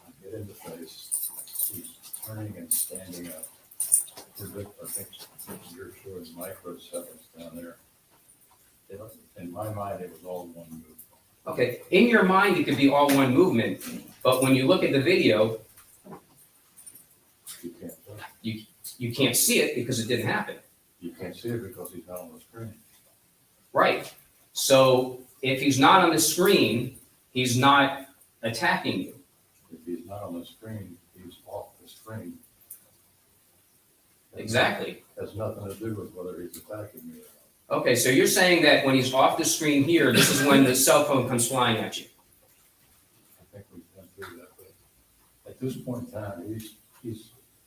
Speaker 10: I get in the face. He's turning and standing up. I think you're showing microseconds down there. In my mind, it was all one move.
Speaker 9: Okay, in your mind, it could be all one movement, but when you look at the video,
Speaker 10: You can't.
Speaker 9: you can't see it because it didn't happen.
Speaker 10: You can't see it because he's not on the screen.
Speaker 9: Right. So if he's not on the screen, he's not attacking you.
Speaker 10: If he's not on the screen, he's off the screen.
Speaker 9: Exactly.
Speaker 10: Has nothing to do with whether he's attacking me or not.
Speaker 9: Okay, so you're saying that when he's off the screen here, this is when the cell phone comes flying at you.
Speaker 10: I think we've been through that, but at this point in time,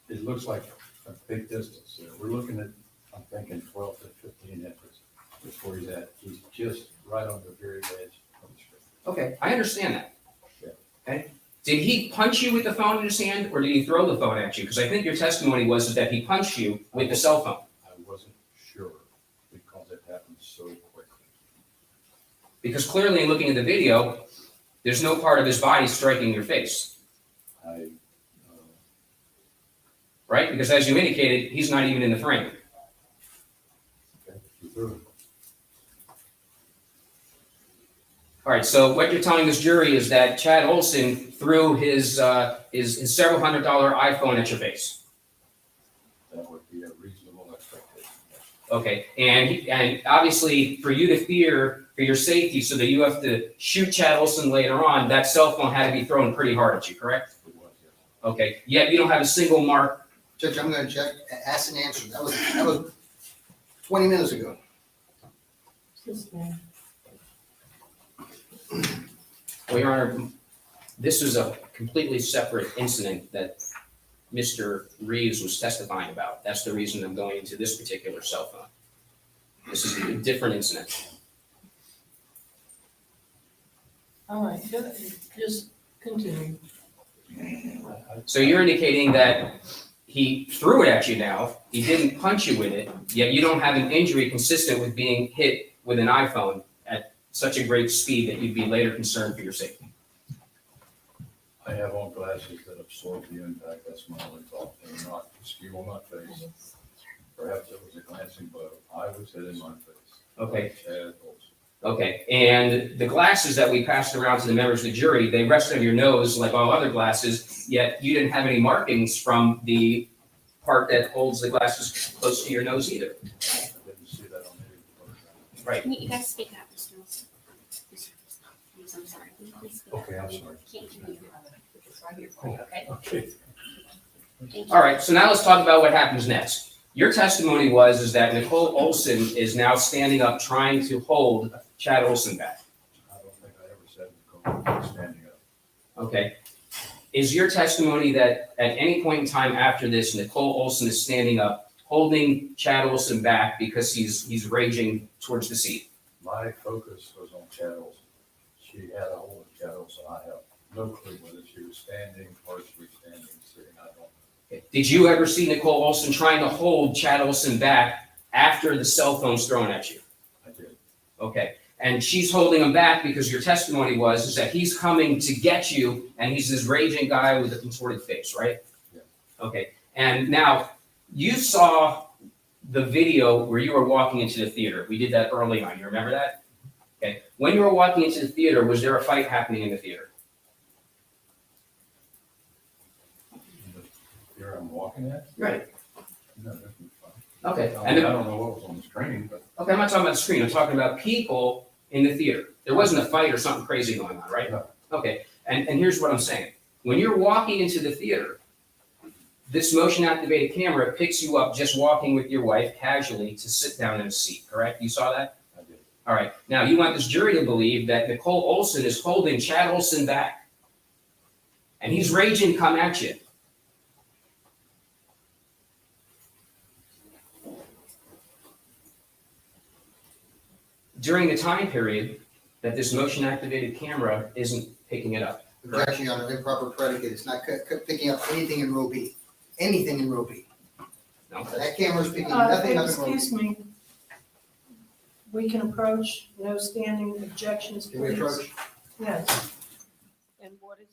Speaker 10: it looks like a big distance there. We're looking at, I'm thinking 12 to 15 inches before he's at. He's just right on the very edge of the screen.
Speaker 9: Okay, I understand that.
Speaker 10: Yeah.
Speaker 9: Okay. Did he punch you with the phone in his hand or did he throw the phone at you? Because I think your testimony was that he punched you with the cell phone.
Speaker 10: I wasn't sure because it happened so quickly.
Speaker 9: Because clearly in looking at the video, there's no part of his body striking your face. Right? Because as you indicated, he's not even in the frame.
Speaker 10: Okay, you threw it.
Speaker 9: All right, so what you're telling this jury is that Chad Olson threw his several $100 iPhone at your face.
Speaker 10: That would be a reasonable expectation.
Speaker 9: Okay, and obviously for you to fear for your safety so that you have to shoot Chad Olson later on, that cell phone had to be thrown pretty hard at you, correct?
Speaker 10: It was, yes.
Speaker 9: Okay, yet you don't have a single mark.
Speaker 11: Judge, I'm gonna check, ask and answer. That was 20 minutes ago.
Speaker 7: Excuse me.
Speaker 9: Well, Your Honor, this is a completely separate incident that Mr. Reeves was testifying about. That's the reason I'm going into this particular cell phone. This is a different incident.
Speaker 7: All right, just continue.
Speaker 9: So you're indicating that he threw it at you now, he didn't punch you with it, yet you don't have an injury consistent with being hit with an iPhone at such a great speed that you'd be later concerned for your safety.
Speaker 10: I have on glasses that absorb the impact. That's my only thought. They're not skew on my face. Perhaps it was a glancing blow. I was hit in my face.
Speaker 9: Okay.
Speaker 10: Chad Olson.
Speaker 9: Okay, and the glasses that we passed around to the members of the jury, they rest on your nose like all other glasses, yet you didn't have any markings from the part that holds the glasses close to your nose either. Right.
Speaker 17: Can you guys speak up, Mr. Wilson? Please, I'm sorry. Can you please speak up?
Speaker 10: Okay, I'm sorry.
Speaker 17: Can't hear you. It's right here for you, okay?
Speaker 10: Okay.
Speaker 17: Thank you.
Speaker 9: All right, so now let's talk about what happens next. Your testimony is that Nicole Olson is now standing up trying to hold Chad Olson back.
Speaker 10: I don't think I ever said Nicole was standing up.
Speaker 9: Okay. Is your testimony that at any point in time after this, Nicole Olson is standing up, holding Chad Olson back because he's raging towards the seat?
Speaker 10: My focus was on Chad Olson. She had a hold of Chad Olson. I have no clue whether she was standing, partially standing, sitting. I don't know.
Speaker 9: Did you ever see Nicole Olson trying to hold Chad Olson back after the cell phone's thrown at you?
Speaker 10: I did.
Speaker 9: Okay. And she's holding him back because your testimony is that he's coming to get you and he's this raging guy with a contorted face, right?
Speaker 10: Yeah.
Speaker 9: Okay. And now you saw the video where you were walking into the theater. We did that early on. You remember that? Okay. When you were walking into the theater, was there a fight happening in the theater?
Speaker 10: Here I'm walking at?
Speaker 9: Right.
Speaker 10: No, that's fine.
Speaker 9: Okay.
Speaker 10: I mean, I don't know what was on the screen, but.
Speaker 9: Okay, I'm not talking about the screen. I'm talking about people in the theater. There wasn't a fight or something crazy going on, right?
Speaker 10: No.
Speaker 9: Okay, and here's what I'm saying. When you're walking into the theater, this motion-activated camera picks you up just walking with your wife casually to sit down in a seat, correct? You saw that?
Speaker 10: I did.
Speaker 9: All right. Now, you want this jury to believe that Nicole Olson is holding Chad Olson back. And he's raging to come at you. During the time period that this motion-activated camera isn't picking it up. correct?
Speaker 11: Objection on an improper predicate. It's not picking up anything in row B. Anything in row B.
Speaker 9: No,
Speaker 11: That camera's picking nothing up in row B.
Speaker 7: Excuse me. We can approach, no standing objections,
Speaker 11: Can we
Speaker 7: please.
Speaker 11: approach?
Speaker 7: Yes. And what is?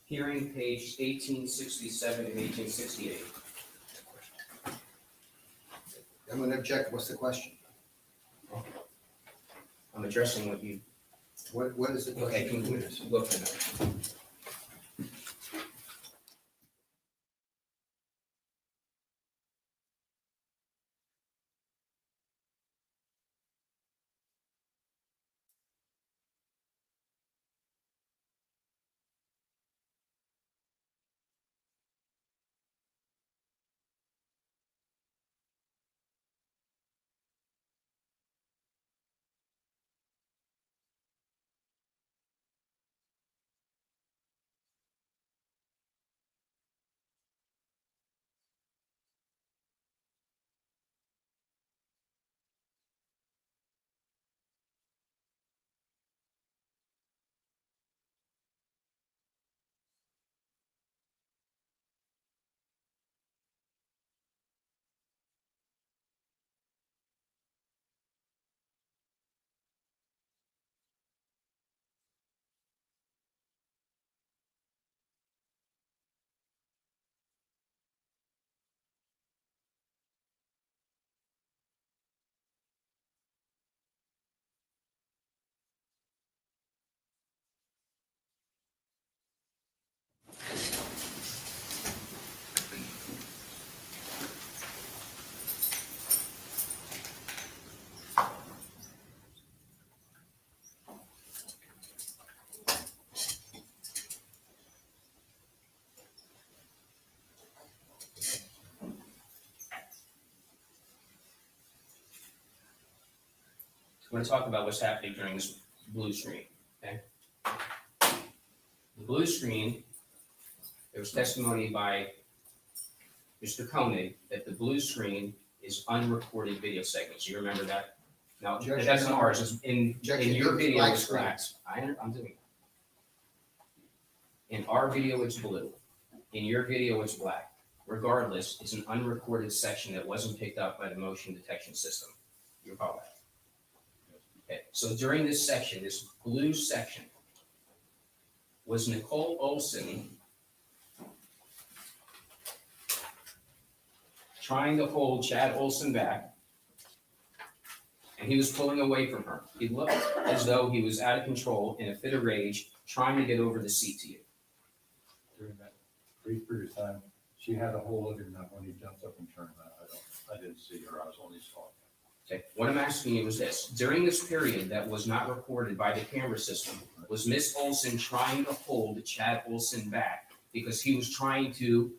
Speaker 9: Hearing page 1867 and 1868.
Speaker 11: I'm gonna object. What's the question?
Speaker 9: I'm addressing what you.
Speaker 11: What is the
Speaker 9: Okay,
Speaker 11: question?
Speaker 9: can you look at it? want to talk about what's happening during this blue screen, okay? The blue screen, there was testimony by Mr. Koenig that the blue screen is unrecorded video segments. You remember that? No,
Speaker 11: Objection,
Speaker 9: that's
Speaker 11: Your Honor.
Speaker 9: ours. It's in
Speaker 11: Objection,
Speaker 9: your
Speaker 11: it's
Speaker 9: video,
Speaker 11: black
Speaker 9: it's black. I'm doing it. In our video, it's blue. In your video, it's black. Regardless, it's an unrecorded section that wasn't picked up by the motion detection system. You recall that? Okay, so during this section, this blue section, was Nicole Olson trying to hold Chad Olson back, and he was pulling away from her. He looked as though he was out of control in a fit of rage, trying to get over the seat to you.
Speaker 10: During that brief period of time, she had a hold of him now when he jumped up and turned around. I didn't see her. I was only saw him.
Speaker 9: Okay, what I'm asking you is this: during this period that was not recorded by the camera system, was Miss Olson trying to hold Chad Olson back because he was trying to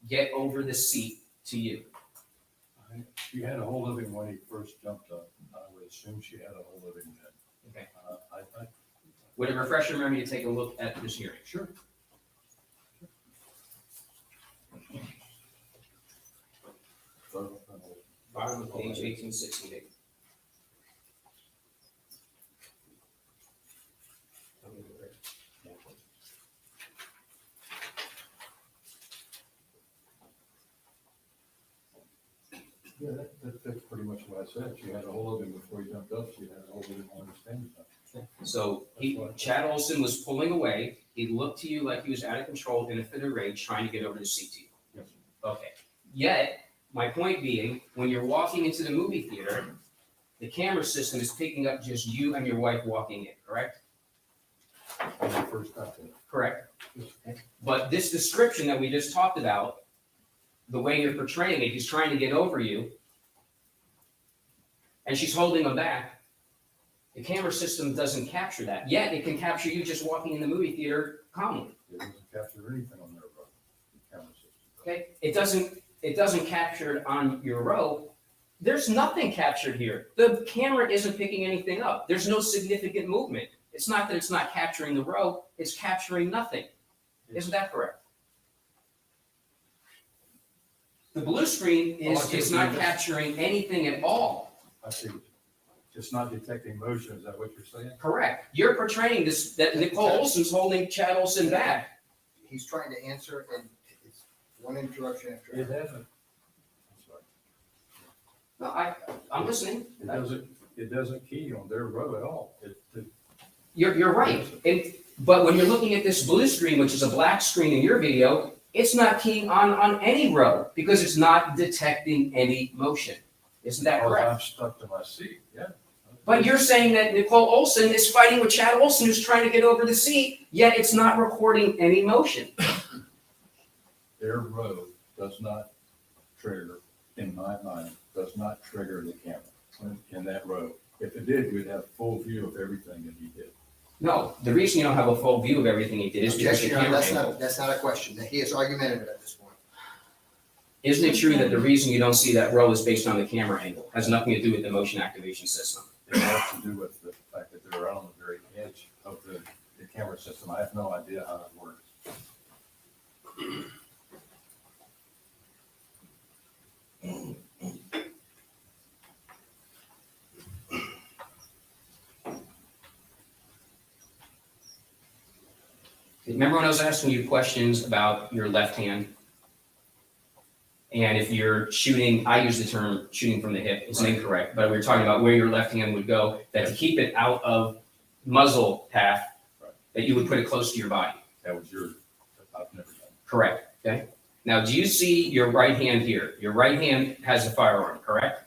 Speaker 9: get over the seat to you?
Speaker 10: She had a hold of him when he first jumped up. I would assume she had a hold of him then.
Speaker 9: Okay.
Speaker 10: I
Speaker 9: Would it refresh your memory to take a look at this hearing?
Speaker 10: Sure.
Speaker 9: Bottom of page 1868.
Speaker 10: Yeah, that's pretty much what I said. She had a hold of him before he jumped up. She had a hold of him on the stand.
Speaker 9: So Chad Olson was pulling away. He looked to you like he was out of control in a fit of rage, trying to get over the seat to you.
Speaker 10: Yes.
Speaker 9: Okay. Yet, my point being, when you're walking into the movie theater, the camera system is picking up just you and your wife walking in, correct?
Speaker 10: When I first got there.
Speaker 9: Correct. Okay. But this description that we just talked about, the way you're portraying it, he's trying to get over you, and she's holding him back. The camera system doesn't capture that. Yet it can capture you just walking in the movie theater calmly.
Speaker 10: It doesn't capture anything on their camera system.
Speaker 9: Okay? It doesn't capture it on your row. There's nothing captured here. The camera isn't picking anything up. There's no significant movement. It's not that it's not capturing the row, it's capturing nothing. Isn't that correct? The blue screen is not capturing anything at all.
Speaker 10: I see. It's not detecting motion. Is that what you're saying?
Speaker 9: Correct. You're portraying this, that Nicole Olson's holding Chad Olson back.
Speaker 11: He's trying to answer, and it's one interruption after
Speaker 10: It
Speaker 11: another.
Speaker 10: hasn't. I'm sorry.
Speaker 9: No, I'm listening.
Speaker 10: It doesn't key on their row at all.
Speaker 9: You're right. But when you're looking at this blue screen, which is a black screen in your video, it's not keying on any row because it's not detecting any motion. Isn't that correct?
Speaker 10: I'm stuck to my seat, yeah.
Speaker 9: But you're saying that Nicole Olson is fighting with Chad Olson, who's trying to get over the seat, yet it's not recording any motion.
Speaker 10: Their row does not trigger, in my mind, does not trigger the camera in that row. If it did, we'd have full view of everything that he did.
Speaker 9: No, the reason you don't have a full view of everything he did is because the
Speaker 11: Objection, Your Honor,
Speaker 9: camera angle.
Speaker 11: that's not a question. He is argumentative at this point.
Speaker 9: Isn't it true that the reason you don't see that row is based on the camera angle? Has nothing to do with the motion activation system.
Speaker 10: It has to do with the fact that they're on the very edge of the camera system. I have no idea how it works.
Speaker 9: Remember when I was asking you questions about your left hand? And if you're shooting, I use the term shooting from the hip, it's incorrect, but we were talking about where your left hand would go, that to keep it out of muzzle path, that you would put it close to your body.
Speaker 10: That was your, I've never done.
Speaker 9: Correct, okay? Now, do you see your right hand here? Your right hand has a firearm, correct?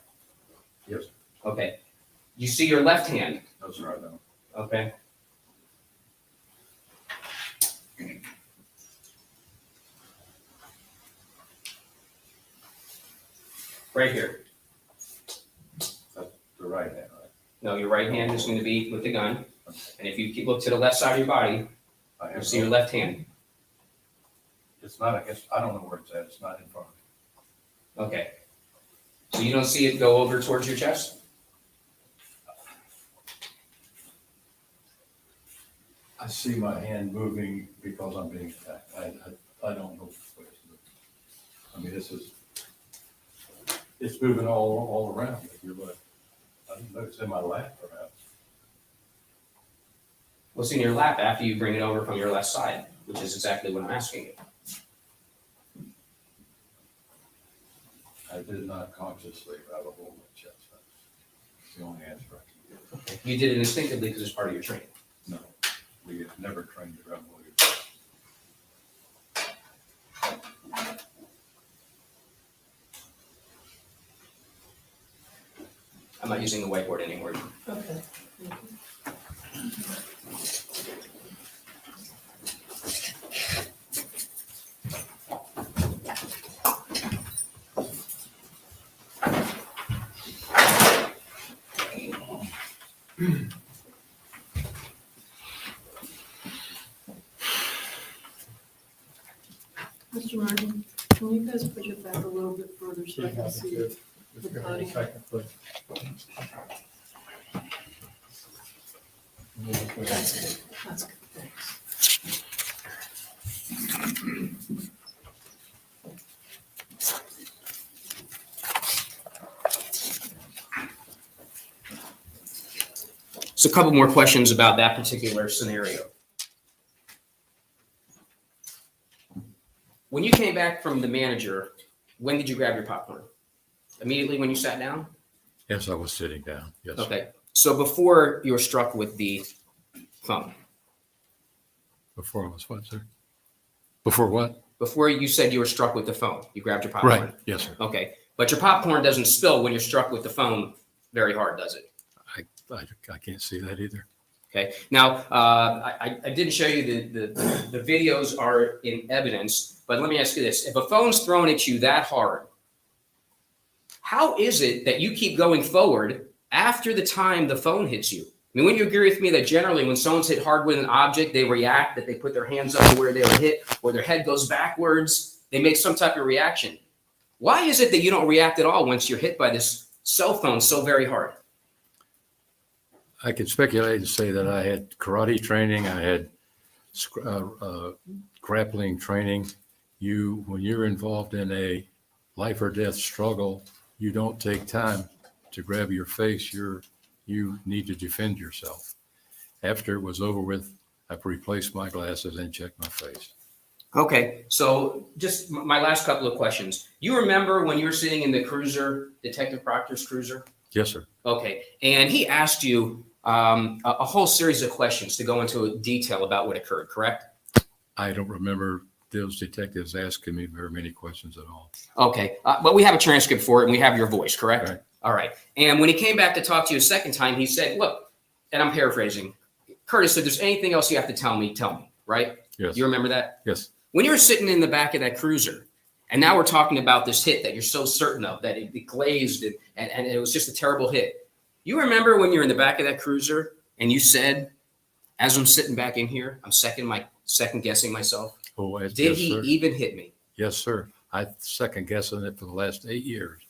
Speaker 10: Yes.
Speaker 9: Okay. You see your left hand?
Speaker 10: No, sir, I don't.
Speaker 9: Okay. Right here.
Speaker 10: That's the right hand, right?
Speaker 9: No, your right hand is going to be with the gun. And if you look to the left side of your body, you'll see your left hand.
Speaker 10: It's not against, I don't know where it's at. It's not in front of me.
Speaker 9: Okay. So you don't see it go over towards your chest?
Speaker 10: I see my hand moving because I'm being attacked. I don't know what it's moving. I mean, it's moving all around. If you look, I don't know, it's in my lap perhaps.
Speaker 9: Well, it's in your lap after you bring it over from your left side, which is exactly what I'm asking you.
Speaker 10: I did not consciously grab a hold of my chest. That's the only answer I can give.
Speaker 9: You did it instinctively because it's part of your training.
Speaker 10: No, we have never trained to grab a hold of your chest.
Speaker 9: I'm not using the whiteboard anymore.
Speaker 7: Okay. Mr. Martin, can you guys push it back a little bit further so I can see the podium? That's good, that's good, thanks.
Speaker 9: So a couple more questions about that particular scenario. When you came back from the manager, when did you grab your popcorn? Immediately when you sat down?
Speaker 10: Yes, I was sitting down, yes.
Speaker 9: Okay, so before you were struck with the phone?
Speaker 10: Before I was what, sir? Before what?
Speaker 9: Before you said you were struck with the phone, you grabbed your popcorn?
Speaker 10: Right, yes, sir.
Speaker 9: Okay, but your popcorn doesn't spill when you're struck with the phone very hard, does it?
Speaker 10: I can't see that either.
Speaker 9: Okay, now, I didn't show you the videos are in evidence, but let me ask you this. If a phone's thrown at you that hard, how is it that you keep going forward after the time the phone hits you? I mean, wouldn't you agree with me that generally when someone's hit hard with an object, they react, that they put their hands up to where they were hit, or their head goes backwards, they make some type of reaction. Why is it that you don't react at all once you're hit by this cell phone so very hard?
Speaker 10: I could speculate and say that I had karate training, I had grappling training. When you're involved in a life or death struggle, you don't take time to grab your face. You need to defend yourself. After it was over with, I replaced my glasses and checked my face.
Speaker 9: Okay, so just my last couple of questions. You remember when you were sitting in the cruiser, Detective Proctor's cruiser?
Speaker 10: Yes, sir.
Speaker 9: Okay, and he asked you a whole series of questions to go into detail about what occurred, correct?
Speaker 10: I don't remember those detectives asking me very many questions at all.
Speaker 9: Okay, but we have a transcript for it and we have your voice, correct?
Speaker 10: Right.
Speaker 9: All right, and when he came back to talk to you a second time, he said, look, and I'm paraphrasing, Curtis, if there's anything else you have to tell me, right?
Speaker 10: Yes.
Speaker 9: You remember that?
Speaker 10: Yes.
Speaker 9: When you were sitting in the back of that cruiser, and now we're talking about this hit that you're so certain of, that it glazed and it was just a terrible hit. You remember when you're in the back of that cruiser and you said, as I'm sitting back in here, I'm second guessing myself.
Speaker 10: Oh,
Speaker 9: Did
Speaker 10: yes,
Speaker 9: he
Speaker 10: sir.
Speaker 9: even hit me?
Speaker 10: Yes, sir. I second guessing it for the last 8 years.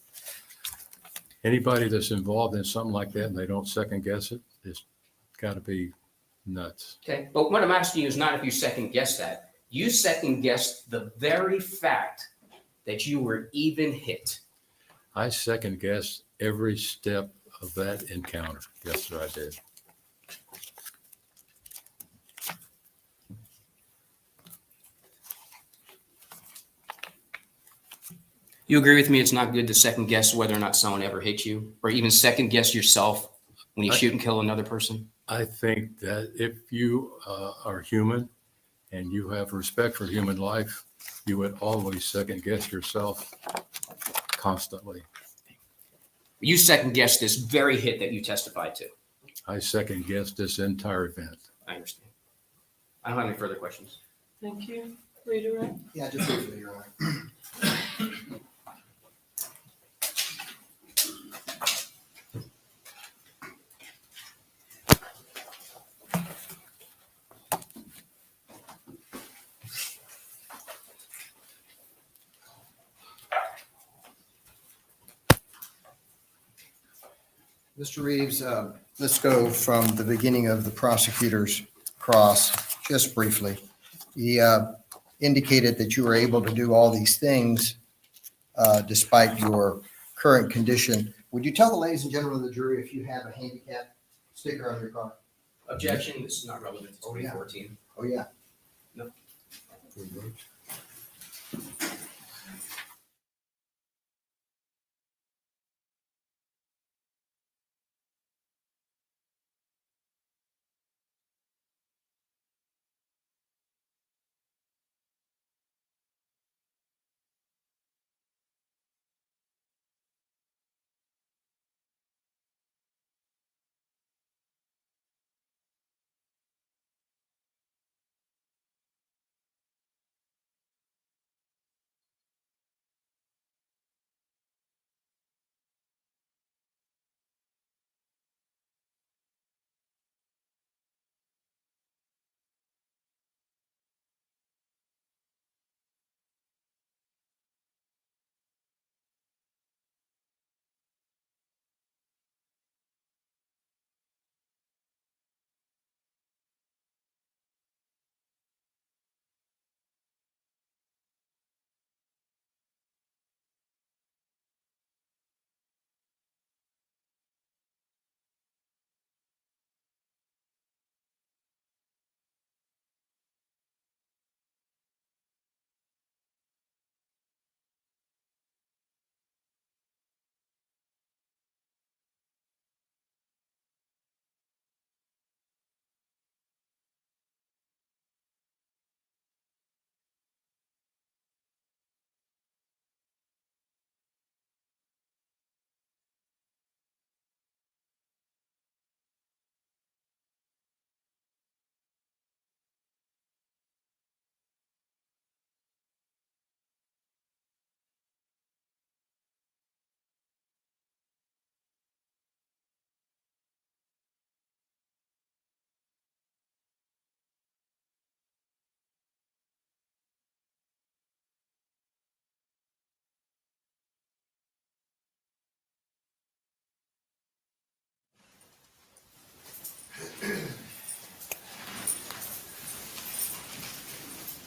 Speaker 10: Anybody that's involved in something like that and they don't second guess it, it's got to be nuts.
Speaker 9: Okay, but what I'm asking you is not if you second guess that. You second guessed the very fact that you were even hit.
Speaker 10: I second guessed every step of that encounter. Yes, sir, I did.
Speaker 9: You agree with me it's not good to second guess whether or not someone ever hit you, or even second guess yourself when you shoot and kill another person?
Speaker 10: I think that if you are human and you have respect for human life, you would always second guess yourself constantly.
Speaker 9: You second guessed this very hit that you testified to.
Speaker 10: I second guessed this entire event.
Speaker 9: I understand. I don't have any further questions.
Speaker 7: Thank you. Redirect?
Speaker 11: Yeah, just briefly, Your Honor. Mr. Reeves, let's go from the beginning of the prosecutor's cross just briefly. He indicated that you were able to do all these things despite your current condition. Would you tell the ladies and gentlemen of the jury if you have a handicap sticker on your car?
Speaker 9: Objection, this is not relevant to
Speaker 11: Oh, yeah.
Speaker 9: 2014.
Speaker 11: Oh, yeah.
Speaker 9: No.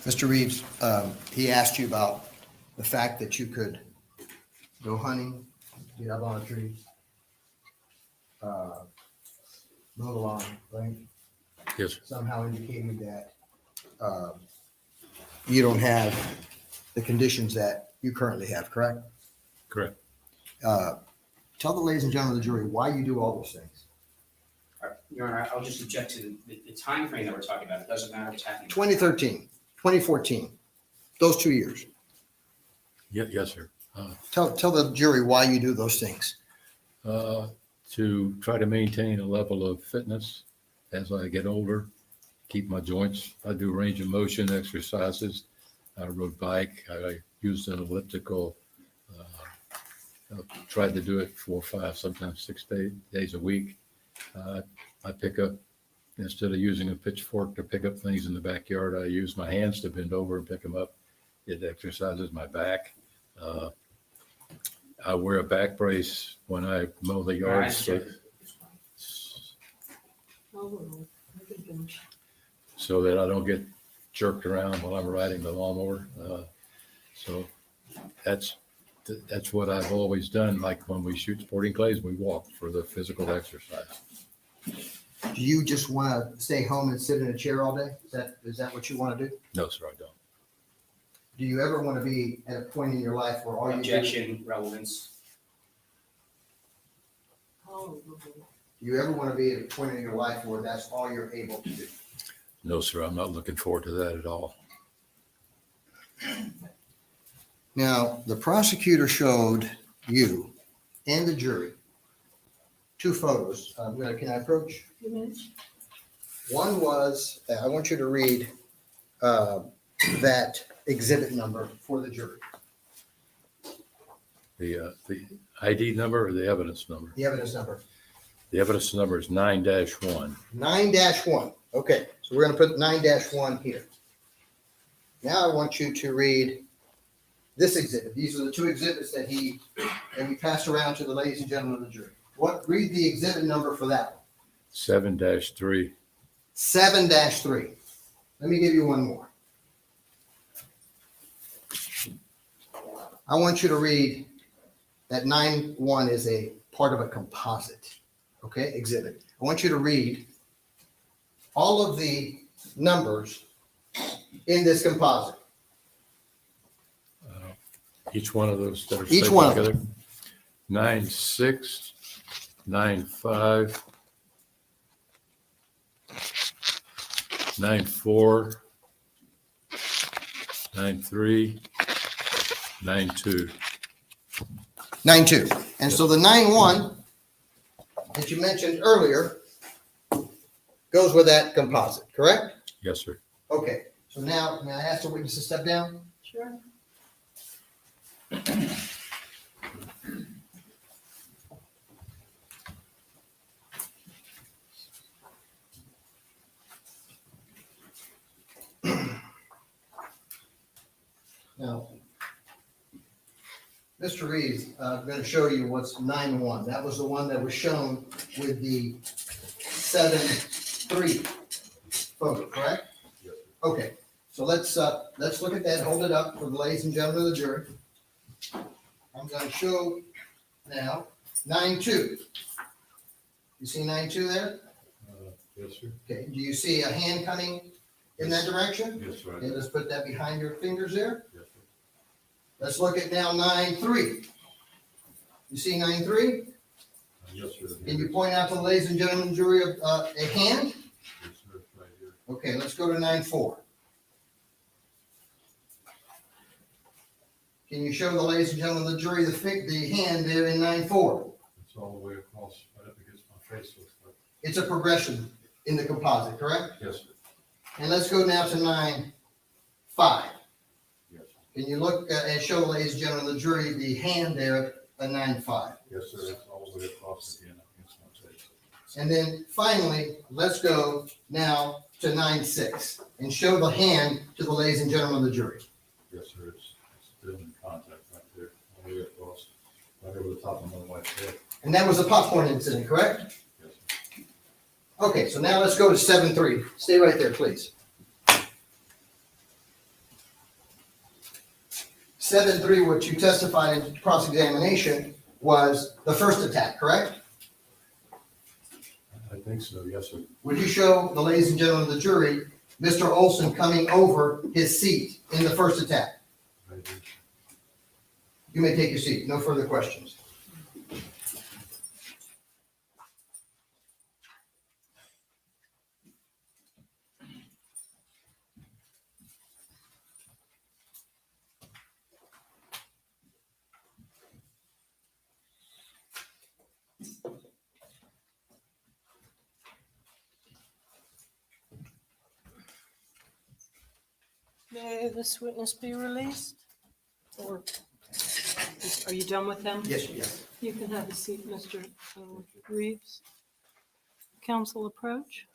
Speaker 11: Mr. Reeves, he asked you about the fact that you could go hunting, get up on a tree, mow the lawn, right?
Speaker 10: Yes.
Speaker 11: Somehow indicating that you don't have the conditions that you currently have, correct?
Speaker 10: Correct.
Speaker 11: Tell the ladies and gentlemen of the jury why you do all those things.
Speaker 9: All right, Your Honor, I'll just object to the timeframe that we're talking about. It doesn't matter what's happening.
Speaker 11: 2013, 2014, those 2 years.
Speaker 10: Yes, sir.
Speaker 11: Tell the jury why you do those things.
Speaker 10: To try to maintain a level of fitness as I get older, keep my joints. I do range of motion exercises. I rode bike. I used an elliptical. Tried to do it 4, 5, sometimes 6 days a week. I pick up, instead of using a pitchfork to pick up things in the backyard, I use my hands to bend over and pick them up. It exercises my back. I wear a back brace when I mow the yard. So that I don't get jerked around while I'm riding the lawnmower. So that's what I've always done. Like when we shoot sporting clays, we walk for the physical exercise.
Speaker 11: Do you just want to stay home and sit in a chair all day? Is that what you want to do?
Speaker 10: No, sir, I don't.
Speaker 11: Do you ever want to be at a point in your life where all you do?
Speaker 9: Objection, relevance.
Speaker 11: Do you ever want to be at a point in your life where that's all you're able to do?
Speaker 10: No, sir, I'm not looking forward to that at all.
Speaker 11: Now, the prosecutor showed you and the jury 2 photos. Can I approach? One was, I want you to read that exhibit number for the jury.
Speaker 10: The ID number or the evidence number?
Speaker 11: The evidence number.
Speaker 10: The evidence number is 9-1.
Speaker 11: 9-1. Okay, so we're going to put 9-1 here. Now I want you to read this exhibit. These are the 2 exhibits that we passed around to the ladies and gentlemen of the jury. Read the exhibit number for that one.
Speaker 10: 7-3.
Speaker 11: 7-3. Let me give you one more. I want you to read that 9-1 is a part of a composite, okay, exhibit. I want you to read all of the numbers in this composite.
Speaker 10: Each one of those that are
Speaker 11: Each
Speaker 10: stapled
Speaker 11: one of
Speaker 10: together. 9-6, 9-5, 9-4, 9-3, 9-2.
Speaker 11: 9-2. And so the 9-1 that you mentioned earlier goes with that composite, correct?
Speaker 10: Yes, sir.
Speaker 11: Okay, so now, may I ask the witness to step down?
Speaker 7: Sure.
Speaker 11: Now, Mr. Reeves, I'm going to show you what's 9-1. That was the one that was shown with the 7-3 photo, correct?
Speaker 10: Yes.
Speaker 11: Okay, so let's look at that, hold it up for the ladies and gentlemen of the jury. I'm going to show now 9-2. You see 9-2 there?
Speaker 10: Yes, sir.
Speaker 11: Okay, do you see a hand coming in that direction?
Speaker 10: Yes, sir.
Speaker 11: Okay, let's put that behind your fingers there.
Speaker 10: Yes, sir.
Speaker 11: Let's look at now 9-3. You see 9-3?
Speaker 10: Yes, sir.
Speaker 11: Can you point out to the ladies and gentlemen of the jury a hand?
Speaker 10: Yes, sir. Right here.
Speaker 11: Okay, let's go to 9-4. Can you show the ladies and gentlemen of the jury the hand there in 9-4?
Speaker 10: It's all the way across, right up against my face, looks like.
Speaker 11: It's a progression in the composite, correct?
Speaker 10: Yes, sir.
Speaker 11: And let's go now to 9-5.
Speaker 10: Yes, sir.
Speaker 11: Can you look and show the ladies and gentlemen of the jury the hand there at 9-5?
Speaker 10: Yes, sir. It's all the way across again up against my face.
Speaker 11: And then finally, let's go now to 9-6 and show the hand to the ladies and gentlemen of the jury.
Speaker 10: Yes, sir. It's still in contact right there, all the way across, right over the top of my wife's head.
Speaker 11: And that was a popcorn incident, correct?
Speaker 10: Yes, sir.
Speaker 11: Okay, so now let's go to 7-3. Stay right there, please. 7-3, what you testified in cross-examination was the first attack, correct?
Speaker 10: I think so, yes, sir.
Speaker 11: Would you show the ladies and gentlemen of the jury Mr. Olson coming over his seat in the first attack?
Speaker 10: Right here.
Speaker 11: You may take your seat. No further questions.
Speaker 7: May this witness be released? Or are you done with them?
Speaker 11: Yes, yes.
Speaker 7: You can have a seat, Mr. Reeves. Counsel approach.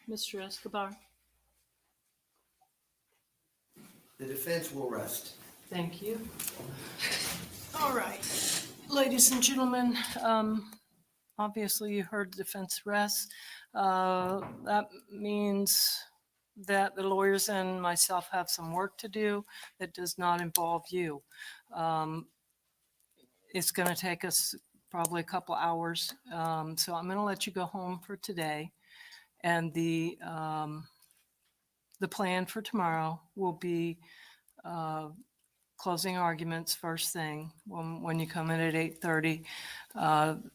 Speaker 7: Mr. Escobar,
Speaker 11: The defense will rest.
Speaker 7: thank you. All right, ladies and gentlemen, obviously you heard the defense rest. That means that the lawyers and myself have some work to do that does not involve you. It's going to take us probably a couple hours. So I'm going to let you go home for today. And the plan for tomorrow will be closing arguments first thing when you come in at 8:30.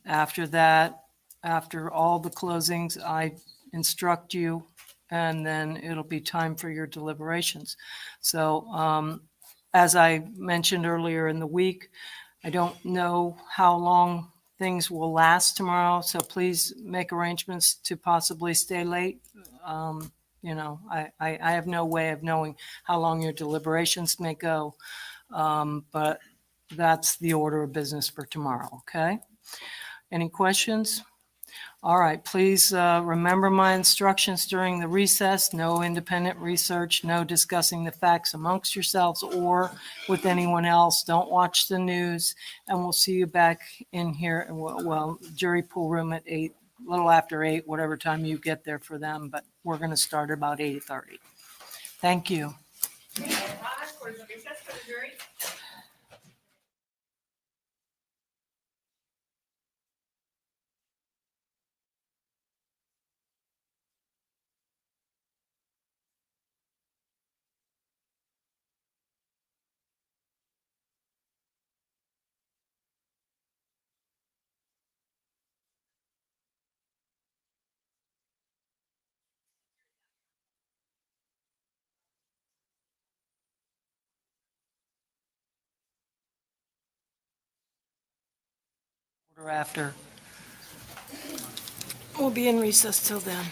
Speaker 7: After that, after all the closings, I instruct you, and then it'll be time for your deliberations. So as I mentioned earlier in the week, I don't know how long things will last tomorrow, so please make arrangements to possibly stay late. You know, I have no way of knowing how long your deliberations may go, but that's the order of business for tomorrow, okay? Any questions? All right, please remember my instructions during the recess. No independent research, no discussing the facts amongst yourselves or with anyone else. Don't watch the news, and we'll see you back in here, well, jury pool room at 8, a little after 8, whatever time you get there for them, but we're going to start about 8:30. Thank you.
Speaker 8: Court is in recess for the jury.
Speaker 7: Quarter after. We'll be in recess till then.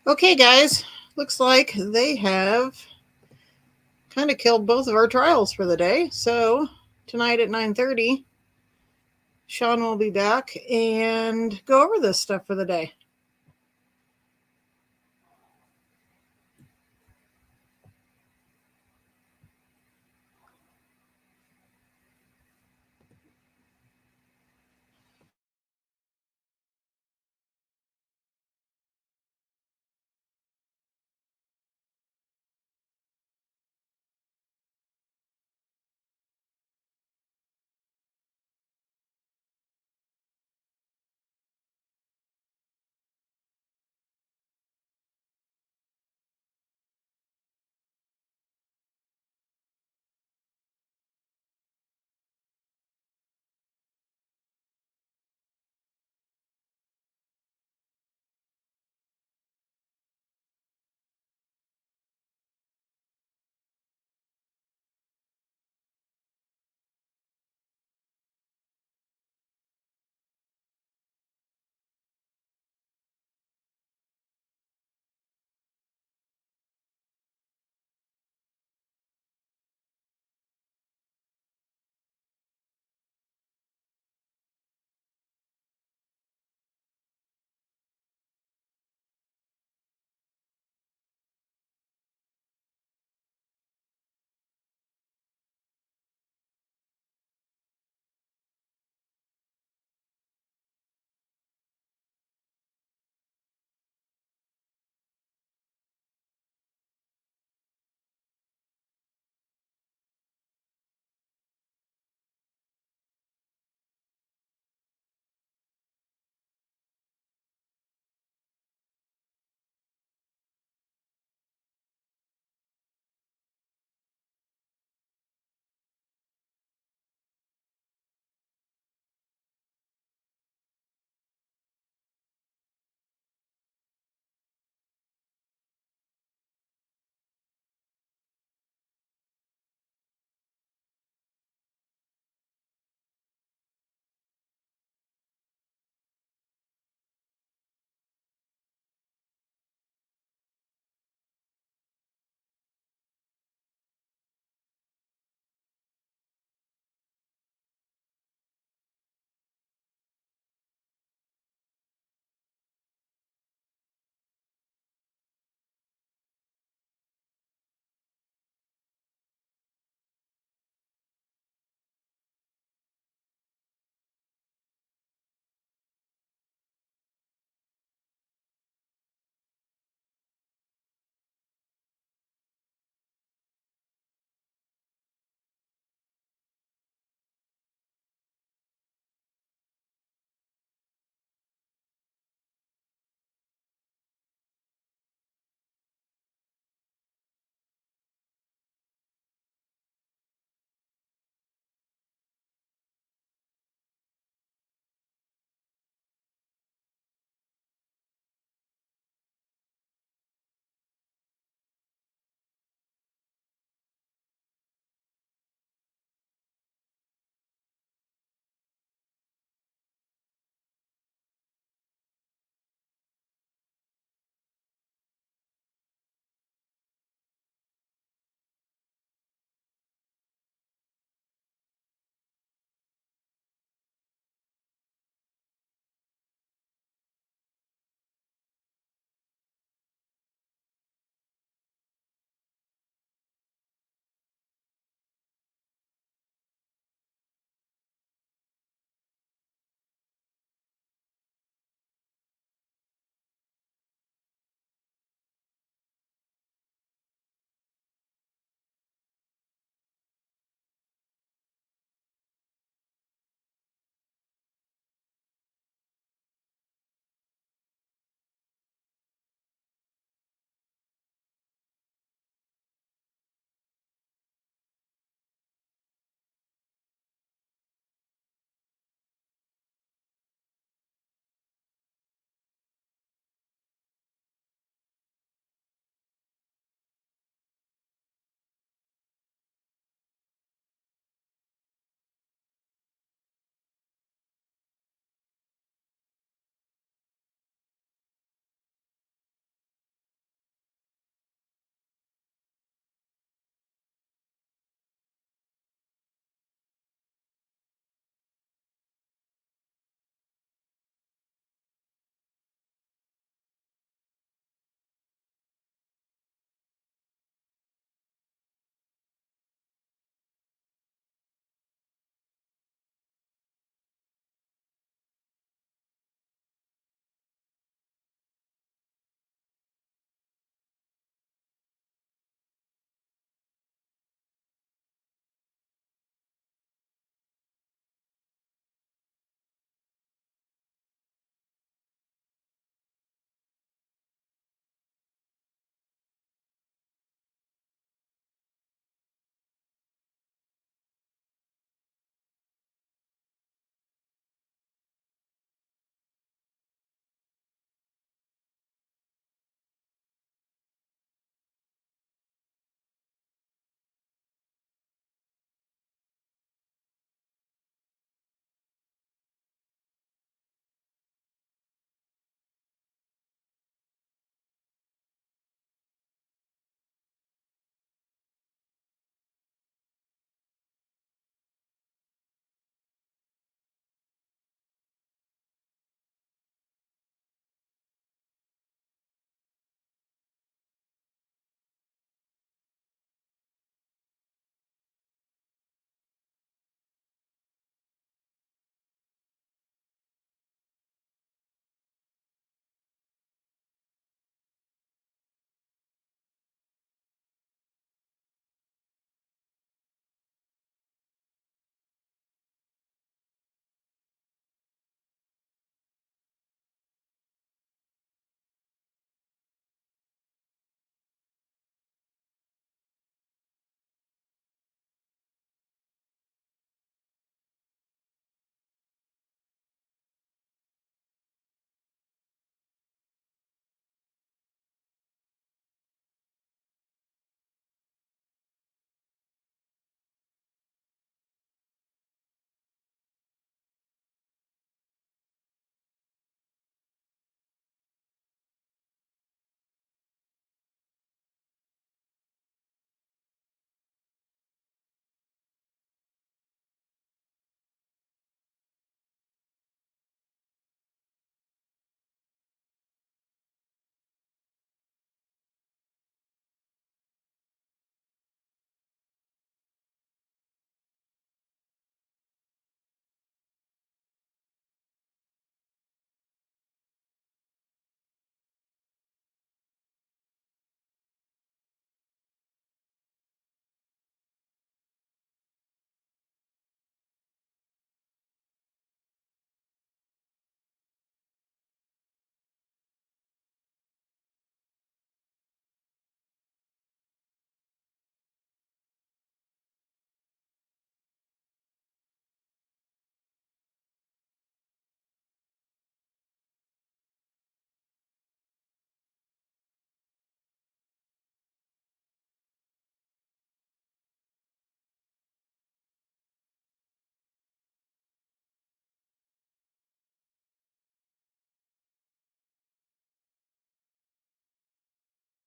Speaker 2: Okay, guys, looks like they have kind of killed both of our trials for the day. So tonight at 9:30, Sean will be back and go over this stuff for the day.